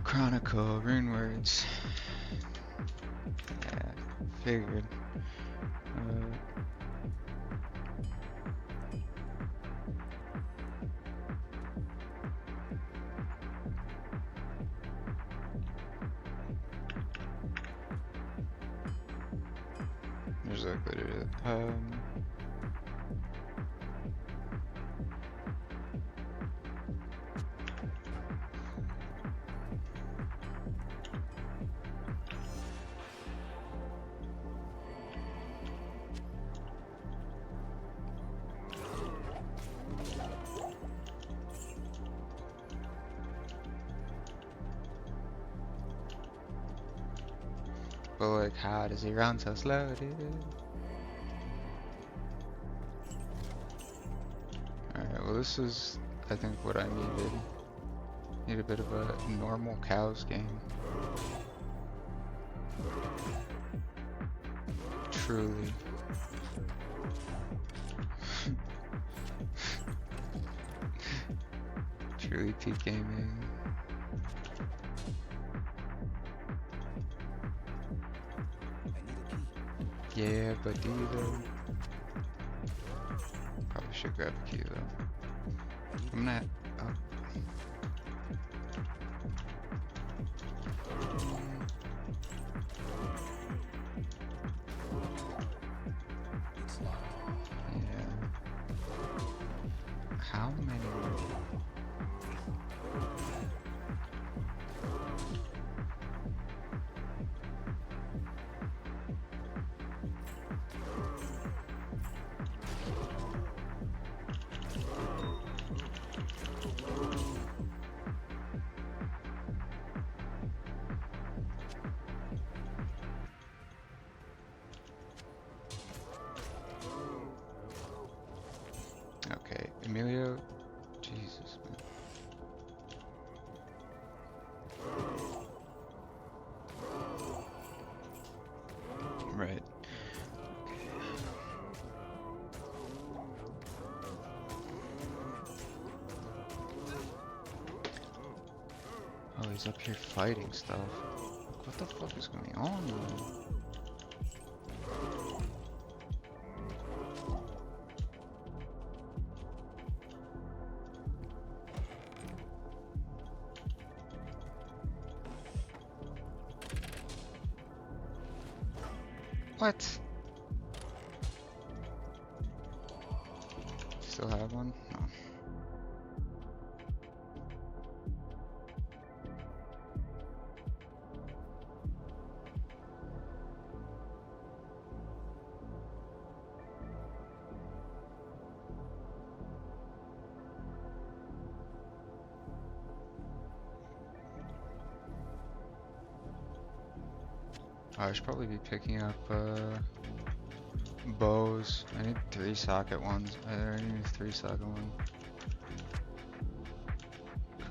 Chronicle, rune words. Yeah, figured. There's like literally but like, how does he run so slow, dude? Alright, well this is, I think, what I needed. Need a bit of a normal cows game. Truly. Truly peak gaming. Yeah, but do you though? Probably should grab a key though. I'm not. Oh. Yeah. How many? Okay, Emilio. Jesus, man. Right. Oh, he's up here fighting stuff. What the fuck is going on, man? What? Still have one? No. I should probably be picking up bows. I need 3-socket ones. I need a 3-socket one.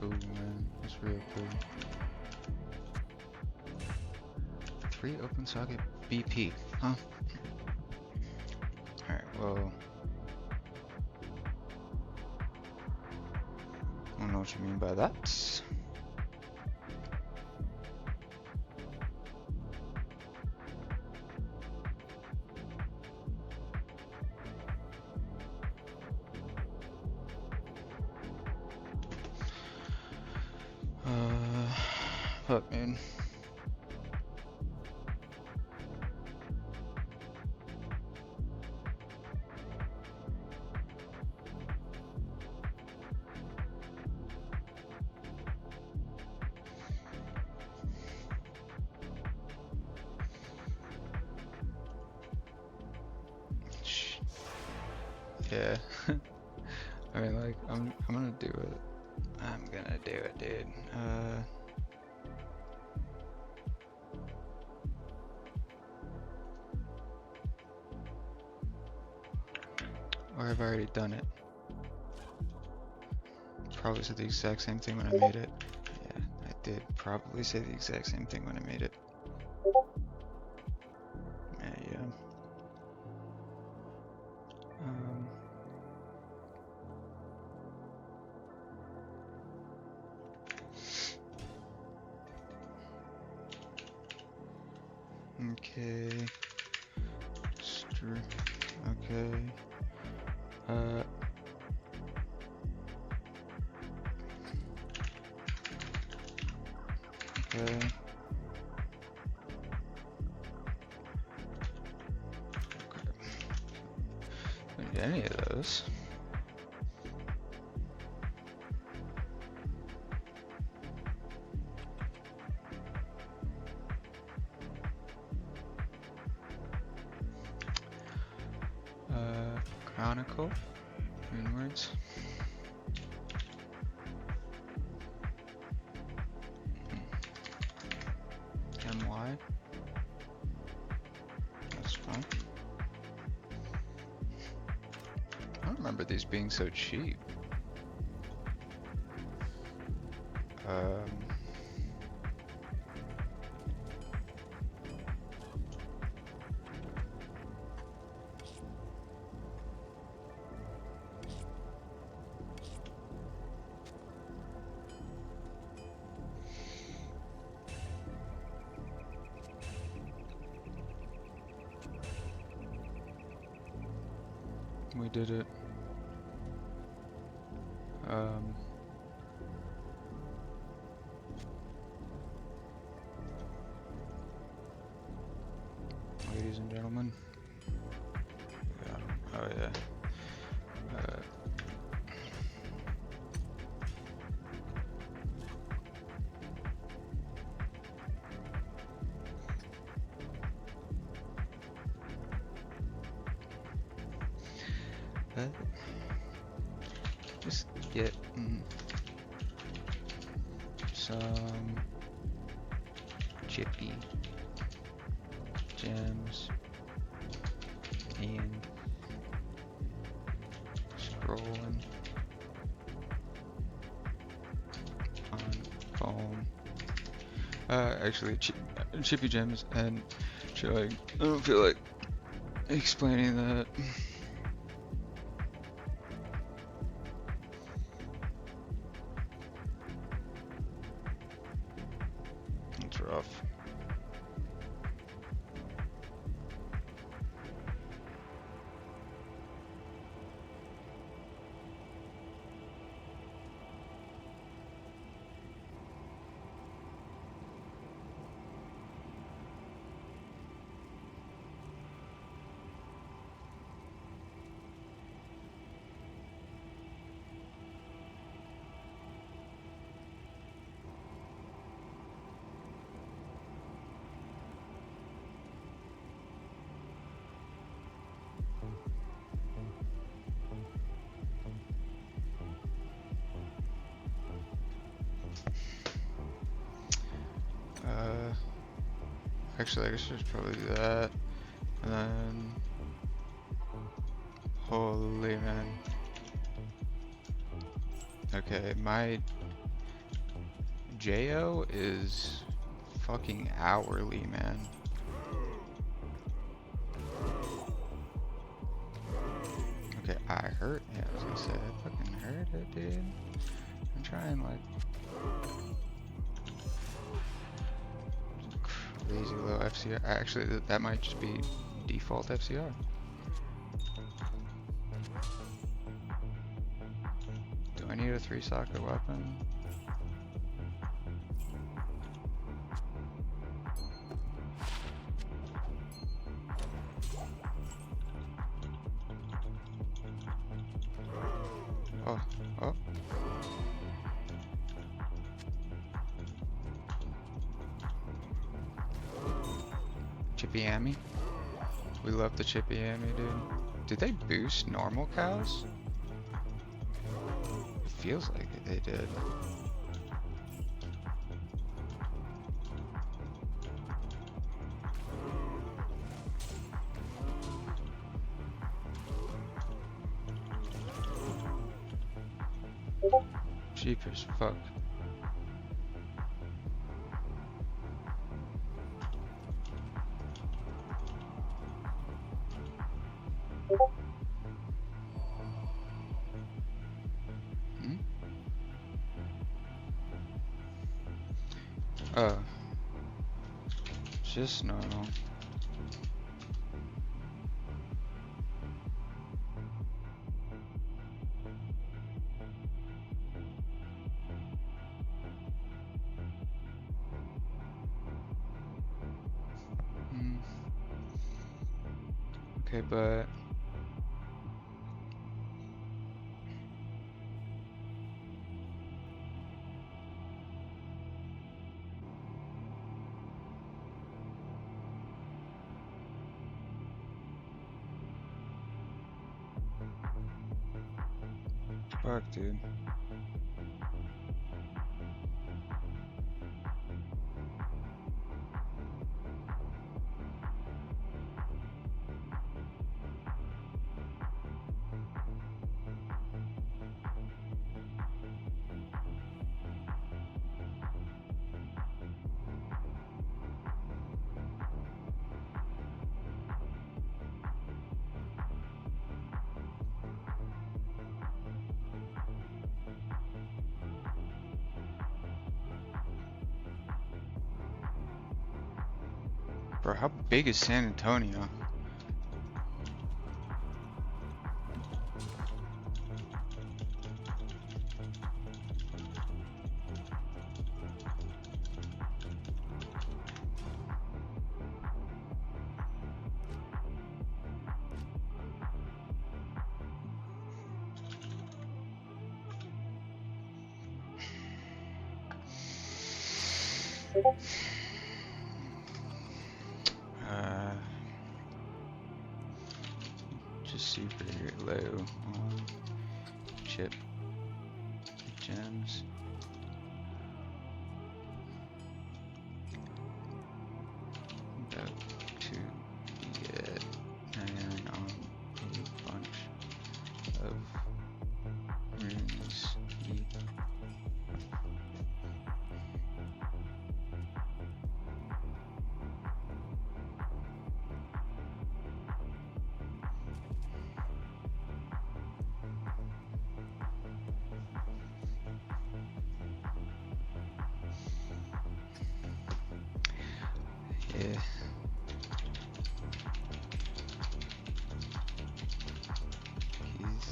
Cool, man. That's real cool. 3 open socket BP, huh? Well, I don't know what you mean by that. Fuck, man. Yeah. I mean, like, I'm gonna do it. I'm gonna do it, dude. Or I've already done it. Probably said the exact same thing when I made it. Yeah, I did probably say the exact same thing when I made it. Yeah. Okay. Okay. Okay. Don't need any of those. Chronicle. Runewords. MY. That's fine. I don't remember these being so cheap. We did it. Ladies and gentlemen. Yeah. Oh yeah. Just get some chippy gems and scrolling on phone. Actually, chippy gems and showing. I don't feel like explaining that. It's rough. Actually, I guess I should probably do that. And then... Holy man. Okay, my... JO is fucking hourly, man. I heard. Yeah, I was gonna say I fucking heard it, dude. I'm trying like crazy low FCR. Actually, that might just be default FCR. Do I need a 3-socket weapon? Oh, oh. Chippy Amy? We love the Chippy Amy, dude. Did they boost normal cows? It feels like they did. Jeepers, fuck. Hmm? Oh. Just normal. Hmm. Okay, but fuck, dude. Bro, how big is San Antonio? Just super low on chip gems. About to get iron on a bunch of runes. Yeah. He's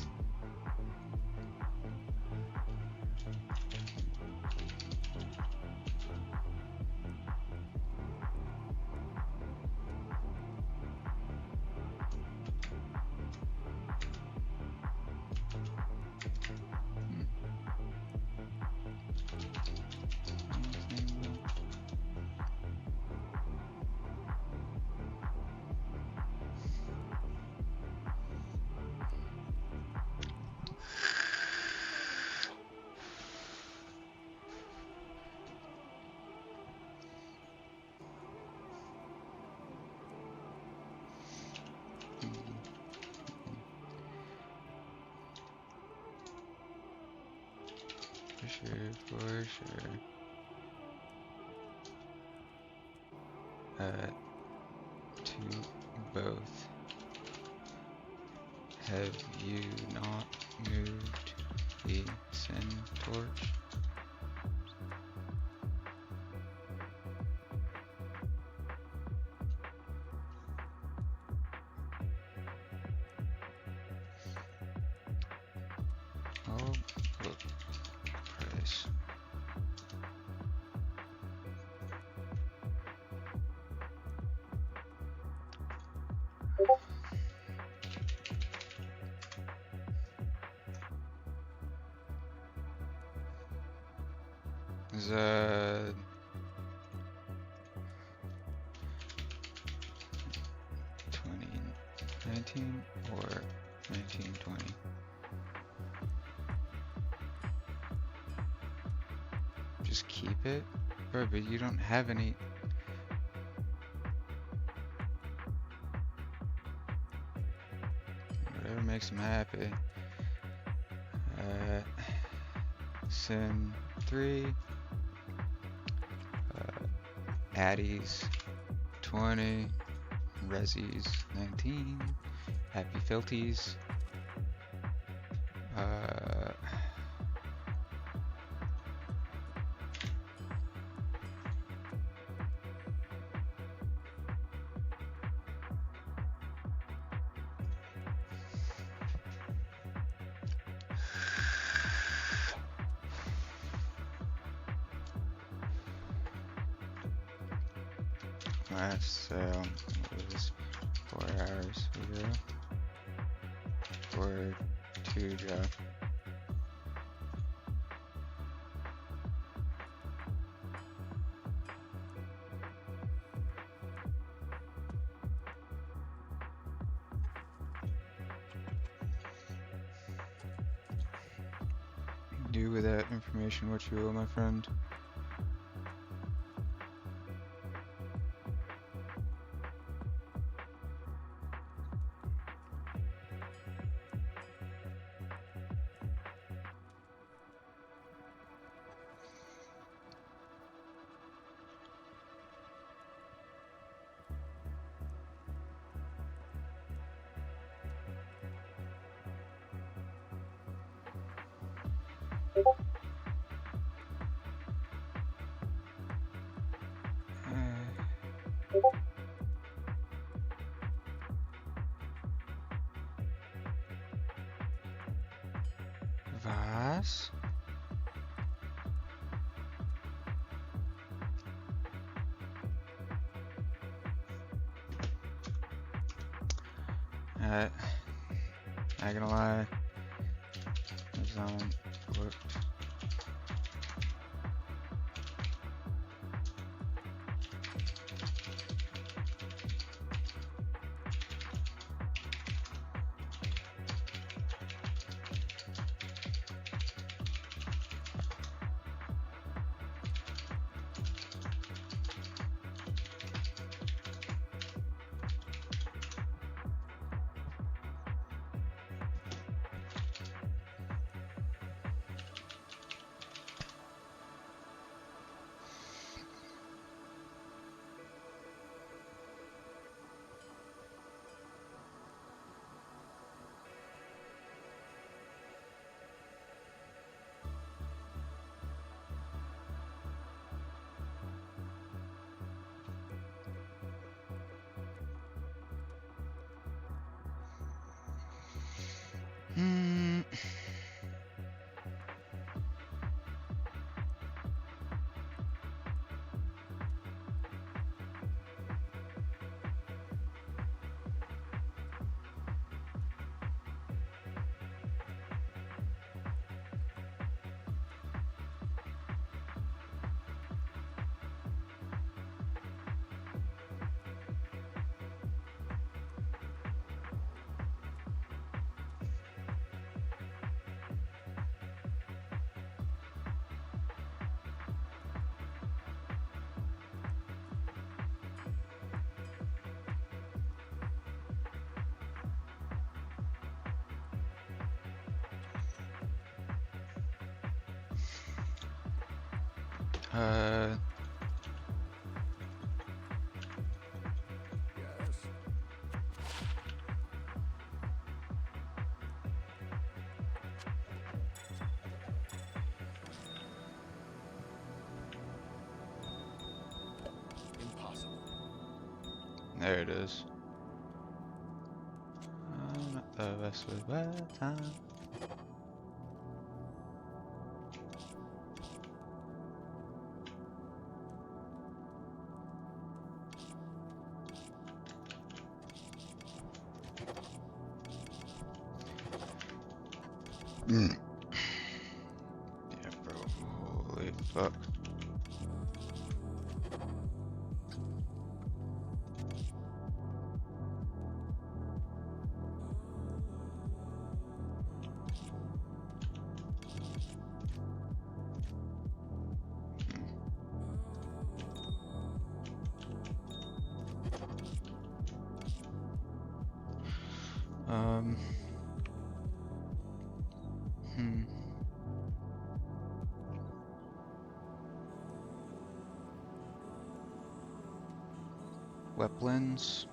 for sure. To both have you not moved the sin torch? Oh, look, price. Is 2019 or 1920? Just keep it? Bro, but you don't have any. Whatever makes him happy. Sim 3. Addies 20. Resis 19. Happy Filties. Last sale was 4 hours ago. For 2 job. Do with that information what you will, my friend. Was? Not gonna lie. Zone booked. Hmm. Uh,
Yes?
There it is. Not the best with bad time. Yeah, bro. Holy fuck. Um. Hmm. Weapons.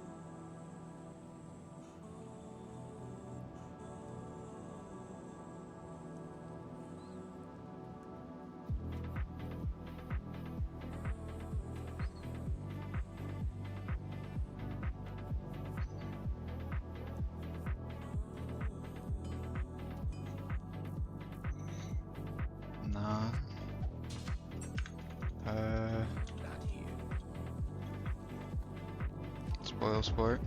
Nah.
Not here.
Spoil sport.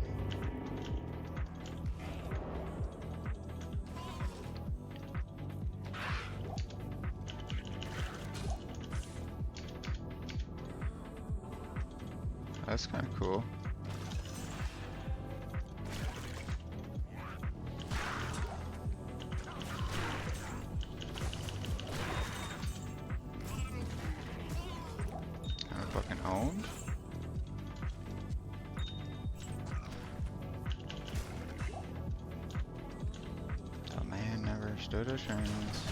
That's kind of cool. Kind of fucking owned. The man never stood a chance.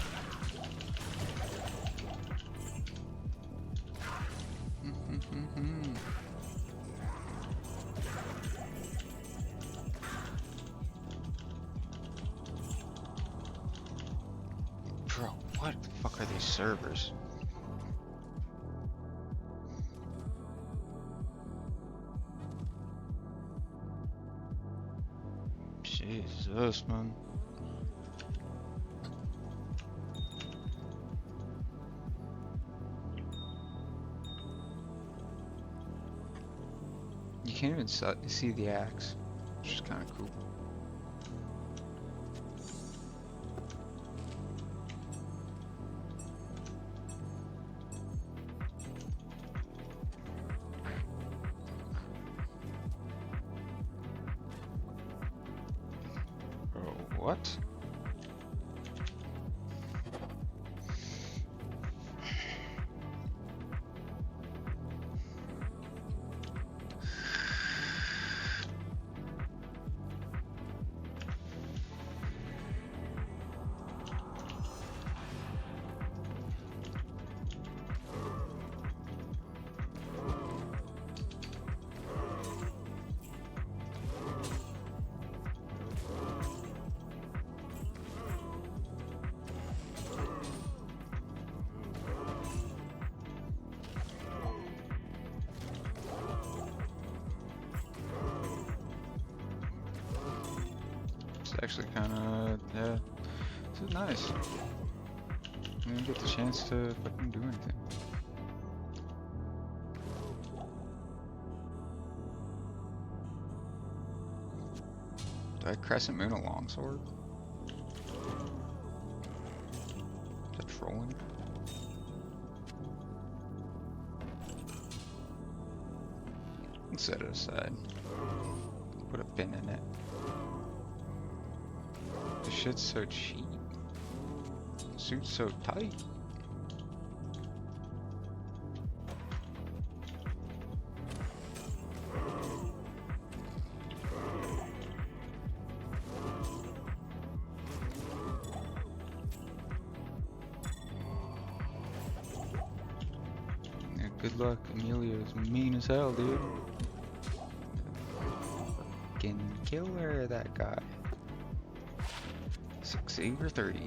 Bro, what the fuck are these servers? Jesus, man. You can't even see the axe, which is kind of cool. Bro, what? It's actually kind of, yeah, this is nice. I didn't get the chance to fucking do anything. Do I crescent moon a longsword? Is that trolling? Let's set it aside. Put a pin in it. This shit's so cheap. Suit's so tight. Yeah, good luck. Amelia is mean as hell, dude. Fucking killer, that guy. 6 or 30.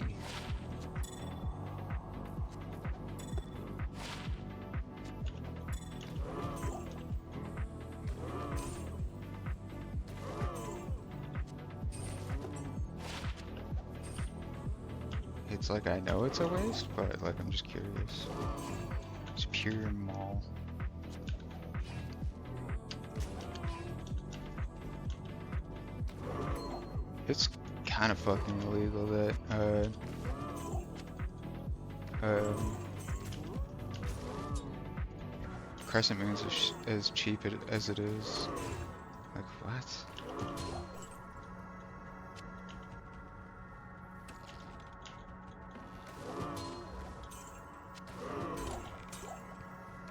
it's like I know it's a waste, but like I'm just curious. It's pure mall. It's kind of fucking illegal that crescent moons are as cheap as it is. Like what?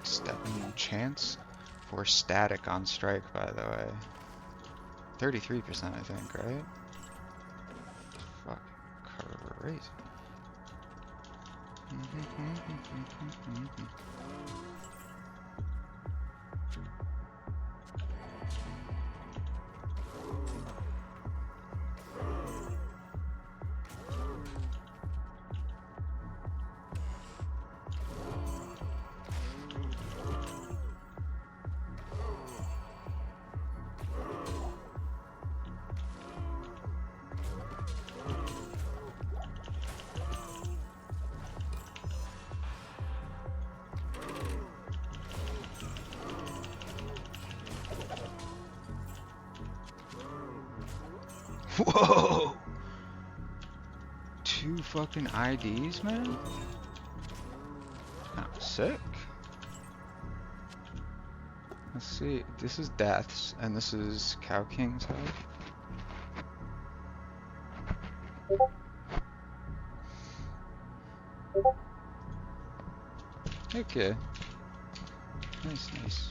Stepping chance for static on strike, by the way. 33%, I think, right? Fucking crazy. Whoa! 2 fucking IDs, man? Kinda sick. Let's see. This is Death's, and this is Cow King's head. Okay. Nice, nice.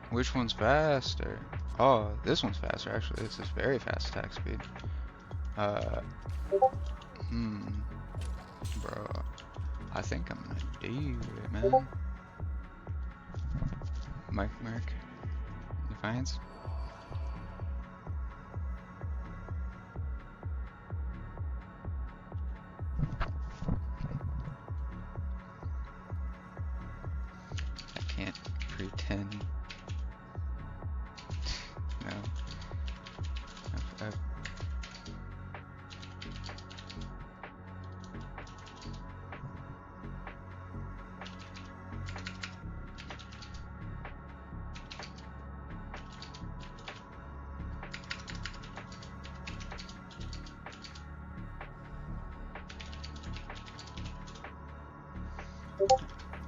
Which one's faster? Oh, this one's faster actually. This is very fast attack speed. Bro, I think I'm gonna do it, man. Mike Merc, Defiance. I can't pretend. No. I've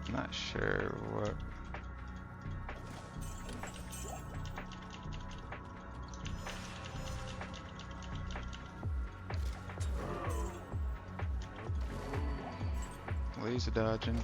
I'm not sure what. Laser dodging.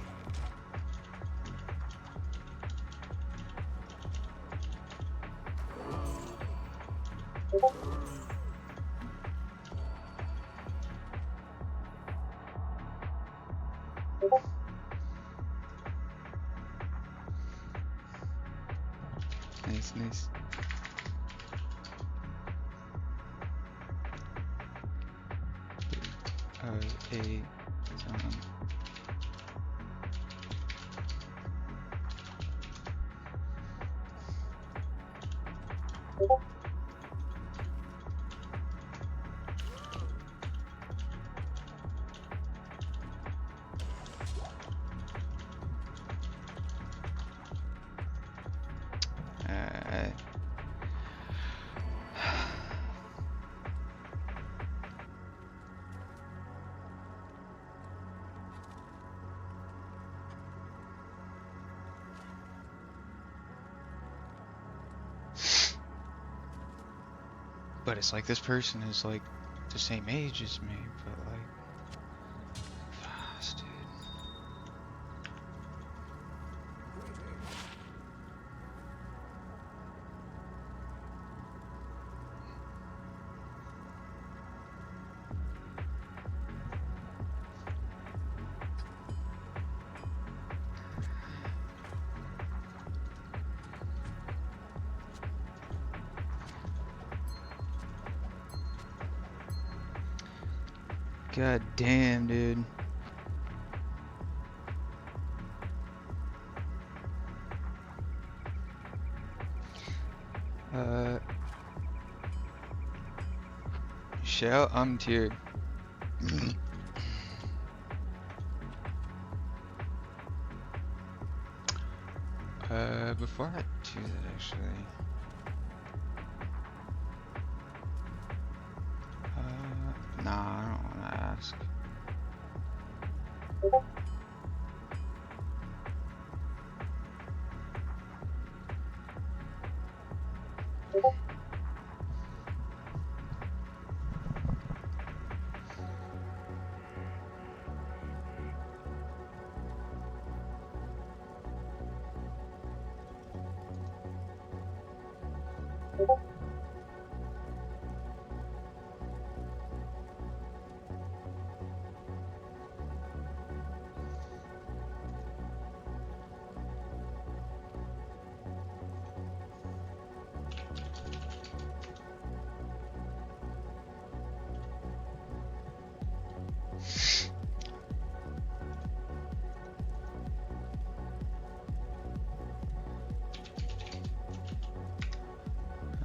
Nice, nice. A zone. Uh, But it's like this person is like the same age as me, but like fast, dude. God damn, dude. Shell untiered. Before I do that, actually, nah, I don't want to ask.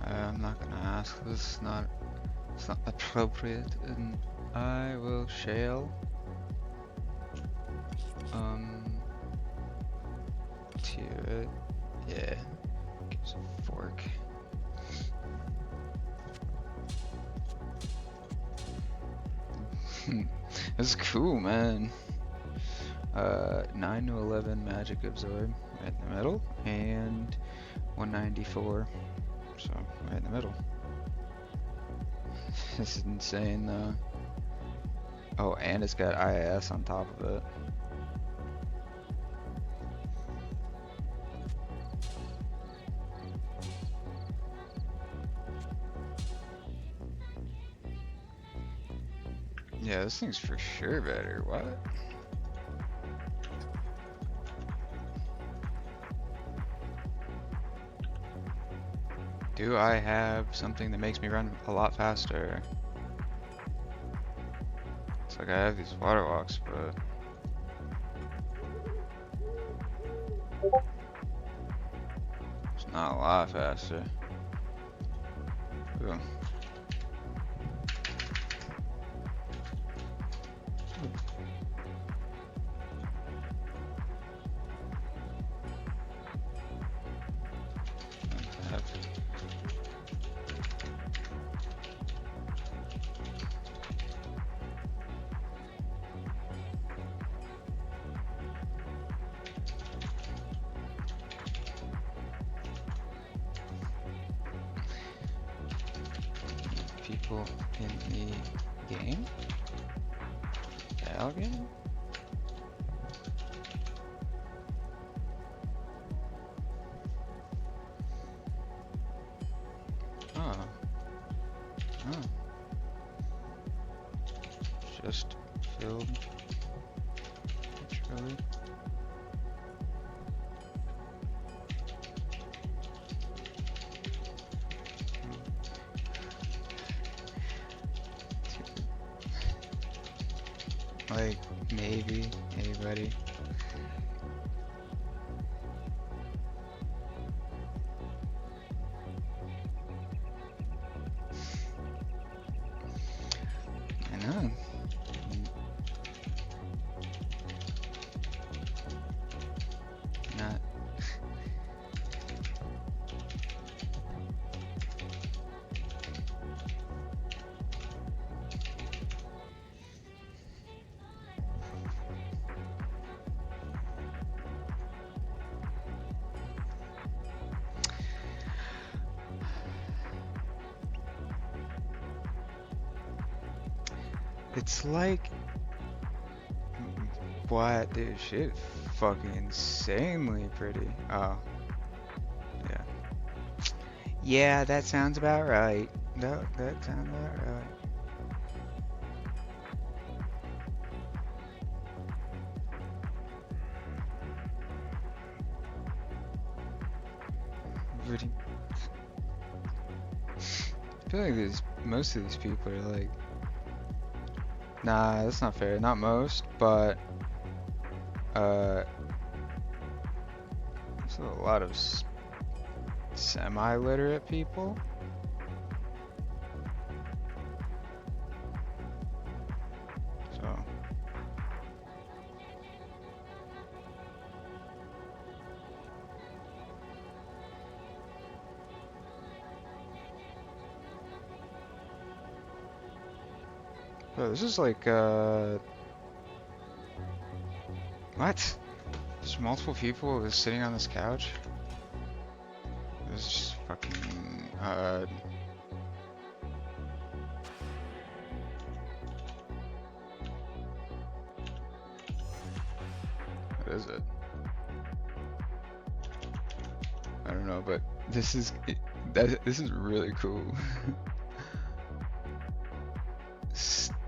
I'm not gonna ask. This is not. It's not appropriate, and I will shale. To it. Yeah. Gives a fork. That's cool, man. 9 to 11 magic absorb right in the middle, and 194. So right in the middle. This is insane though. Oh, and it's got IS on top of it. Yeah, this thing's for sure better. What? Do I have something that makes me run a lot faster? It's like I have these water walks, but it's not a lot faster. Ooh. People in the game? Gal game? Oh. Oh. Just filled. Naturally. Like, maybe anybody. I know. Not. It's like, what, dude? Shit, fucking insanely pretty. Oh, yeah. Yeah, that sounds about right. No, that sounds about right. Pretty. I feel like most of these people are like, nah, that's not fair. Not most, but uh, there's a lot of semi-literate people. So, bro, this is like what? There's multiple people just sitting on this couch. This is just fucking what is it? I don't know, but this is this is really cool.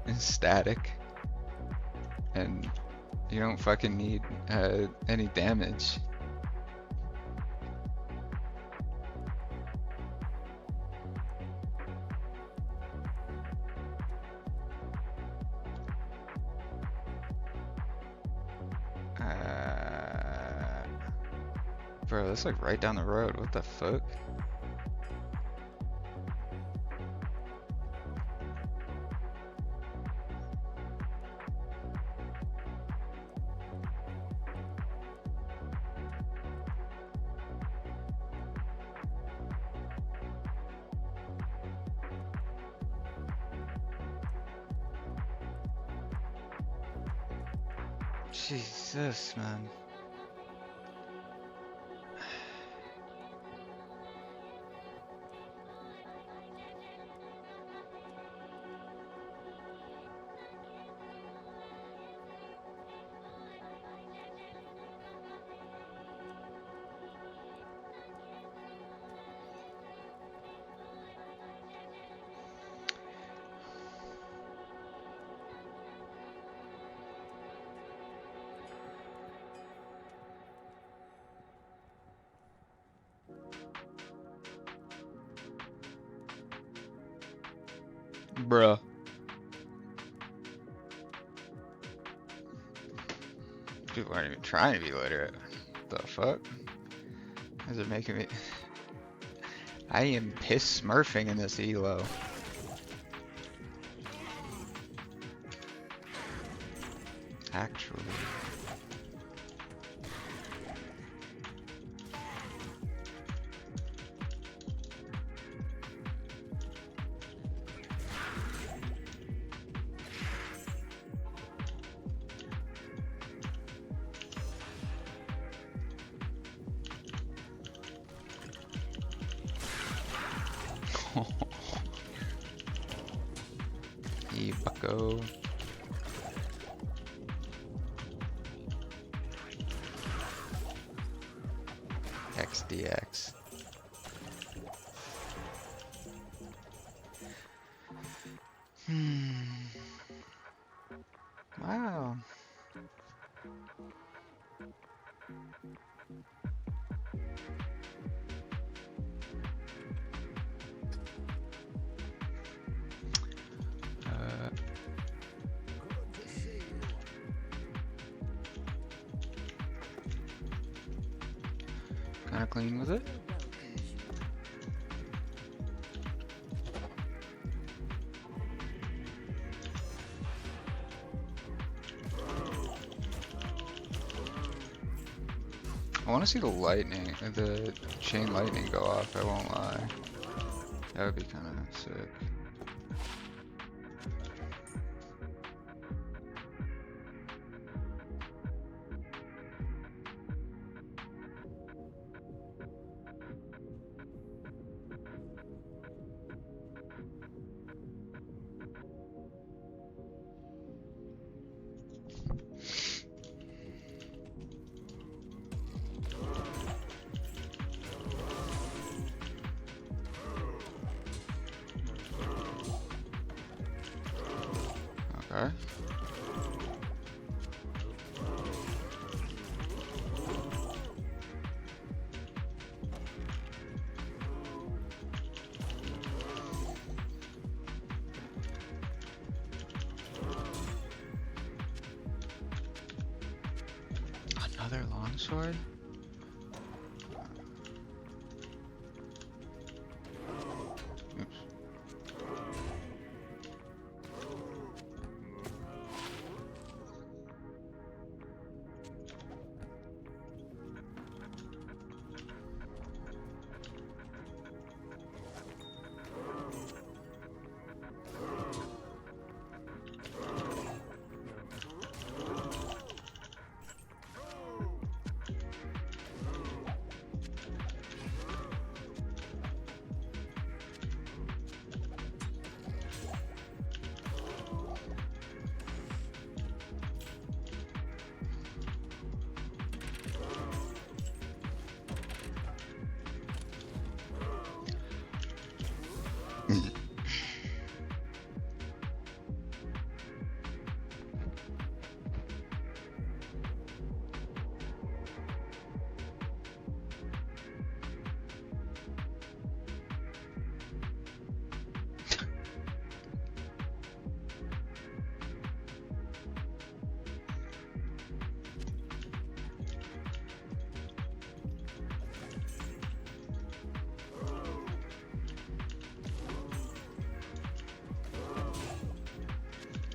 It's static, and you don't fucking need any damage. Uh, bro, that's like right down the road. What the fuck? Jesus, man. Bruh. People aren't even trying to be literate. The fuck? Is it making me? I am piss smurfing in this elo. Actually. Hey, bucko. XDX. Wow. Kind of clean with it. I want to see the lightning, the chain lightning go off, I won't lie. That would be kind of sick. Okay. Another longsword? Oops.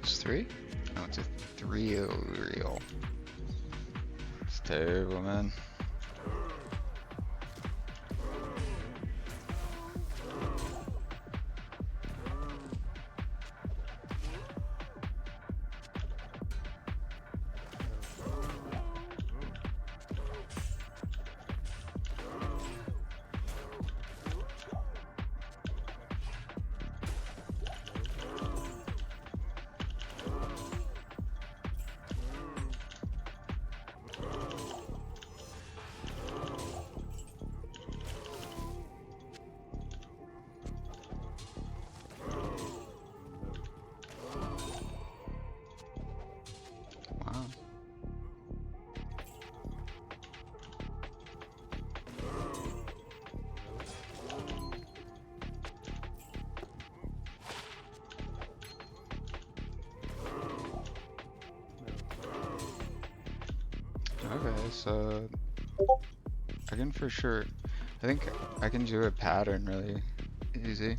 It's 3? No, it's a 3 reel. It's terrible, man. Wow. Okay, so I can for sure. I think I can do a pattern really easy.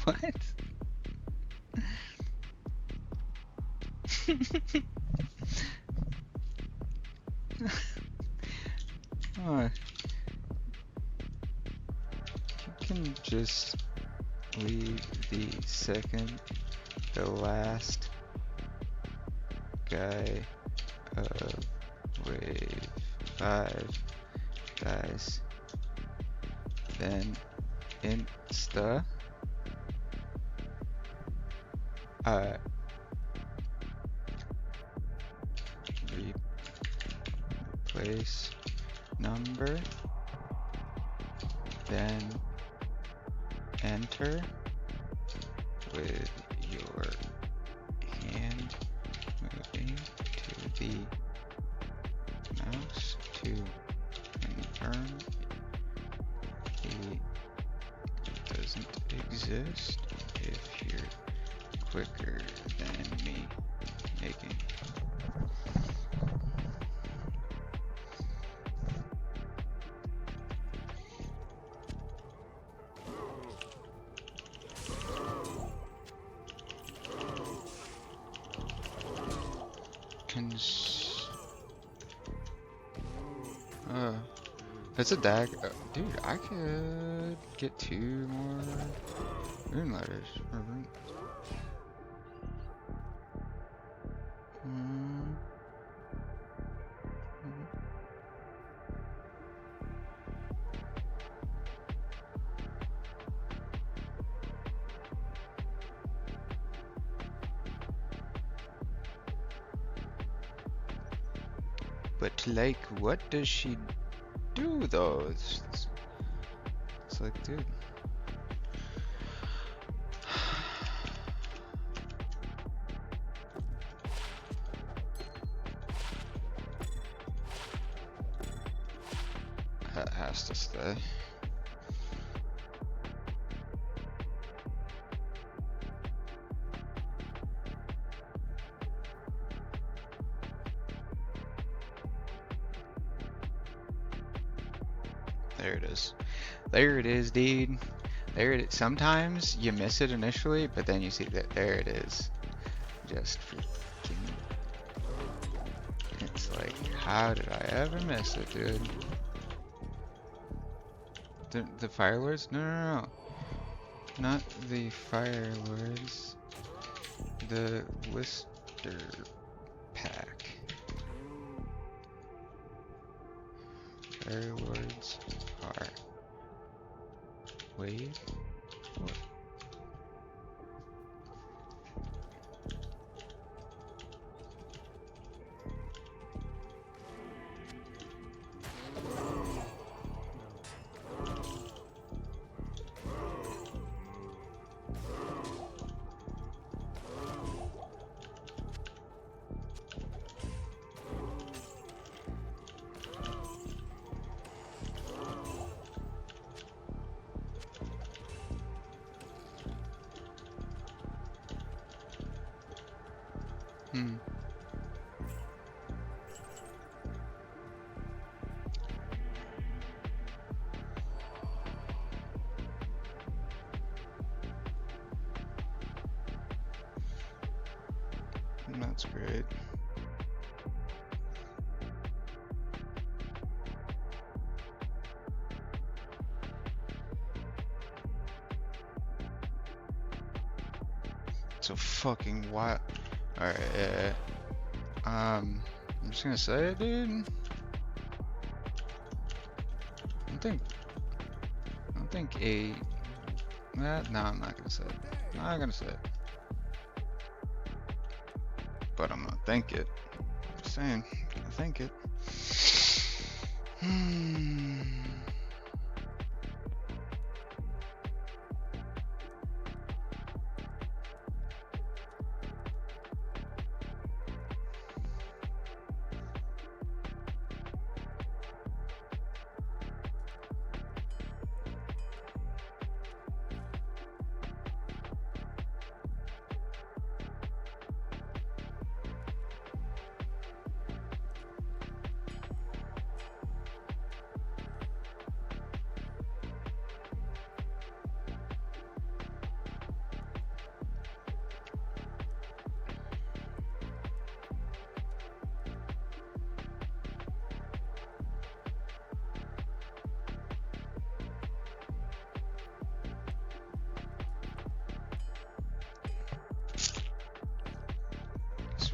What? Oh, you can just leave the second, the last guy of wave 5 dies, then insta replace number, then enter with your hand moving to the mouse to confirm he doesn't exist if you're quicker than me making. It's a dag. Dude, I could get 2 more rune letters. Or rune. But like, what does she do though. It's like, dude. That has to stay. There it is. There it is, dude. There it is. Sometimes you miss it initially, but then you see that there it is. Just freaking. It's like, how did I ever miss it, dude? The Fire Lords? No, no, no. Not the Fire Lords. The Blister Pack. Fire Lords are. Wave? What? Hmm. That's great. So fucking wild. Alright, yeah. I'm just gonna say it, dude. I don't think a. No, I'm not gonna say it. I'm not gonna say it. But I'm gonna think it. Just saying, I think it.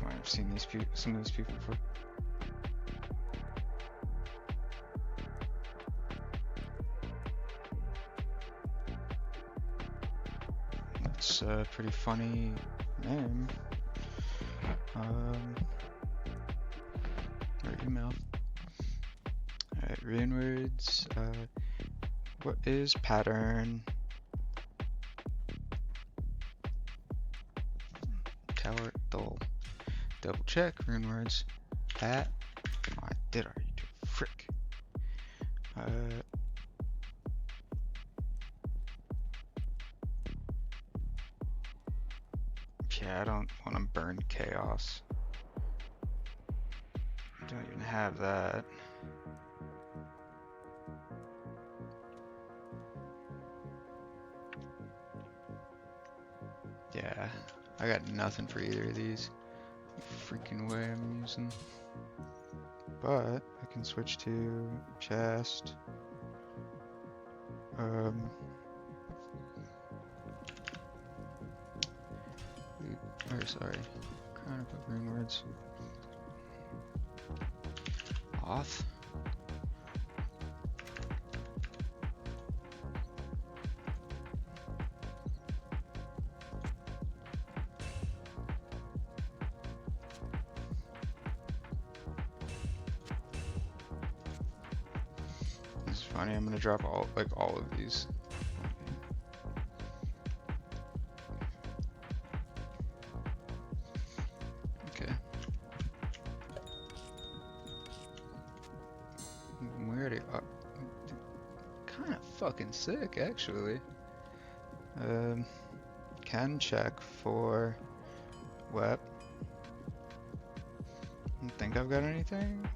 I've seen these people, some of these people before. It's a pretty funny name. Or email. Alright, runewords. What is pattern? Tower dull. Double check runewords. Pat. Oh, I did already do. Frick. Yeah, I don't want to burn chaos. I don't even have that. Yeah, I got nothing for either of these. Freaking way I'm using. But I can switch to chest. Or sorry, Chronicle runewords. Off. funny. I'm gonna drop all of these. Okay. We already are kind of fucking sick, actually. Can check for web. Don't think I've got anything.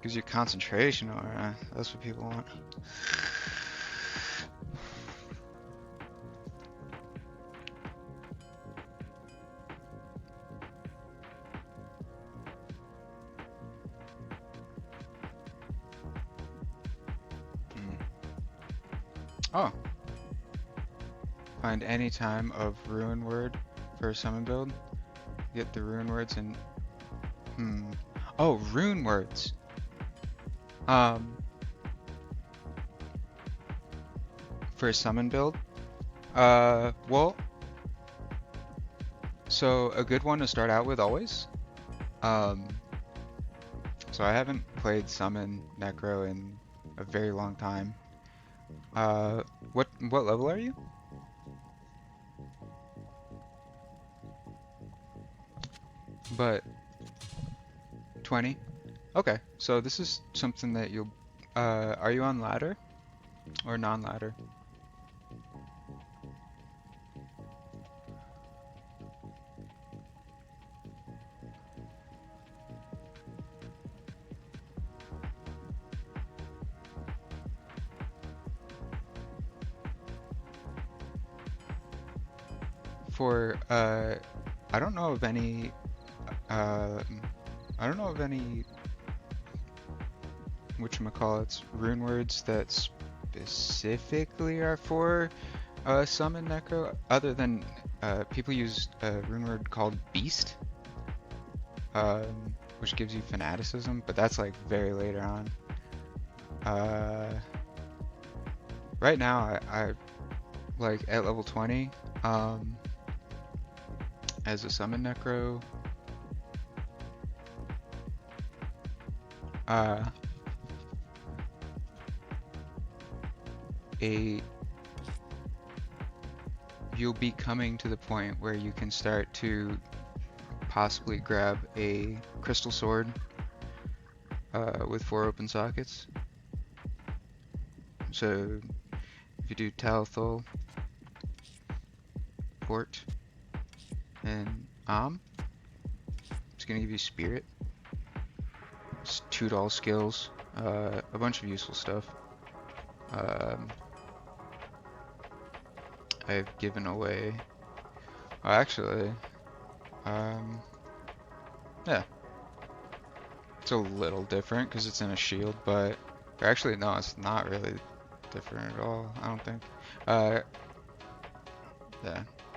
Gives you concentration aura. That's what people want. Oh. Find any time of ruin word for a summon build. Get the rune words and oh, rune words. For a summon build. Well, so a good one to start out with always. So I haven't played summon necro in a very long time. What level are you? But 20. Okay, so this is something that you'll. Are you on ladder or non-ladder? For I don't know of any. I don't know of any whatchamacallits rune words that specifically are for summon necro, other than people use a rune word called beast, which gives you fanaticism, but that's like very later on. Right now I like at level 20 as a summon necro. You'll be coming to the point where you can start to possibly grab a crystal sword with 4 open sockets. So if you do Talthol, Port, and it's gonna give you Spirit. It's 2 doll skills, a bunch of useful stuff. I've given away. Oh, actually, yeah, it's a little different because it's in a shield, but actually, no, it's not really different at all. I don't think. Yeah,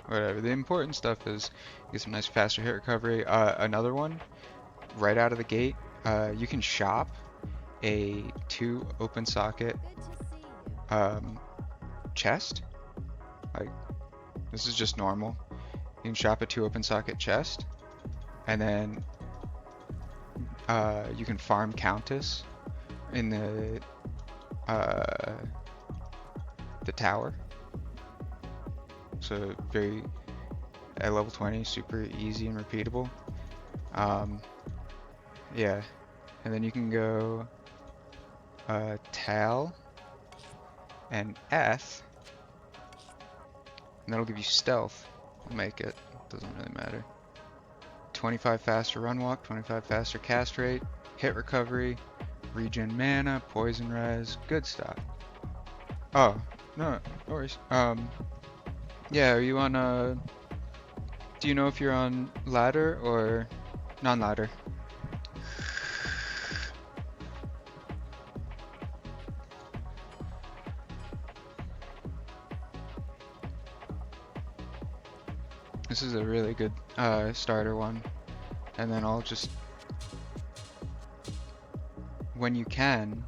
whatever. The important stuff is get some nice faster hit recovery. Another one, right out of the gate, you can shop a 2 open socket chest. Like, this is just normal. You can shop a 2 open socket chest, and then you can farm Countess in the tower. So very at level 20, super easy and repeatable. Yeah, and then you can go Tal and Eth. And that'll give you stealth. I'll make it. Doesn't really matter. 25 faster run walk, 25 faster cast rate, hit recovery, regen mana, poison res, good stuff. Oh, no worries. Yeah, are you on do you know if you're on ladder or non-ladder? This is a really good starter one. And then I'll just, when you can,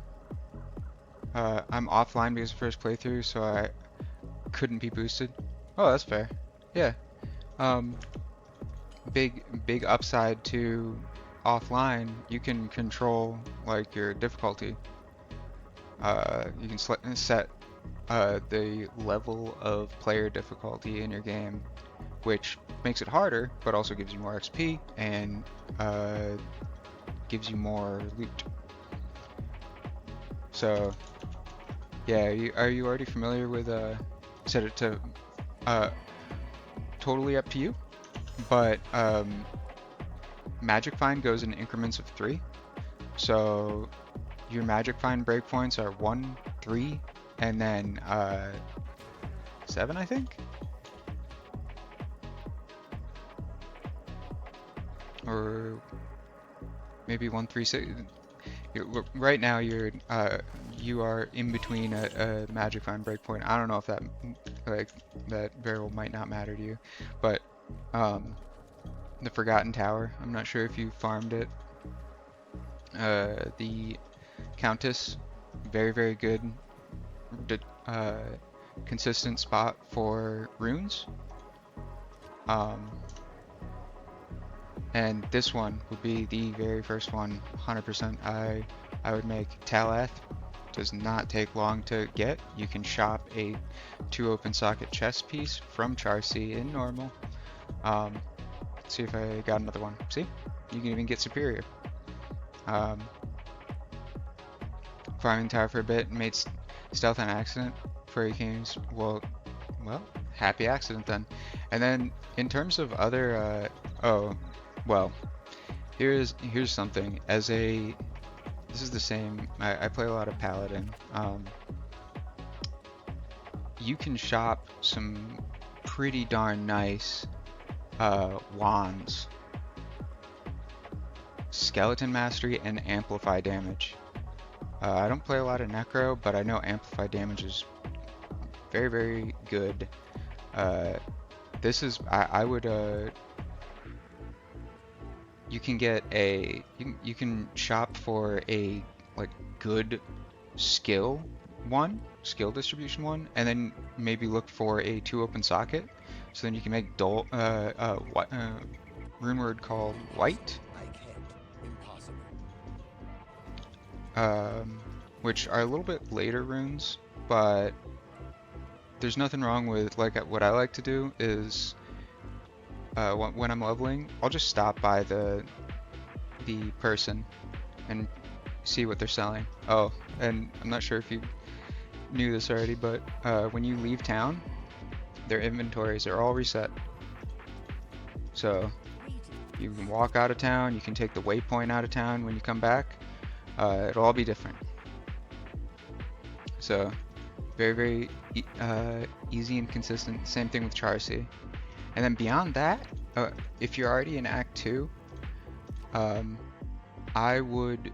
I'm offline because of first playthrough, so I couldn't be boosted. Oh, that's fair. Yeah. Um, big upside to offline, you can control like your difficulty. You can set the level of player difficulty in your game, which makes it harder, but also gives you more XP and gives you more loot. So, yeah, are you already familiar with set it to totally up to you, but Magic Find goes in increments of 3. So your Magic Find breakpoints are 1, 3, and then 7, I think? Or maybe 1, 3, 6. Right now you are in between a Magic Find breakpoint. I don't know if that that variable might not matter to you, but the Forgotten Tower, I'm not sure if you farmed it. The Countess, very good consistent spot for runes. And this one would be the very first one, 100%. I would make Talath. Does not take long to get. You can shop a 2 open socket chest piece from Charcy in normal. See if I got another one. See? You can even get superior. Farming tower for a bit, made stealth an accident for games. Well, happy accident then. And then in terms of other, here's something. This is the same. I play a lot of Paladin. You can shop some pretty darn nice wands. Skeleton Mastery and Amplify Damage. I don't play a lot of Necro, but I know Amplify Damage is very good. This is, I would, you can get you can shop for a like good skill distribution one, and then maybe look for a 2 open socket. So then you can make rune word called White. Which are a little bit later runes, but there's nothing wrong with, like, what I like to do is when I'm leveling, I'll just stop by the person and see what they're selling. Oh, and I'm not sure if you knew this already, but when you leave town, their inventories are all reset. So you can walk out of town, you can take the waypoint out of town when you come back. It'll all be different. So very easy and consistent. Same thing with Charcy. And then beyond that, if you're already in Act 2, I would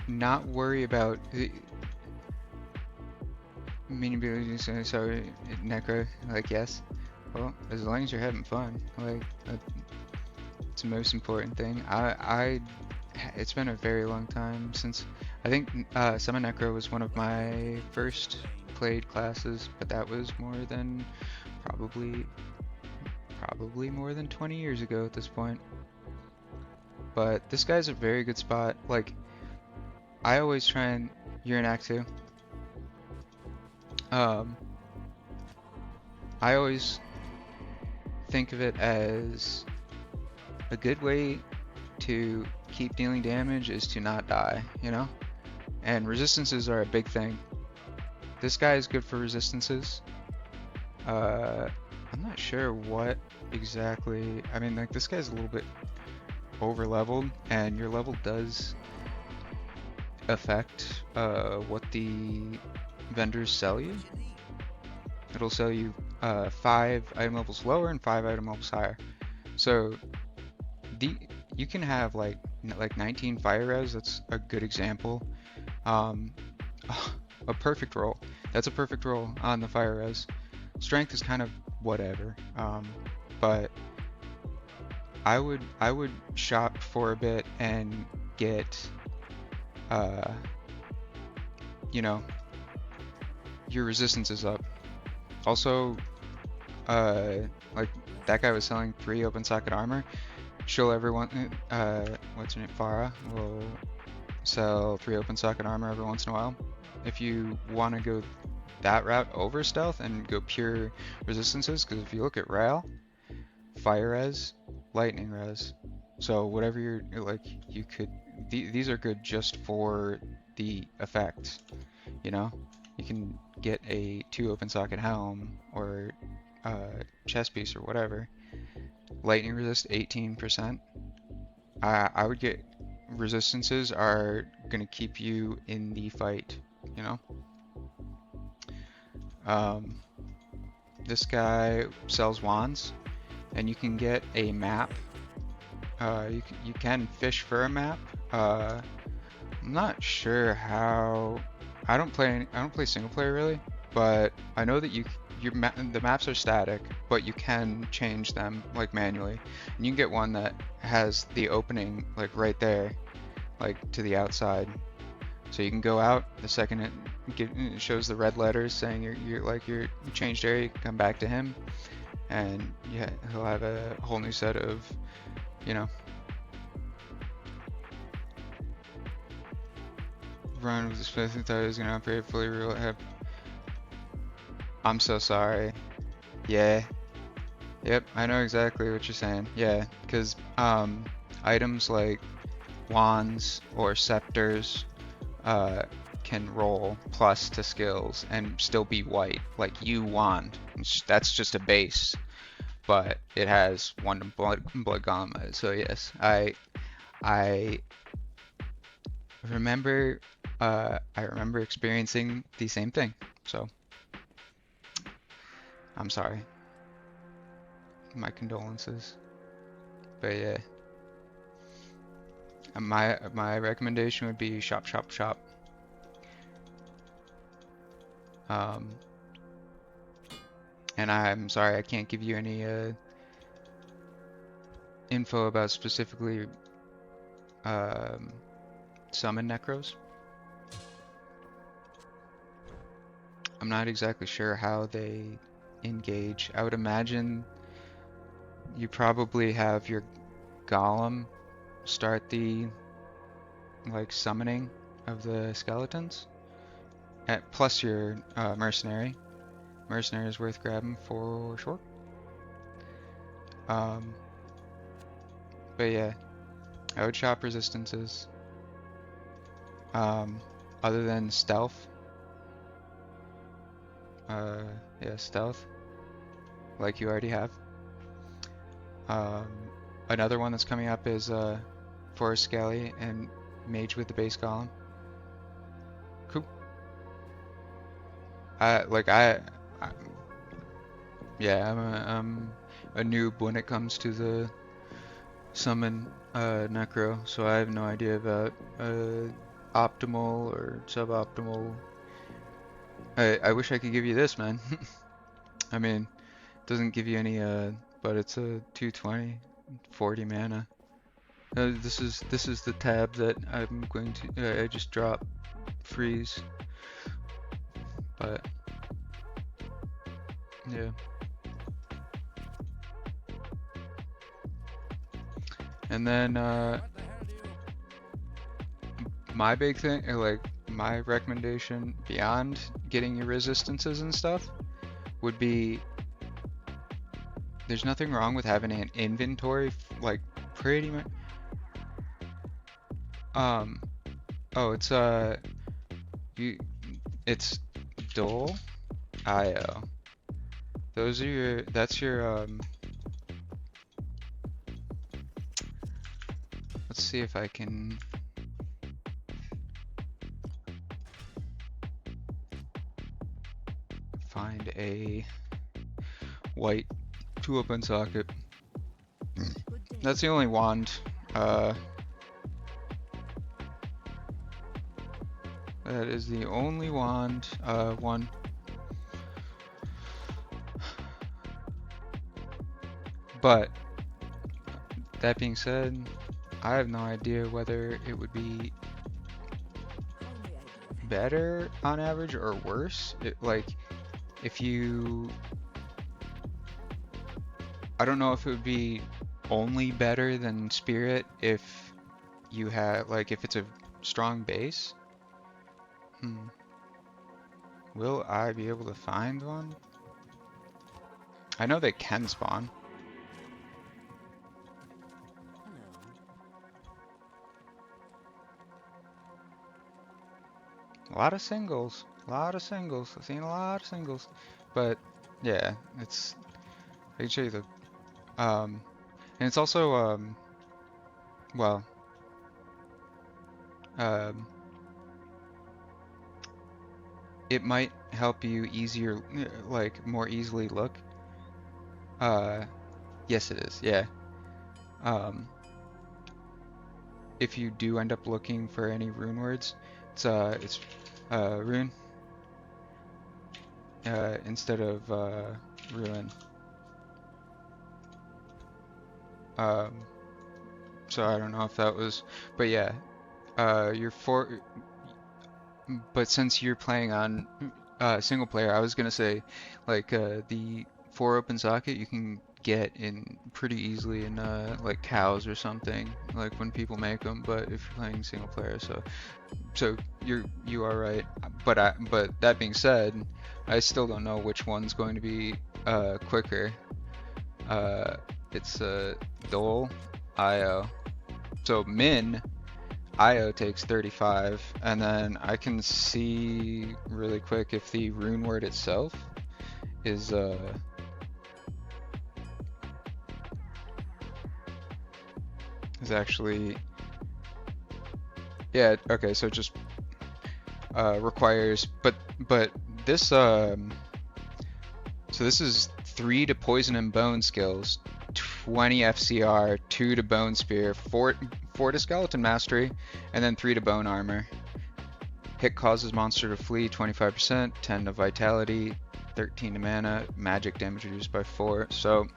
not worry about sorry, Necro, like, yes. Well, as long as you're having fun, like, it's the most important thing. It's been a very long time since, I think Summon Necro was one of my first played classes, but that was more than probably more than 20 years ago at this point. But this guy's a very good spot. Like, I always try and, you're in Act 2. I always think of it as a good way to keep dealing damage is to not die, you know? And resistances are a big thing. This guy is good for resistances. I'm not sure what exactly, I mean, like, this guy's a little bit over leveled, and your level does affect what the vendors sell you. It'll sell you 5 item levels lower and 5 item levels higher. So the you can have like 19 fire res. That's a good example. Um, a perfect roll. That's a perfect roll on the fire res. Strength is kind of whatever. But I would shop for a bit and get you know, your resistance is up. Also, like that guy was selling 3 open socket armor. She'll everyone, what's her name? Farah will sell 3 open socket armor every once in a while. If you want to go that route over stealth and go pure resistances, because if you look at Rail, fire res, lightning res. So whatever you're like, you could. These are good just for the effects. You know, you can get a 2 open socket helm or chest piece or whatever. Lightning resist 18%. I would get resistances are gonna keep you in the fight. You know. This guy sells wands, and you can get a map. You can fish for a map. I'm not sure how. I don't play single player really, but I know that the maps are static, but you can change them like manually. And you can get one that has the opening like right there, like to the outside. So you can go out the second it shows the red letters saying you changed area. You can come back to him, and yeah, he'll have a whole new set of, you know, run with the Smith and thought he was gonna operate fully real. I'm so sorry. Yeah. Yep, I know exactly what you're saying. Yeah, because items like wands or scepters can roll plus to skills and still be white. Like you wand, that's just a base, but it has 1 blood gauntlet. So yes, I remember experiencing the same thing. So I'm sorry. My condolences. But yeah. My recommendation would be shop, shop, shop. And I'm sorry I can't give you any info about specifically summon necros. I'm not exactly sure how they engage. I would imagine you probably have your golem start the like summoning of the skeletons, plus your mercenary. Mercenary is worth grabbing for sure. But yeah, I would shop resistances. Other than stealth. Yeah, stealth. Like you already have. Another one that's coming up is Forest Skelly and Mage with the base golem. Cool. Yeah, I'm a noob when it comes to the summon necro, so I have no idea about optimal or suboptimal. I wish I could give you this, man. I mean, it doesn't give you any but it's a 220, 40 mana. This is the tab that I'm going to I just drop freeze. But yeah. And then my big thing, like my recommendation beyond getting your resistances and stuff would be there's nothing wrong with having an inventory like pretty much. Oh, it's Dole IO. Those are that's your let's see if I can find a white, 2 open socket.
Good day.
That's the only wand. That is the only wand. One. But that being said, I have no idea whether it would be
Only idea.
better on average or worse. Like, if you, I don't know if it would be only better than Spirit if you had, like, if it's a strong base. Will I be able to find one? I know they can spawn. A lot of singles. A lot of singles. I've seen a lot of singles. But yeah, it's, I can show you the and it's also well, it might help you easier, like more easily look. Yes it is. Yeah. If you do end up looking for any rune words, it's rune instead of ruin. So I don't know if that was, but yeah, but since you're playing on single player, I was gonna say, like, the 4 open socket you can get in pretty easily in like cows or something, like when people make them. But if you're playing single player, so you are right. But that being said, I still don't know which one's going to be quicker. It's Dole, IO. So Min, IO takes 35, and then I can see really quick if the rune word itself is actually, yeah, okay, so it just requires, but this so this is 3 to poison and bone skills, 20 FCR, 2 to bone spear, 4 to skeleton mastery, and then 3 to bone armor. Hit causes monster to flee 25%, 10 to vitality, 13 to mana, magic damage reduced by 4. So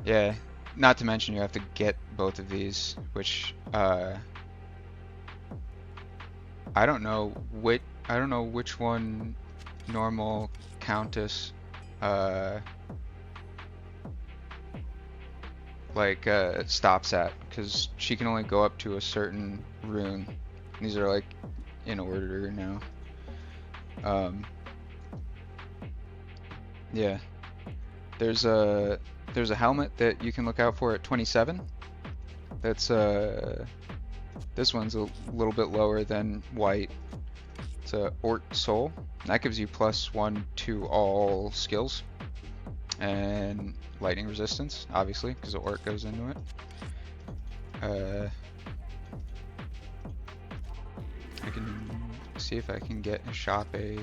yeah, not to mention you have to get both of these, which I don't know which one normal countess stops at, because she can only go up to a certain rune. These are like in order now. Yeah, there's a helmet that you can look out for at 27. That's this one's a little bit lower than white. It's a Ort Soul. That gives you +1 to all skills and lightning resistance, obviously, because the Ort goes into it. I can see if I can shop a.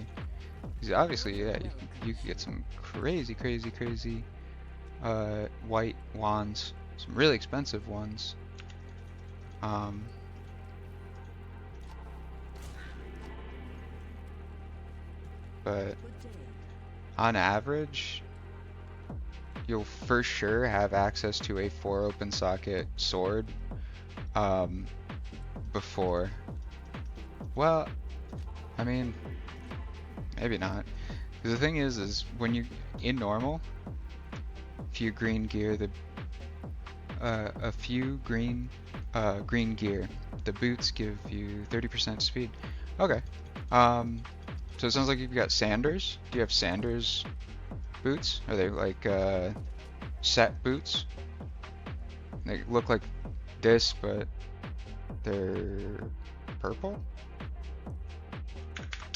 Obviously, yeah, you can get some crazy white wands, some really expensive ones. But on average, you'll for sure have access to a 4 open socket sword before. Well, I mean, maybe not. Because the thing is when you in normal, if you green gear a few green gear, the boots give you 30% speed. Okay. So it sounds like you've got Sanders. Do you have Sanders boots? Are they like set boots? They look like this, but they're purple.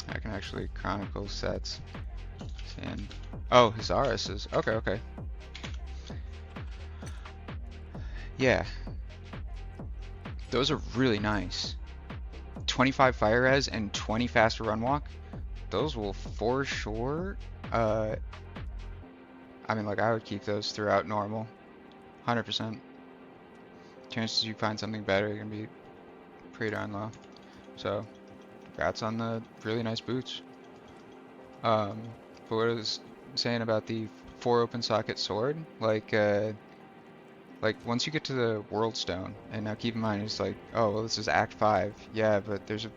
I can actually chronicle sets. And oh, Hizaris is okay. Yeah, those are really nice. 25 fire res and 20 faster run walk. Those will for sure I mean, like, I would keep those throughout normal. 100%. Chances you find something better are gonna be pretty darn low. So, congrats on the really nice boots. But what I was saying about the 4 open socket sword, like once you get to the World Stone, and now keep in mind it's like, oh well, this is Act 5, yeah, but there's a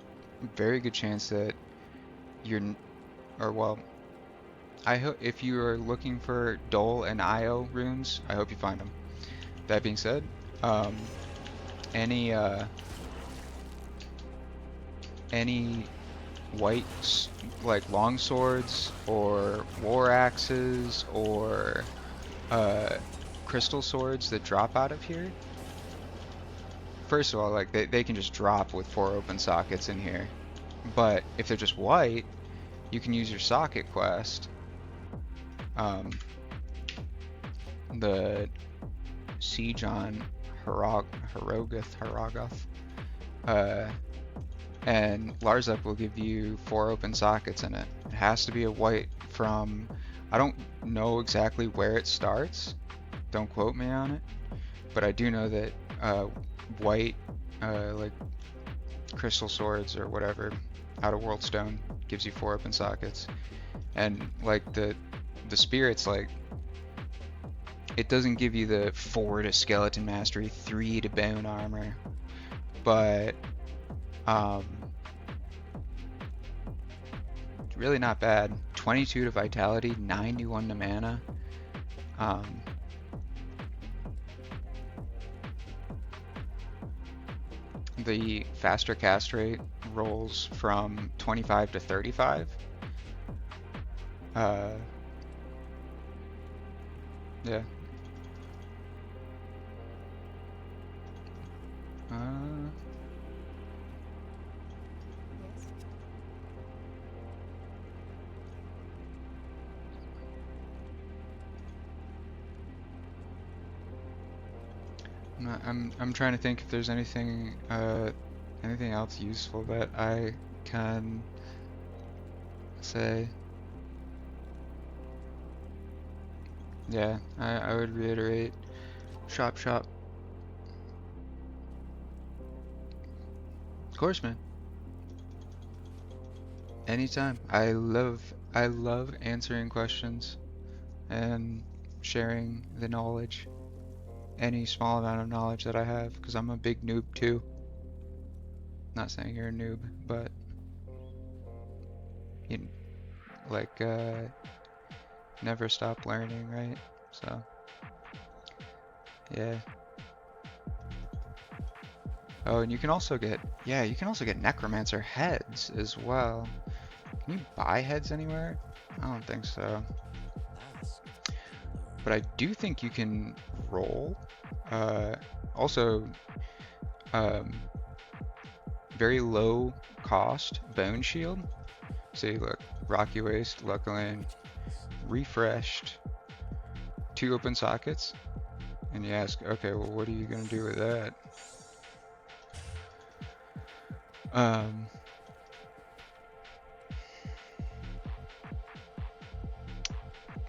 very good chance that or well, I hope if you are looking for Dole and Io runes, I hope you find them. That being said, um, any any white like long swords or war axes or uh, crystal swords that drop out of here. First of all, like they can just drop with 4 open sockets in here. But if they're just white, you can use your socket quest. The Siege on Harogoth. And Larzep will give you 4 open sockets in it. It has to be a white from, I don't know exactly where it starts, don't quote me on it, but I do know that white, like crystal swords or whatever, out of World Stone gives you 4 open sockets. And like the spirits, like, it doesn't give you the 4 to skeleton mastery, 3 to bone armor, but really not bad. 22 to vitality, 91 to mana. The faster cast rate rolls from 25 to 35. Yeah.
Yes.
I'm trying to think if there's anything anything else useful that I can say. Yeah, I would reiterate, shop. Of course, man. Anytime. I love answering questions and sharing the knowledge, any small amount of knowledge that I have, because I'm a big noob too. Not saying you're a noob, but you like never stop learning, right? So yeah. Oh, and you can also get necromancer heads as well. Can you buy heads anywhere? I don't think so. But I do think you can roll. Also, very low cost bone shield. See, look, rocky waste, luck lane, refreshed, 2 open sockets. And you ask, okay, well, what are you gonna do with that? Let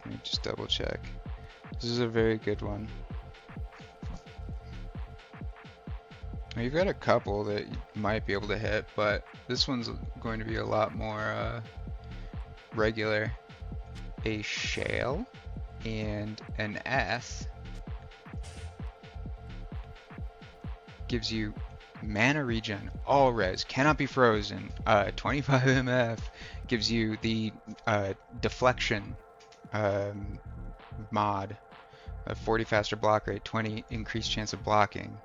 me just double check. This is a very good one. You've got a couple that you might be able to hit, but this one's going to be a lot more regular. A shale and an S gives you mana regen, all res, cannot be frozen. 25 MF gives you the deflection mod, a 40 faster block rate, 20 increased chance of blocking,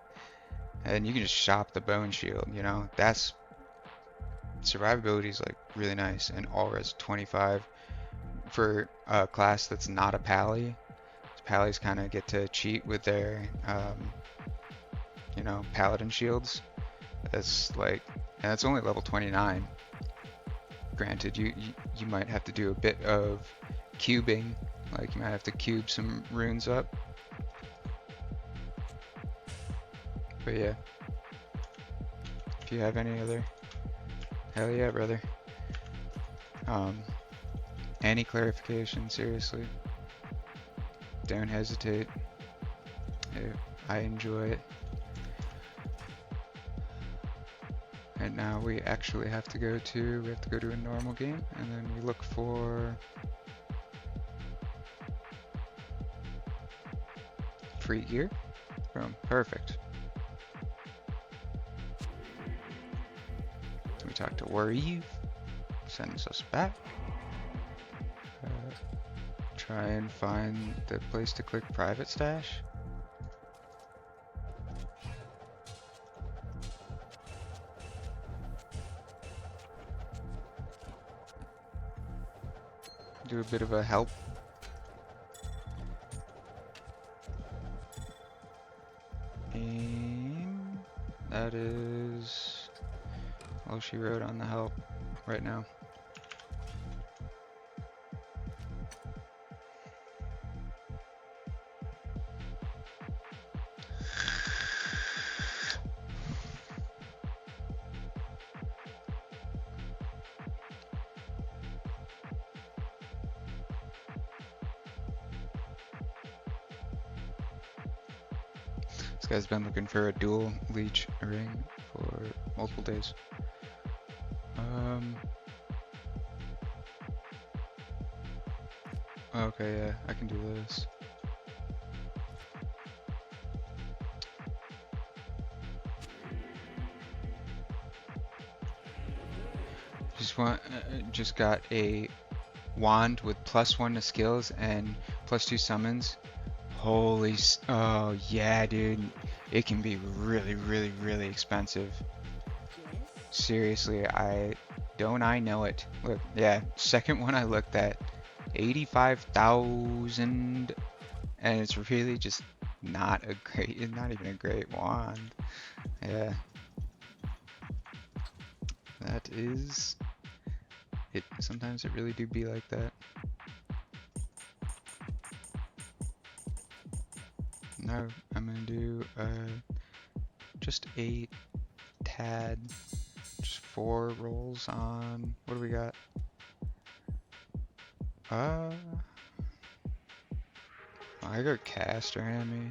and you can just shop the bone shield. You know, that's survivability is like really nice, and all res 25 for a class that's not a pally. Pallies kind of get to cheat with their you know, paladin shields. That's like, and it's only level 29. Granted, you might have to do a bit of cubing, like you might have to cube some runes up. But yeah, if you have any other, hell yeah, brother. Any clarification, seriously. don't hesitate. I enjoy it. And now we actually have to go to a normal game, and then we look for free gear. Boom, perfect. We talk to Worry, sends us back. Try and find the place to click private stash. Do a bit of a help. And that is all she wrote on the help right now. This guy's been looking for a dual leech ring for multiple days. Okay, yeah, I can do this. Just got a wand with +1 to skills and +2 summons. Holy, oh yeah, dude, it can be really, really, really expensive. Seriously, I know it. Look, yeah, second one I looked at, 85,000, and it's really just not even a great wand. Yeah, that is it. Sometimes it really do be like that. No, I'm gonna do just a tad, just 4 rolls on. What do we got? I got caster on me.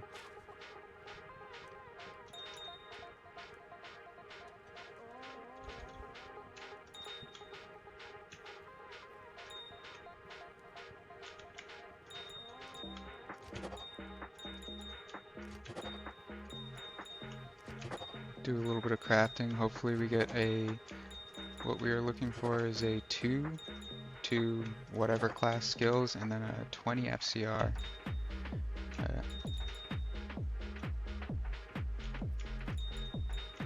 Do a little bit of crafting. Hopefully we get what we are looking for is a 2 to whatever class skills and then a 20 FCR.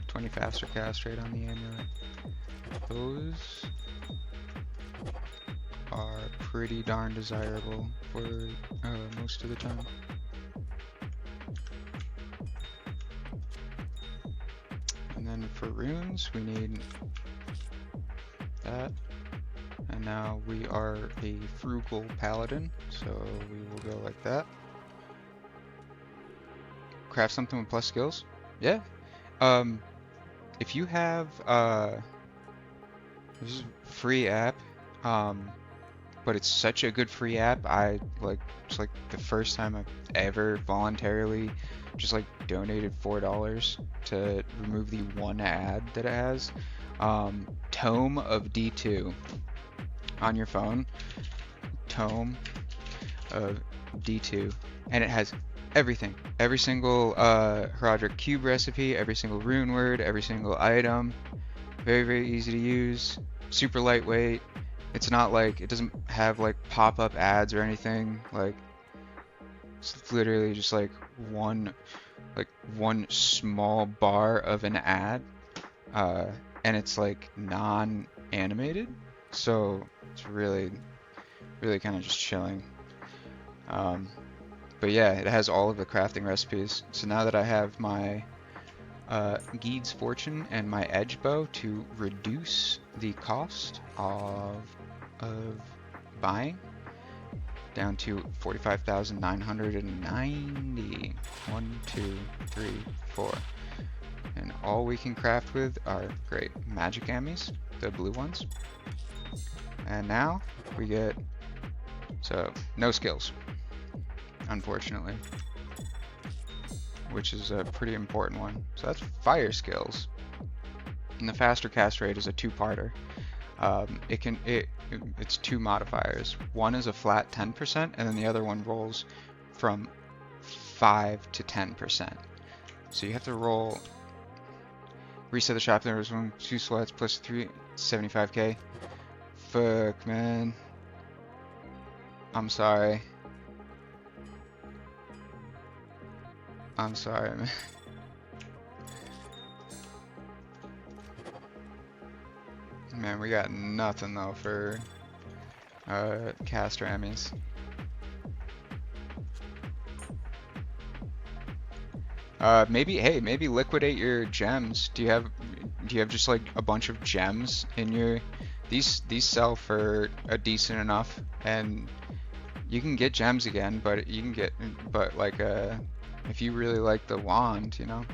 20 faster cast rate on the amulet. Those are pretty darn desirable for most of the time. And then for runes, we need that. And now we are a frugal paladin, so we will go like that. Craft something with plus skills? Yeah. If you have this is a free app, but it's such a good free app. It's like the first time I've ever voluntarily just like donated $4 to remove the one ad that it has. Tome of D2 on your phone. Tome of D2, and it has everything. Every single Heraldric Cube recipe, every single rune word, every single item. Very, very easy to use. Super lightweight. It's not like, it doesn't have like pop-up ads or anything. Like, it's literally just like one small bar of an ad, and it's like non-animated, so it's really kind of just chilling. But yeah, it has all of the crafting recipes. So now that I have my Geed's Fortune and my Edge Bow to reduce the cost of buying down to 45,990. 1, 2, 3, 4. And all we can craft with are great magic ammies, the blue ones. And now we get, so no skills. unfortunately, which is a pretty important one. So that's fire skills. And the faster cast rate is a two-parter. It's two modifiers. One is a flat 10%, and then the other one rolls from 5 to 10%. So you have to roll. Reset the shop. There was 2 slots plus 3, 75k. Fuck, man. I'm sorry. I'm sorry, man. Man, we got nothing though for cast rammies. Maybe liquidate your gems. Do you have just like a bunch of gems in your these sell for a decent enough, and you can get gems again, but like if you really like the wand, you know.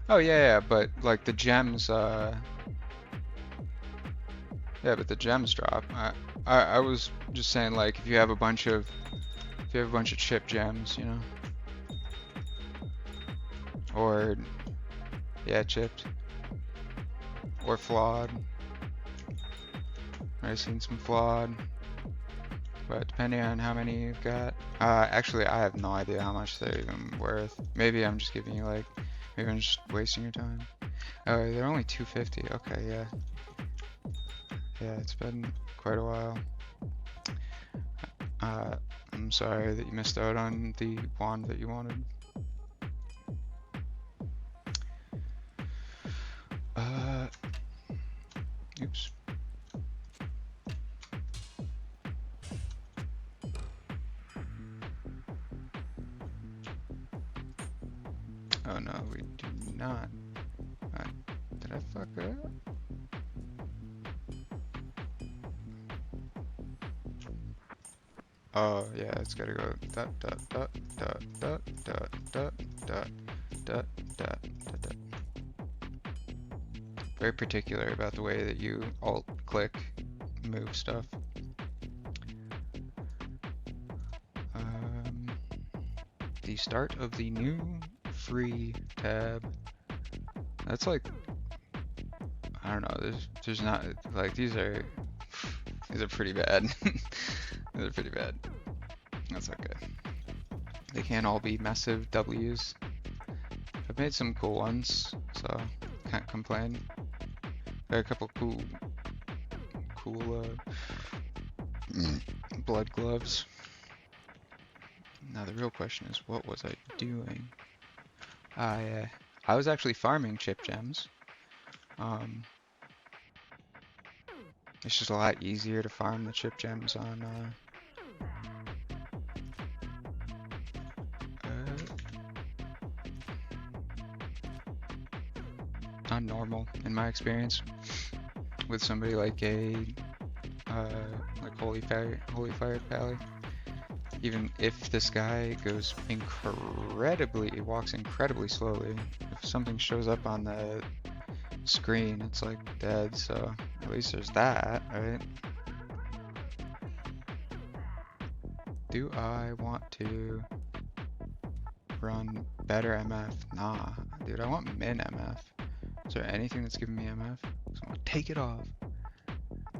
Oh yeah, but like the gems, yeah, but the gems drop. I was just saying, like, if you have a bunch of chip gems, you know, or yeah, chipped or flawed. I've seen some flawed, but depending on how many you've got. Actually, I have no idea how much they're even worth. Maybe I'm just giving you like. Maybe I'm just wasting your time. Oh, they're only 250. Okay, yeah. Yeah, it's been quite a while. I'm sorry that you missed out on the wand that you wanted. Oops. Oh no, we do not. Did I fuck it up? Oh yeah, it's gotta go dot dot dot dot dot dot dot dot dot dot dot. Very particular about the way that you alt click move stuff. The start of the new free tab. That's like, I don't know, there's not like these are pretty bad. These are pretty bad. That's okay. They can't all be massive W's. I've made some cool ones, so can't complain. Got a couple cool blood gloves. Now the real question is, what was I doing? I was actually farming chip gems. It's just a lot easier to farm the chip gems on normal, in my experience, with somebody like a like Holy Fire Pally. Even if this guy goes walks incredibly slowly, if something shows up on the screen, it's like dead, so at least there's that, right? Do I want to run better MF? Nah, dude, I want min MF. Is there anything that's giving me MF? So I'm gonna take it off.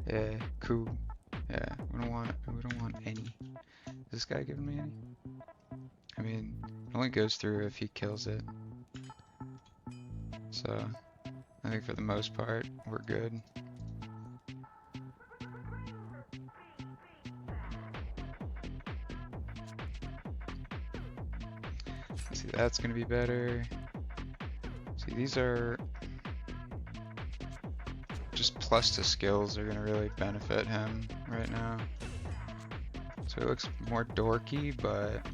Yeah, cool. Yeah, we don't want any. Is this guy giving me any? I mean, it only goes through if he kills it. So, I think for the most part, we're good. See, that's gonna be better. See, these are just plus to skills are gonna really benefit him right now. So it looks more dorky, but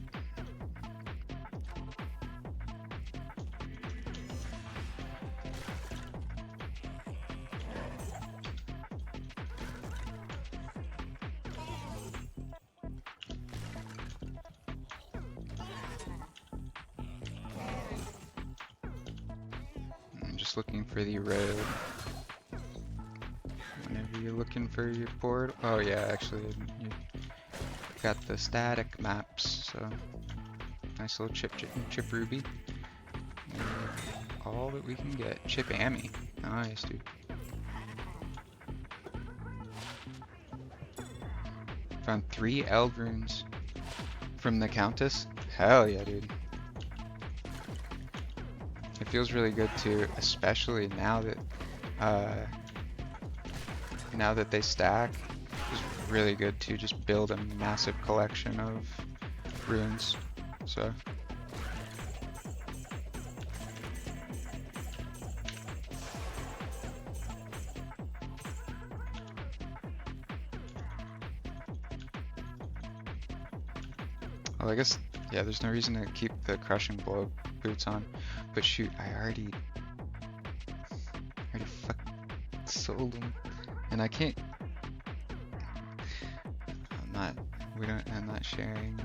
just looking for the road. Whenever you're looking for your portal. Oh yeah, actually, you got the static maps, so nice little chip ruby. And all that we can get. Chip Ammy. Nice, dude. Found 3 Eld runes from the Countess. Hell yeah, dude. It feels really good too, especially now that they stack. It's really good to just build a massive collection of runes. So well, I guess, yeah, there's no reason to keep the crushing blow boots on. But shoot, I already sold them. And I can't, I'm not sharing.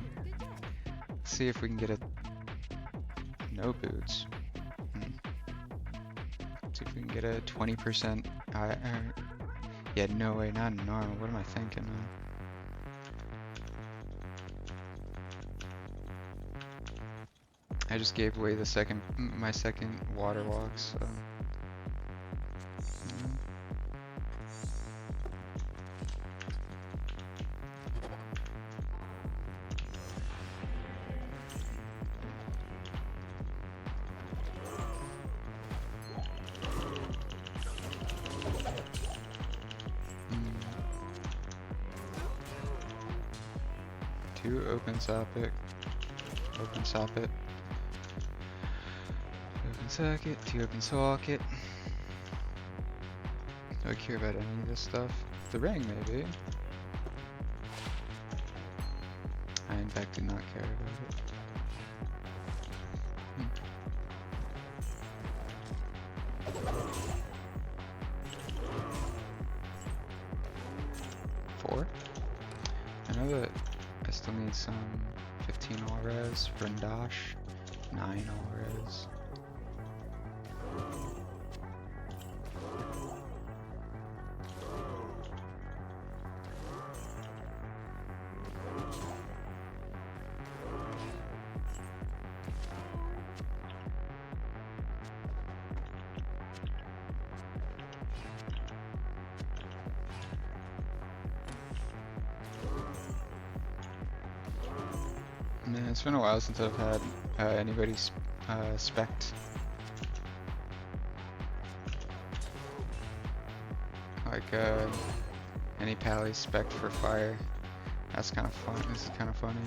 Let's see if we can get a, no boots. See if we can get a 20%, yeah, no way, not normal. What am I thinking, man? I just gave away my second water walk, so. Two open socket. Open socket. Open socket. Two open socket. Do I care about any of this stuff? The ring, maybe. I in fact do not care about it. 4? I know that I still need some 15 all res, Rendash, 9 all res. Man, it's been a while since I've had anybody spect. Like any pally spec for fire. That's kind of fun. This is kind of funny.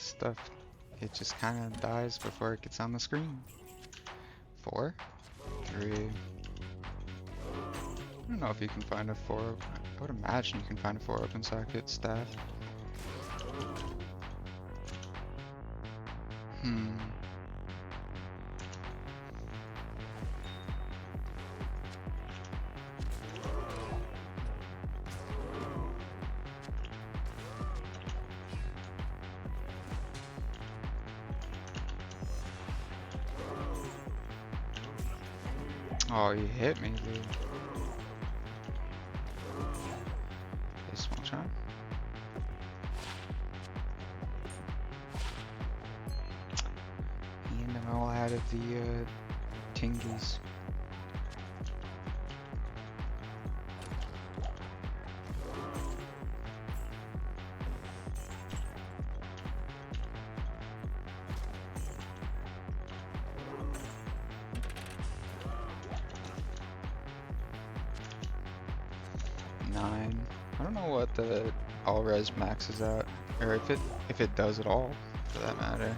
Stuff, it just kind of dies before it gets on the screen. 4, 3. I don't know if you can find a 4. I would imagine you can find a 4 open socket staff. Oh, you hit me, dude. Okay, small charm. And I'm all out of the tingies. I don't know what the all res maxes out, or if it does at all, for that matter.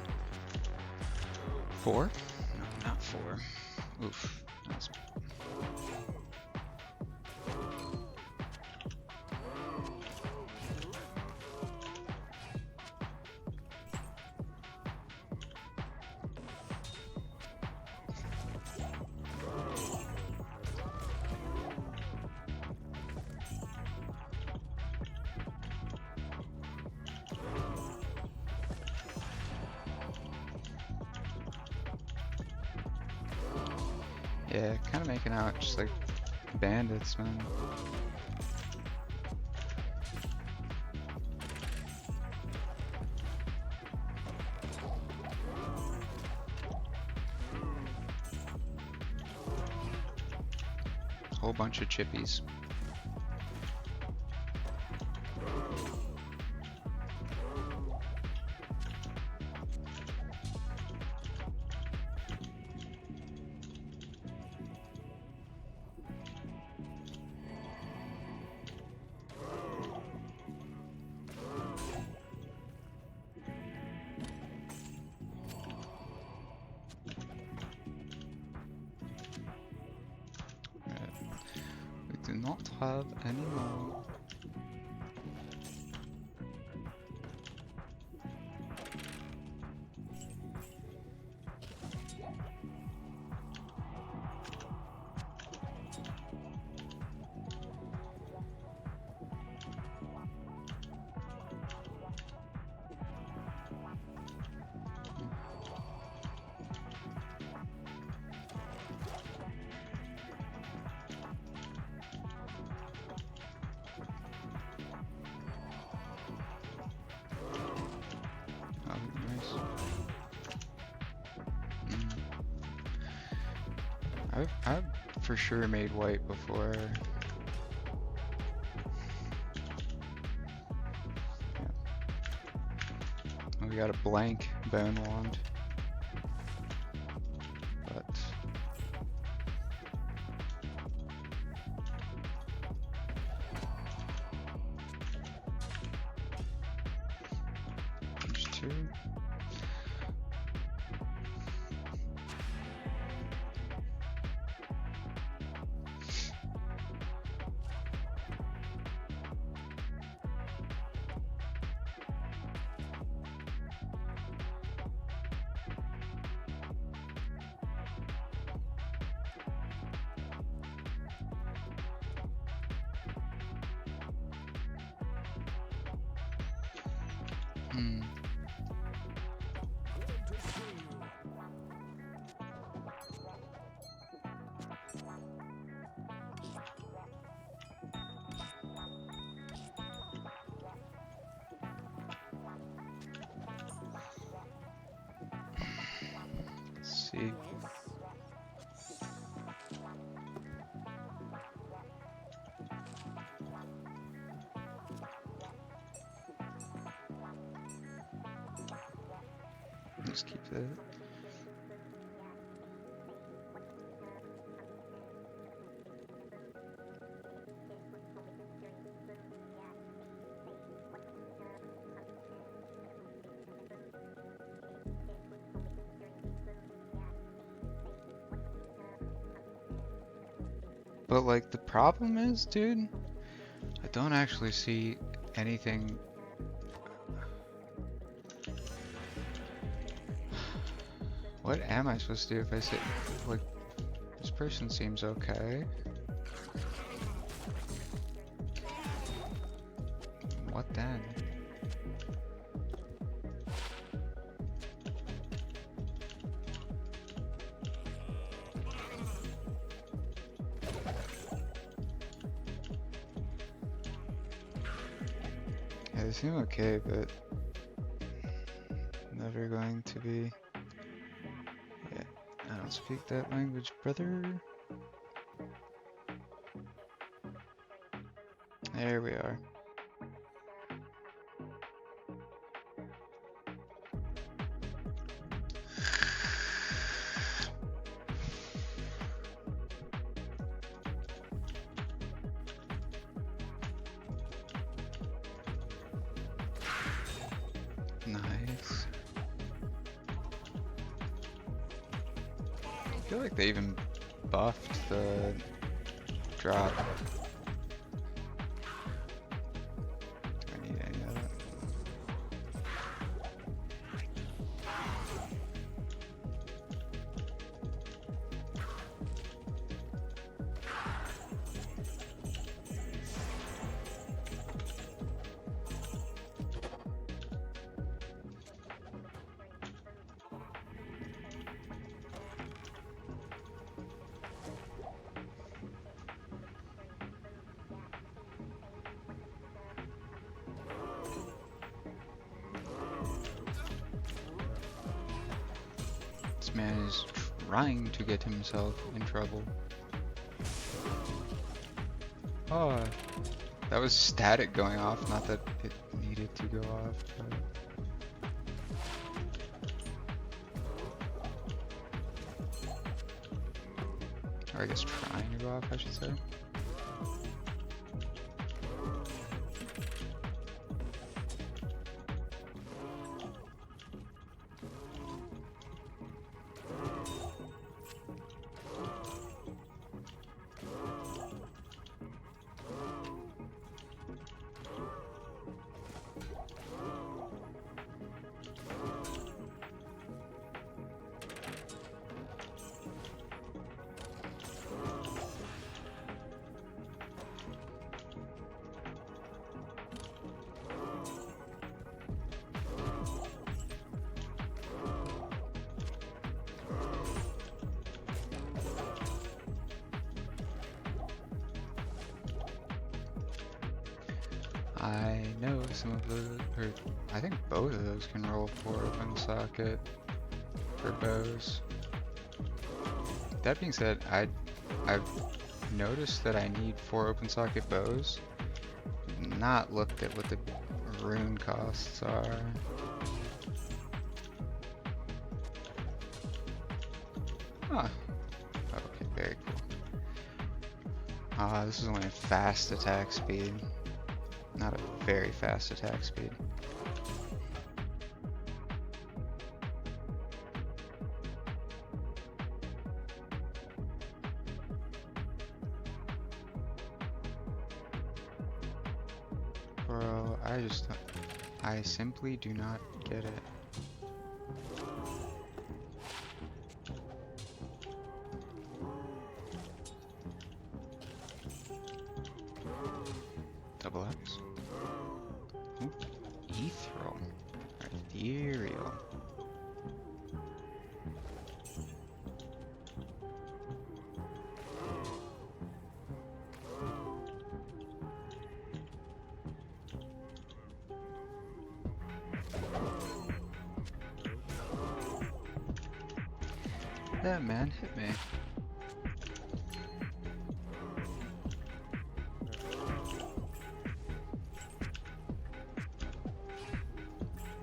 4? No, not 4. Oof. That's... Yeah, kind of making out just like bandits, man. Whole bunch of chippies. We do not have any more. Oh, nice. I've for sure made white before. Yeah. We got a blank bone wand. But there's two. Hmm. Let's see. Just keep that. But like the problem is, dude, I don't actually see anything. What am I supposed to do if I say, like, this person seems okay? What then? Yeah, they seem okay, but never going to be. Yeah, I don't speak that language, brother. There we are. Nice. I feel like they even buffed the drop. Do I need any of that? This man is trying to get himself in trouble. Oh, that was static going off, not that it needed to go off, but... Or I guess trying to go off, I should say. I know some of those, or I think both of those can roll 4 open socket for bows. That being said, I've noticed that I need 4 open socket bows. Not looked at what the rune costs are. Huh. Okay, very cool. This is only a fast attack speed. Not a very fast attack speed. Bro, I simply do not get it. Double X. Ooh, ethereal. Ethereal. Yeah, man, hit me.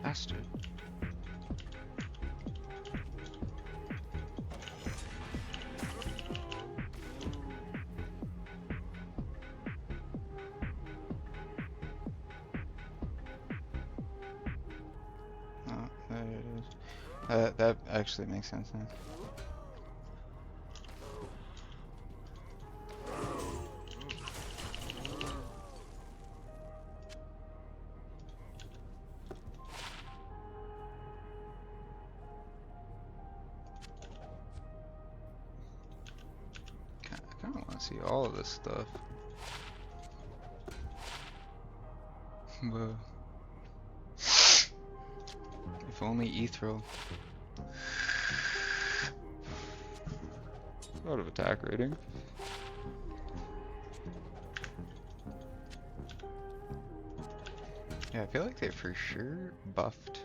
Bastard. Oh, there it is. That actually makes sense now. I kind of want to see all of this stuff. Whoa. If only ethereal. A lot of attack rating. Yeah, I feel like they for sure buffed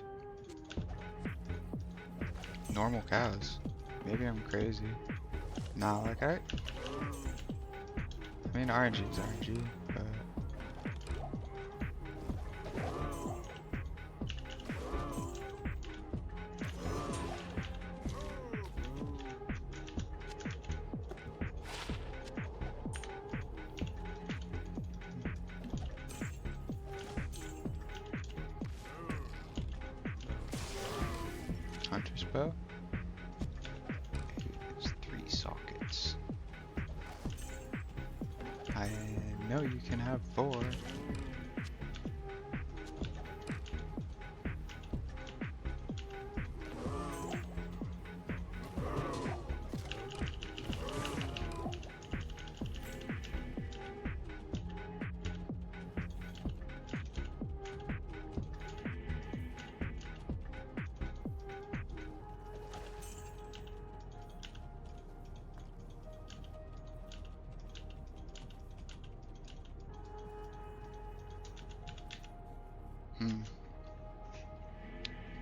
normal cows. Maybe I'm crazy. Nah, like I mean RNG is RNG, but Hunter's bow. It's 3 sockets. I know you can have 4.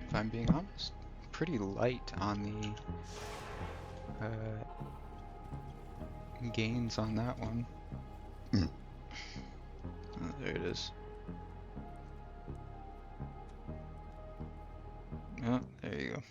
If I'm being honest, pretty light on the gains on that one. Oh, there it is. Oh, there you go.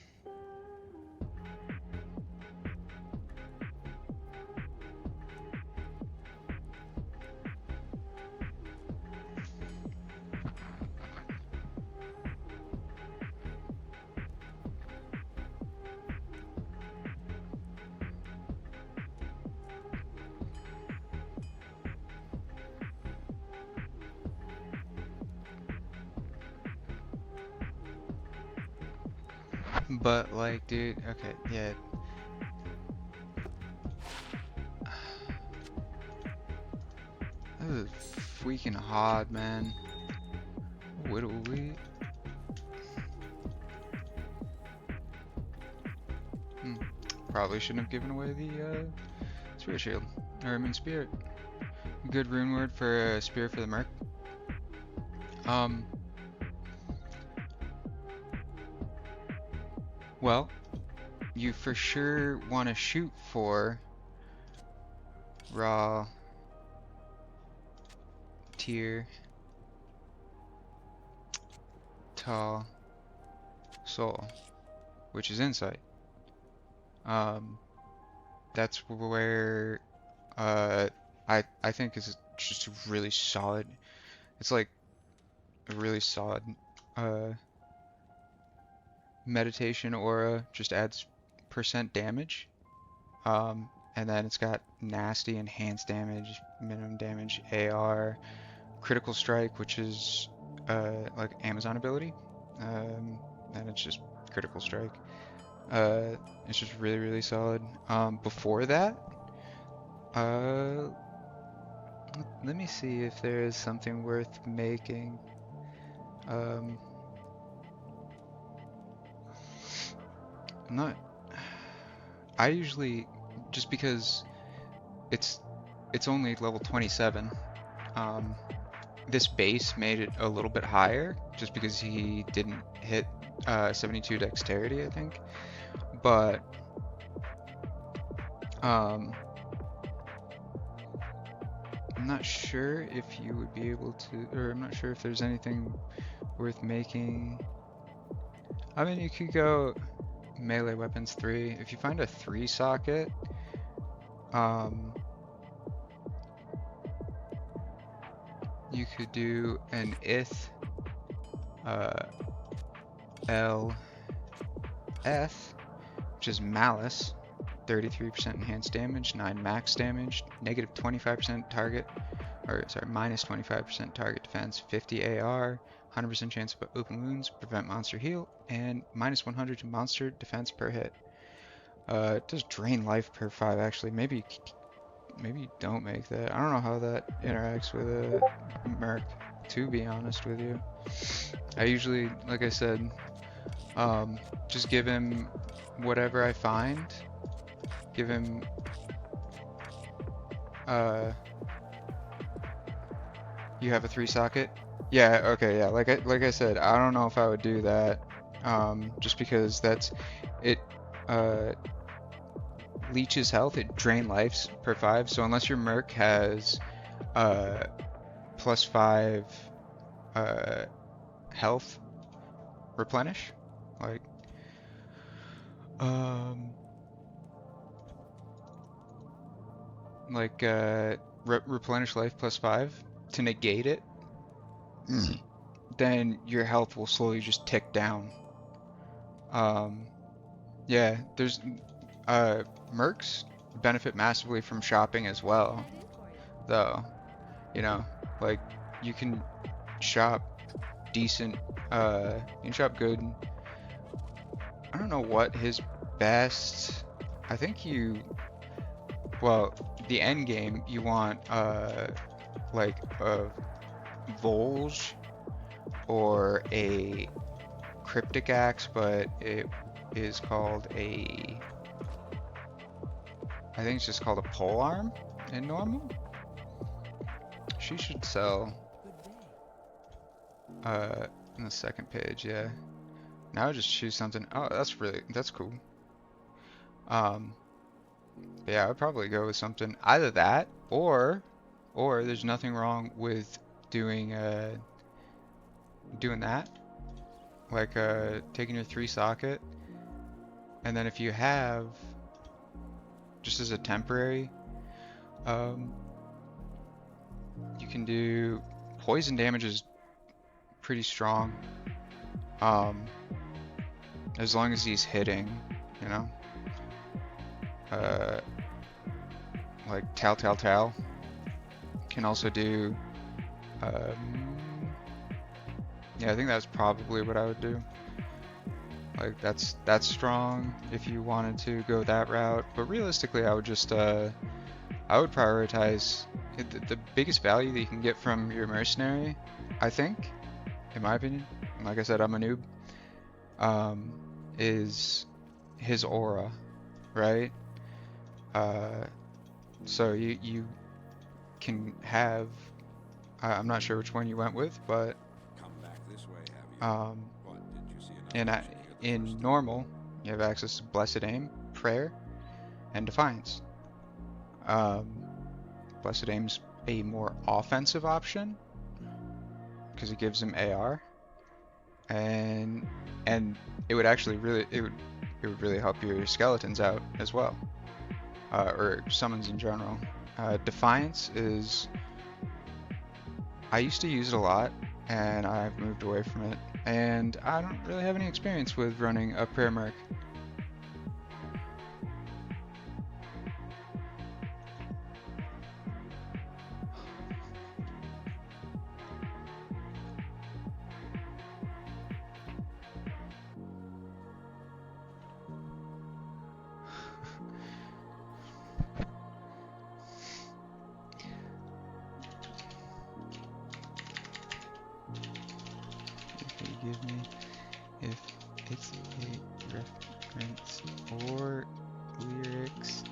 But like, dude, okay, yeah. This is freaking hard, man. Whittle wheat. Probably shouldn't have given away the spirit shield. Or I mean spirit. Good rune word for spirit for the merc. Well, you for sure want to shoot for raw tier tall soul, which is insight. That's where I think is just a really solid. It's like a really solid meditation aura. Just adds % damage. And then it's got nasty enhanced damage, minimum damage, AR, critical strike, which is like Amazon ability. And it's just critical strike. It's just really, really solid. Before that, let me see if there is something worth making. I'm not. I usually, just because it's only level 27. This base made it a little bit higher, just because he didn't hit 72 dexterity, I think. But I'm not sure if you would be able to, or I'm not sure if there's anything worth making. I mean, you could go melee weapons 3. If you find a 3 socket, you could do an ith LF, which is malice, 33% enhanced damage, 9 max damage, negative 25% target, or sorry, minus 25% target defense, 50 AR, 100% chance of open wounds, prevent monster heal, and minus 100 to monster defense per hit. It does drain life per 5 actually. Maybe you don't make that. I don't know how that interacts with a merc, to be honest with you. I usually, like I said, just give him whatever I find. Give him you have a 3 socket? Yeah, okay, yeah. Like I said, I don't know if I would do that. Just because that's it leeches health, it drain lives per 5. So unless your merc has +5 health replenish, like replenish life +5 to negate it, then your health will slowly just tick down. Yeah, there's mercs benefit massively from shopping as well, though. You know, like you can shop decent, you can shop good. I don't know what his best. I think well, the end game you want like a Volge or a Cryptic Axe, but it is called a, I think it's just called a pole arm in normal. She should sell in the second page, yeah. Now I just choose something. Oh, that's cool. Um, but yeah, I'd probably go with something either that or there's nothing wrong with doing doing that, like taking your 3 socket, and then if you have just as a temporary, um, you can do poison damage is pretty strong, um, as long as he's hitting, you know, uh, like Tal can also do, yeah, I think that's probably what I would do. Like that's strong if you wanted to go that route, but realistically, I would just I would prioritize the biggest value that you can get from your mercenary, I think, in my opinion. And like I said, I'm a noob. Is his aura, right? So you can have. I'm not sure which one you went with, but
Come back this way, have you? What, did you see
in
enough reason to hear the
in
first time?
normal, you have access to Blessed Aim, Prayer, and Defiance. Blessed Aim's a more offensive option because it gives him AR, and it would actually it would really help your skeletons out as well, or summons in general. Defiance is, I used to use it a lot, and I've moved away from it, and I don't really have any experience with running a prayer merc. If you give me, if it's a reference or lyrics.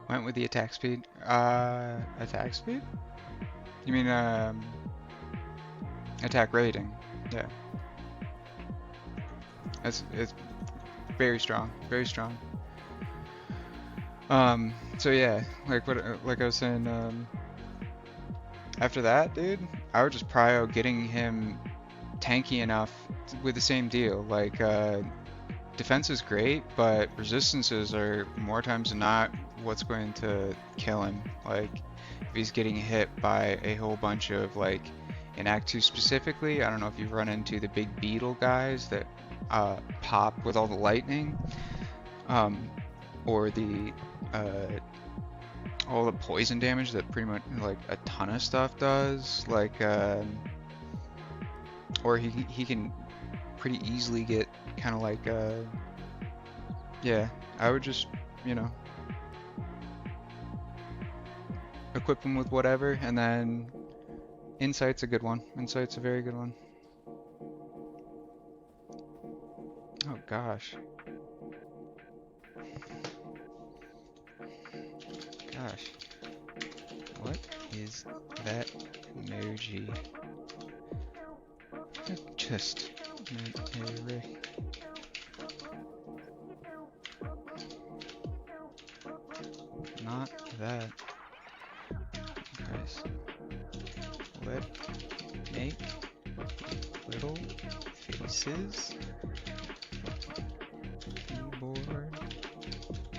Went with the attack speed. Attack speed? You mean attack rating? Yeah. It's very strong, very strong. So yeah, like I was saying, after that, dude, I would just prio getting him tanky enough with the same deal. Like, defense is great, but resistances are more times than not what's going to kill him. Like, if he's getting hit by a whole bunch of, like, in Act 2 specifically, I don't know if you've run into the big beetle guys that pop with all the lightning, or the all the poison damage that pretty much like a ton of stuff does, like or he can pretty easily get kind of like yeah, I would just, you know, equip him with whatever, and then Insight's a good one. Insight's a very good one. Oh gosh. Gosh. What is that emoji? Just not that. Guys, let make little faces. Keyboard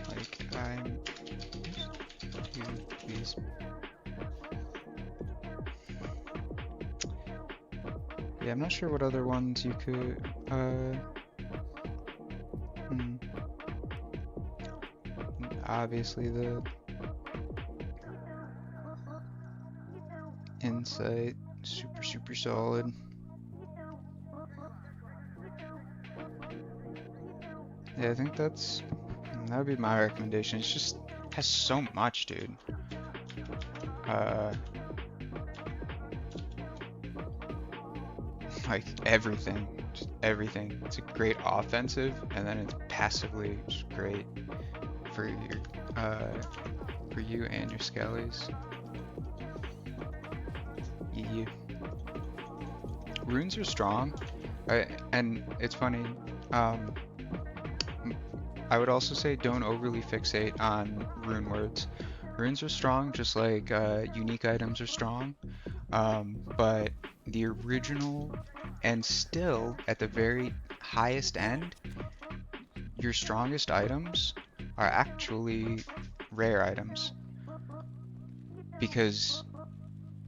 like I'm you, please. Yeah, I'm not sure what other ones you could obviously the Insight, super solid. Yeah, I think that would be my recommendation. It's just has so much, dude. Like everything, just everything. It's a great offensive, and then it's passively just great for your for you and your skellies. Yeah. Runes are strong, and it's funny. Um, I would also say don't overly fixate on rune words. Runes are strong, just like unique items are strong. But the original, and still at the very highest end, your strongest items are actually rare items because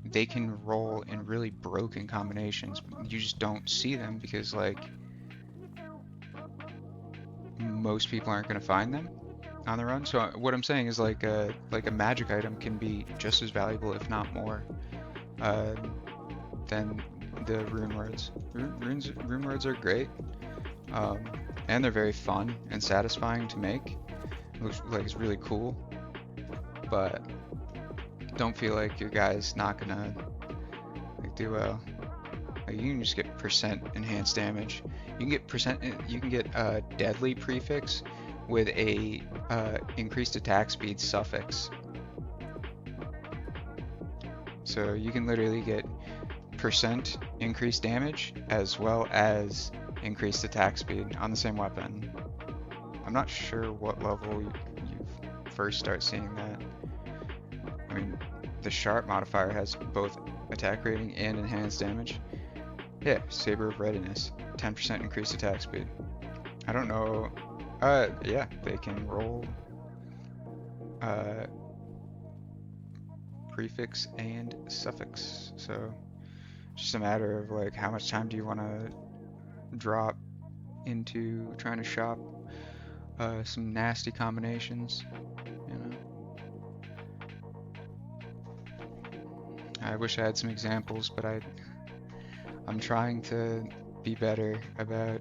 they can roll in really broken combinations. You just don't see them because like most people aren't going to find them on their own. So what I'm saying is like a magic item can be just as valuable, if not more, uh, than the rune words. Rune words are great, um, and they're very fun and satisfying to make. It looks like it's really cool, but don't feel like your guy's not gonna like do well. Like you can just get percent enhanced damage. You can get percent. You can get a deadly prefix with a increased attack speed suffix. So you can literally get percent increased damage as well as increased attack speed on the same weapon. I'm not sure what level you first start seeing that. I mean, the sharp modifier has both attack rating and enhanced damage. Yeah, Saber of Readiness, 10% increased attack speed. I don't know. Yeah, they can roll prefix and suffix. So it's just a matter of like how much time do you want to drop into trying to shop some nasty combinations, you know. I wish I had some examples, but I'm trying to be better about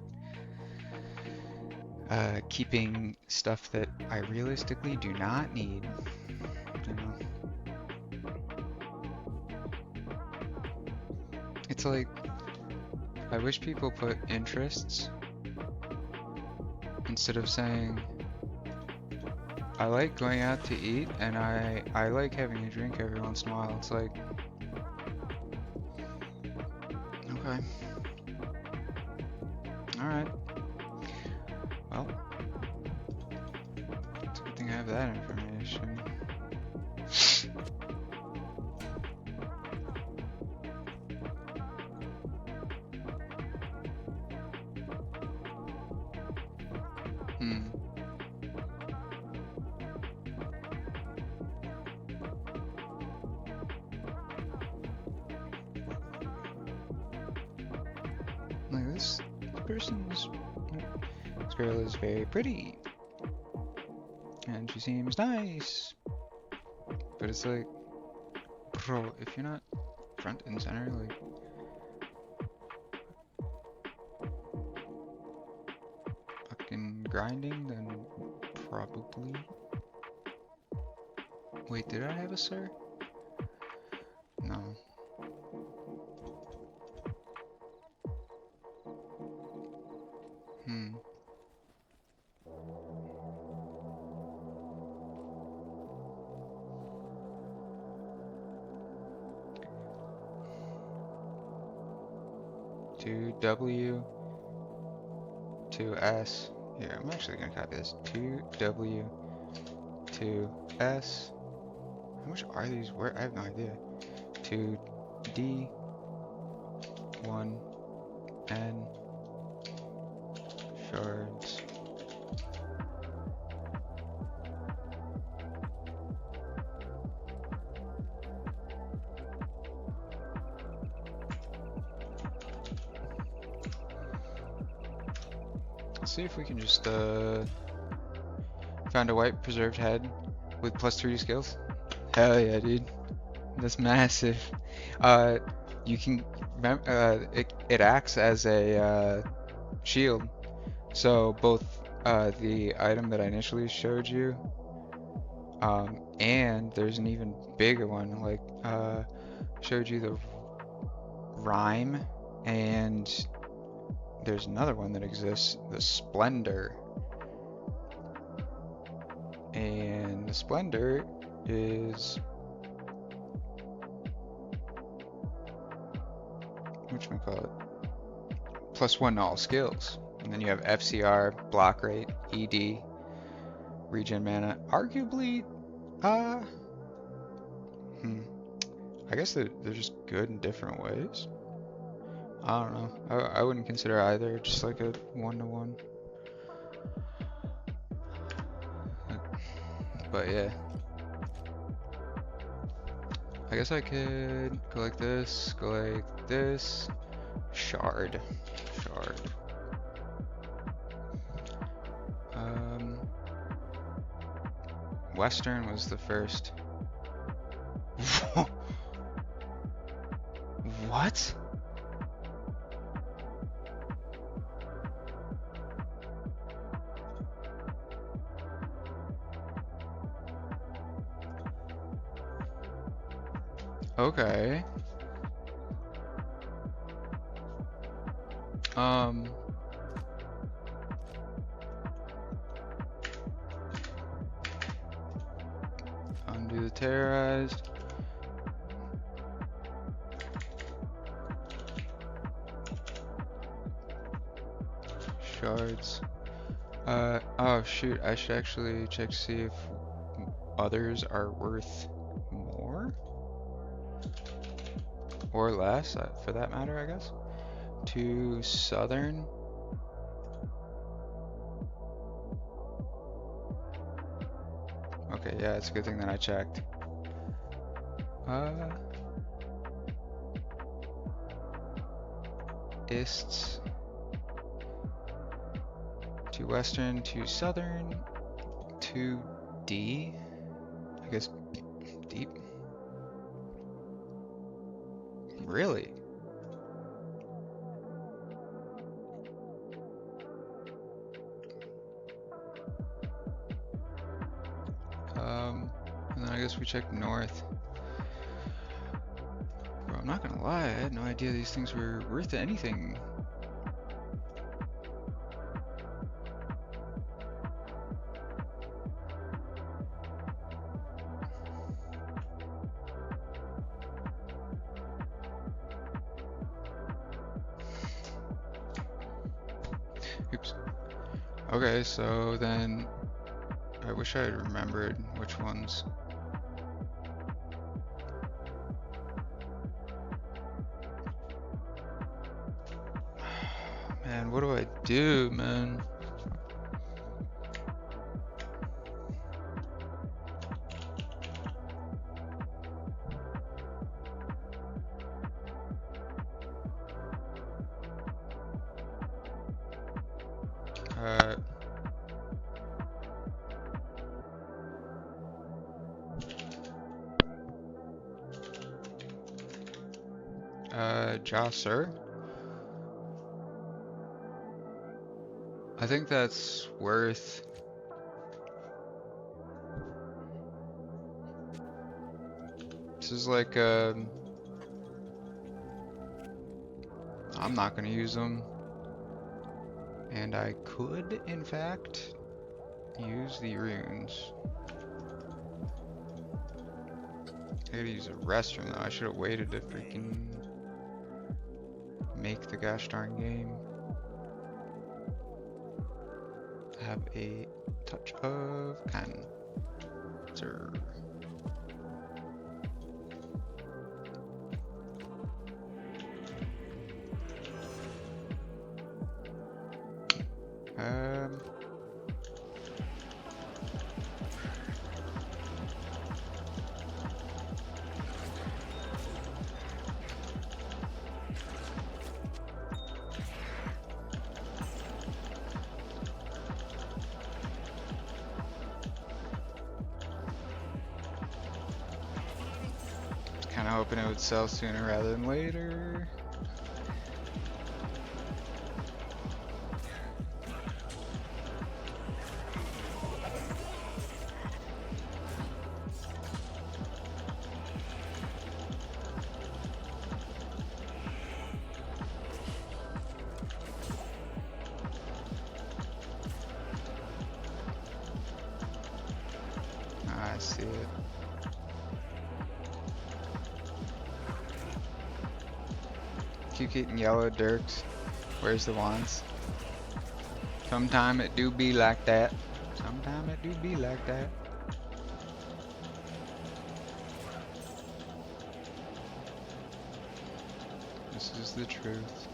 keeping stuff that I realistically do not need, you know. It's like, I wish people put interests instead of saying, I like going out to eat and I like having a drink every once in a while. It's like, okay. Alright. Well, it's a good thing I have that information. Like this girl is very pretty. And she seems nice. But it's like, bro, if you're not front and center, like, fucking grinding, then probably. Wait, did I have a sir? No. To W, to S. Here, I'm actually gonna copy this. To W, to S. How much are these? Where? I have no idea. To D, 1, N, shards. Let's see if we can just find a white preserved head with +3 skills. Hell yeah, dude. That's massive. You can it acts as a shield. So both the item that I initially showed you, and there's an even bigger one. Like showed you the rhyme, and there's another one that exists, the Splendor. And the Splendor is whatchamacallit? +1 to all skills. And then you have FCR, block rate, ED, regen mana. Arguably, uh, I guess they're just good in different ways. I don't know. I wouldn't consider either just like a 1-to-1. But yeah. I guess I could go like this, go like this. Shard. Shard. Western was the first. What? Okay. Undo the terrorized. Shards. Oh shoot, I should actually check to see if others are worth more? Or less, for that matter, I guess. To southern. Okay, yeah, it's a good thing that I checked. Ists. To western, to southern, to D. I guess deep. Really? And then I guess we check north. Bro, I'm not gonna lie, I had no idea these things were worth anything. Oops. Okay, so then I wish I had remembered which ones. Man, what do I do, man? Josser. I think that's worth. This is like, I'm not gonna use them. And I could, in fact, use the runes. I gotta use a restroom though. I should have waited to freaking make the gosh darn game. Have a touch of cancer. Kinda hoping it would sell sooner rather than later. I see it. keep getting yellow dirks. Where's the ones? Sometime it do be like that. Sometime it do be like that. This is the truth.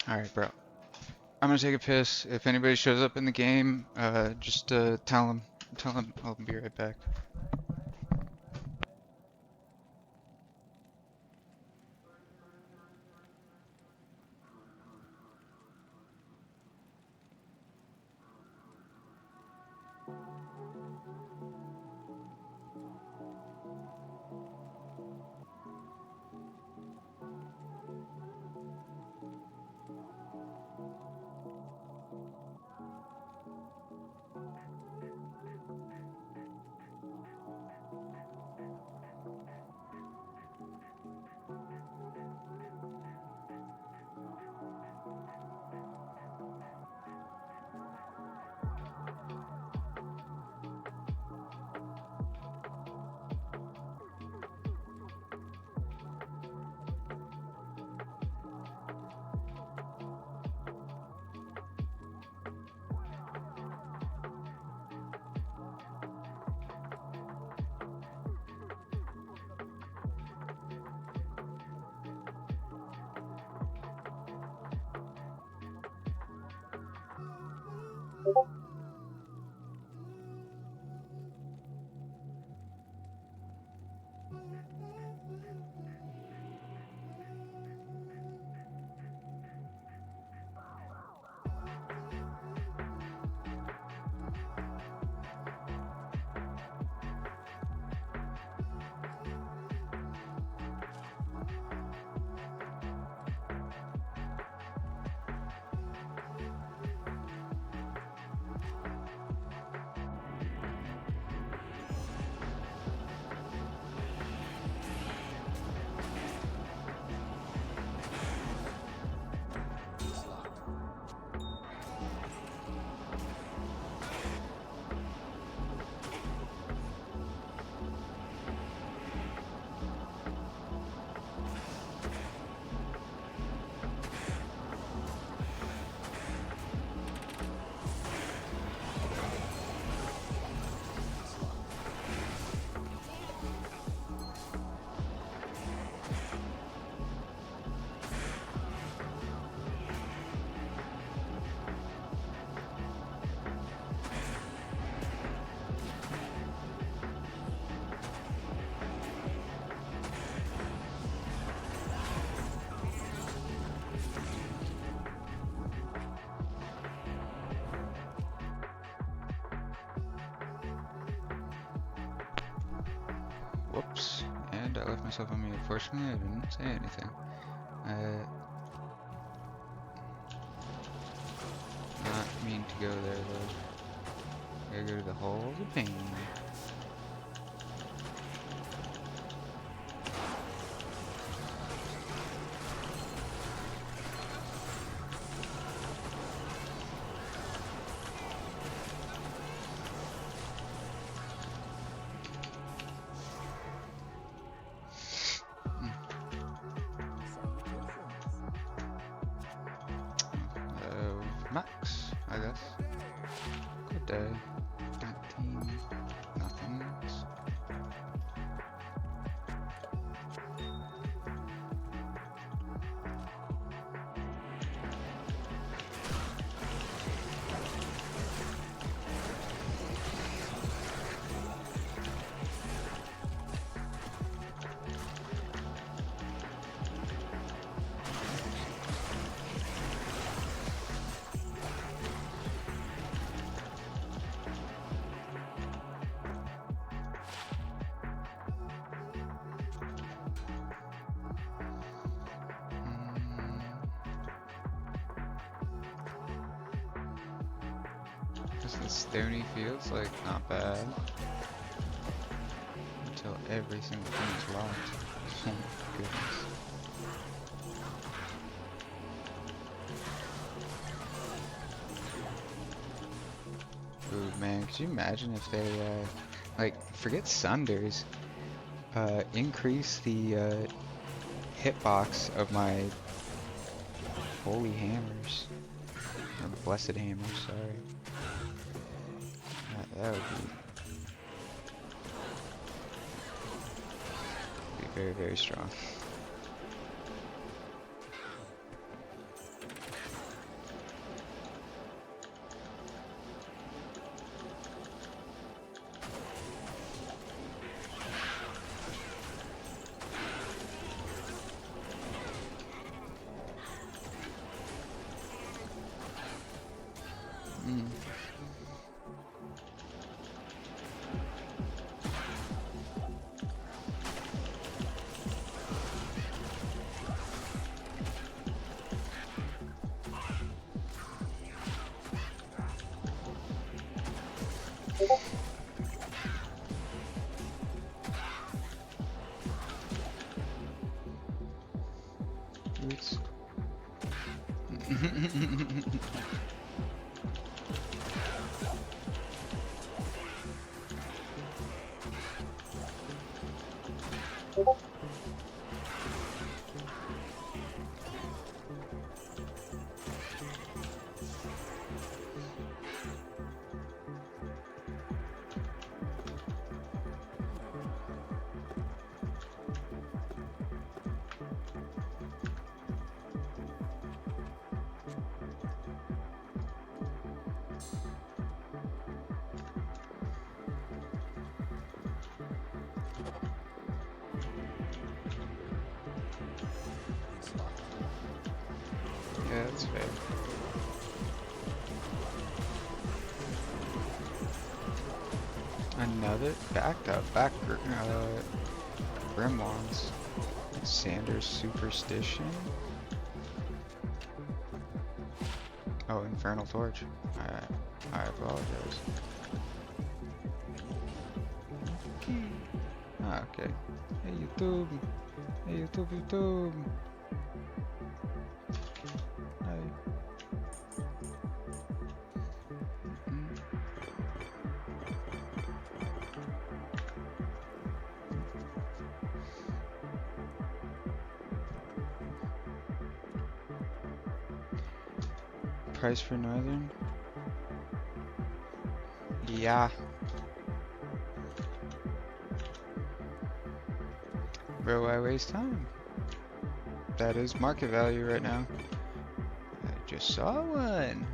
Alright, bro. I'm gonna take a piss. If anybody shows up in the game, just tell them. Tell them I'll be right back. Whoops. And I left myself on mute. Fortunately, I didn't say anything. Not mean to go there though. Gotta go to the Halls of Pain. Max, I guess. Good day. 19. Nothing else. Because the stony field's like not bad. Until every single thing is locked. Oh my goodness. Ooh, man, could you imagine if they, like, forget Sunders, increase the, hitbox of my holy hammers. Or blessed hammers, sorry. That would be very, very strong. Mm. Oops. Yeah, that's fair. Another Grimoires. Sanders Superstition. Oh, Infernal Torch. I apologize. Ah, okay. Hey YouTube. Hey YouTube. Hi. Price for Northern? Yeah. Bro, why waste time? That is market value right now. I just saw one.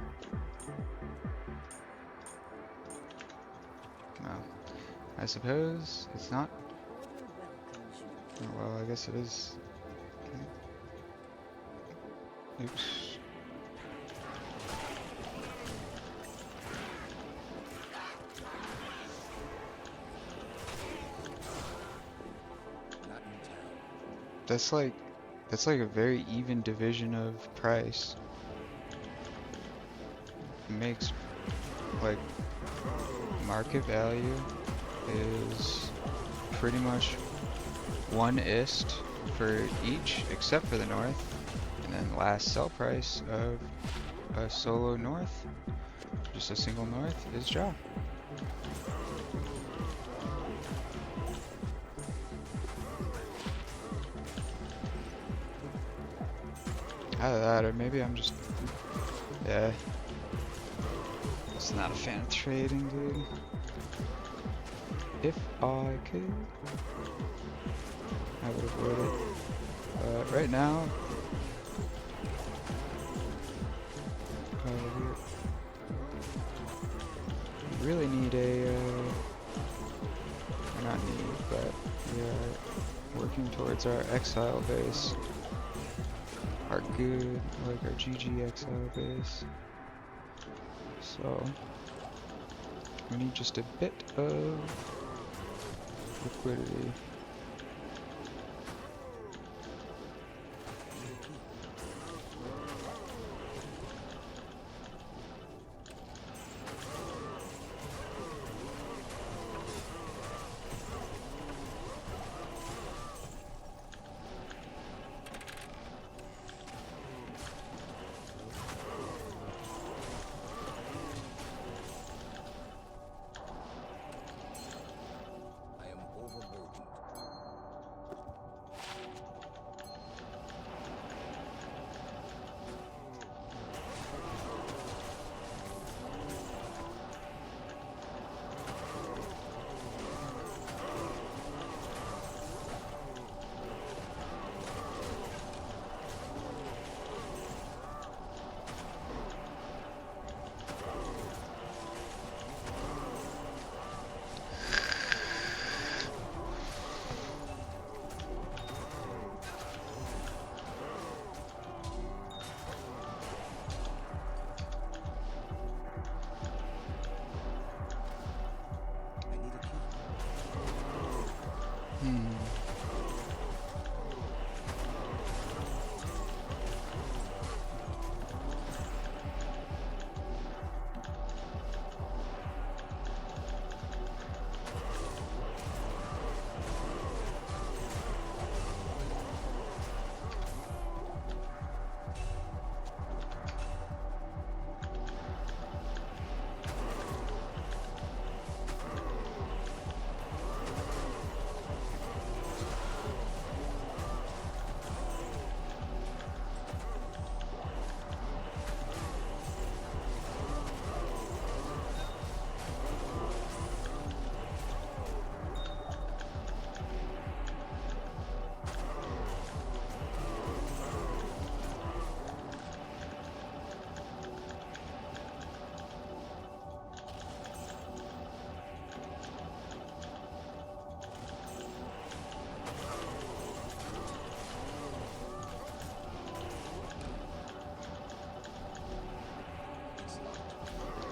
Well, I suppose it's not. Oh, well, I guess it is. Okay. Oops. That's like a very even division of price. It makes like market value is pretty much one ist for each except for the north, and then last sell price of a solo north, just a single north, is jaw. Either that, or maybe I'm just, yeah. Just not a fan of trading, dude. If I could, I would avoid it. But right now, we really need a, or not need, but we are working towards our exile base. Our good, like our GG exile base. So, we need just a bit of liquidity.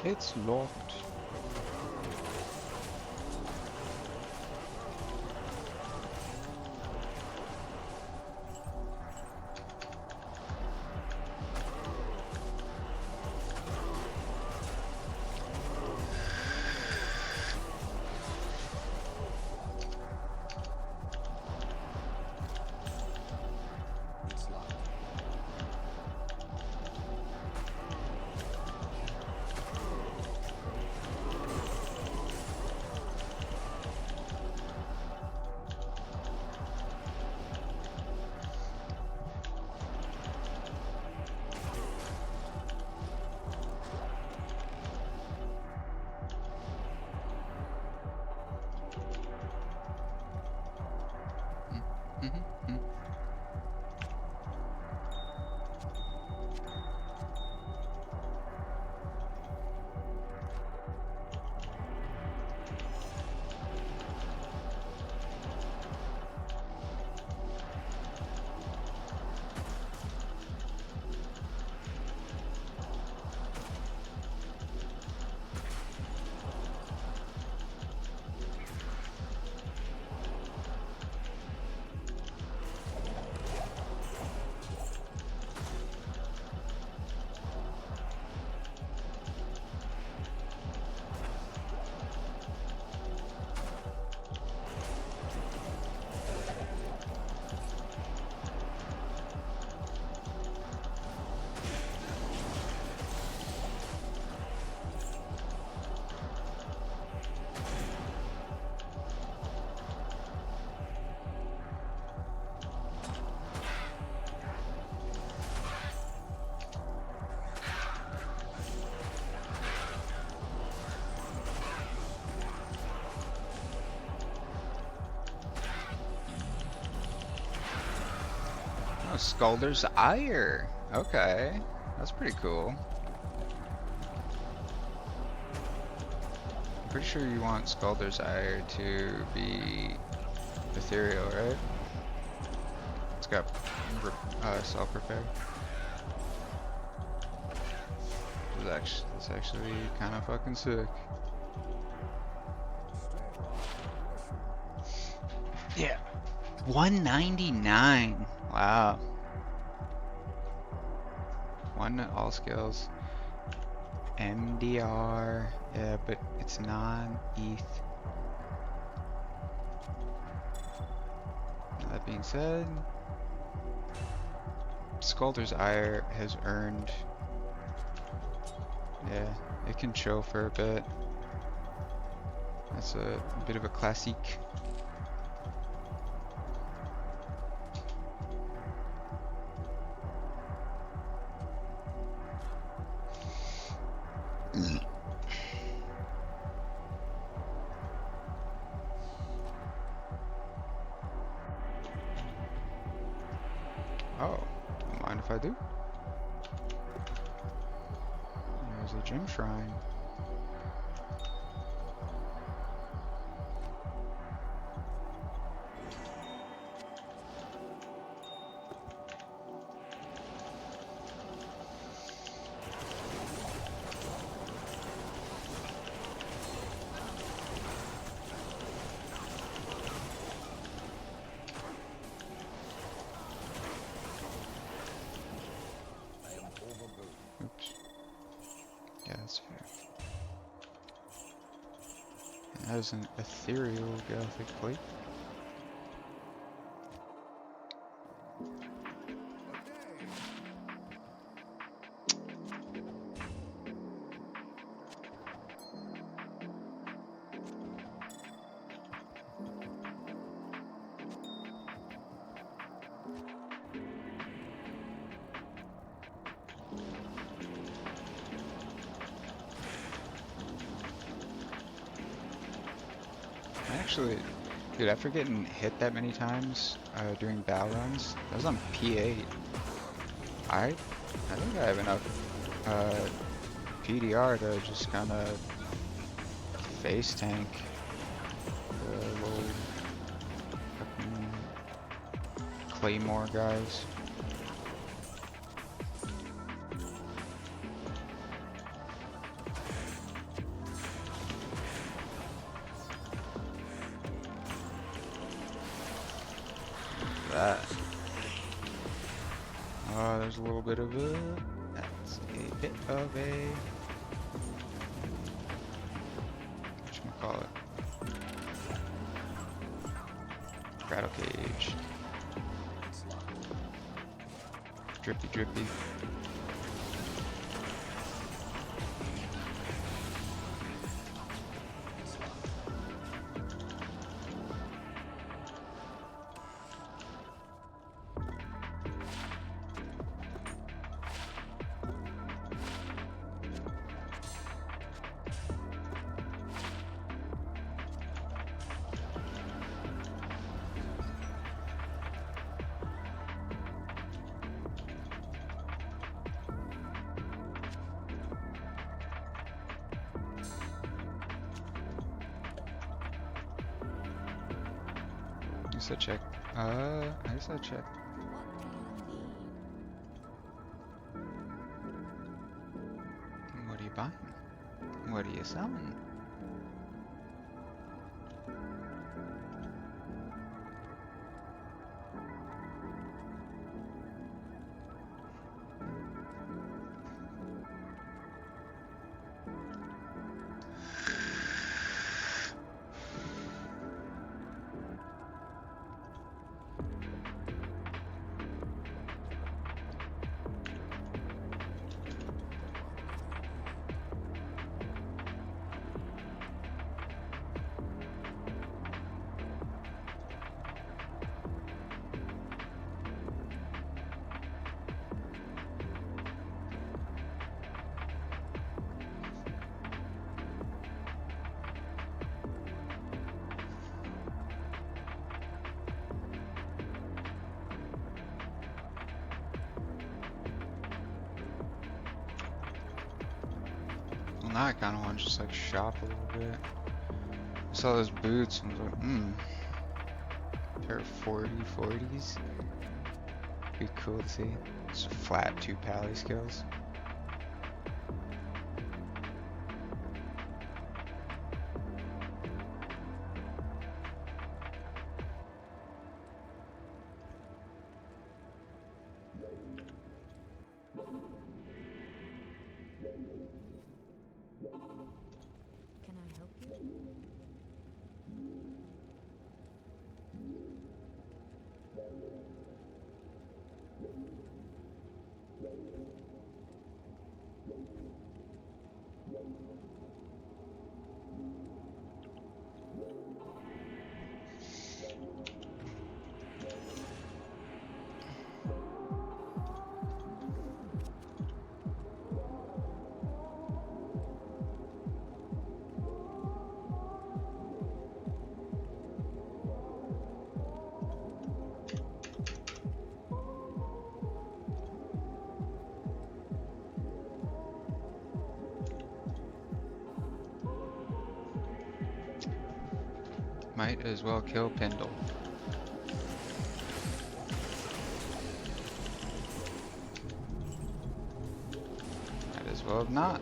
It's locked.
It's locked.
Mm-hmm. Oh, Skulder's Ire. Okay, that's pretty cool. I'm pretty sure you want Skulder's Ire to be ethereal, right? It's got self-repair. That's actually kind of fucking sick. Yeah. 199. Wow. One all skills. MDR. Yeah, but it's non-ETH. That being said, Skulder's Ire has earned. Yeah, it can chill for a bit. That's a bit of a classique. Oh, don't mind if I do. There's a gem shrine. Oops. Yeah, that's fair. And that is an ethereal Gothic plate. Actually, dude, after getting hit that many times during battle runs, that was on P8. I think I have enough PDR to just kind of face tank the little fucking Claymore guys. that. There's a little bit of a. That's a bit of a. Whatchamacallit? Rattle cage. Drippy, drippy. I guess I check. I guess I check.
What do you need?
What are you buying? What are you selling? Well, now I kind of want to just like shop a little bit. I saw those boots and was like, pair of 40s. Be cool to see. Just flat 2 pally skills.
Can I help you? Might as well kill Pendle. Might as well have not.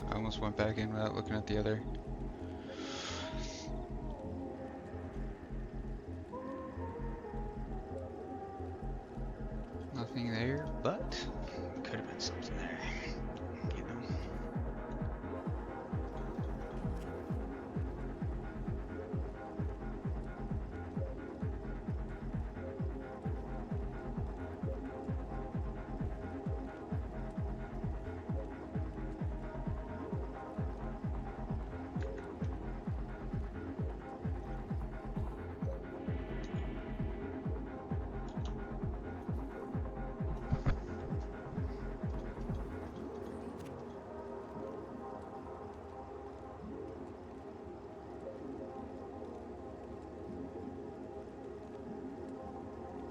I almost went back in without looking at the other. Nothing there, but could have been something there. You know.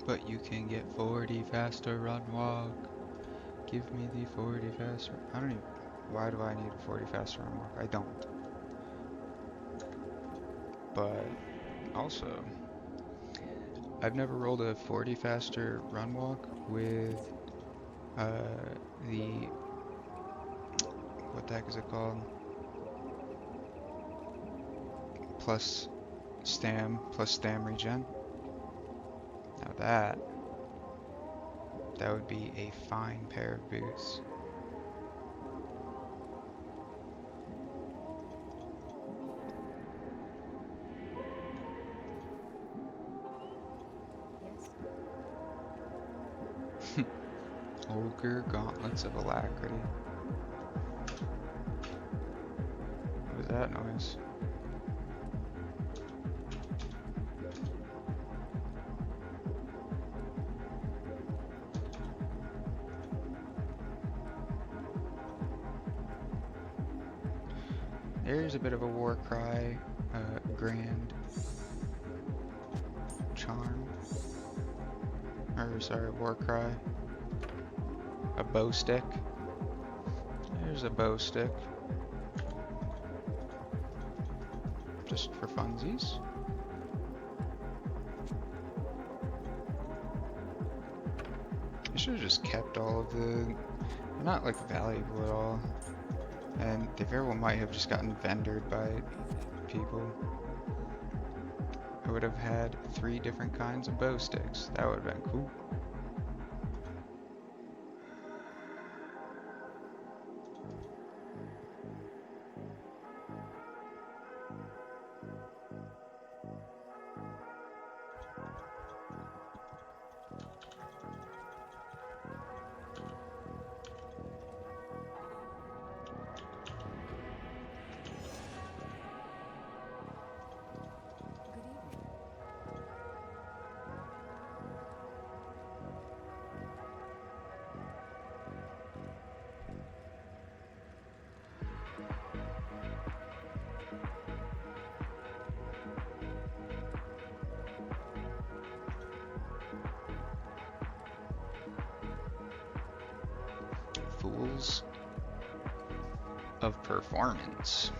But you can get 40 faster run walk. Give me the 40 faster. I don't even. Why do I need a 40 faster run walk? I don't. But also, I've never rolled a 40 faster run walk with the what the heck is it called? Plus stam regen. Now that would be a fine pair of boots. Ogre Gauntlets of Alacrity. What was that noise? There's a bit of a war cry, grand charm, or sorry, war cry. A bow stick. There's a bow stick. Just for funsies. I should have just kept all of the... They're not like valuable at all. And they very well might have just gotten vendored by people. I would have had 3 different kinds of bow sticks. That would have been cool. Fools of Performance.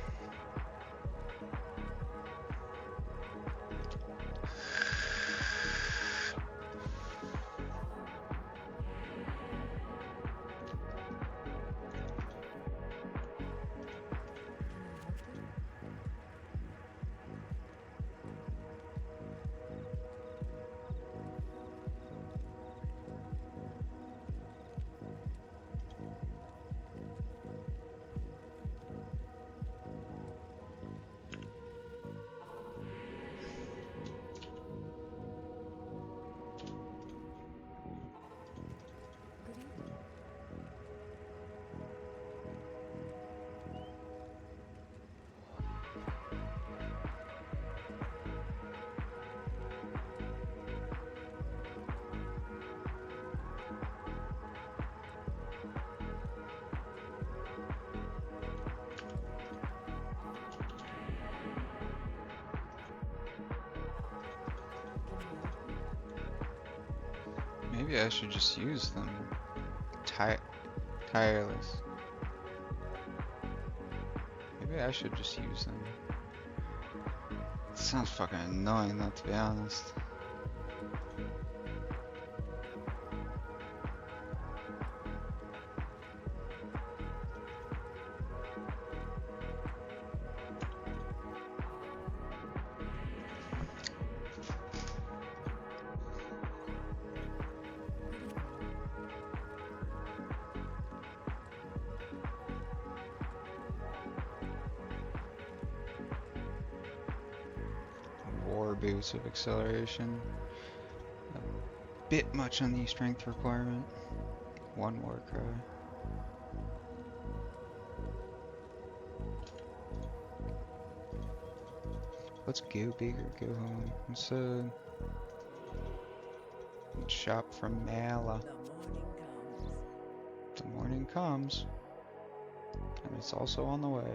Maybe I should just use them. Tireless. Maybe I should just use them. It sounds fucking annoying though, to be honest. Boots of acceleration. A bit much on the strength requirement. 1 war cry. Let's go big or go home. Let's shop from Mala. The morning comes. And it's also on the way.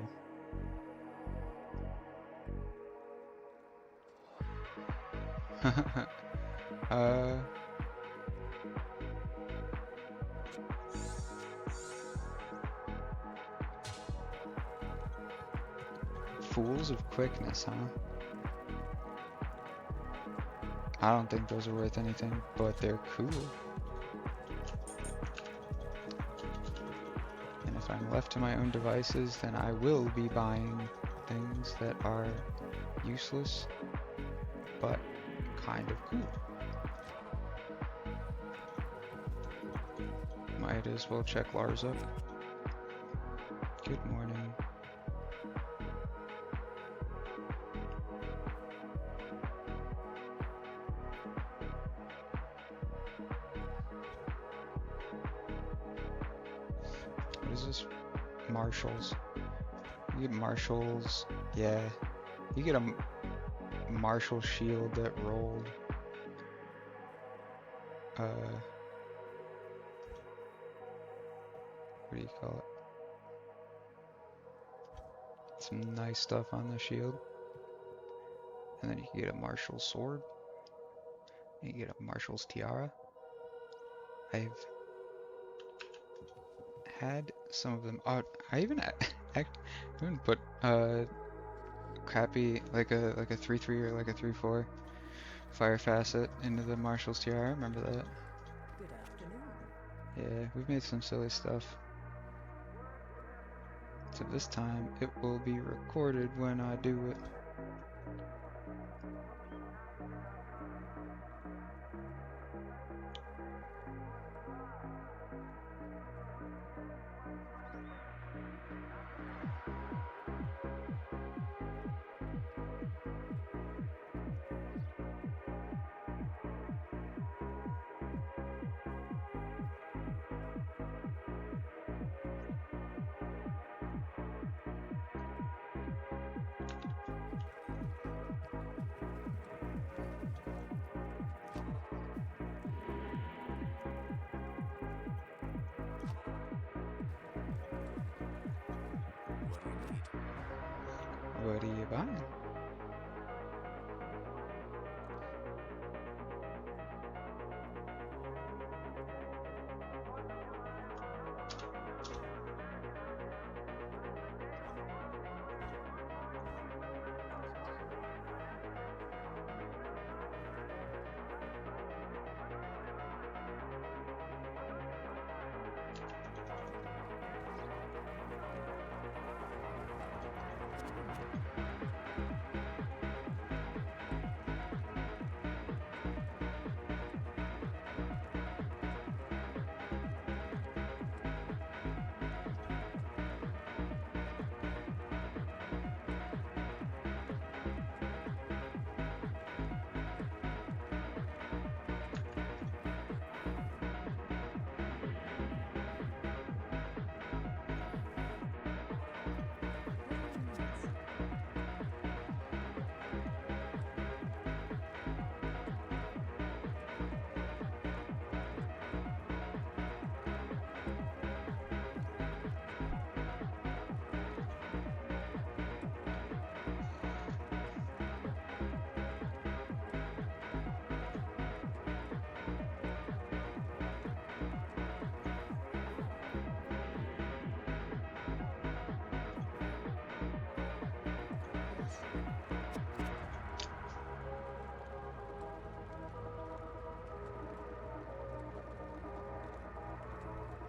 Fools of quickness, huh? I don't think those are worth anything, but they're cool. And if I'm left to my own devices, then I will be buying things that are useless, but kind of cool. Might as well check Lars up. Good morning. What is this? Marshals. You get Marshals. Yeah. You get a Marshall shield that rolled. What do you call it? Some nice stuff on the shield. And then you can get a Marshall's sword. And you get a Marshall's tiara. I've had some of them. Oh, I even put crappy like a 3-3 or like a 3-4 fire facet into the Marshall's tiara. I remember that.
Good afternoon.
Yeah, we've made some silly stuff. So this time it will be recorded when I do it.
What do you need?
What are you buying?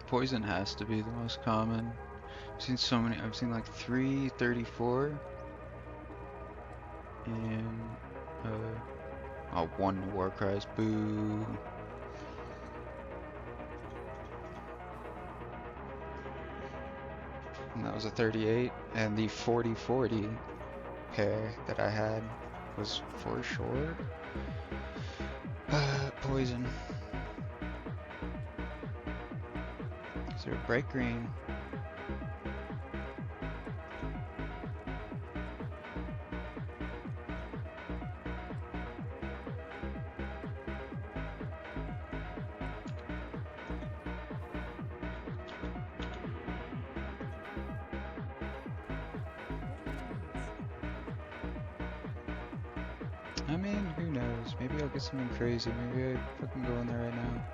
Poison has to be the most common. I've seen so many. I've seen like 334 and one war cries. Boo. And that was a 38, and the 40-40 pair that I had was for sure poison. Is there a bright green? I mean, who knows? Maybe I'll get something crazy. Maybe I fucking go in there right now.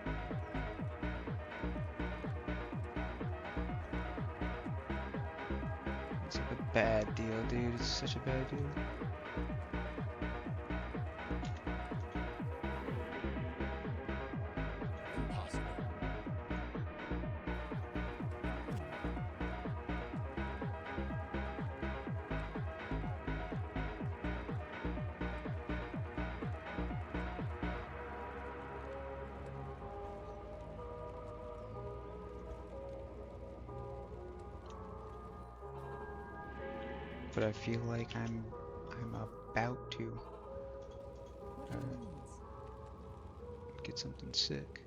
It's a A bad deal, dude. It's such a bad deal.
Impossible.
But I feel like I'm about to get something sick.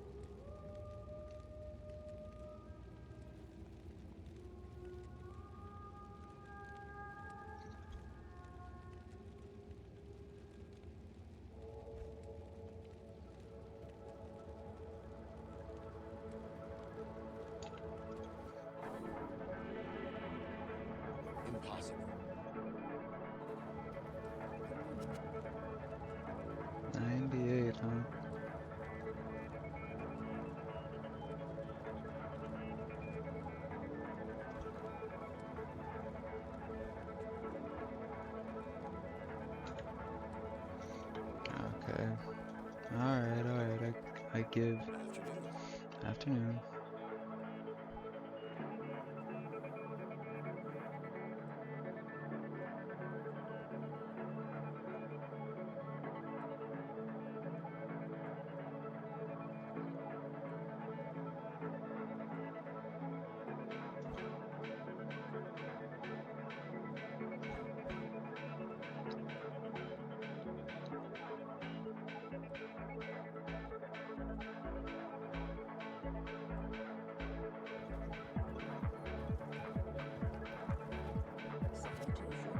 Impossible.
98, huh? Okay. Alright, alright. I give.
Afternoon.
Afternoon.
Substitutions.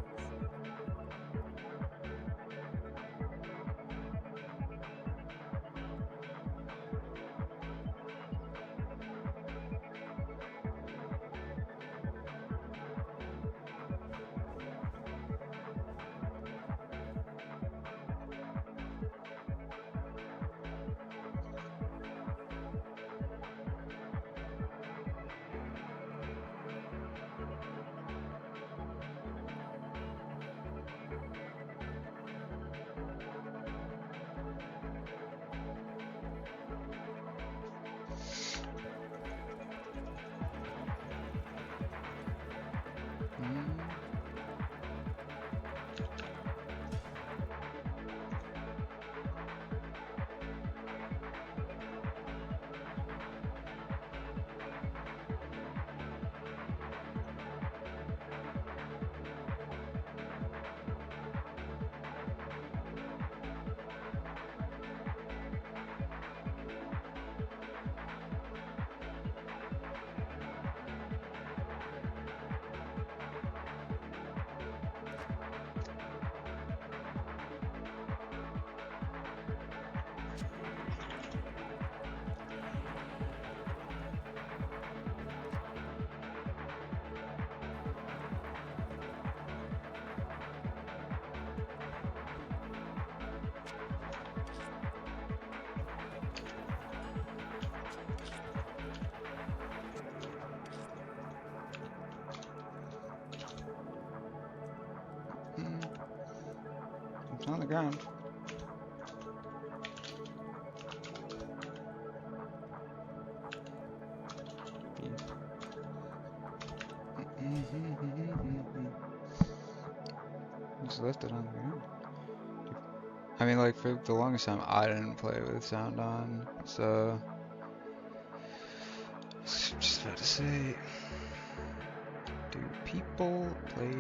Mm. Mm. It's on the ground. Just left it on the ground. I mean, like, for the longest time, I didn't play with sound on, so. I was just about to say, do people play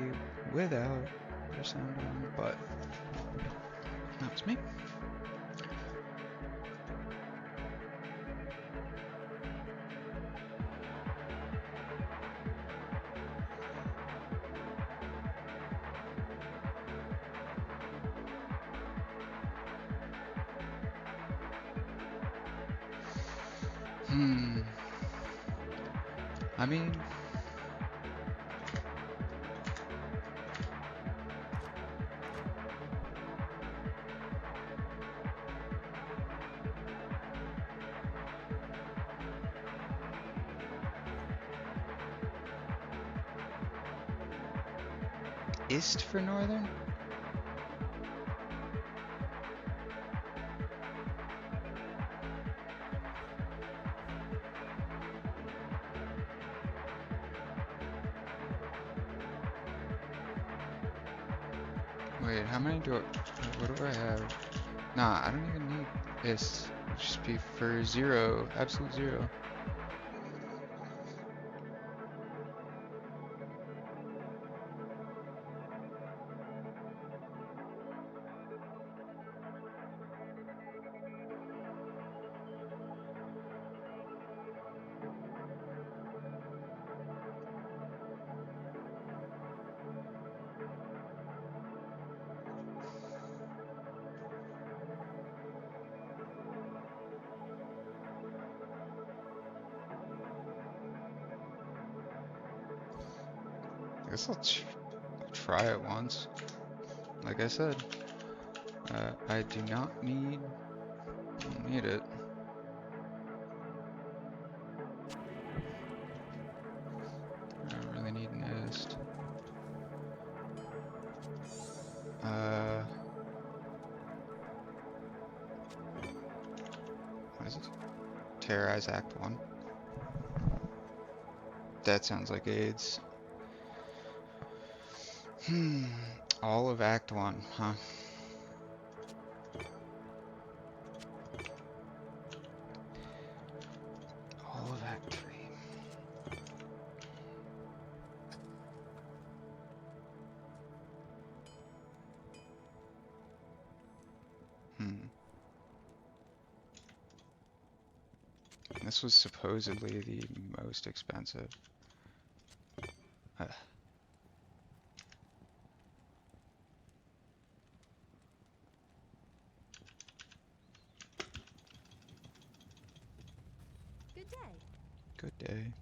without their sound on? But that's me. I mean, Ist for northern? Wait, how many do I, what do I have? Nah, I don't even need Ist. It'll just be for 0, absolute 0. I guess I'll try it once. Like I said, I do not need, don't need it. I don't really need an Ist. What is it? Terrorize Act 1. That sounds like AIDS. All of Act 1, huh? All of Act 3. This was supposedly the most expensive.
Good day.
Good day.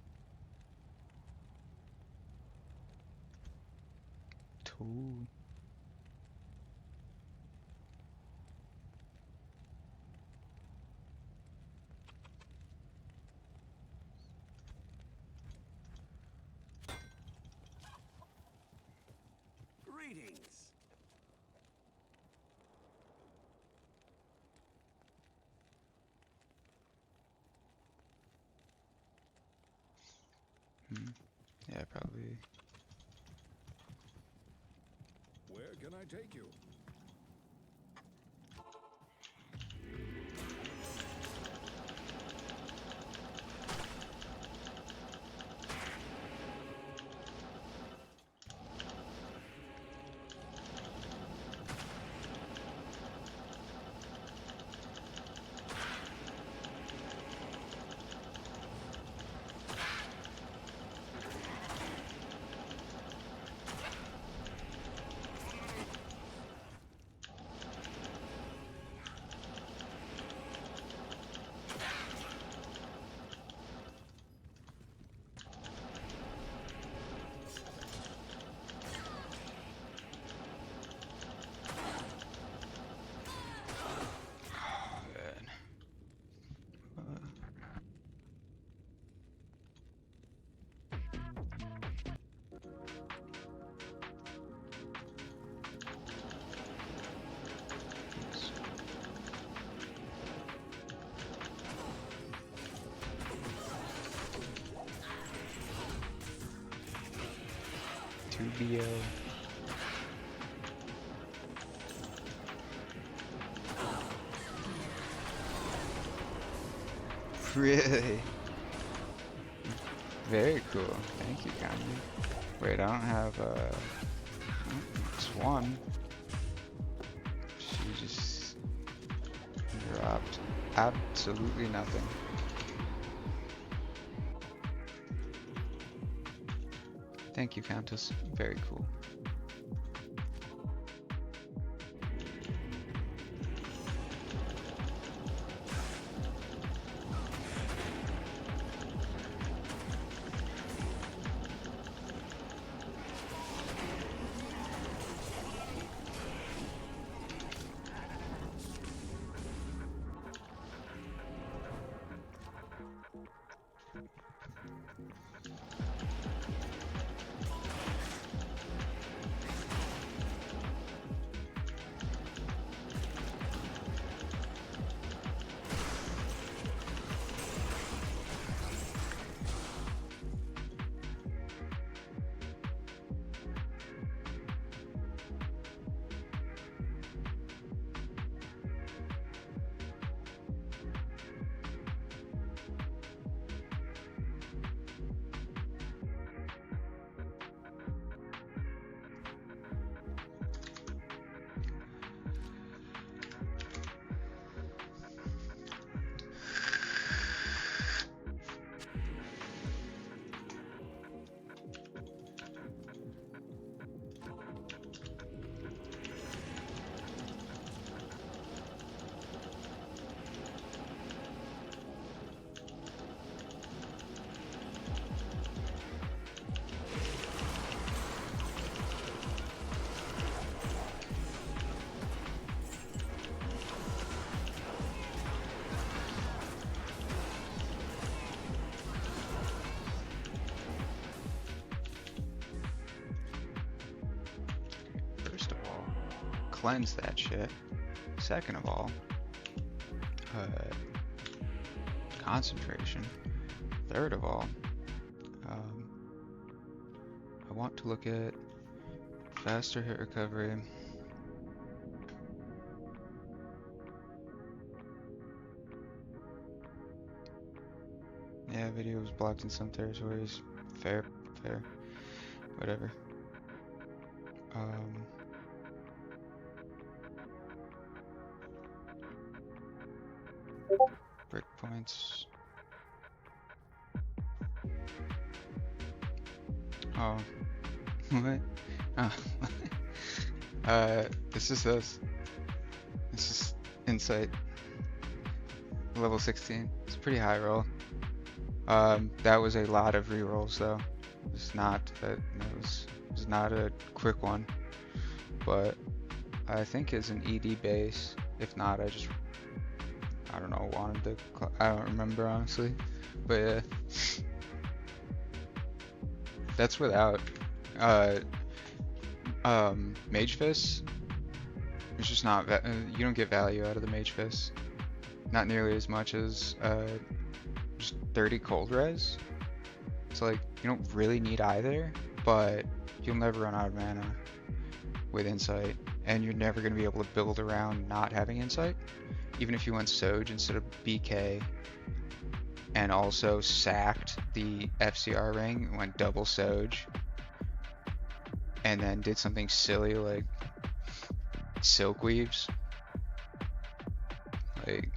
Tool.
Greetings.
Yeah, probably.
Where can I take you? Tubio. Really? Very cool. Thank you, kindly. Wait, I don't have it's one. She just dropped absolutely nothing. Thank you, Countess. Very cool.
cleanse that shit. Second of all, concentration. Third of all, I want to look at faster hit recovery. Yeah, video was blocked in some territories. Fair, fair. Whatever. Breakpoints. Oh. What? Oh. This is this. This is Insight. Level 16. It's a pretty high roll. That was a lot of rerolls though. It's not that was not a quick one, but I think it's an ED base. If not, I don't know, wanted to. I don't remember honestly, but yeah, that's without Mage Fist. It's just not. You don't get value out of the Mage Fist. Not nearly as much as just 30 cold res. So like you don't really need either, but you'll never run out of mana with Insight, and you're never going to be able to build around not having Insight. Even if you went Soj instead of BK, and also sacked the FCR ring and went double Soj, and then did something silly like Silk Weaves, like,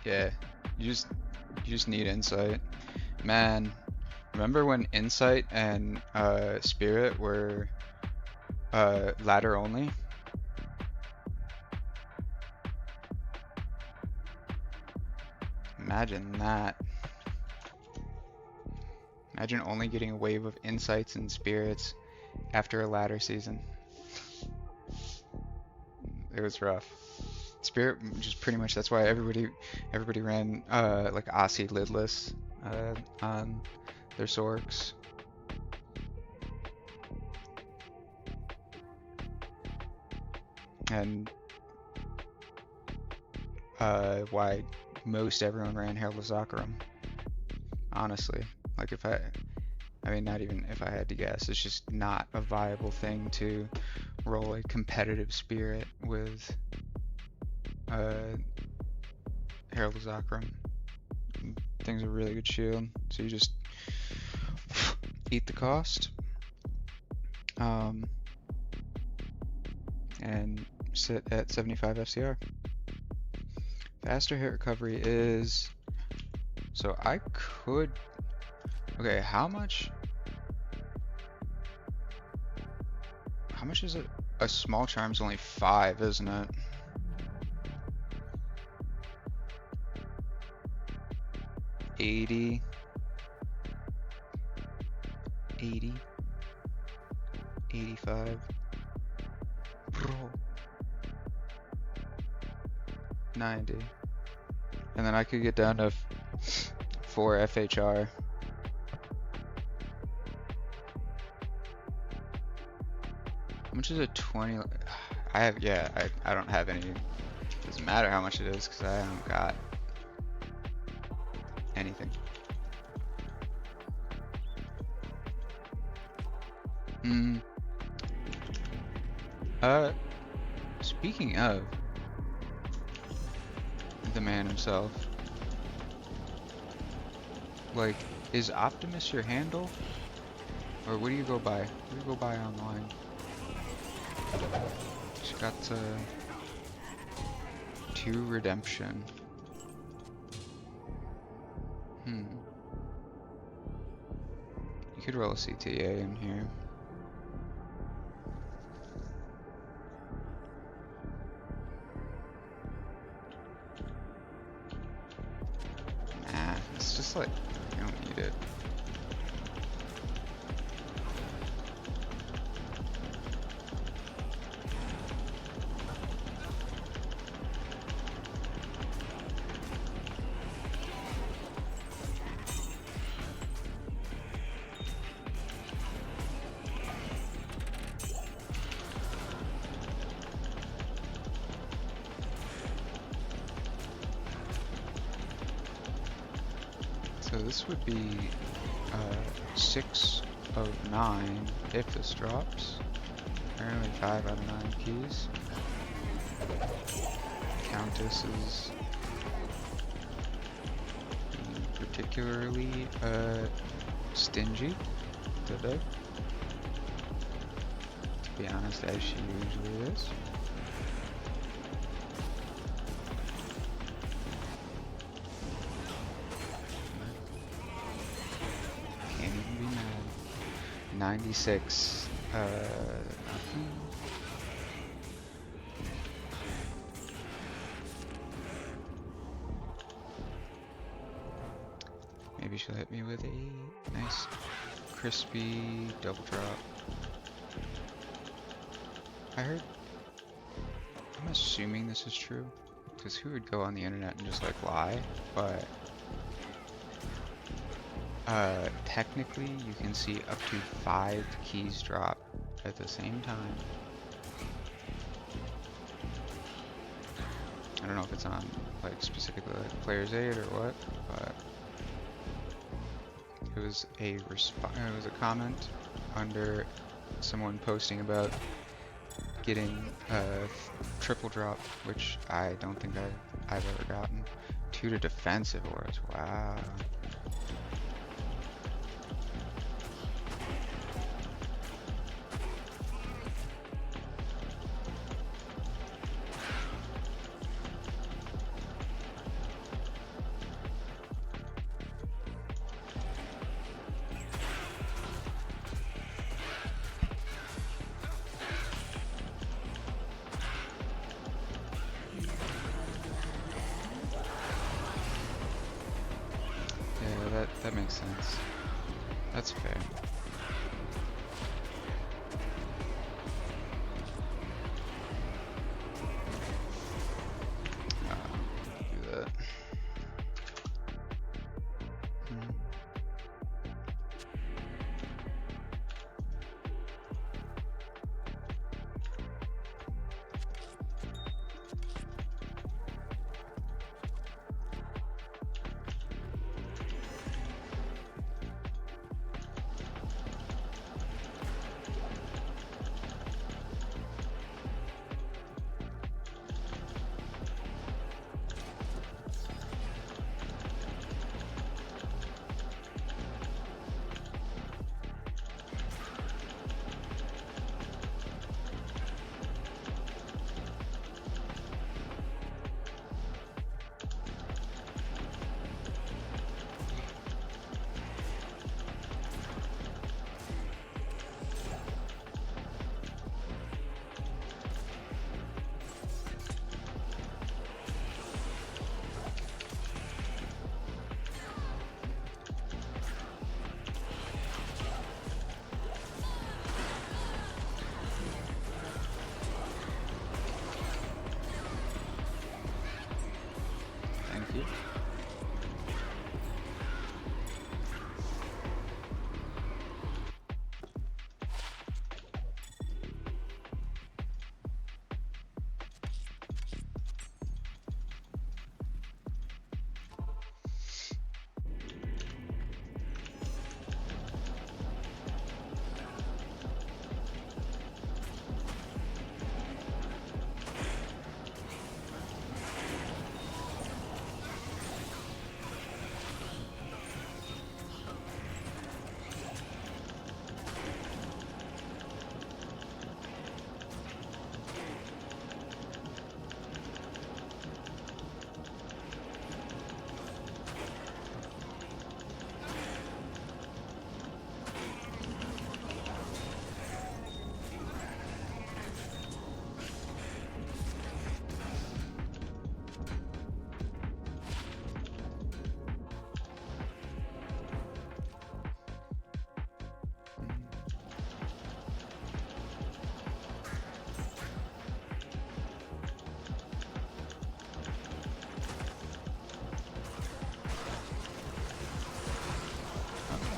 yeah, you just need Insight. Man, remember when Insight and Spirit were ladder only? Imagine that. Imagine only getting a wave of Insights and Spirits after a ladder season. It was rough. Spirit just pretty much, that's why everybody ran like Aussie lidless on their Sorks. And why most everyone ran Herald of Zakarum. Honestly, like I mean not even if I had to guess, it's just not a viable thing to roll a competitive Spirit with Herald of Zakarum. Thing's a really good shield, so you just eat the cost and sit at 75 FCR. Faster hit recovery is, so I could, okay, how much is it? A small charm's only 5, isn't it? $80, 85, bro, 90, and then I could get down to 4 FHR. How much is it? 20? I don't have any. Doesn't matter how much it is because I haven't got anything. Speaking of the man himself, like, is Optimus your handle? Or what do you go by? What do you go by online? She's got 2 redemption. You could roll a CTA in here. Nah, it's just like, you don't need it. So this would be 6 of 9 if this drops. Apparently 5 out of 9 keys. Countess is being particularly stingy today. To be honest, as she usually is. Can't even be mad. 96. Nothing. Maybe she'll hit me with a nice, crispy double drop. I'm assuming this is true, because who would go on the internet and just like lie? But technically you can see up to 5 keys drop at the same time. I don't know if it's on like specifically like player's aid or what, but it was a comment under someone posting about getting a triple drop, which I don't think I've ever gotten. 2 to defensive auras. Wow. Yeah, that makes sense. That's fair. Do that. Thank you.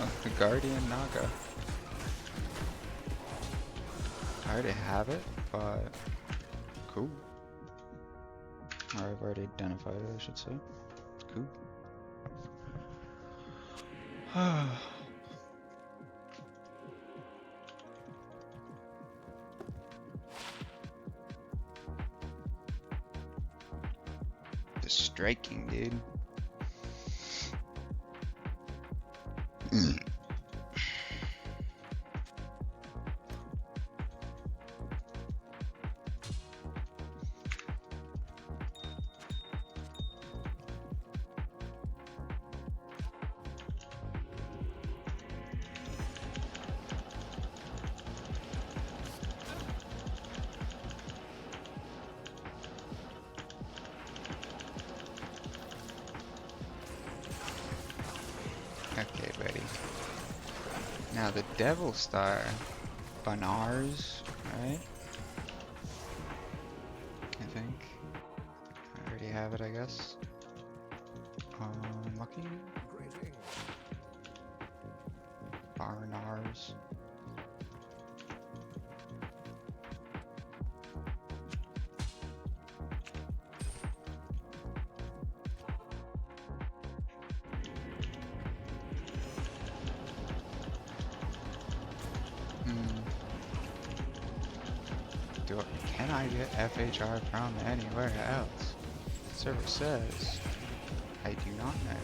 Oh, the Guardian Naga. I already have it, but cool. Or I've already identified it, I should say. Cool. The striking, dude. Okay, buddy. Now the Devil Star, Banars, right? I think. I already have it, I guess. Lucky Barnars. Can I get FHR from anywhere else? The server says I do not know.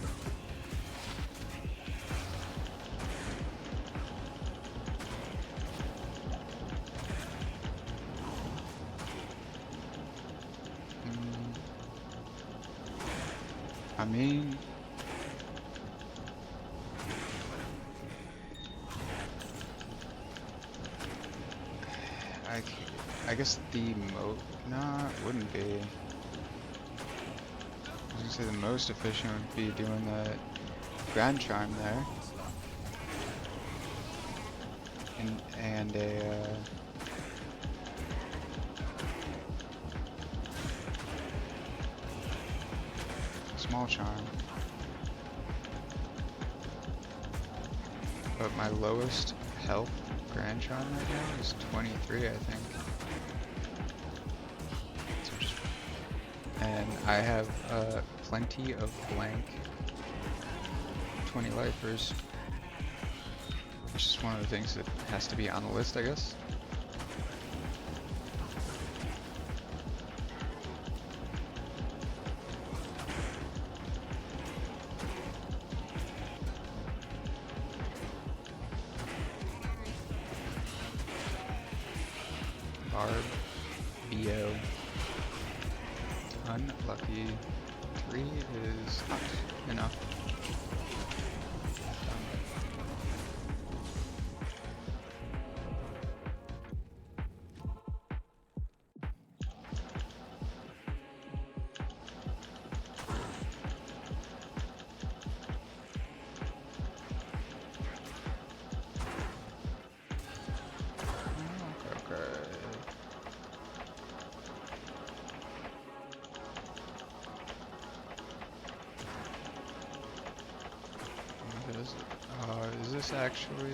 I mean, I guess nah, it wouldn't be. I was gonna say the most efficient would be doing the Grand Charm there. And a, small charm. But my lowest health Grand Charm right now is 23, I think. And I have plenty of blank 20 lifers. It's just one of the things that has to be on the list, I guess. Barb, BO. Unlucky. 3 is not enough. Is this actually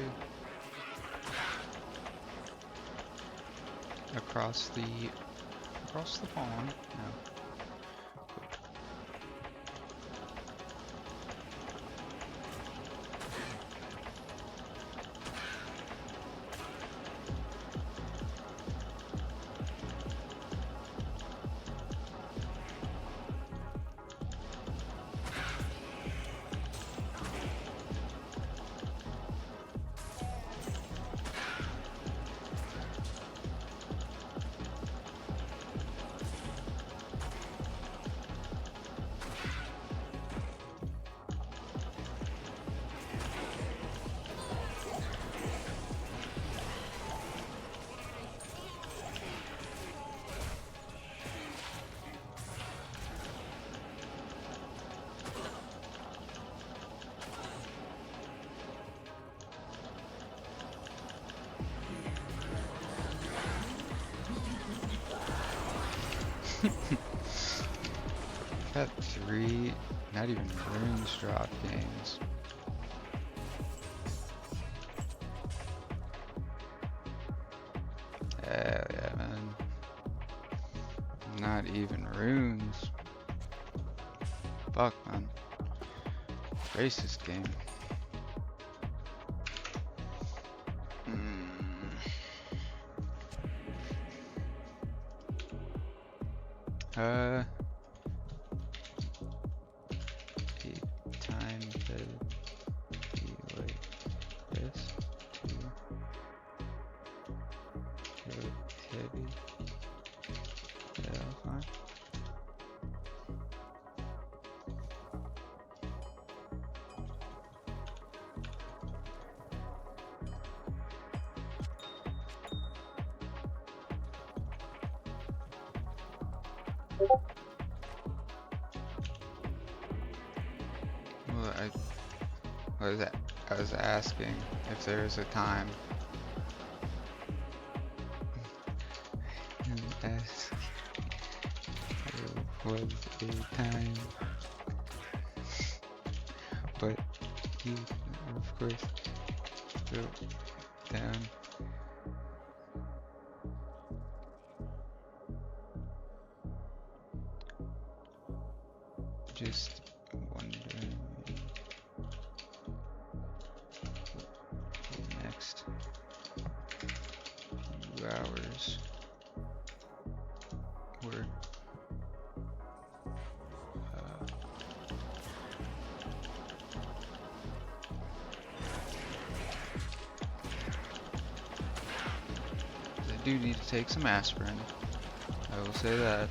across the pond? No. Got 3, not even runes drop games. Hell yeah, man. Not even runes. Fuck, man. Racist game. A time that be like this to get heavy. Yeah, fine. Well, I was asking if there was a time. Ask there was a time, but you, of course, wrote down. Just wondering what the next few hours were. I do need to take some aspirin. I will say that.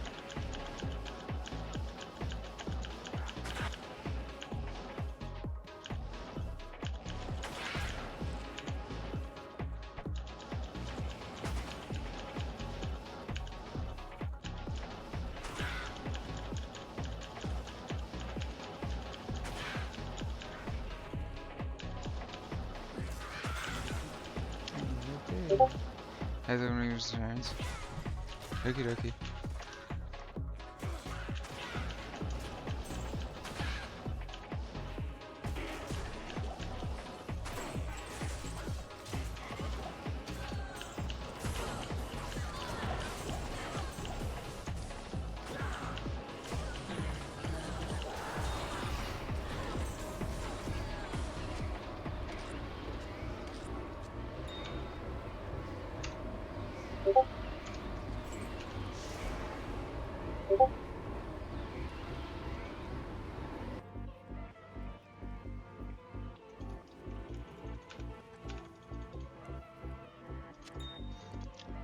Okay. Has everyone used their hands? Okie dokie.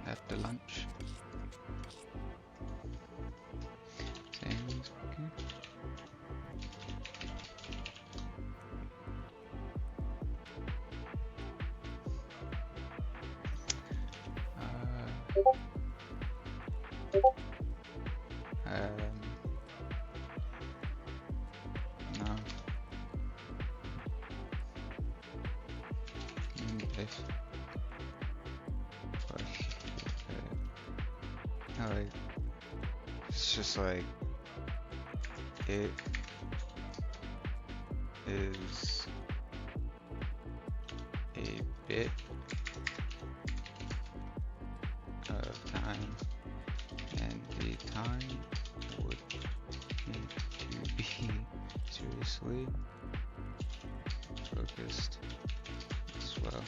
After lunch. Sounds good. No. If like, it's just like it is a bit of time, and the time would need to be seriously focused as well.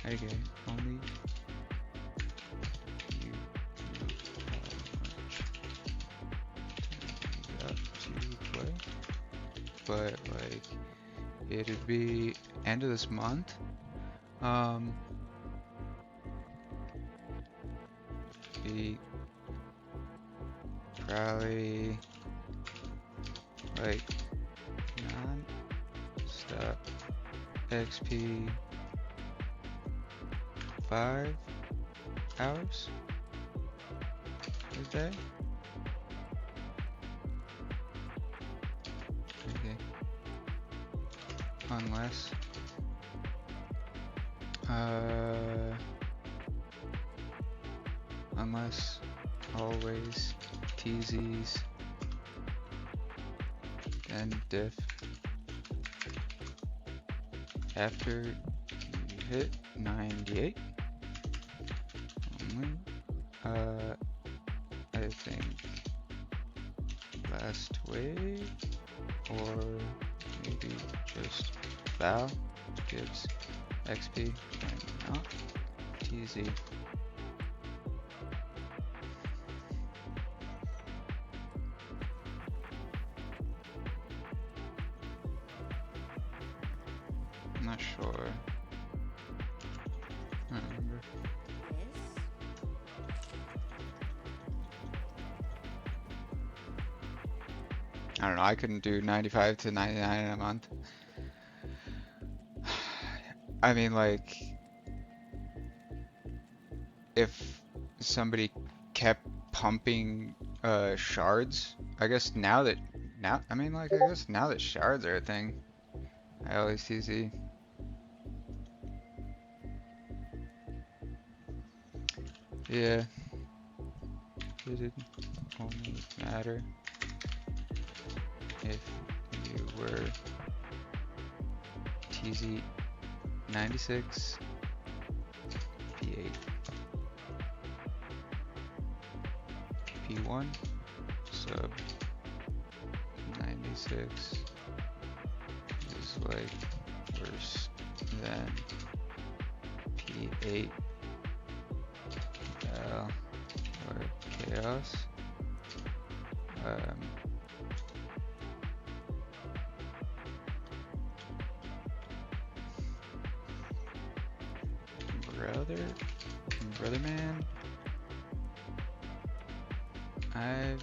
Okay, only you up to play, but like it'd be end of this month. Be probably like non-stop XP 5 hours a day. Okay. Unless unless always TZs and diff after you hit 98 only. I think last wave or maybe just Val gives XP and not TZ. not sure. I don't remember. I don't know. I couldn't do 95 to 99 in a month. I mean, like, if somebody kept pumping shards, I guess now that I mean, like, I guess now that shards are a thing, I always TZ. Yeah, it'd only matter if you were TZ 96 P8 P1 sub 96 is like worse than P8 or chaos. Brother man, I've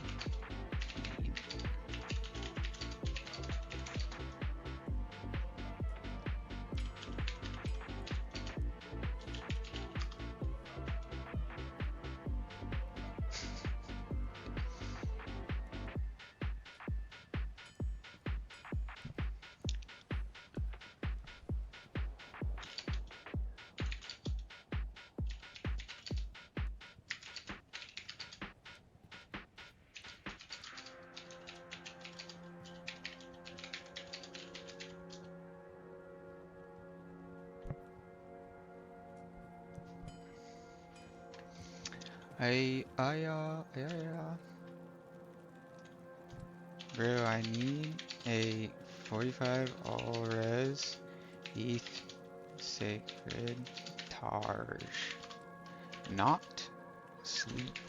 Bro, I need a 45 all res ETH sacred Tarj. Not sleep.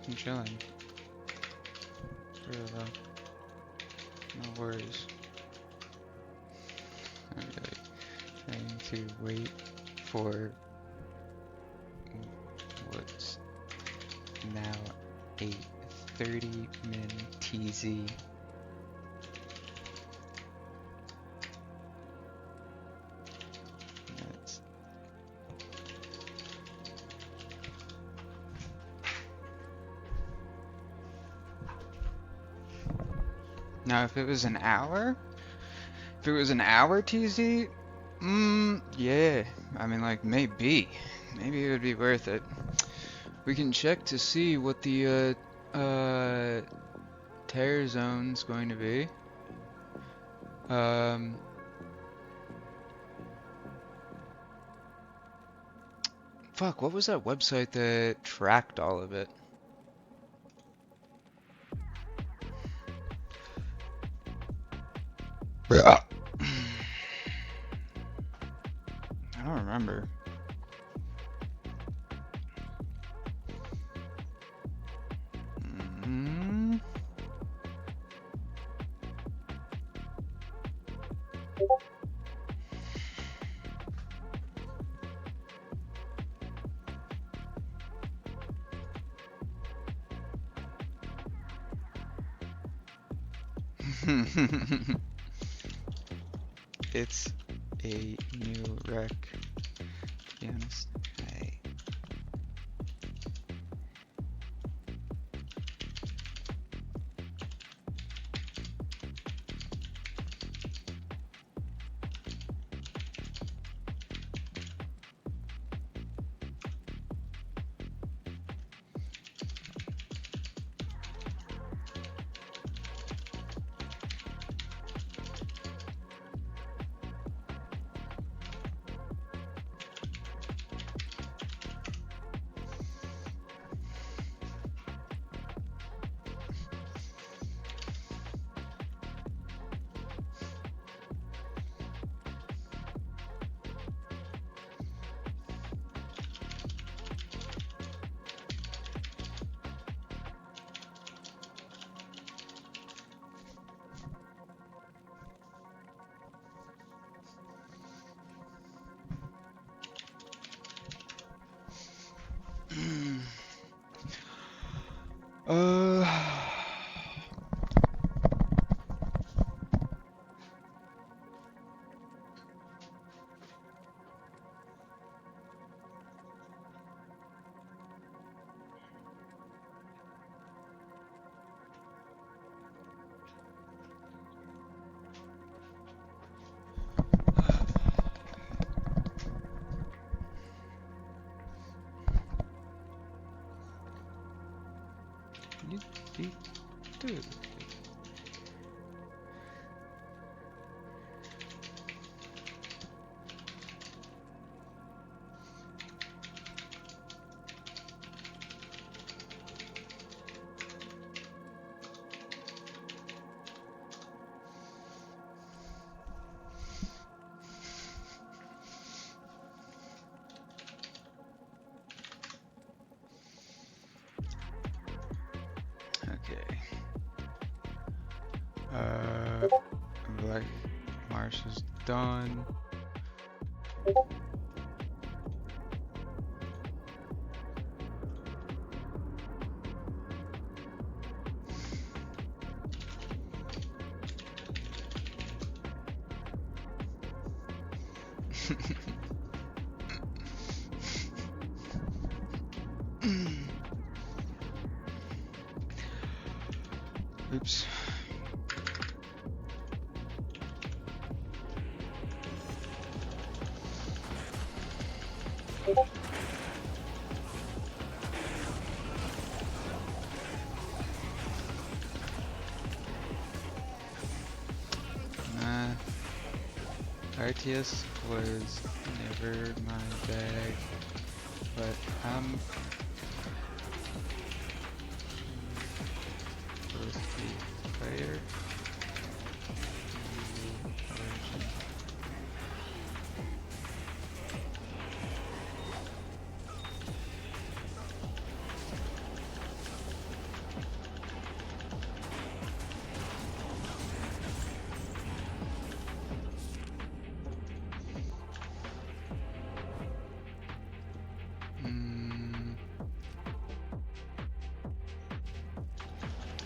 I'm chilling. Real though. No worries. I'm like trying to wait for what's now a 30 min TZ. That's now if it was an hour TZ, yeah. I mean, like, maybe it would be worth it. We can check to see what the tear zone's going to be. Fuck, what was that website that tracked all of it? I don't remember. It's a new rec, to be honest. Hey. Uh, dude. Okay. Black Marsh is done. Oops. Nah, RTS was never my bag, but I'm rusty player. Origin.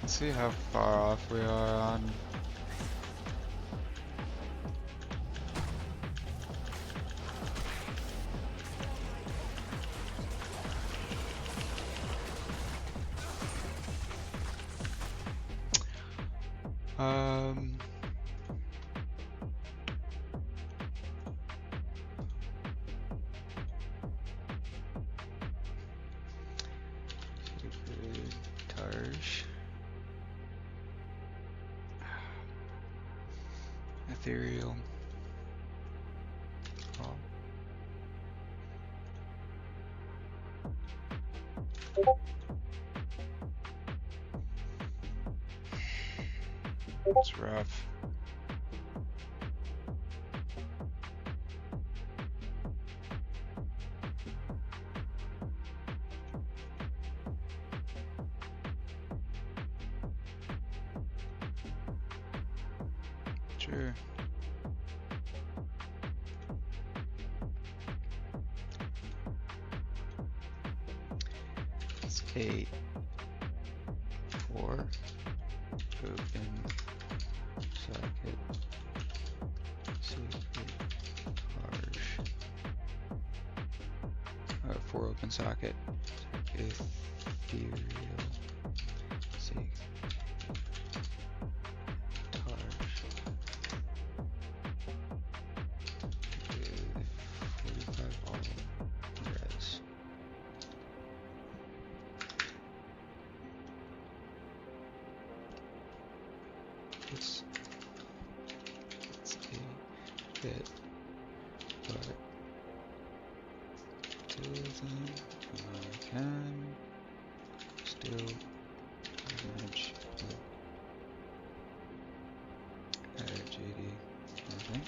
Let's see how far off we are on. Um, Stupid Tarsh. Ethereal. Oh. It's rough. Sure. It's 8, 4, open socket, secret, harsh. 4 open socket, ethereal, secret, harsh. 45 all res. It's a bit, but doesn't I can still manage JD, I think.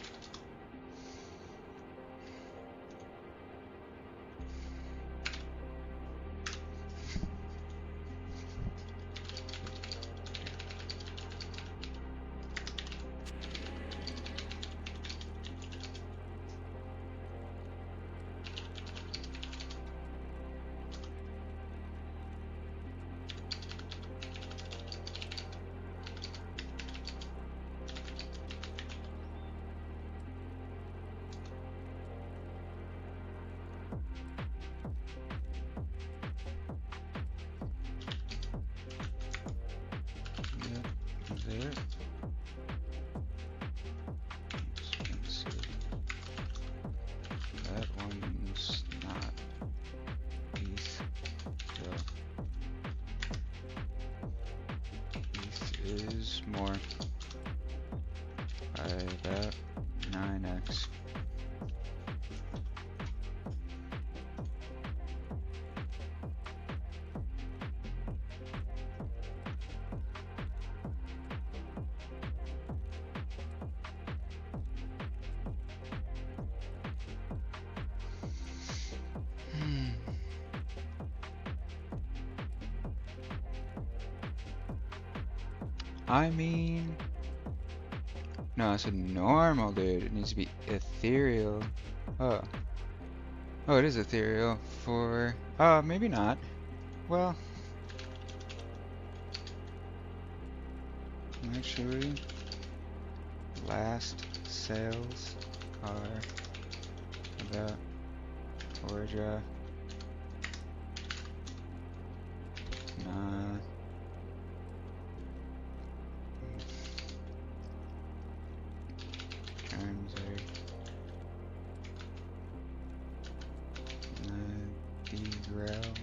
is more by about 9x. I mean, no, it's a normal, dude. It needs to be ethereal. Oh. Oh, it is ethereal for, maybe not. Well, actually, last sales are about Georgia. Nah. Times are the growl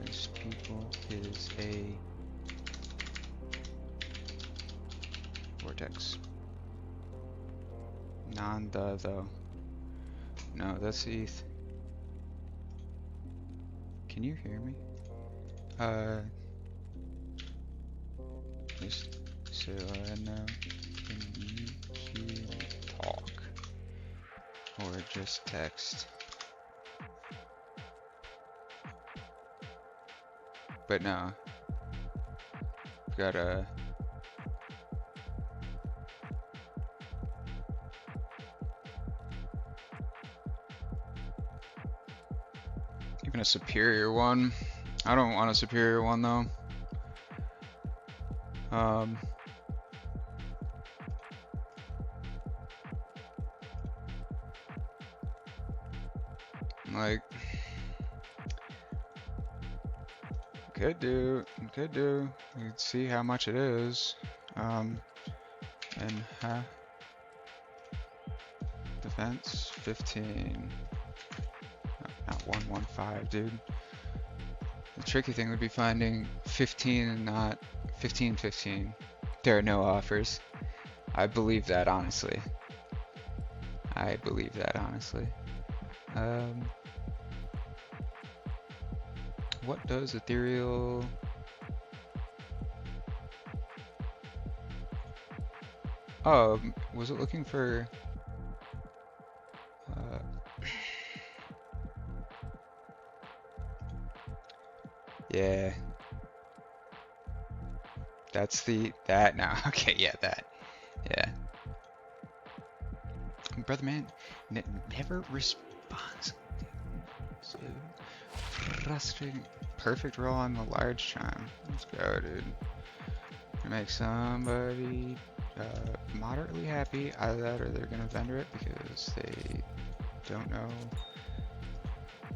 as people is a vortex. Non-the though. No, that's ETH. Can you hear me? Just so I know, can you talk or just text? But no, gotta. Even a superior one. I don't want a superior one though. Like, could do. You'd see how much it is. And defense 15. Not 115, dude. The tricky thing would be finding 15 and not 15. There are no offers. I believe that honestly. What does ethereal? Oh, was it looking for? Yeah. That's that now. Okay, yeah, that. Yeah. Brother man never responds. So frustrating. Perfect roll on the large chime. Let's go, dude. Make somebody moderately happy. Either that or they're gonna vendor it because they don't know.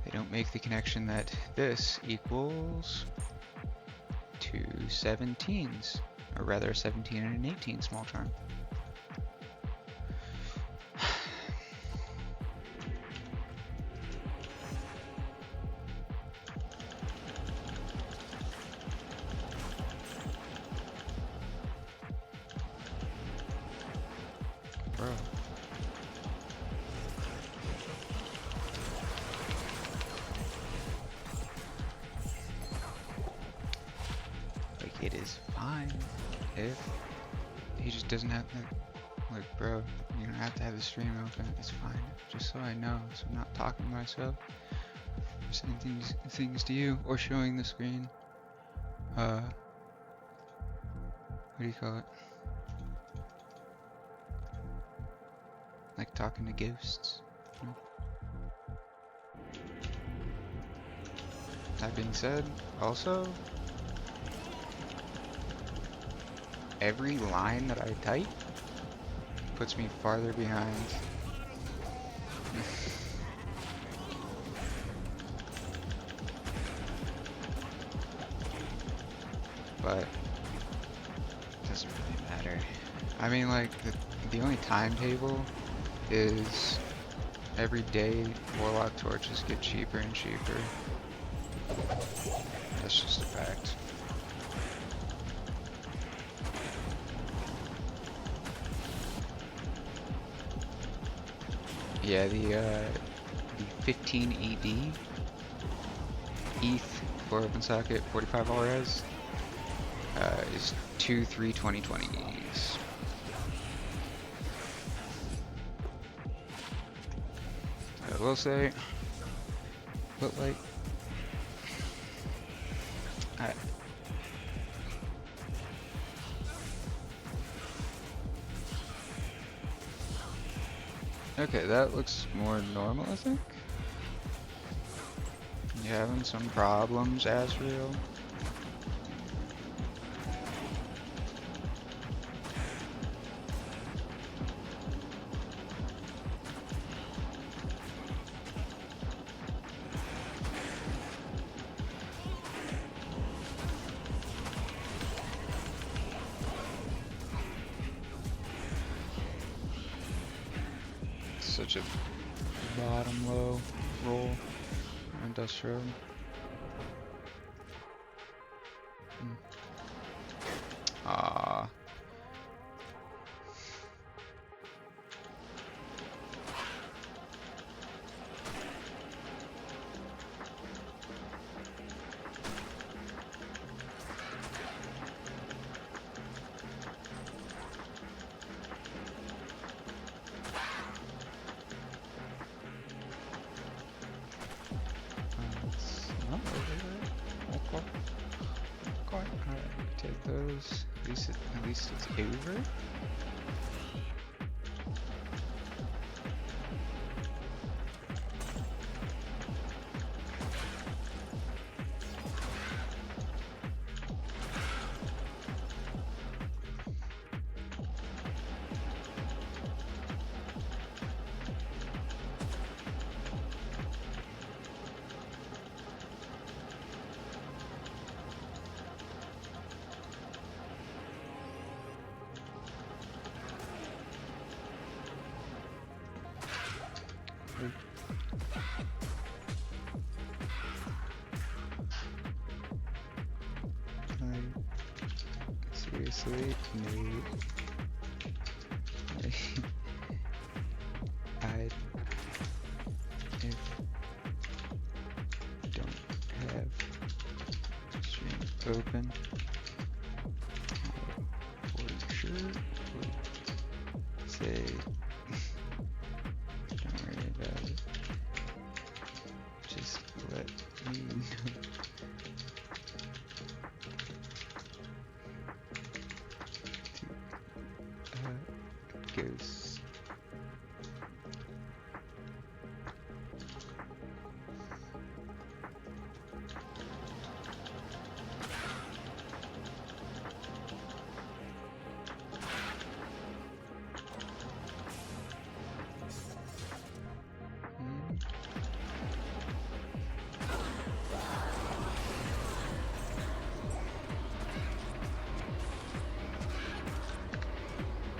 They don't make the connection that this equals 2 17s, or rather a 17 and an 18 small charm. Bro. Like, it is fine if he just doesn't have to, like, bro, you don't have to have the stream open, it's fine, just so I know, so I'm not talking to myself, or saying things to you, or showing the screen, what do you call it? Like talking to ghosts. You know? That being said, also, every line that I type puts me farther behind. But it doesn't really matter. I mean, like, the only timetable is every day Warlock torches get cheaper and cheaper. That's just a fact. Yeah, the 15 ED ETH 4 open socket 45 all res is 2 3 2020s. I will say, but like, okay, that looks more normal, I think. You having some problems, Asriel? Such a bottom low roll industrial. Ah. Not over there. Okay. Okay. Alright, take those. At least it's over. Seriously, no. I don't have stream open. For sure would say don't worry about it. Just let me know. Goes.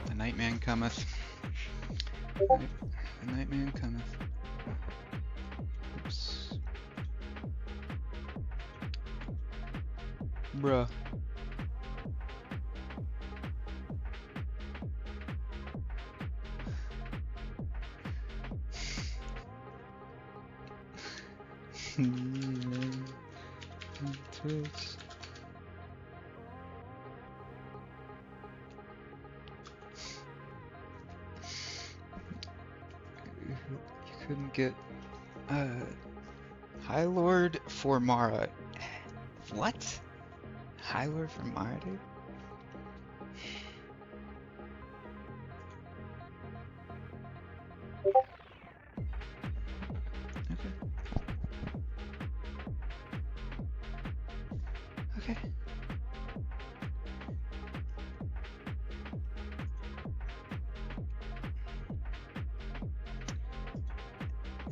The Nightman cometh. The Nightman cometh. Oops. Bruh. You couldn't get High Lord for Mara. What? High Lord for Mara, dude? Okay.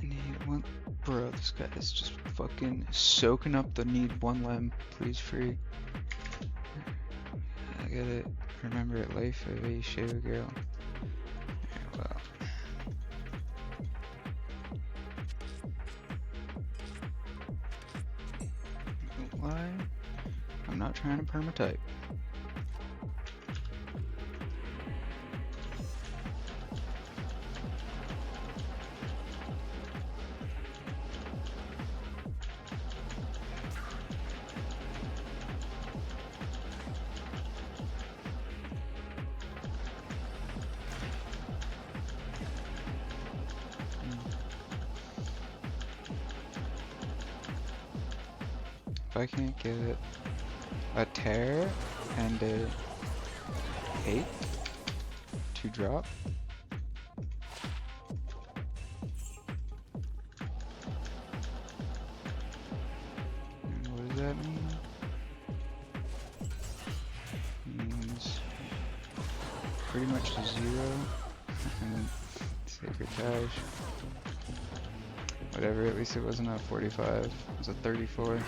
Need one. Bro, this guy is just fucking soaking up the need one lem, please free. I gotta remember it, life of a showgirl. Yeah, well. Don't lie. I'm not trying to permatype. I can't get a tear and a 8 to drop. And what does that mean? Means pretty much 0 and sacred dash. Whatever, at least it wasn't a 45, it was a 34.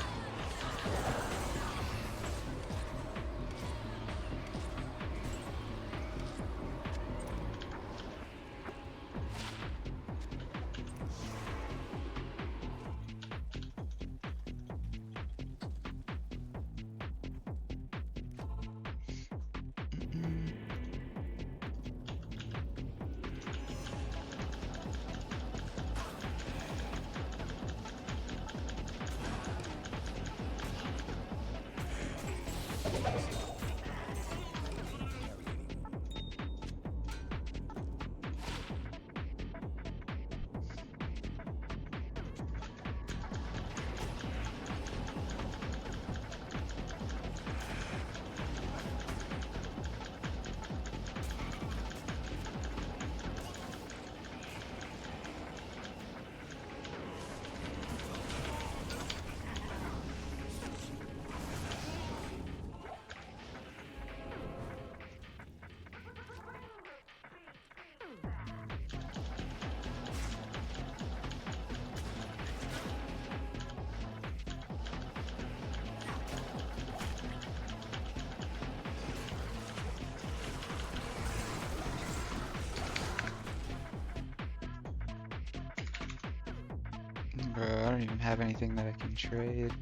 Bro, I don't even have anything that I can trade.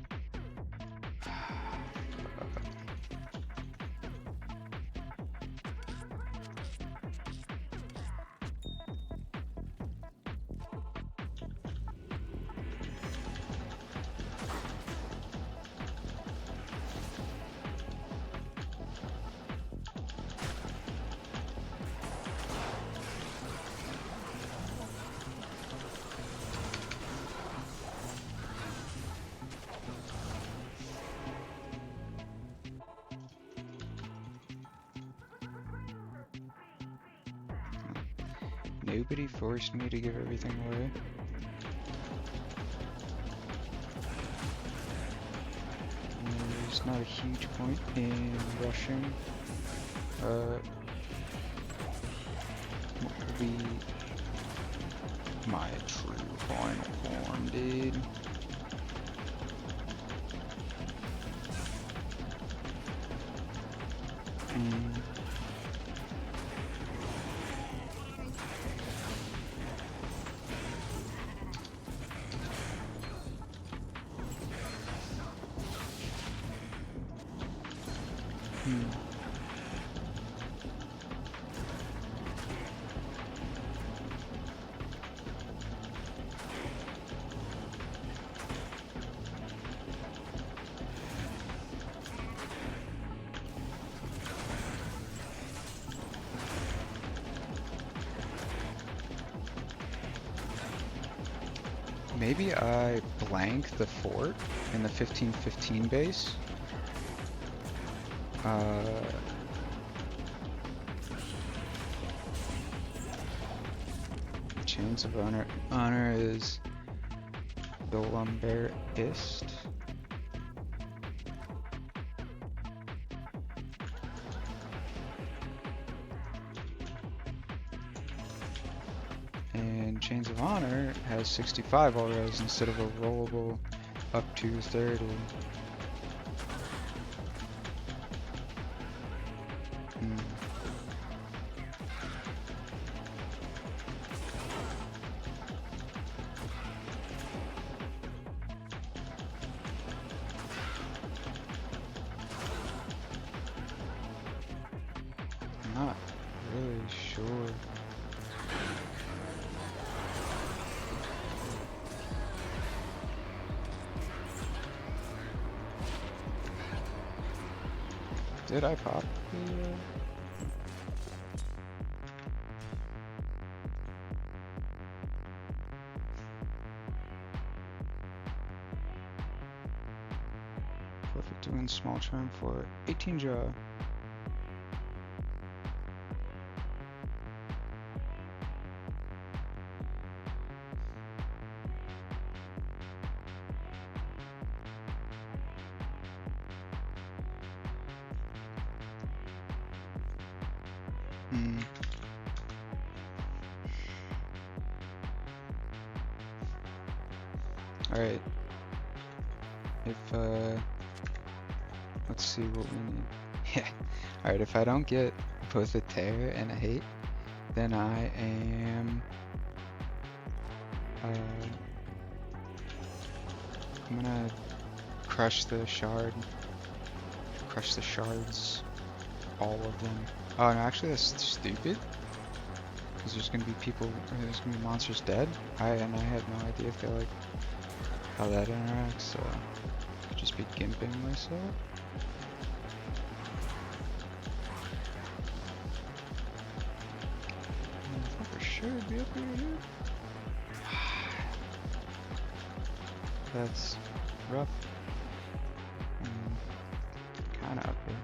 Nobody forced me to give everything away. There's not a huge point in rushing. What will be my true final form, dude? Maybe I blank the fort in the 15-15 base. Chains of Honor is the lumberist. And Chains of Honor has 65 already instead of a rollable up to 30. Not really sure. Did I pop the... Doing small trim for 18 jaw. Hmm. Alright. If, let's see what we need. Yeah. Alright, if I don't get both a tear and a hate, then I am, I'm gonna crush the shard. Crush the shards. All of them. Oh no, actually that's stupid. Because there's gonna be people, there's gonna be monsters dead. I have no idea if they like how that interacts, so I'll just be gimping myself. For sure it'd be up here, dude. That's rough. Kinda up here.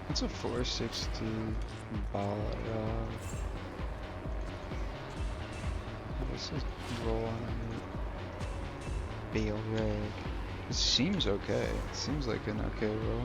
It's a 460 ball. This is roll on a bale rag. It seems okay. It seems like an okay roll.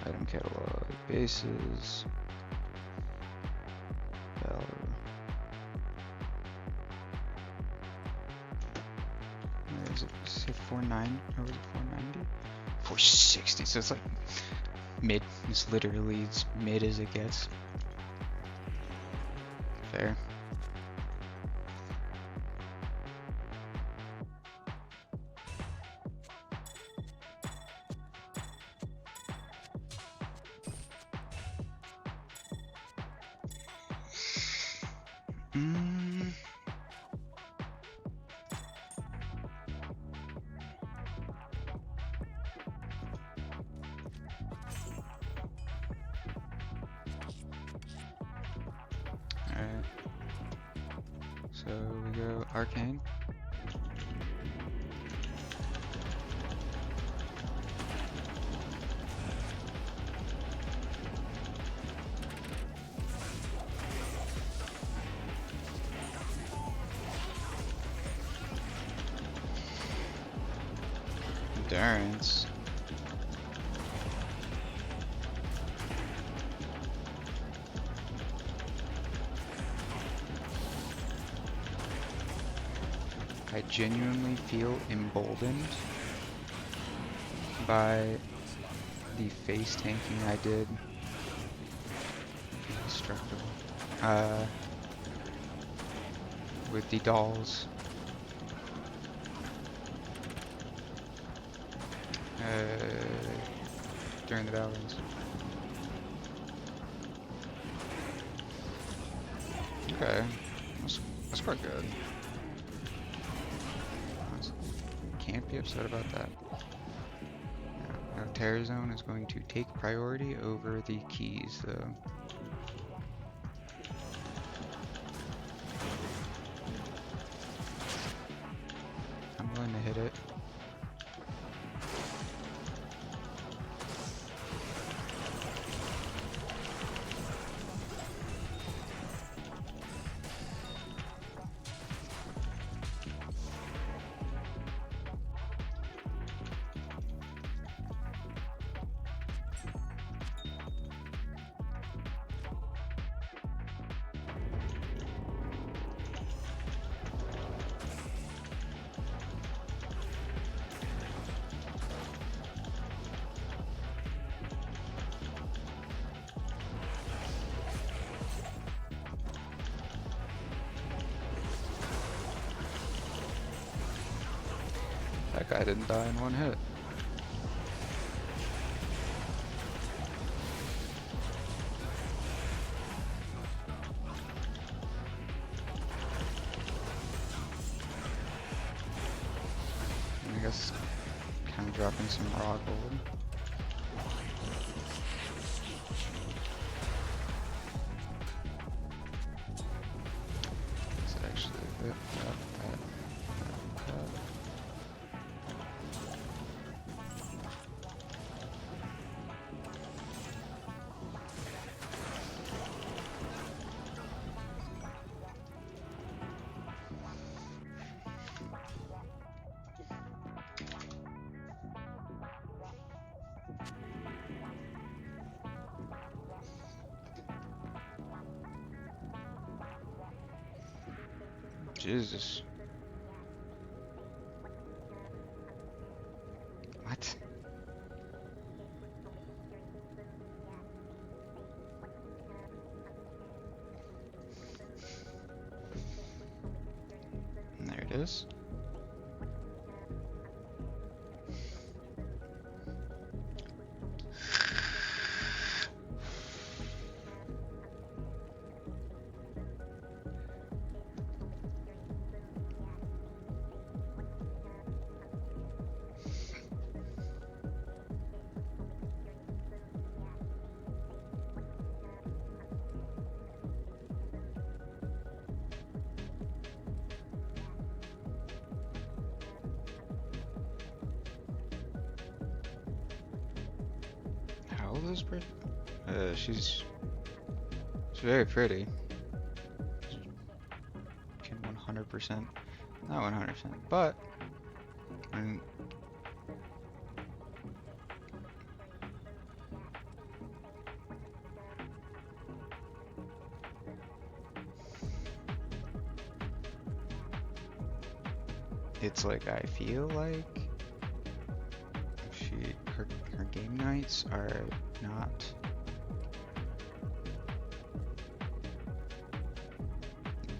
Item catalog, bases, valor. Where is it? Is it 490? Or was it 490? 460. So it's like mid. It's literally as mid as it gets. Fair. Alright. So we go Arcane. Endurance. I genuinely feel emboldened by the face tanking I did. Indestructible. With the dolls. During the battles. Okay, that's quite good. Can't be upset about that. Now, Terror Zone is going to take priority over the keys, though. I'm willing to hit it. That guy didn't die in one hit. I guess kind of dropping some raw gold. It's actually that. Jesus. What? And there it is. How old is Brit? She's very pretty. Can 100%, not 100%, but I mean, it's like I feel like her game nights are not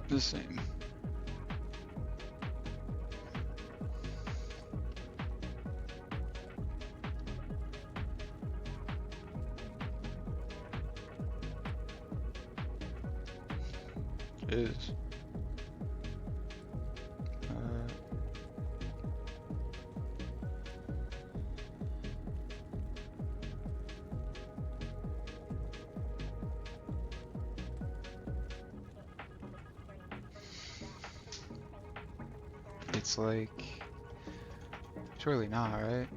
the same. It is. It's like, surely not, right?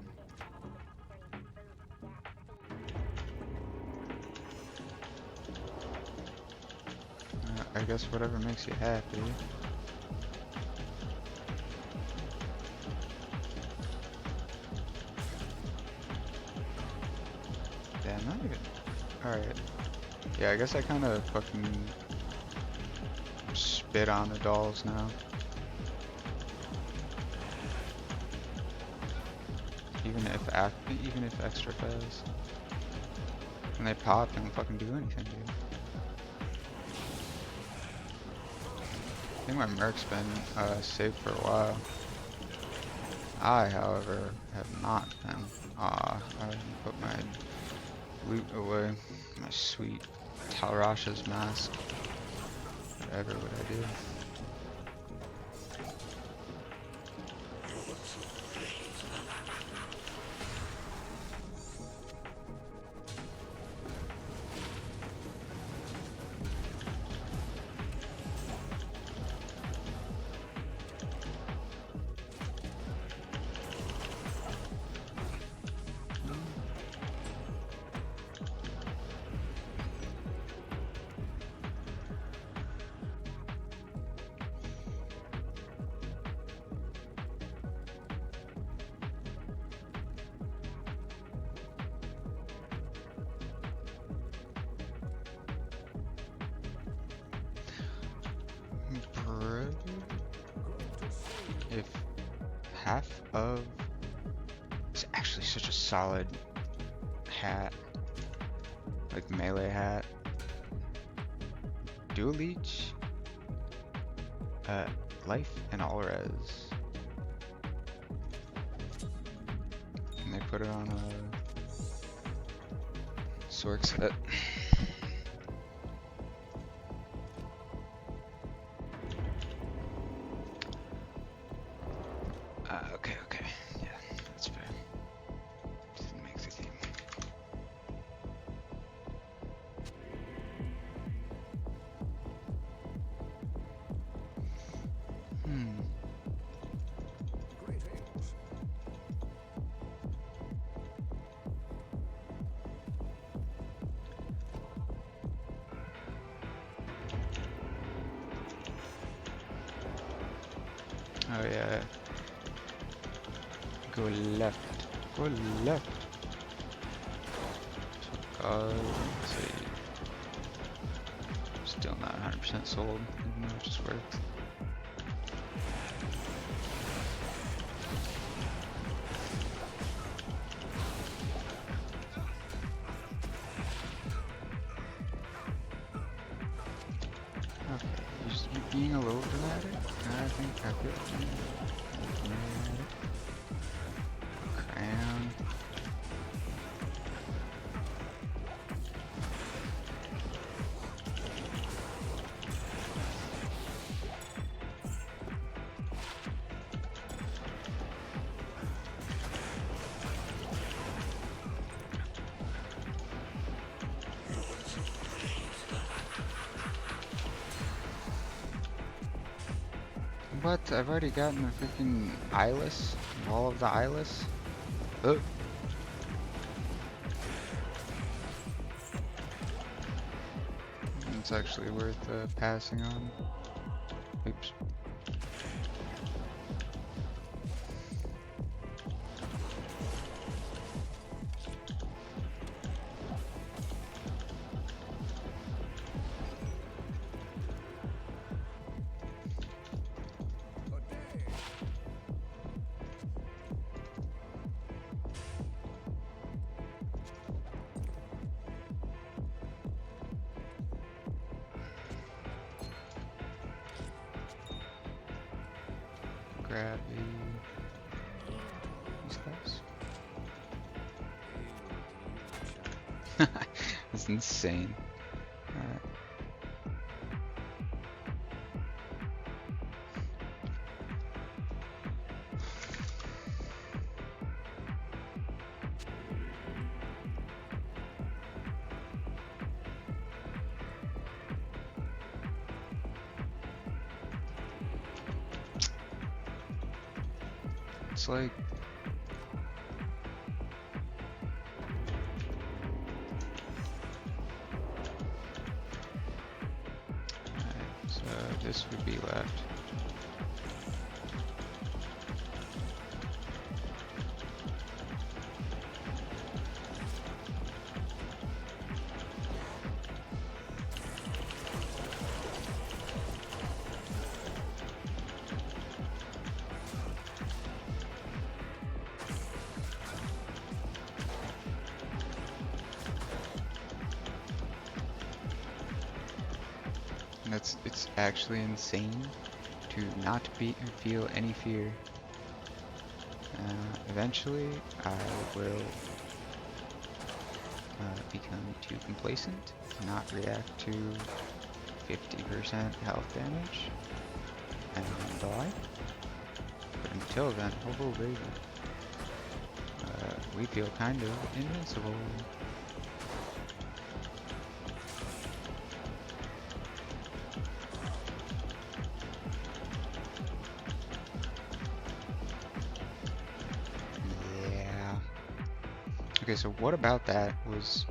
I guess whatever makes you happy. Damn, not even. Alright. Yeah, I guess I kind of fucking spit on the dolls now. Even if extra fast. When they pop, they don't fucking do anything, dude. I think my Merc's been safe for a while. I, however, have not been. I didn't put my loot away. My sweet Talrasha's mask. Whatever would I do? If half of... It's actually such a solid hat. Like melee hat. Dual leech. Life and all res. they put it on a Sork set. Okay, okay. Yeah, that's fair. Didn't make the game.
Greetings.
Oh yeah. Go left. Go left. Let's see. Still not 100% sold, even though it just worked. Okay, you're being a little dramatic. I think I could. Crown. What? I've already gotten the freaking eyeless. All of the eyeless. Oh. It's actually worth passing on. Oops. Grab these guys. That's insane. Alright. It's like alright, so this would be left. And it's actually insane to not feel any fear. Eventually, I will become too complacent, not react to 50% health damage, and die. But until then, oh baby, we feel kind of invincible. Okay, so what about that was...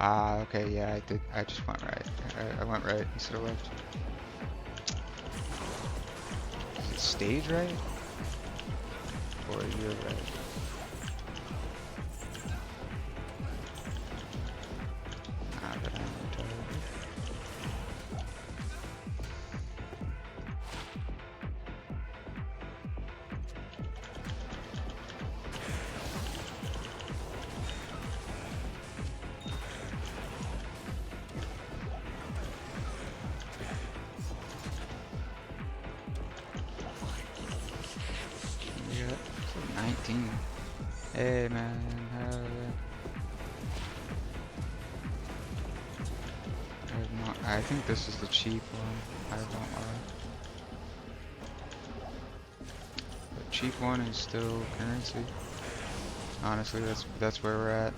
okay, yeah, I did. I just went right. I went right instead of left. Is it stage right? Or you're right? Nah, but I'm retarded. Yeah, it's like 19. Hey man, I think this is the cheap one. I don't lie. The cheap one is still currency. Honestly, that's where we're at.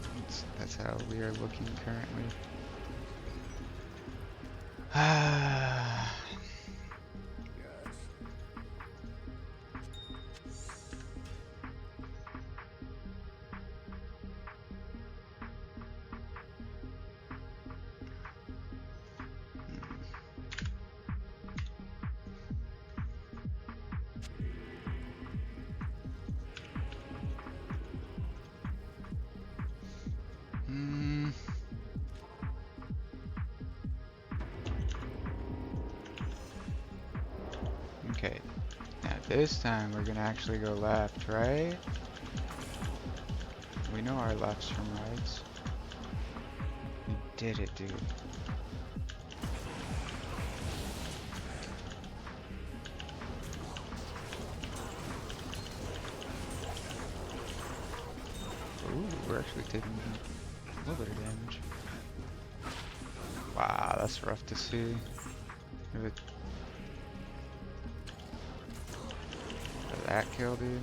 That's how we are looking currently. Hmm. Okay. Now this time we're gonna actually go left, right? We know our lefts from rights. We did it, dude. Ooh, we're actually taking a little bit of damage. Wow, that's rough to see. If it, that kill, dude.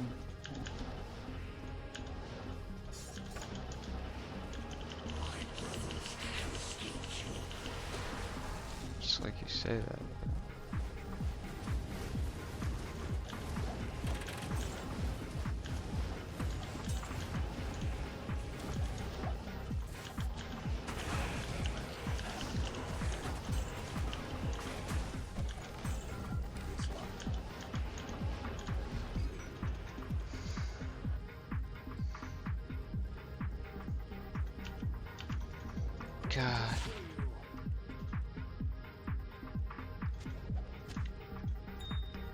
Just like you say that. God.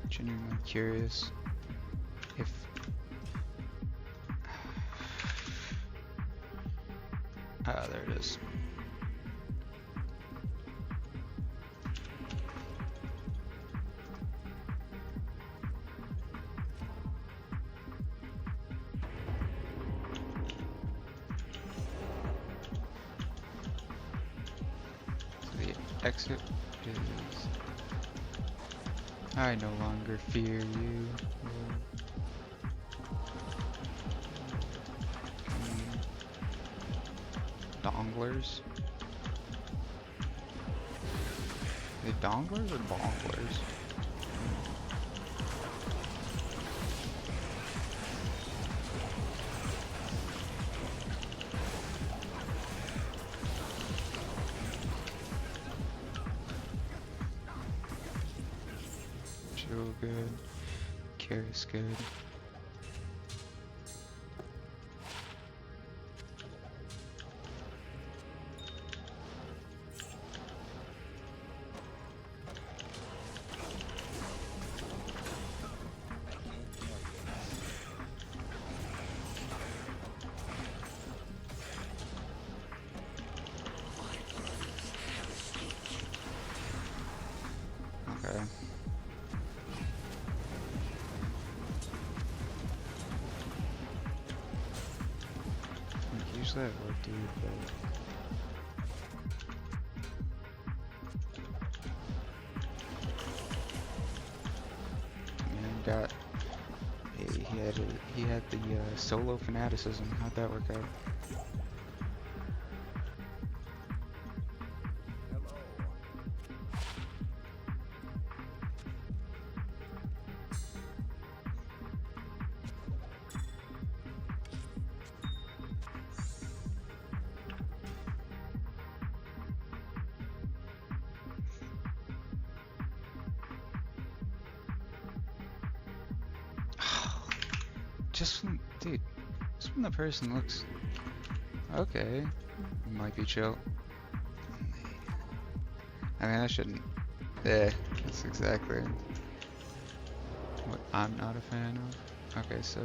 Genuinely curious if there it is. So the exit is I no longer fear you. Donglers? Are they donglers or bonglers? Chill good. Carry's good. Okay. Usually that would do, but man got he had the solo fanaticism. How'd that work out? Dude, just when the person looks okay, might be chill. I mean, I shouldn't. Yeah, that's exactly what I'm not a fan of. Okay, so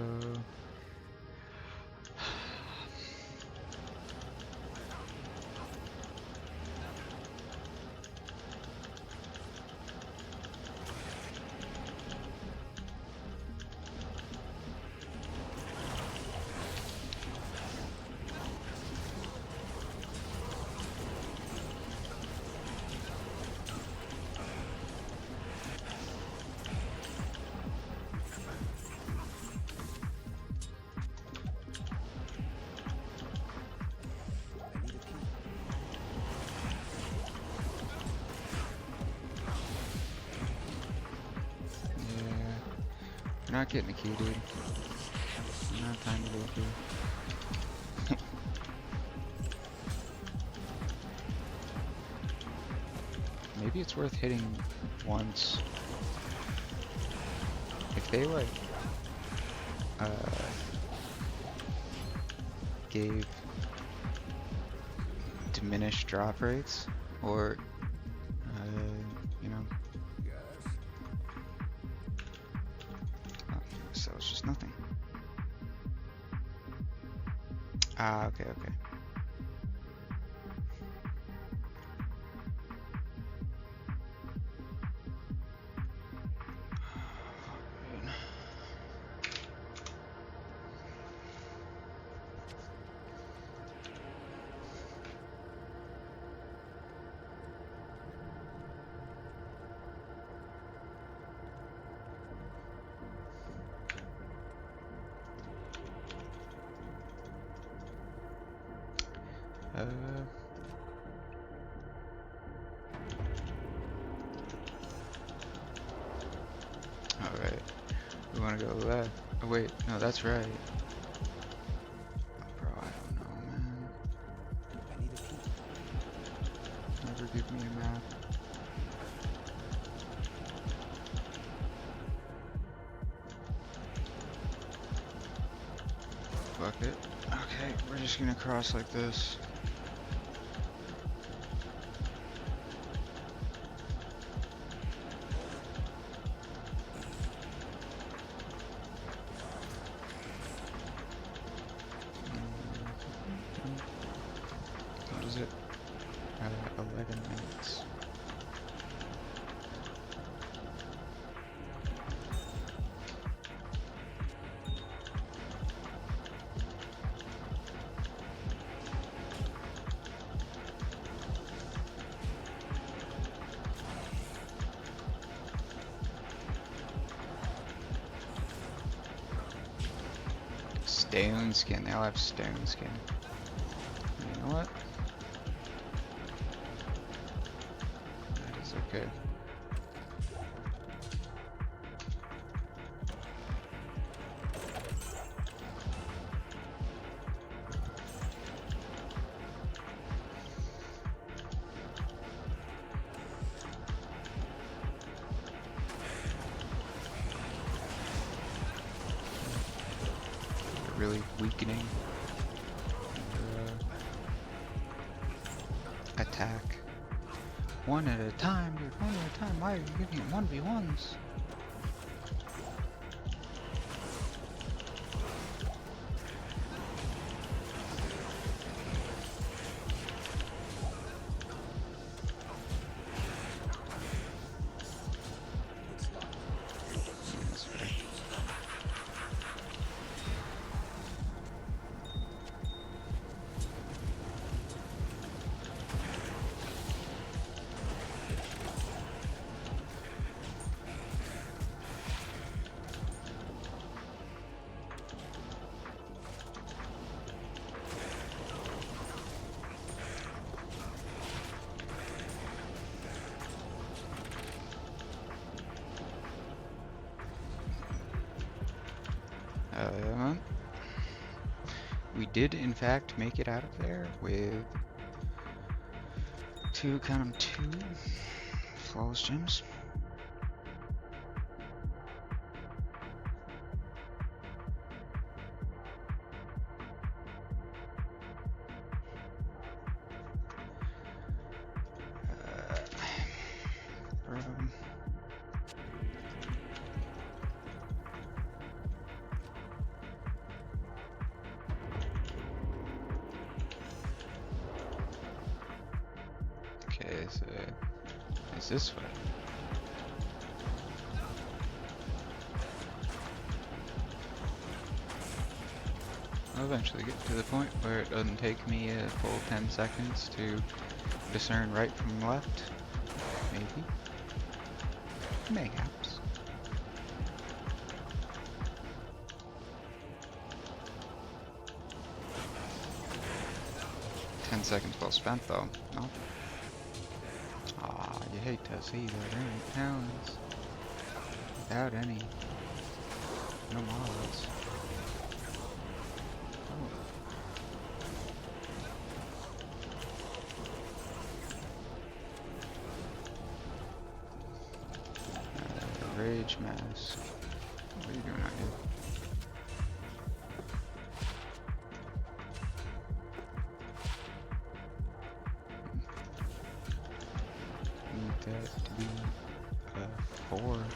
You're not getting a key, dude. You don't have time to get a key. Maybe it's worth hitting once. If they like gave diminished drop rates, or you know, oh, so it's just nothing. Ah, okay, okay. Alright. We wanna go left. Oh wait, no, that's right. Bro, I don't know, man.
I need a key.
Never give me a map. Fuck it. Okay, we're just gonna cross like this. What is it? 11 minutes. Stone skin, they all have stone skin. You know what? That is okay. Really weakening attack. One at a time, dude. One at a time. Why are you giving it 1v1s? That's fair. We did in fact make it out of there with two flawless gems. Okay, so it's this way. I'll eventually get to the point where it doesn't take me a full 10 seconds to discern right from left. Maybe. Mayhaps. Seconds well spent though. No. Ah, you hate to see that, ain't towns without any rage mask. What are you doing out here? Need that to be 4 minimum,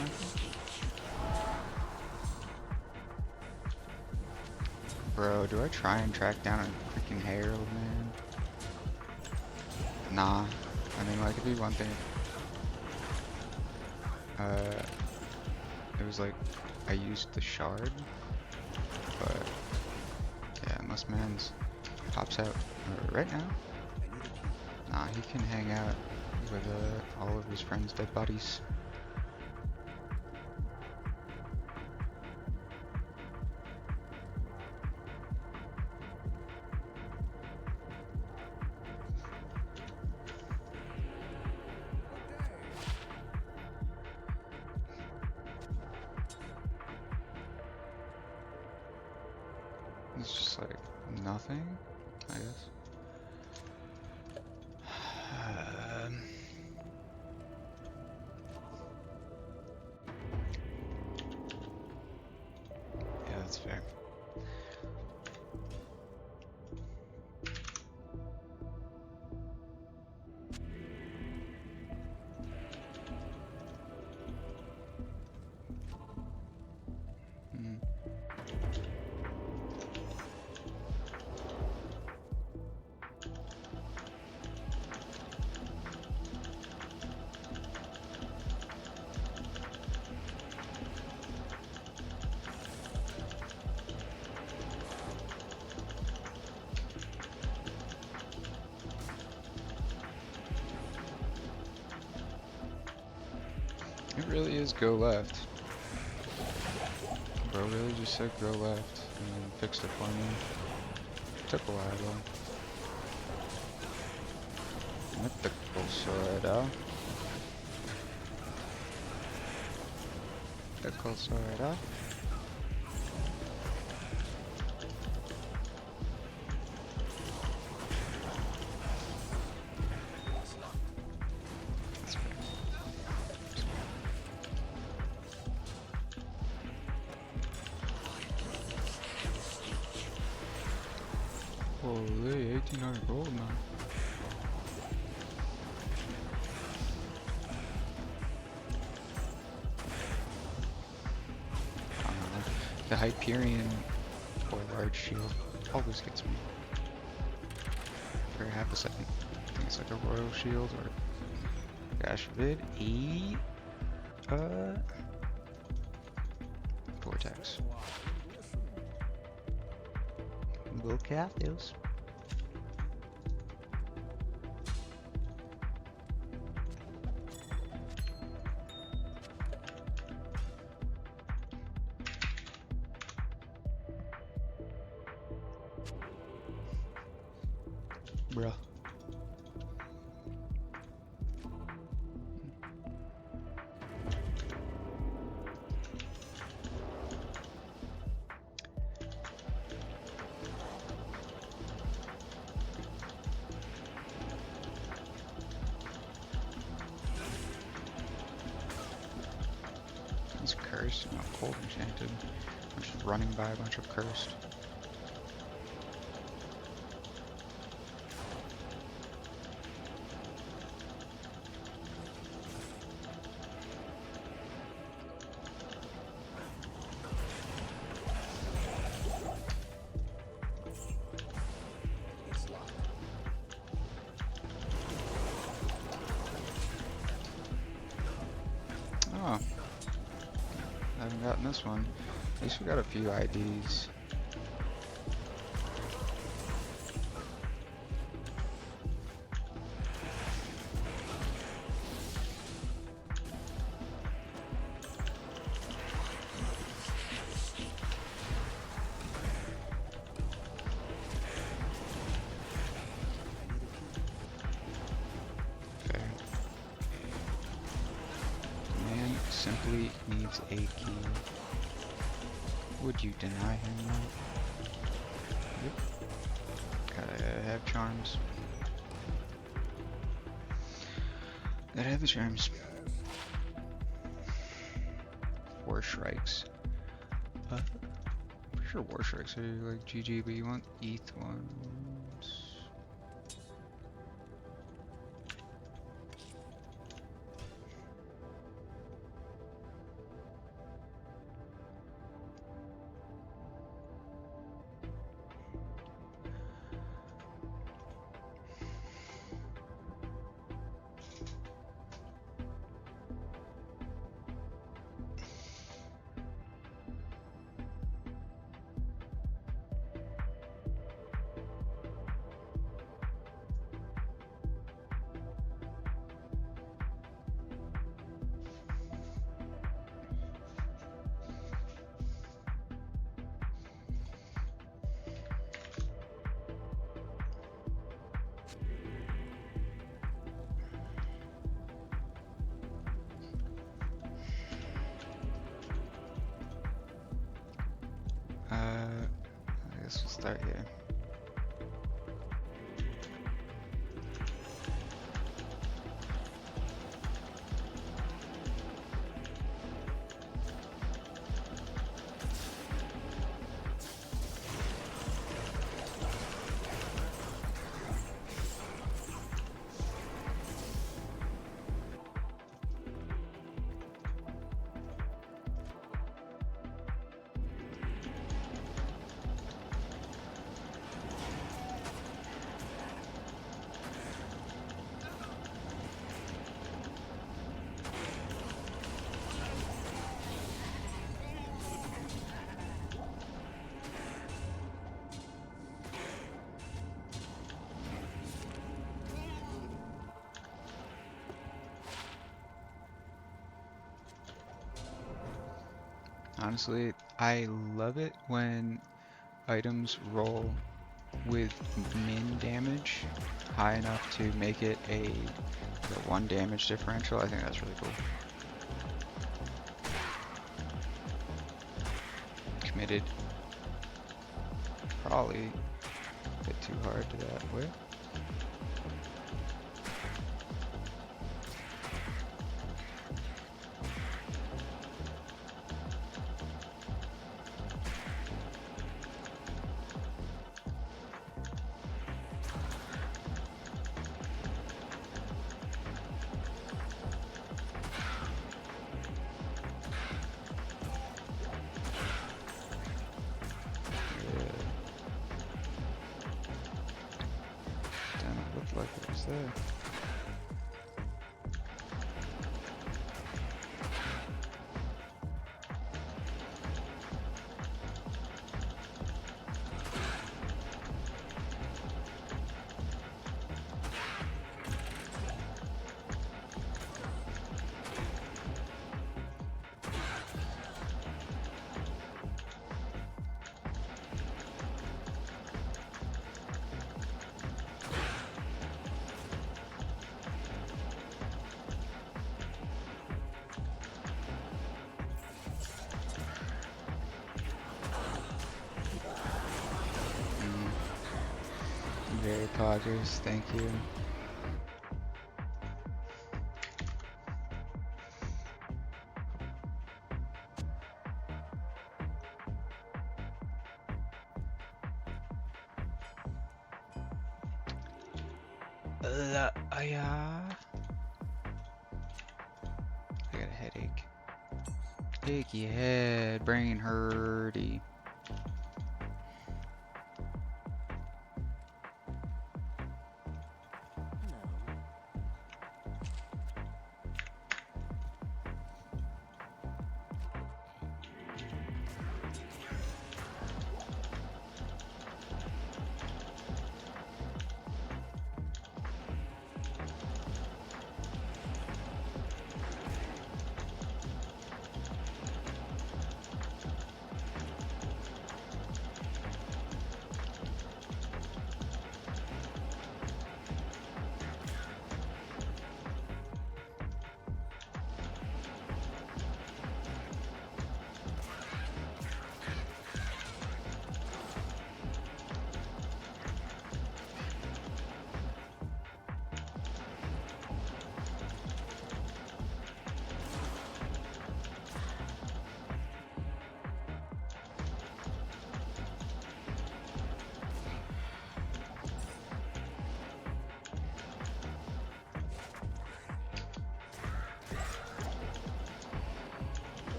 I think. Bro, do I try and track down a freaking Herald, man? Nah. I mean, like, it'd be one thing. It was like, I used the shard, but yeah, unless man's pops out right now. Nah, he can hang out with all of his friends' dead bodies. It's just like nothing, I guess. Yeah, that's fair. Mm. It really is go left. Bro really just said go left and then fixed it for me. Took a while though. Mythical sword, Mythical sword, That's fair. Holy, 1800 gold now. The Hyperion or large shield always gets me. For half a second. I think it's like a royal shield or gosh forbid, vortex. We'll cap those. Bruh. He's cursed, not cold enchanted. I'm just running by a bunch of cursed. Oh, I haven't gotten this one. At least we got a few IDs. Fair. Man simply needs a key. Would you deny him that? Yep. Gotta have charms. Gotta have the charms. War Strikes. Pretty sure War Strikes are like GG, but you want ETH ones. I guess we'll start here. Honestly, I love it when items roll with min damage high enough to make it a 1 damage differential. I think that's really cool. Committed. Probably a bit too hard to that way. Like it was there. Very poggers, thank you. I got a headache. Achy head, brain hurty.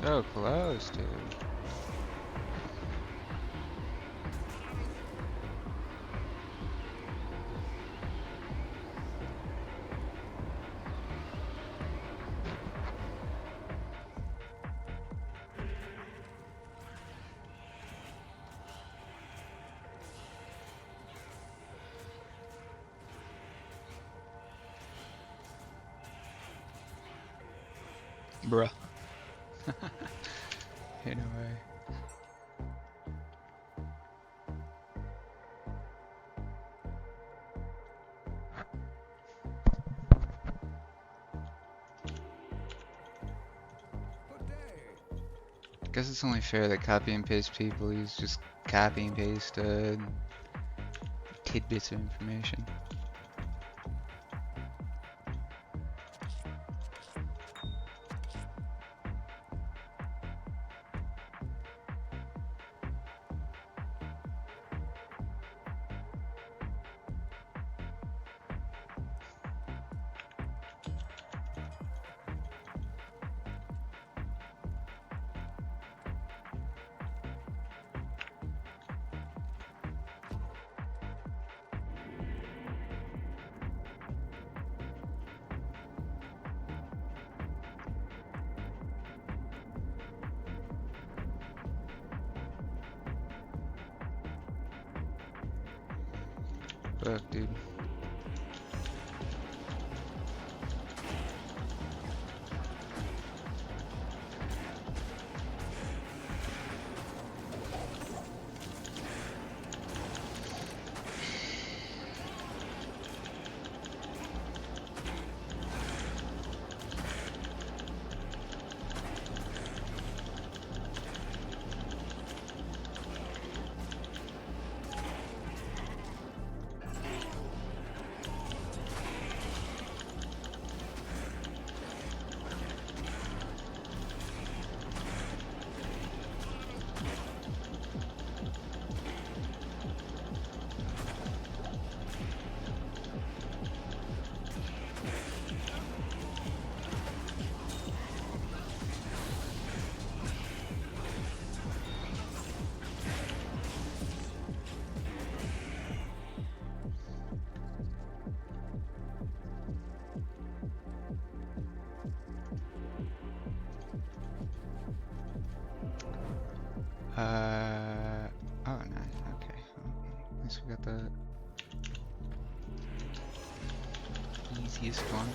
So close, dude. Bruh. Ain't no way. Guess it's only fair that copy and paste people use just copy and paste tidbits of information. Fuck, dude. Oh, nice. Okay. At least we got the easiest one.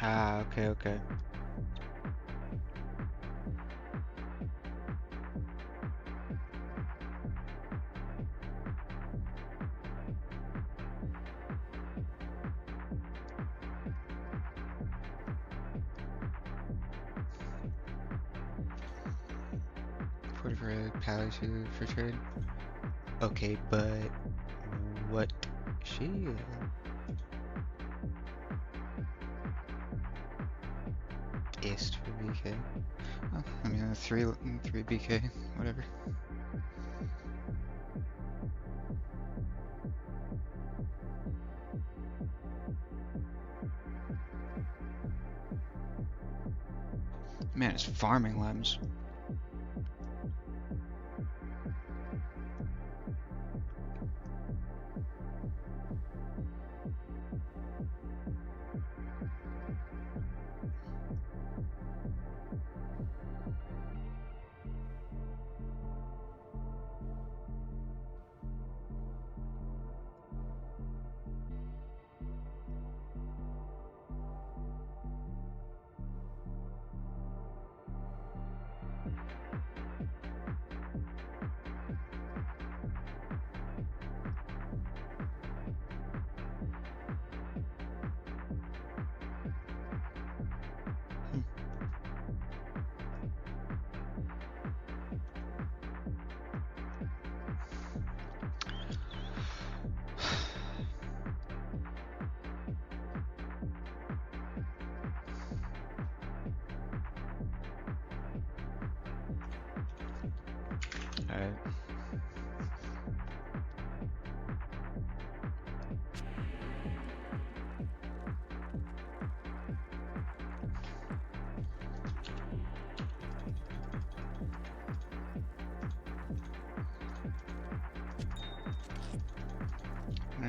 Ah, okay, okay. Put for a parachute for trade. Okay, but what shield? Ist for BK. Oh, I mean, three BK, whatever. Man, it's farming limbs.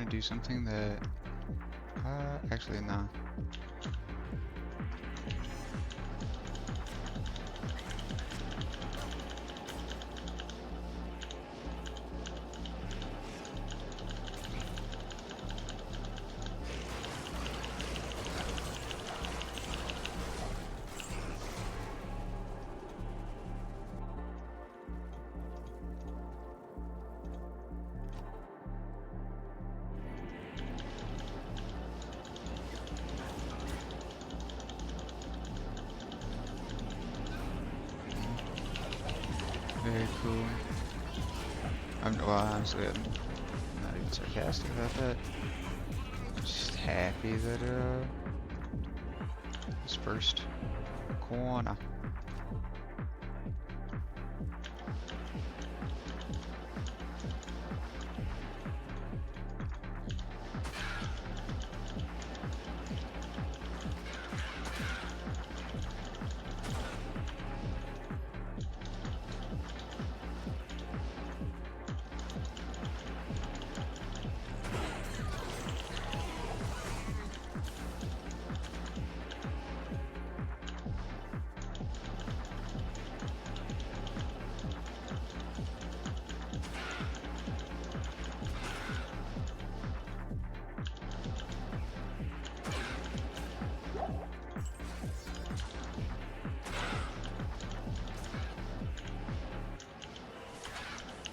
gonna do something that, actually no. Very cool. Well, honestly, I'm not even sarcastic about that. Just happy that, this first corner.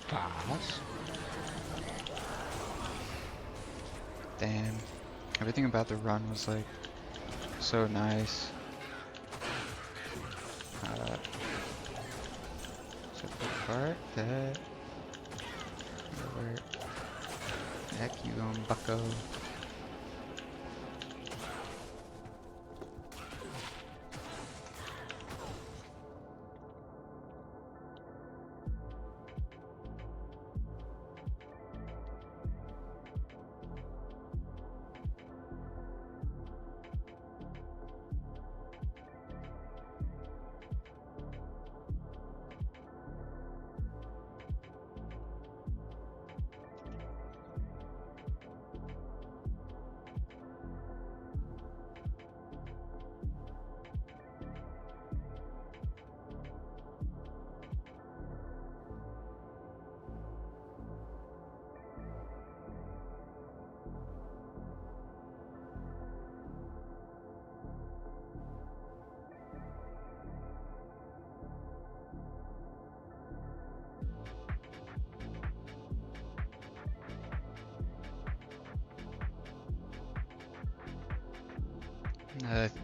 Pass. Damn. Everything about the run was like so nice. Except the part that where the heck you going, bucko?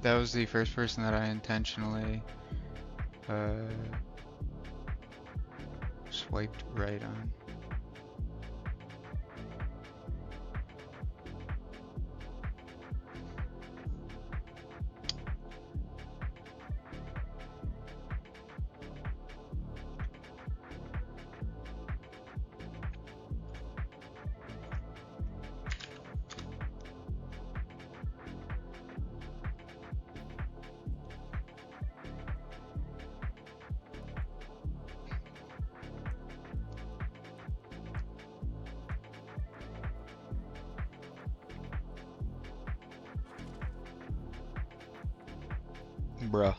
That was the first person that I intentionally swiped right on. Bruh.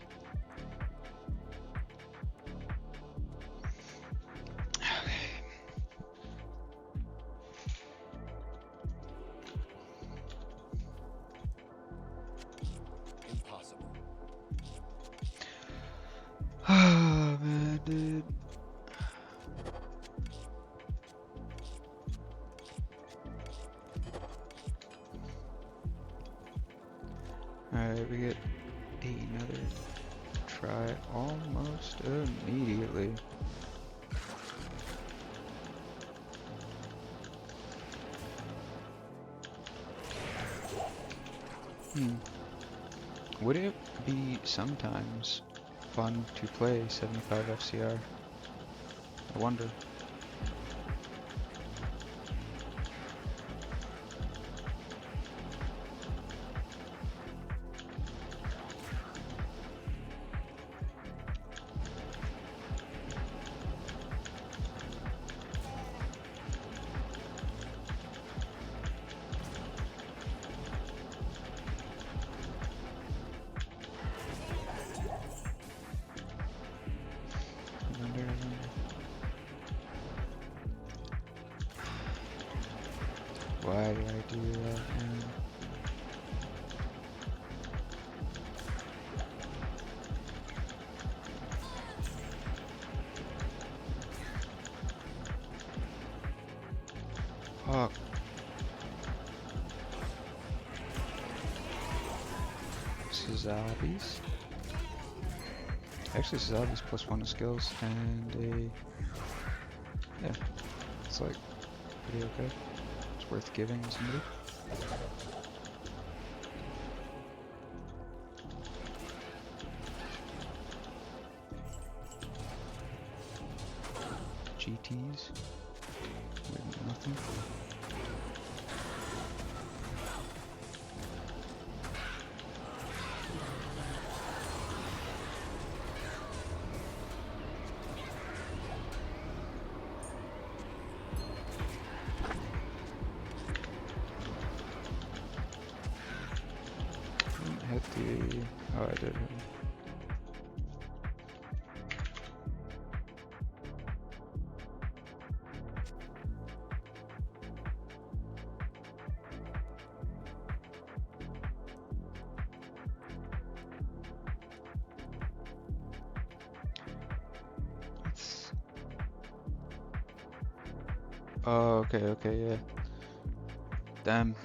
Impossible.
Oh man, dude. Alright, we get another try almost immediately. Would it be sometimes fun to play 75 FCR? I wonder. I do that, man? Fuck. Zombies. Actually, zombies +1 to skills and a yeah. It's like pretty okay. It's worth giving to somebody. GTs. Nothing. Hit the... Oh, I did. It's... Oh, okay, yeah. Damn.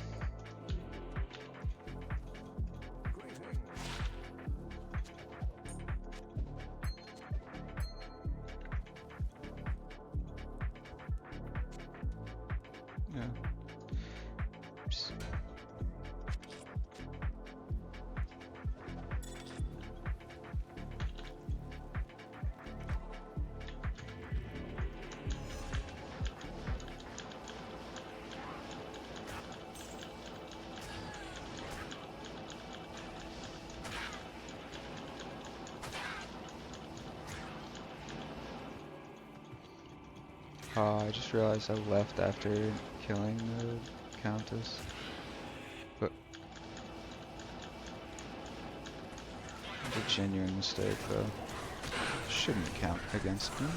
Yeah. Oops. I just realized I left after killing the Countess. But it's a genuine mistake though. Shouldn't count against me.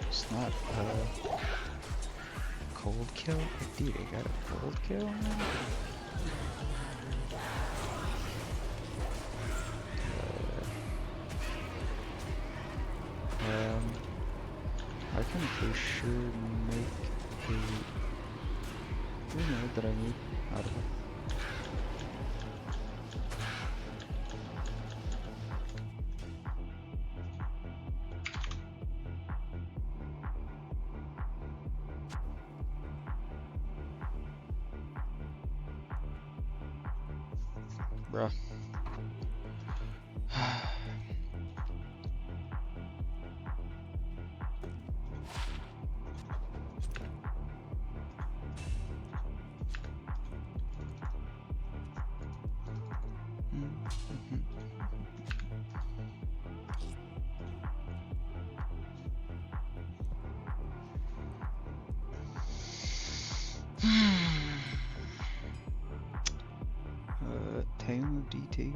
It's not a cold kill? Dude, I got a cold kill, man? I can for sure make a grenade that I need out of it. Bruh. Tail of DT.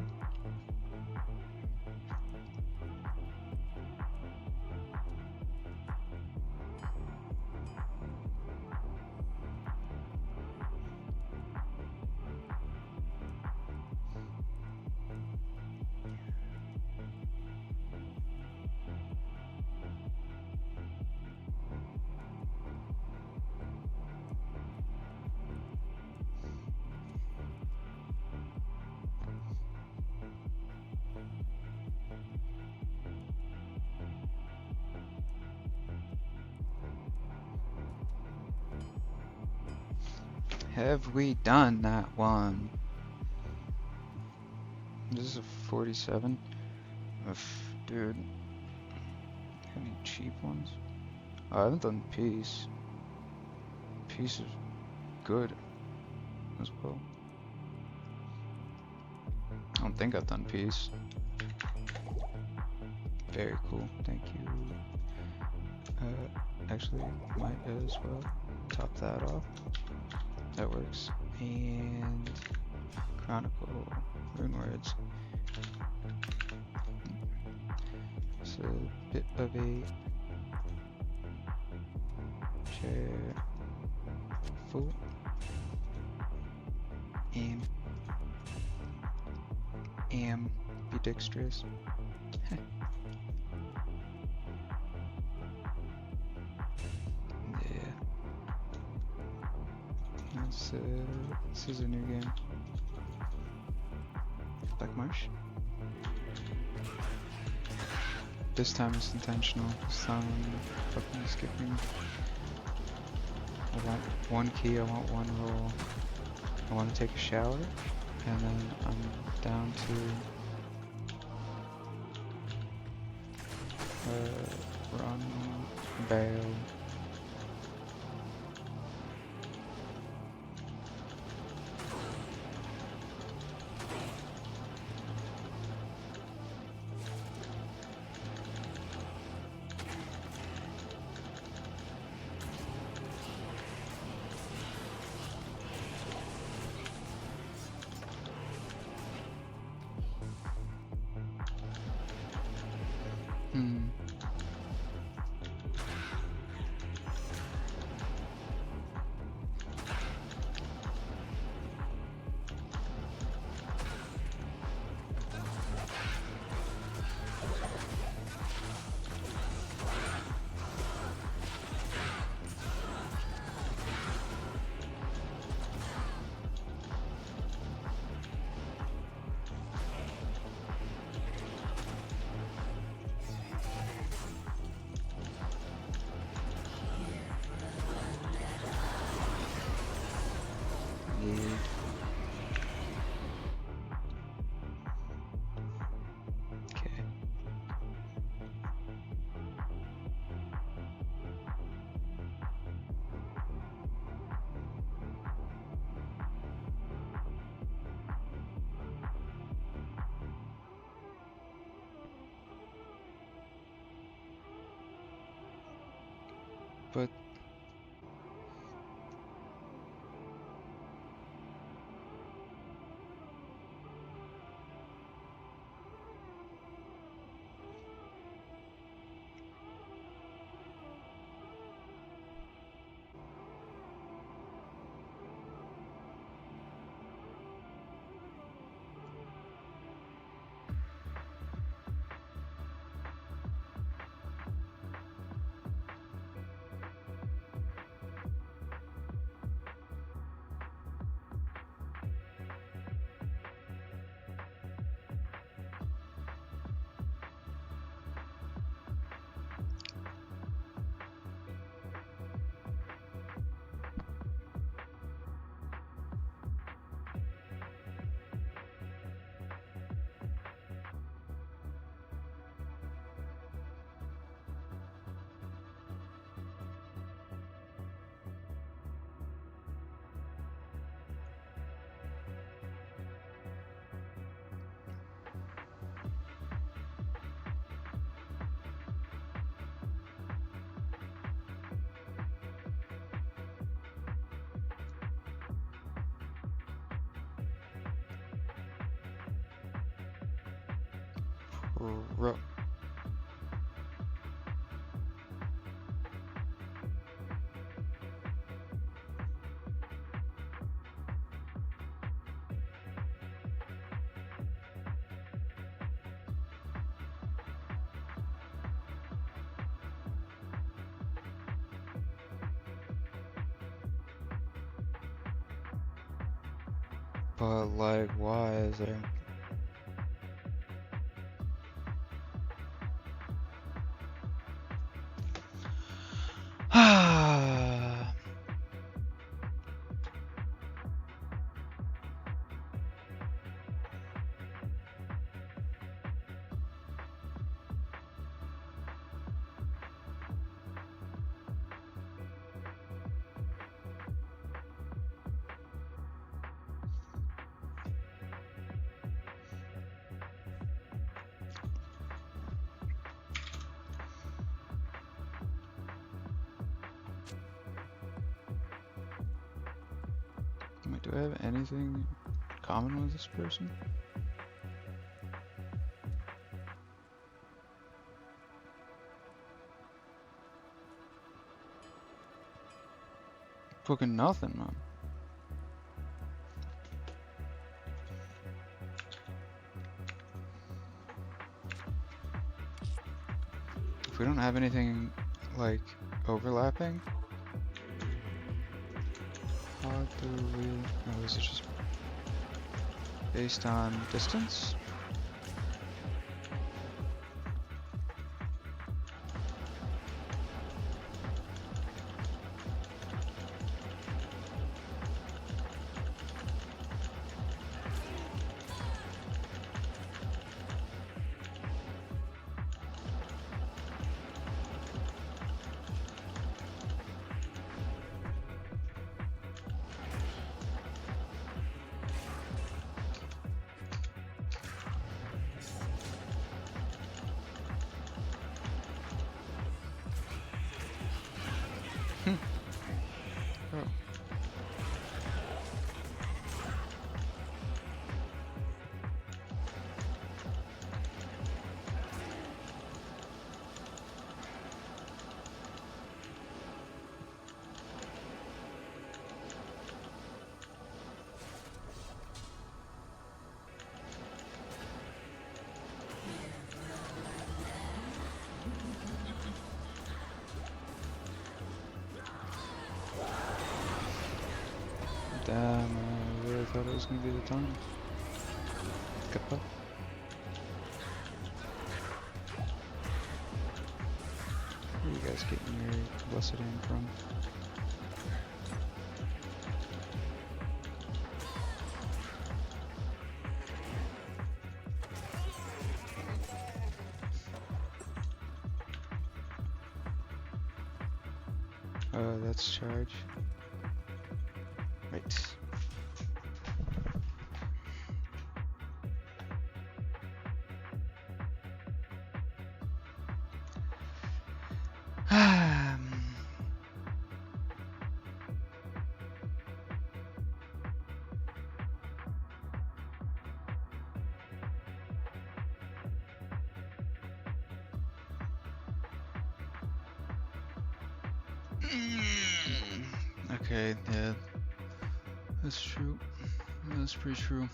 Have we done that one? This is a 47. Dude. Any cheap ones? Oh, I haven't done Peace. Peace is good as well. don't think I've done peace. Very cool, thank you. Actually, might as well top that off. That works. And Chronicle, rune words. It's a bit of a careful. Ambidextrous. Yeah. This is a new game. Black Marsh. This time it's intentional. This time I'm fucking skipping. I want one key, I want one roll. I want to take a shower, and then I'm down to run, bail. Okay. But Ro but like, why is there? Do I have anything in common with this person? Fucking nothing, man. If we don't have anything, like, overlapping, how do we... Oh, is it just based on distance? Oh. Damn, I really thought it was gonna be the time. Kappa. Where are you guys getting your blessed aim from? That's charge. Right. Okay, yeah. That's true. That's pretty true.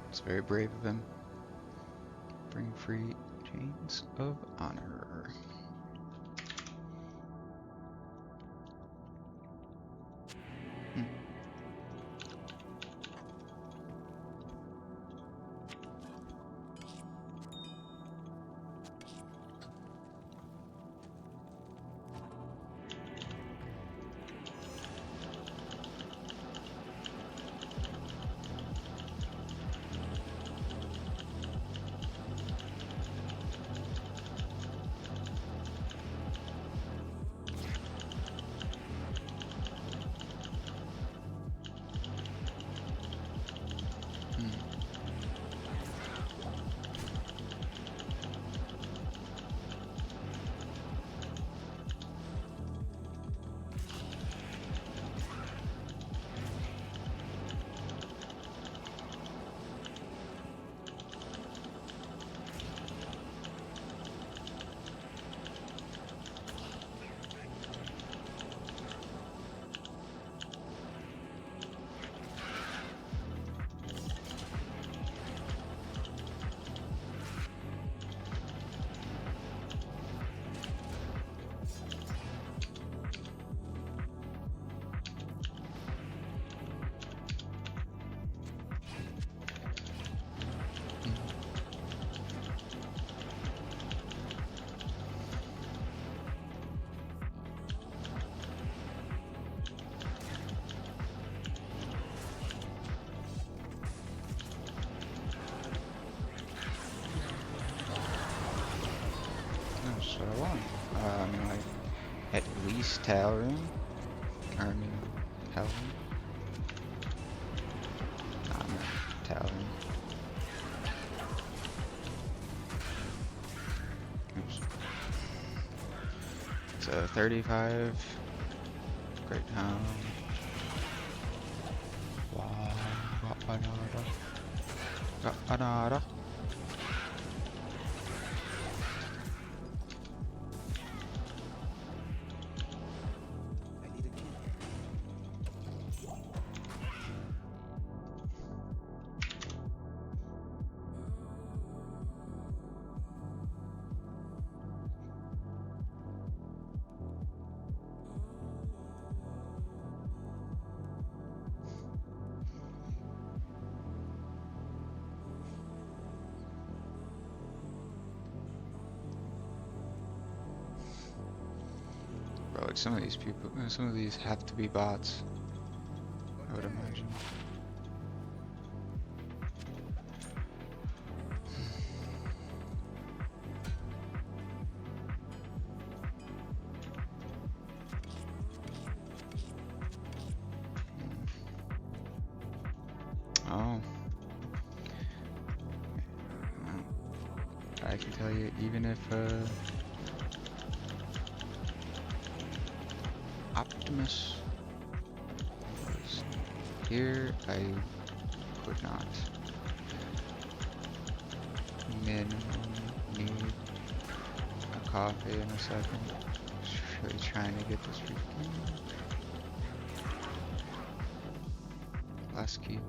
It's very brave of him. Bring free chains of honor. That's what I want. I mean, like, at least Tower Room. Or, I mean, Hell Room. Nah, I'm not Tower Room. Oops. 35. Greyhound. Wow. Another.
I need a key.
Bro, like some of these people, some of these have to be bots, I would imagine. Oh. Well, I can tell you, even if Optimus was here, I could not. Minimum need a coffee in a second. Just really trying to get this freaking last key.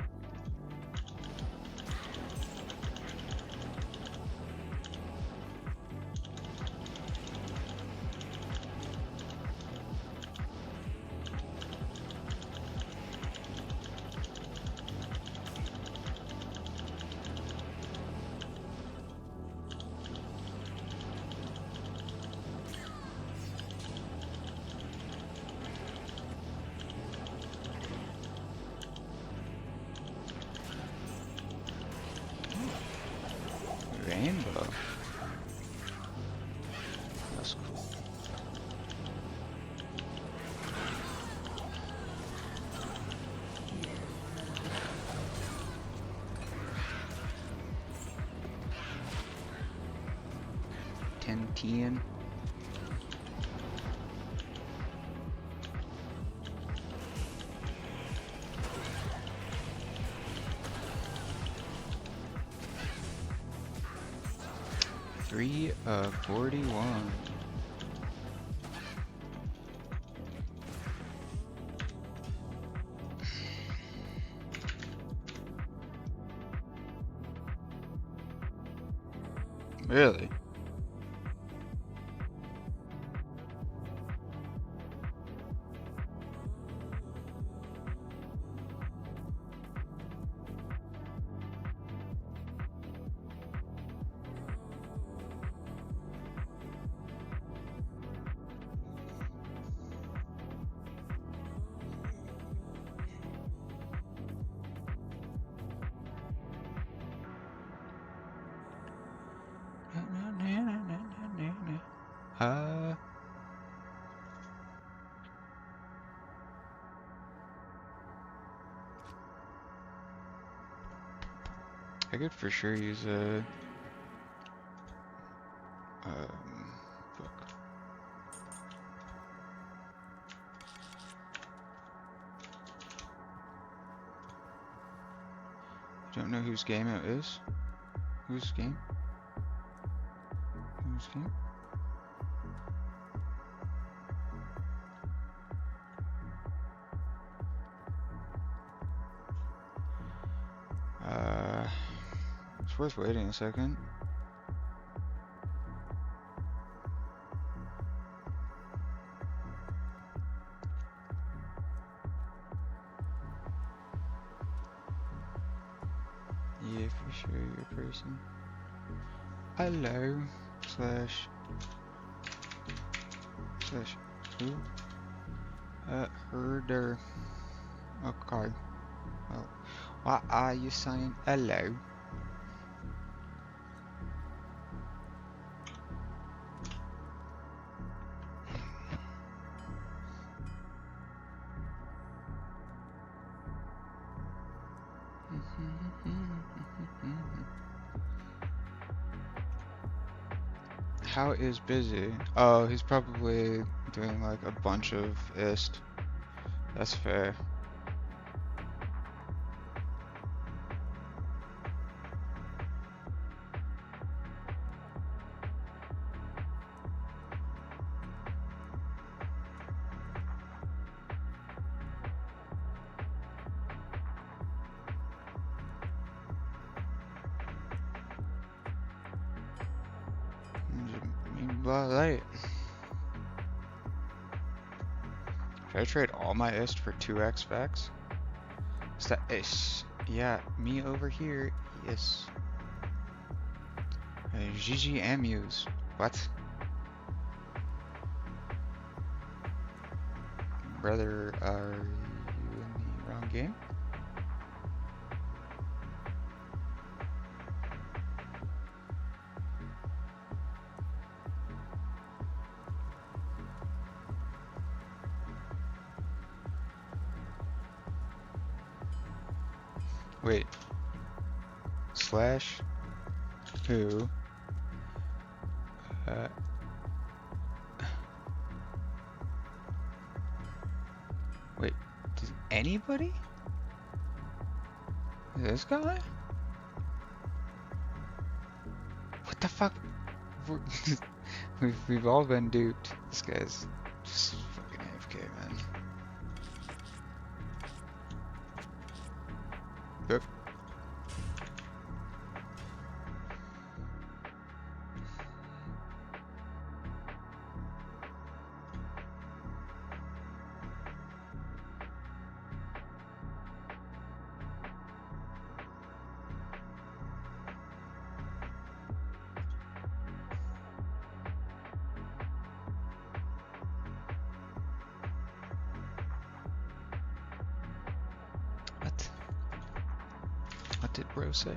Rainbow. That's cool. Ten. Three of 41. Really? Uh, I could for sure use a book. Don't know whose game it is. Whose game? Whose game? It's worth waiting a second. Yeah, for sure, you're a person. Hello, slash who? Herder. Okay. Well, what are you saying? Hello. How is busy? Oh, he's probably doing like a bunch of ist. That's fair. Light. Should I trade all my ist for 2x vex? Is that ish? Yeah, me over here. Yes. GG Amuse. What? Brother, are you in the wrong game? Wait. Slash who? Wait, does anybody? This guy? What the fuck? We've all been duped. This guy's just fucking AFK, man. Yep. What did bro say?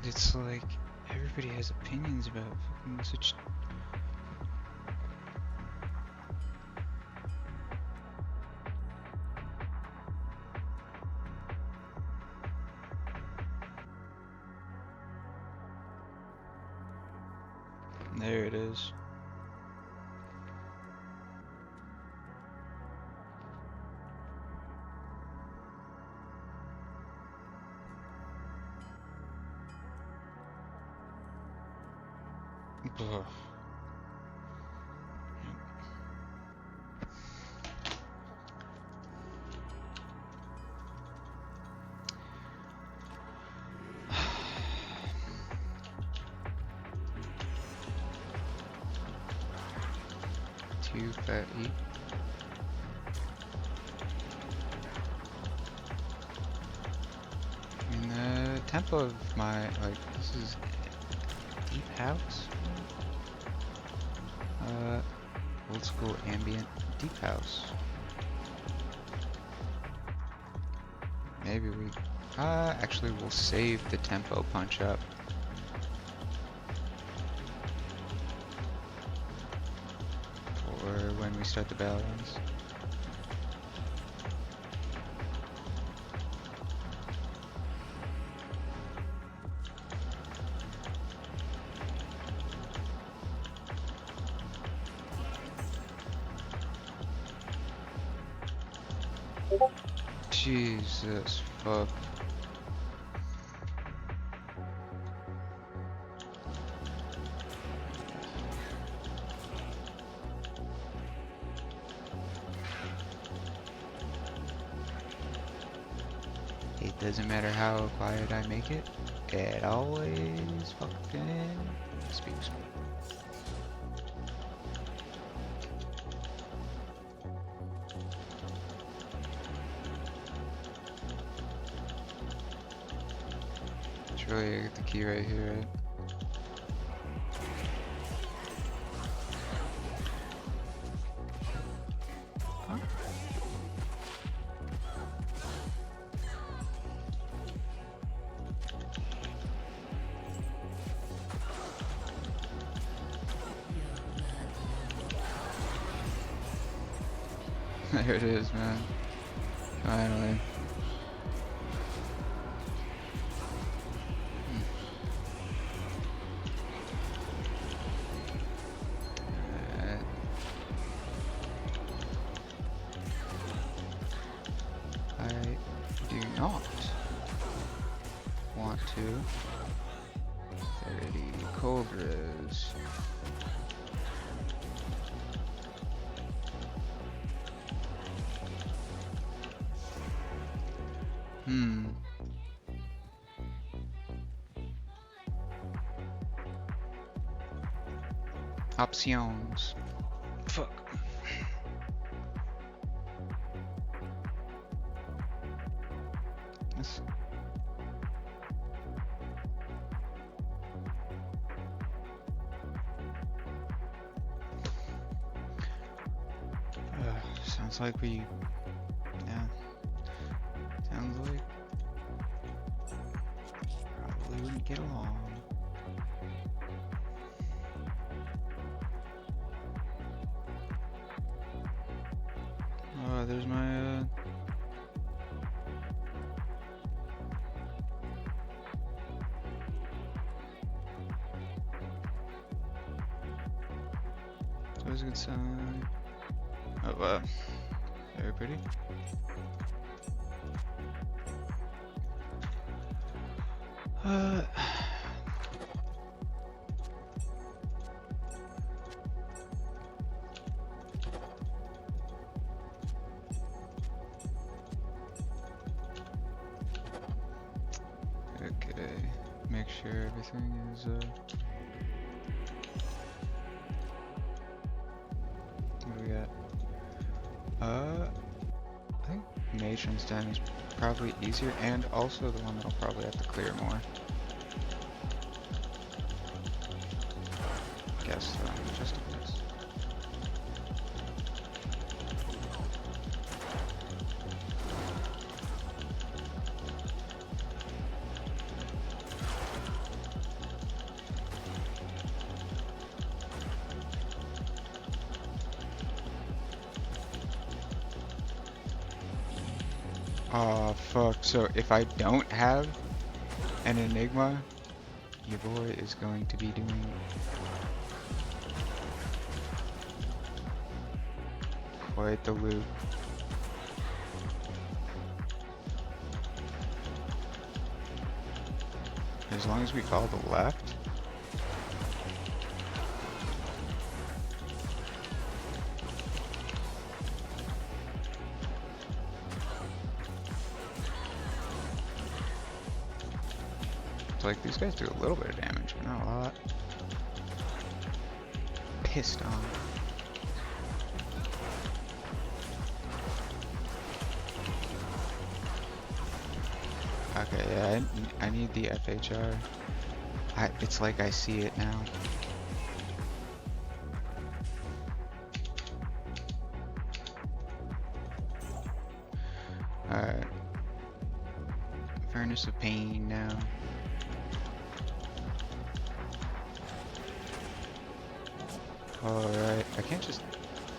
It's like everybody has opinions about fucking such. There it is. Ugh. Too fatty. I mean, the tempo of my, like, this is deep house. Old school ambient deep house. Maybe we, actually we'll save the tempo punch up. For when we start the balance. Jesus fuck. It doesn't matter how quiet I make it, it always fucking speaks me. Really, I get the key right here, right? There it is, man. Finally. Alright. I do not want to 30 cobras. Options.
Fuck.
Let's sounds like we, yeah, sounds like probably wouldn't get along. Oh, there's my, it's always a good sign. Oh, very pretty. Okay, make sure everything is, what do we got? I think Matron's Den is probably easier, and also the one that'll probably have to clear more. Guess so, just a guess. Oh fuck, so if I don't have an Enigma, your boy is going to be doing quite the loop. As long as we follow the left. Like, these guys do a little bit of damage, but not a lot. Pissed on. Okay, yeah, I need the FHR. It's like I see it now. Alright. Furnace of Pain now. Alright, I can't just...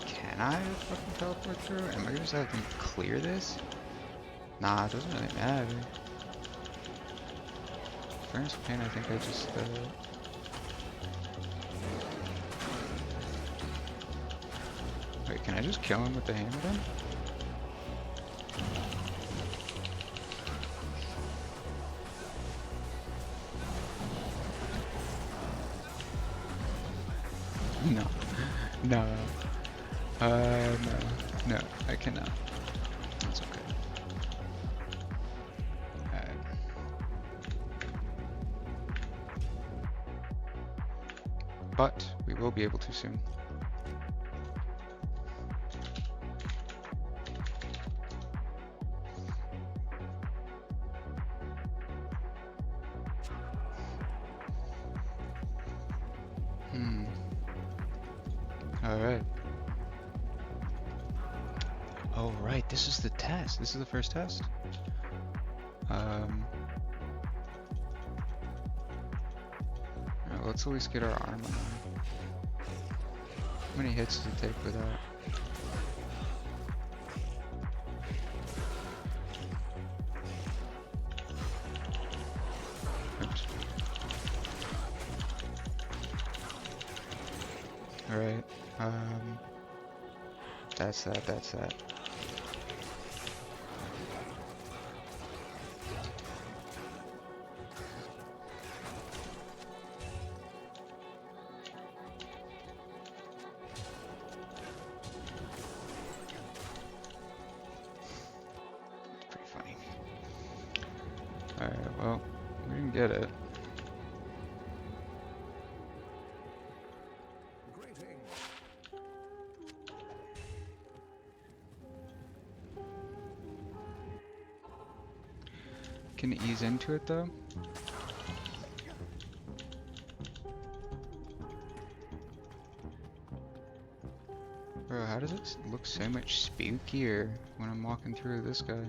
Can I fucking teleport through? Am I gonna just have them clear this? Nah, it doesn't really matter. Furnace of Pain, I think I just... Wait, can I just kill him with the hammer then? No. No. No, I cannot. That's okay. Alright. But we will be able to soon. Alright. Oh, right, this is the test. This is the first test. Alright, let's at least get our armor on. How many hits does it take for that? Alright. That's that, that's that. Pretty funny. Alright, well, we didn't get it.
Greetings.
Can it ease into it though? Bro, how does it look so much spookier when I'm walking through this guy?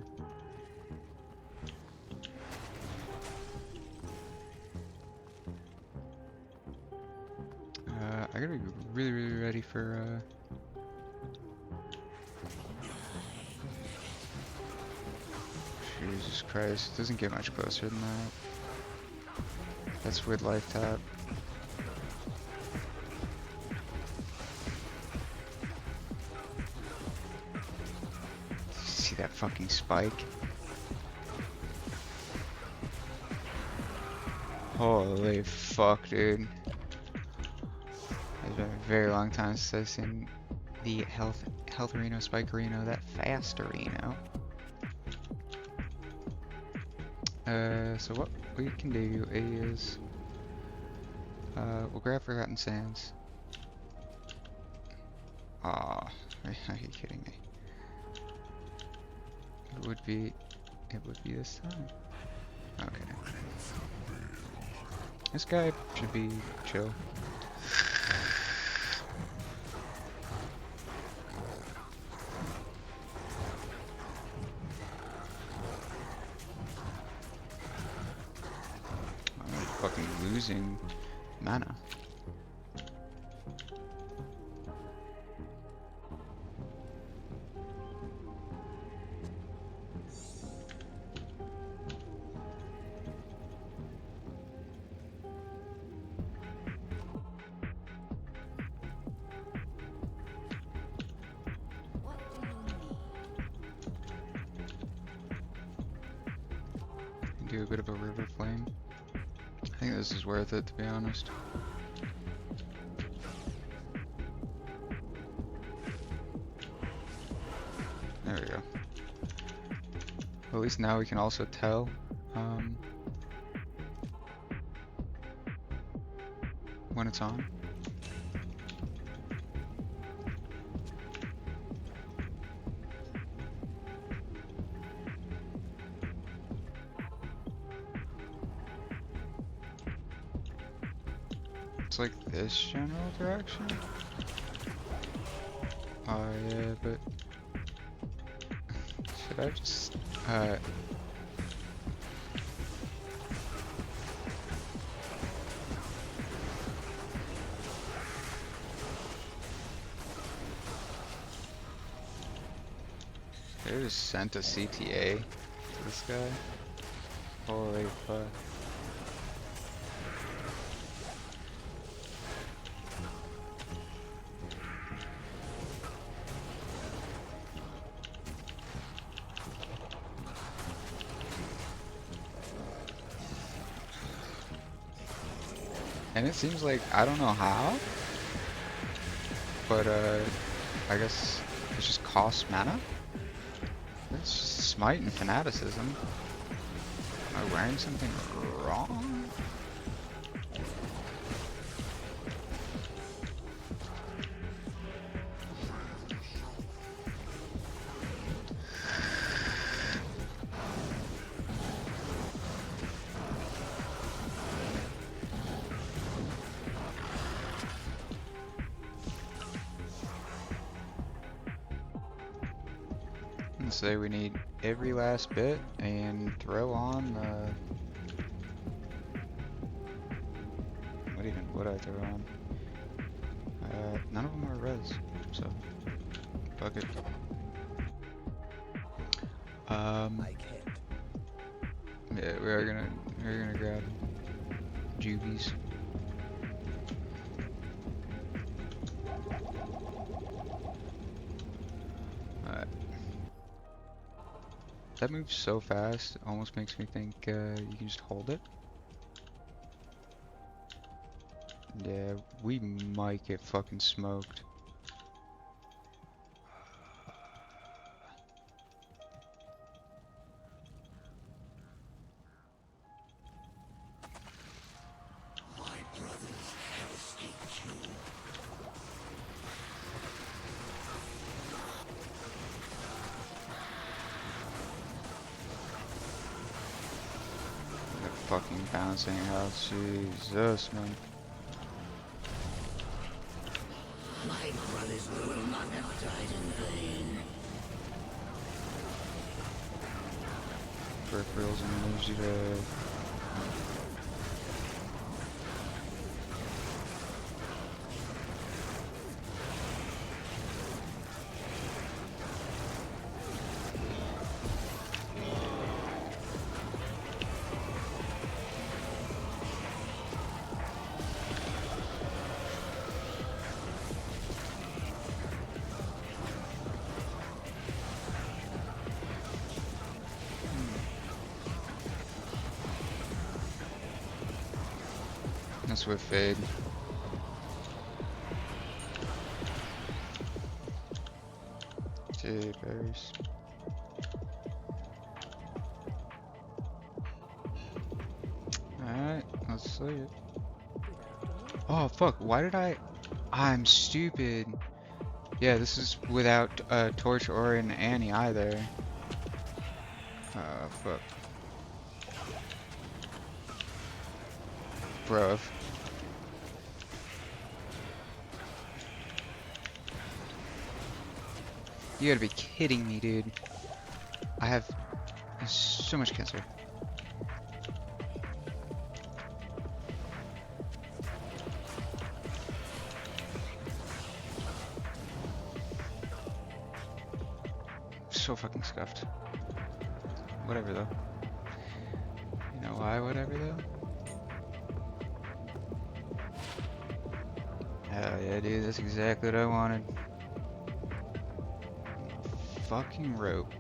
I gotta be really, really ready for, Jesus Christ, it doesn't get much closer than that. That's with life tap. See that fucking spike? Holy fuck, dude. It's been a very long time since I've seen the health Reno, spike Reno, that fast Reno. So what we can do is, we'll grab Forgotten Sands. Aw, are you kidding me? It would be this time. Okay. This guy should be chill. I'm fucking losing mana.
What do you need?
Do a bit of a river flame. I think this is worth it, to be honest. There we go. At least now we can also tell when it's on. It's like this general direction. Oh yeah, but should I just they just sent a CTA to this guy? Holy fuck. And it seems like, I don't know how, but I guess it just costs mana? It's just smite and fanaticism. Am I wearing something wrong? And say we need every last bit and throw on the... What even would I throw on? None of them are res, so fuck it.
I can't.
Yeah, we're gonna grab juvies. That moves so fast, it almost makes me think you can just hold it. Yeah, we might get fucking smoked. The fucking bouncing house, Jesus, man.
My brothers will not have died in vain.
Peripherals and energy bag. That's with fade. Bears. Alright, let's see it. Oh fuck, why did I'm stupid. Yeah, this is without Torch or an Annie either. Fuck. Bruv. You gotta be kidding me, dude. I have so much cancer. So fucking scuffed. Whatever though. You know why whatever though? Hell yeah, dude, that's exactly what I wanted. Fucking rope.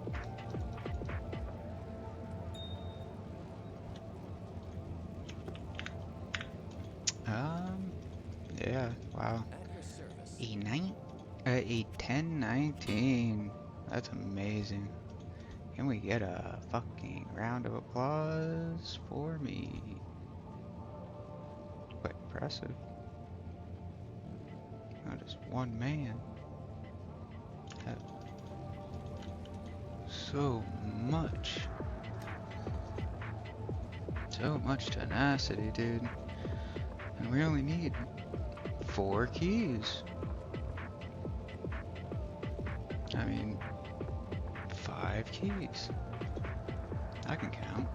Yeah, wow. A 10-19. That's amazing. Can we get a fucking round of applause for me? Quite impressive. Not just one man. Have so much. So much tenacity, dude. And we only need 4 keys. I mean, 5 keys. I can count.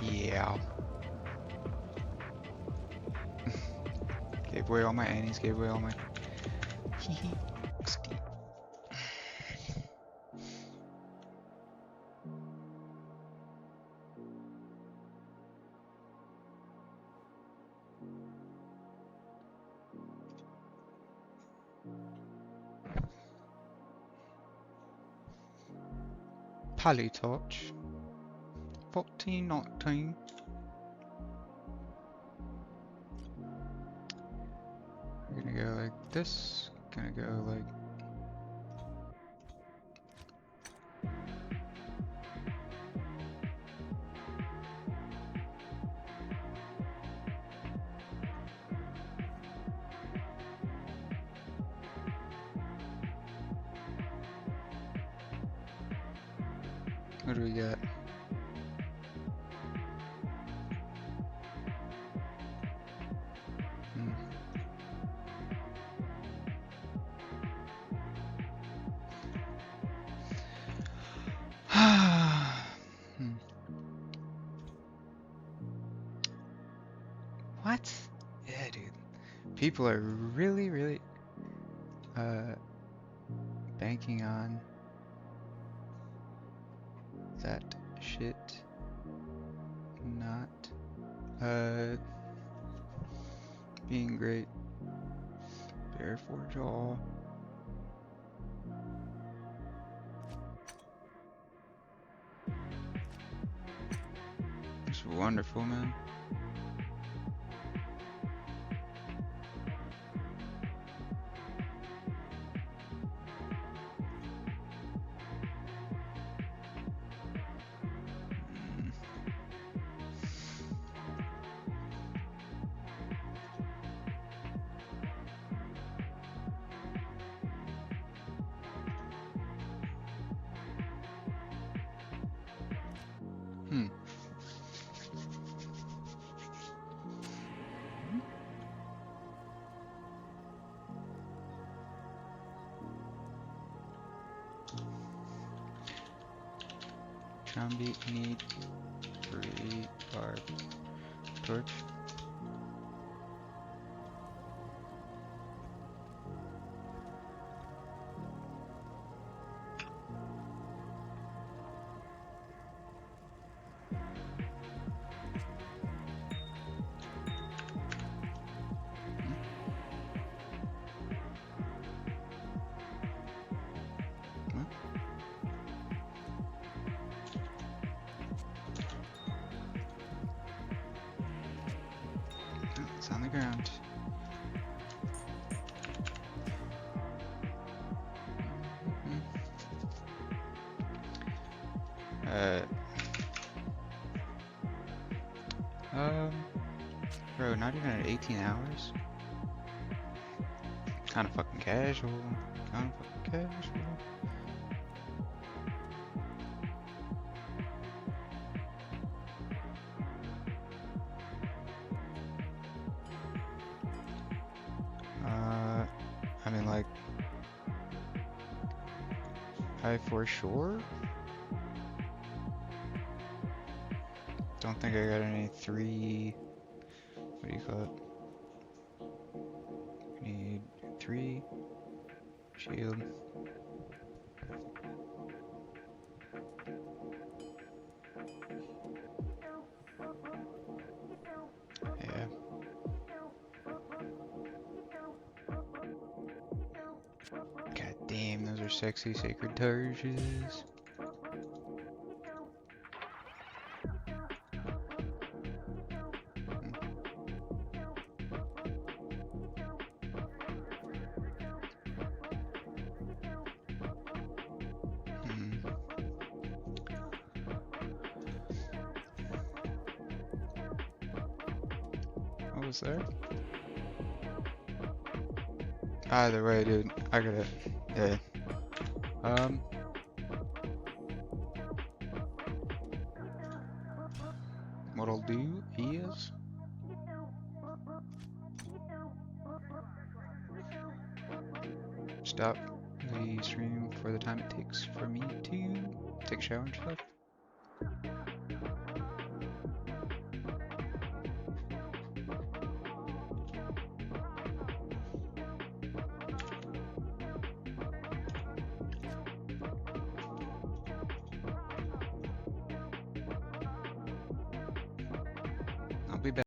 Yeah. Gave away all my Annies, gave away all my... Torch. 14-19. We're gonna go like this. Gonna go like... What do we got? Hmm. Hmm. What? Yeah, dude. People are really banking on that shit not being great. Therefore, jaw. wonderful, man. Mm. Hmm. Zombie need rebarb torch. What? Oh, it's on the ground. Mhm. Bro, not even at 18 hours? Kinda fucking casual. Kinda fucking casual. I mean, like, I for sure don't think I got any 3. What do you call it? Need 3 shield. Yeah. God damn, those are sexy sacred torches. Hmm. What was there? Either way, dude, I got it. Yeah. What I'll do is stop the stream for the time it takes for me to take a shower and stuff.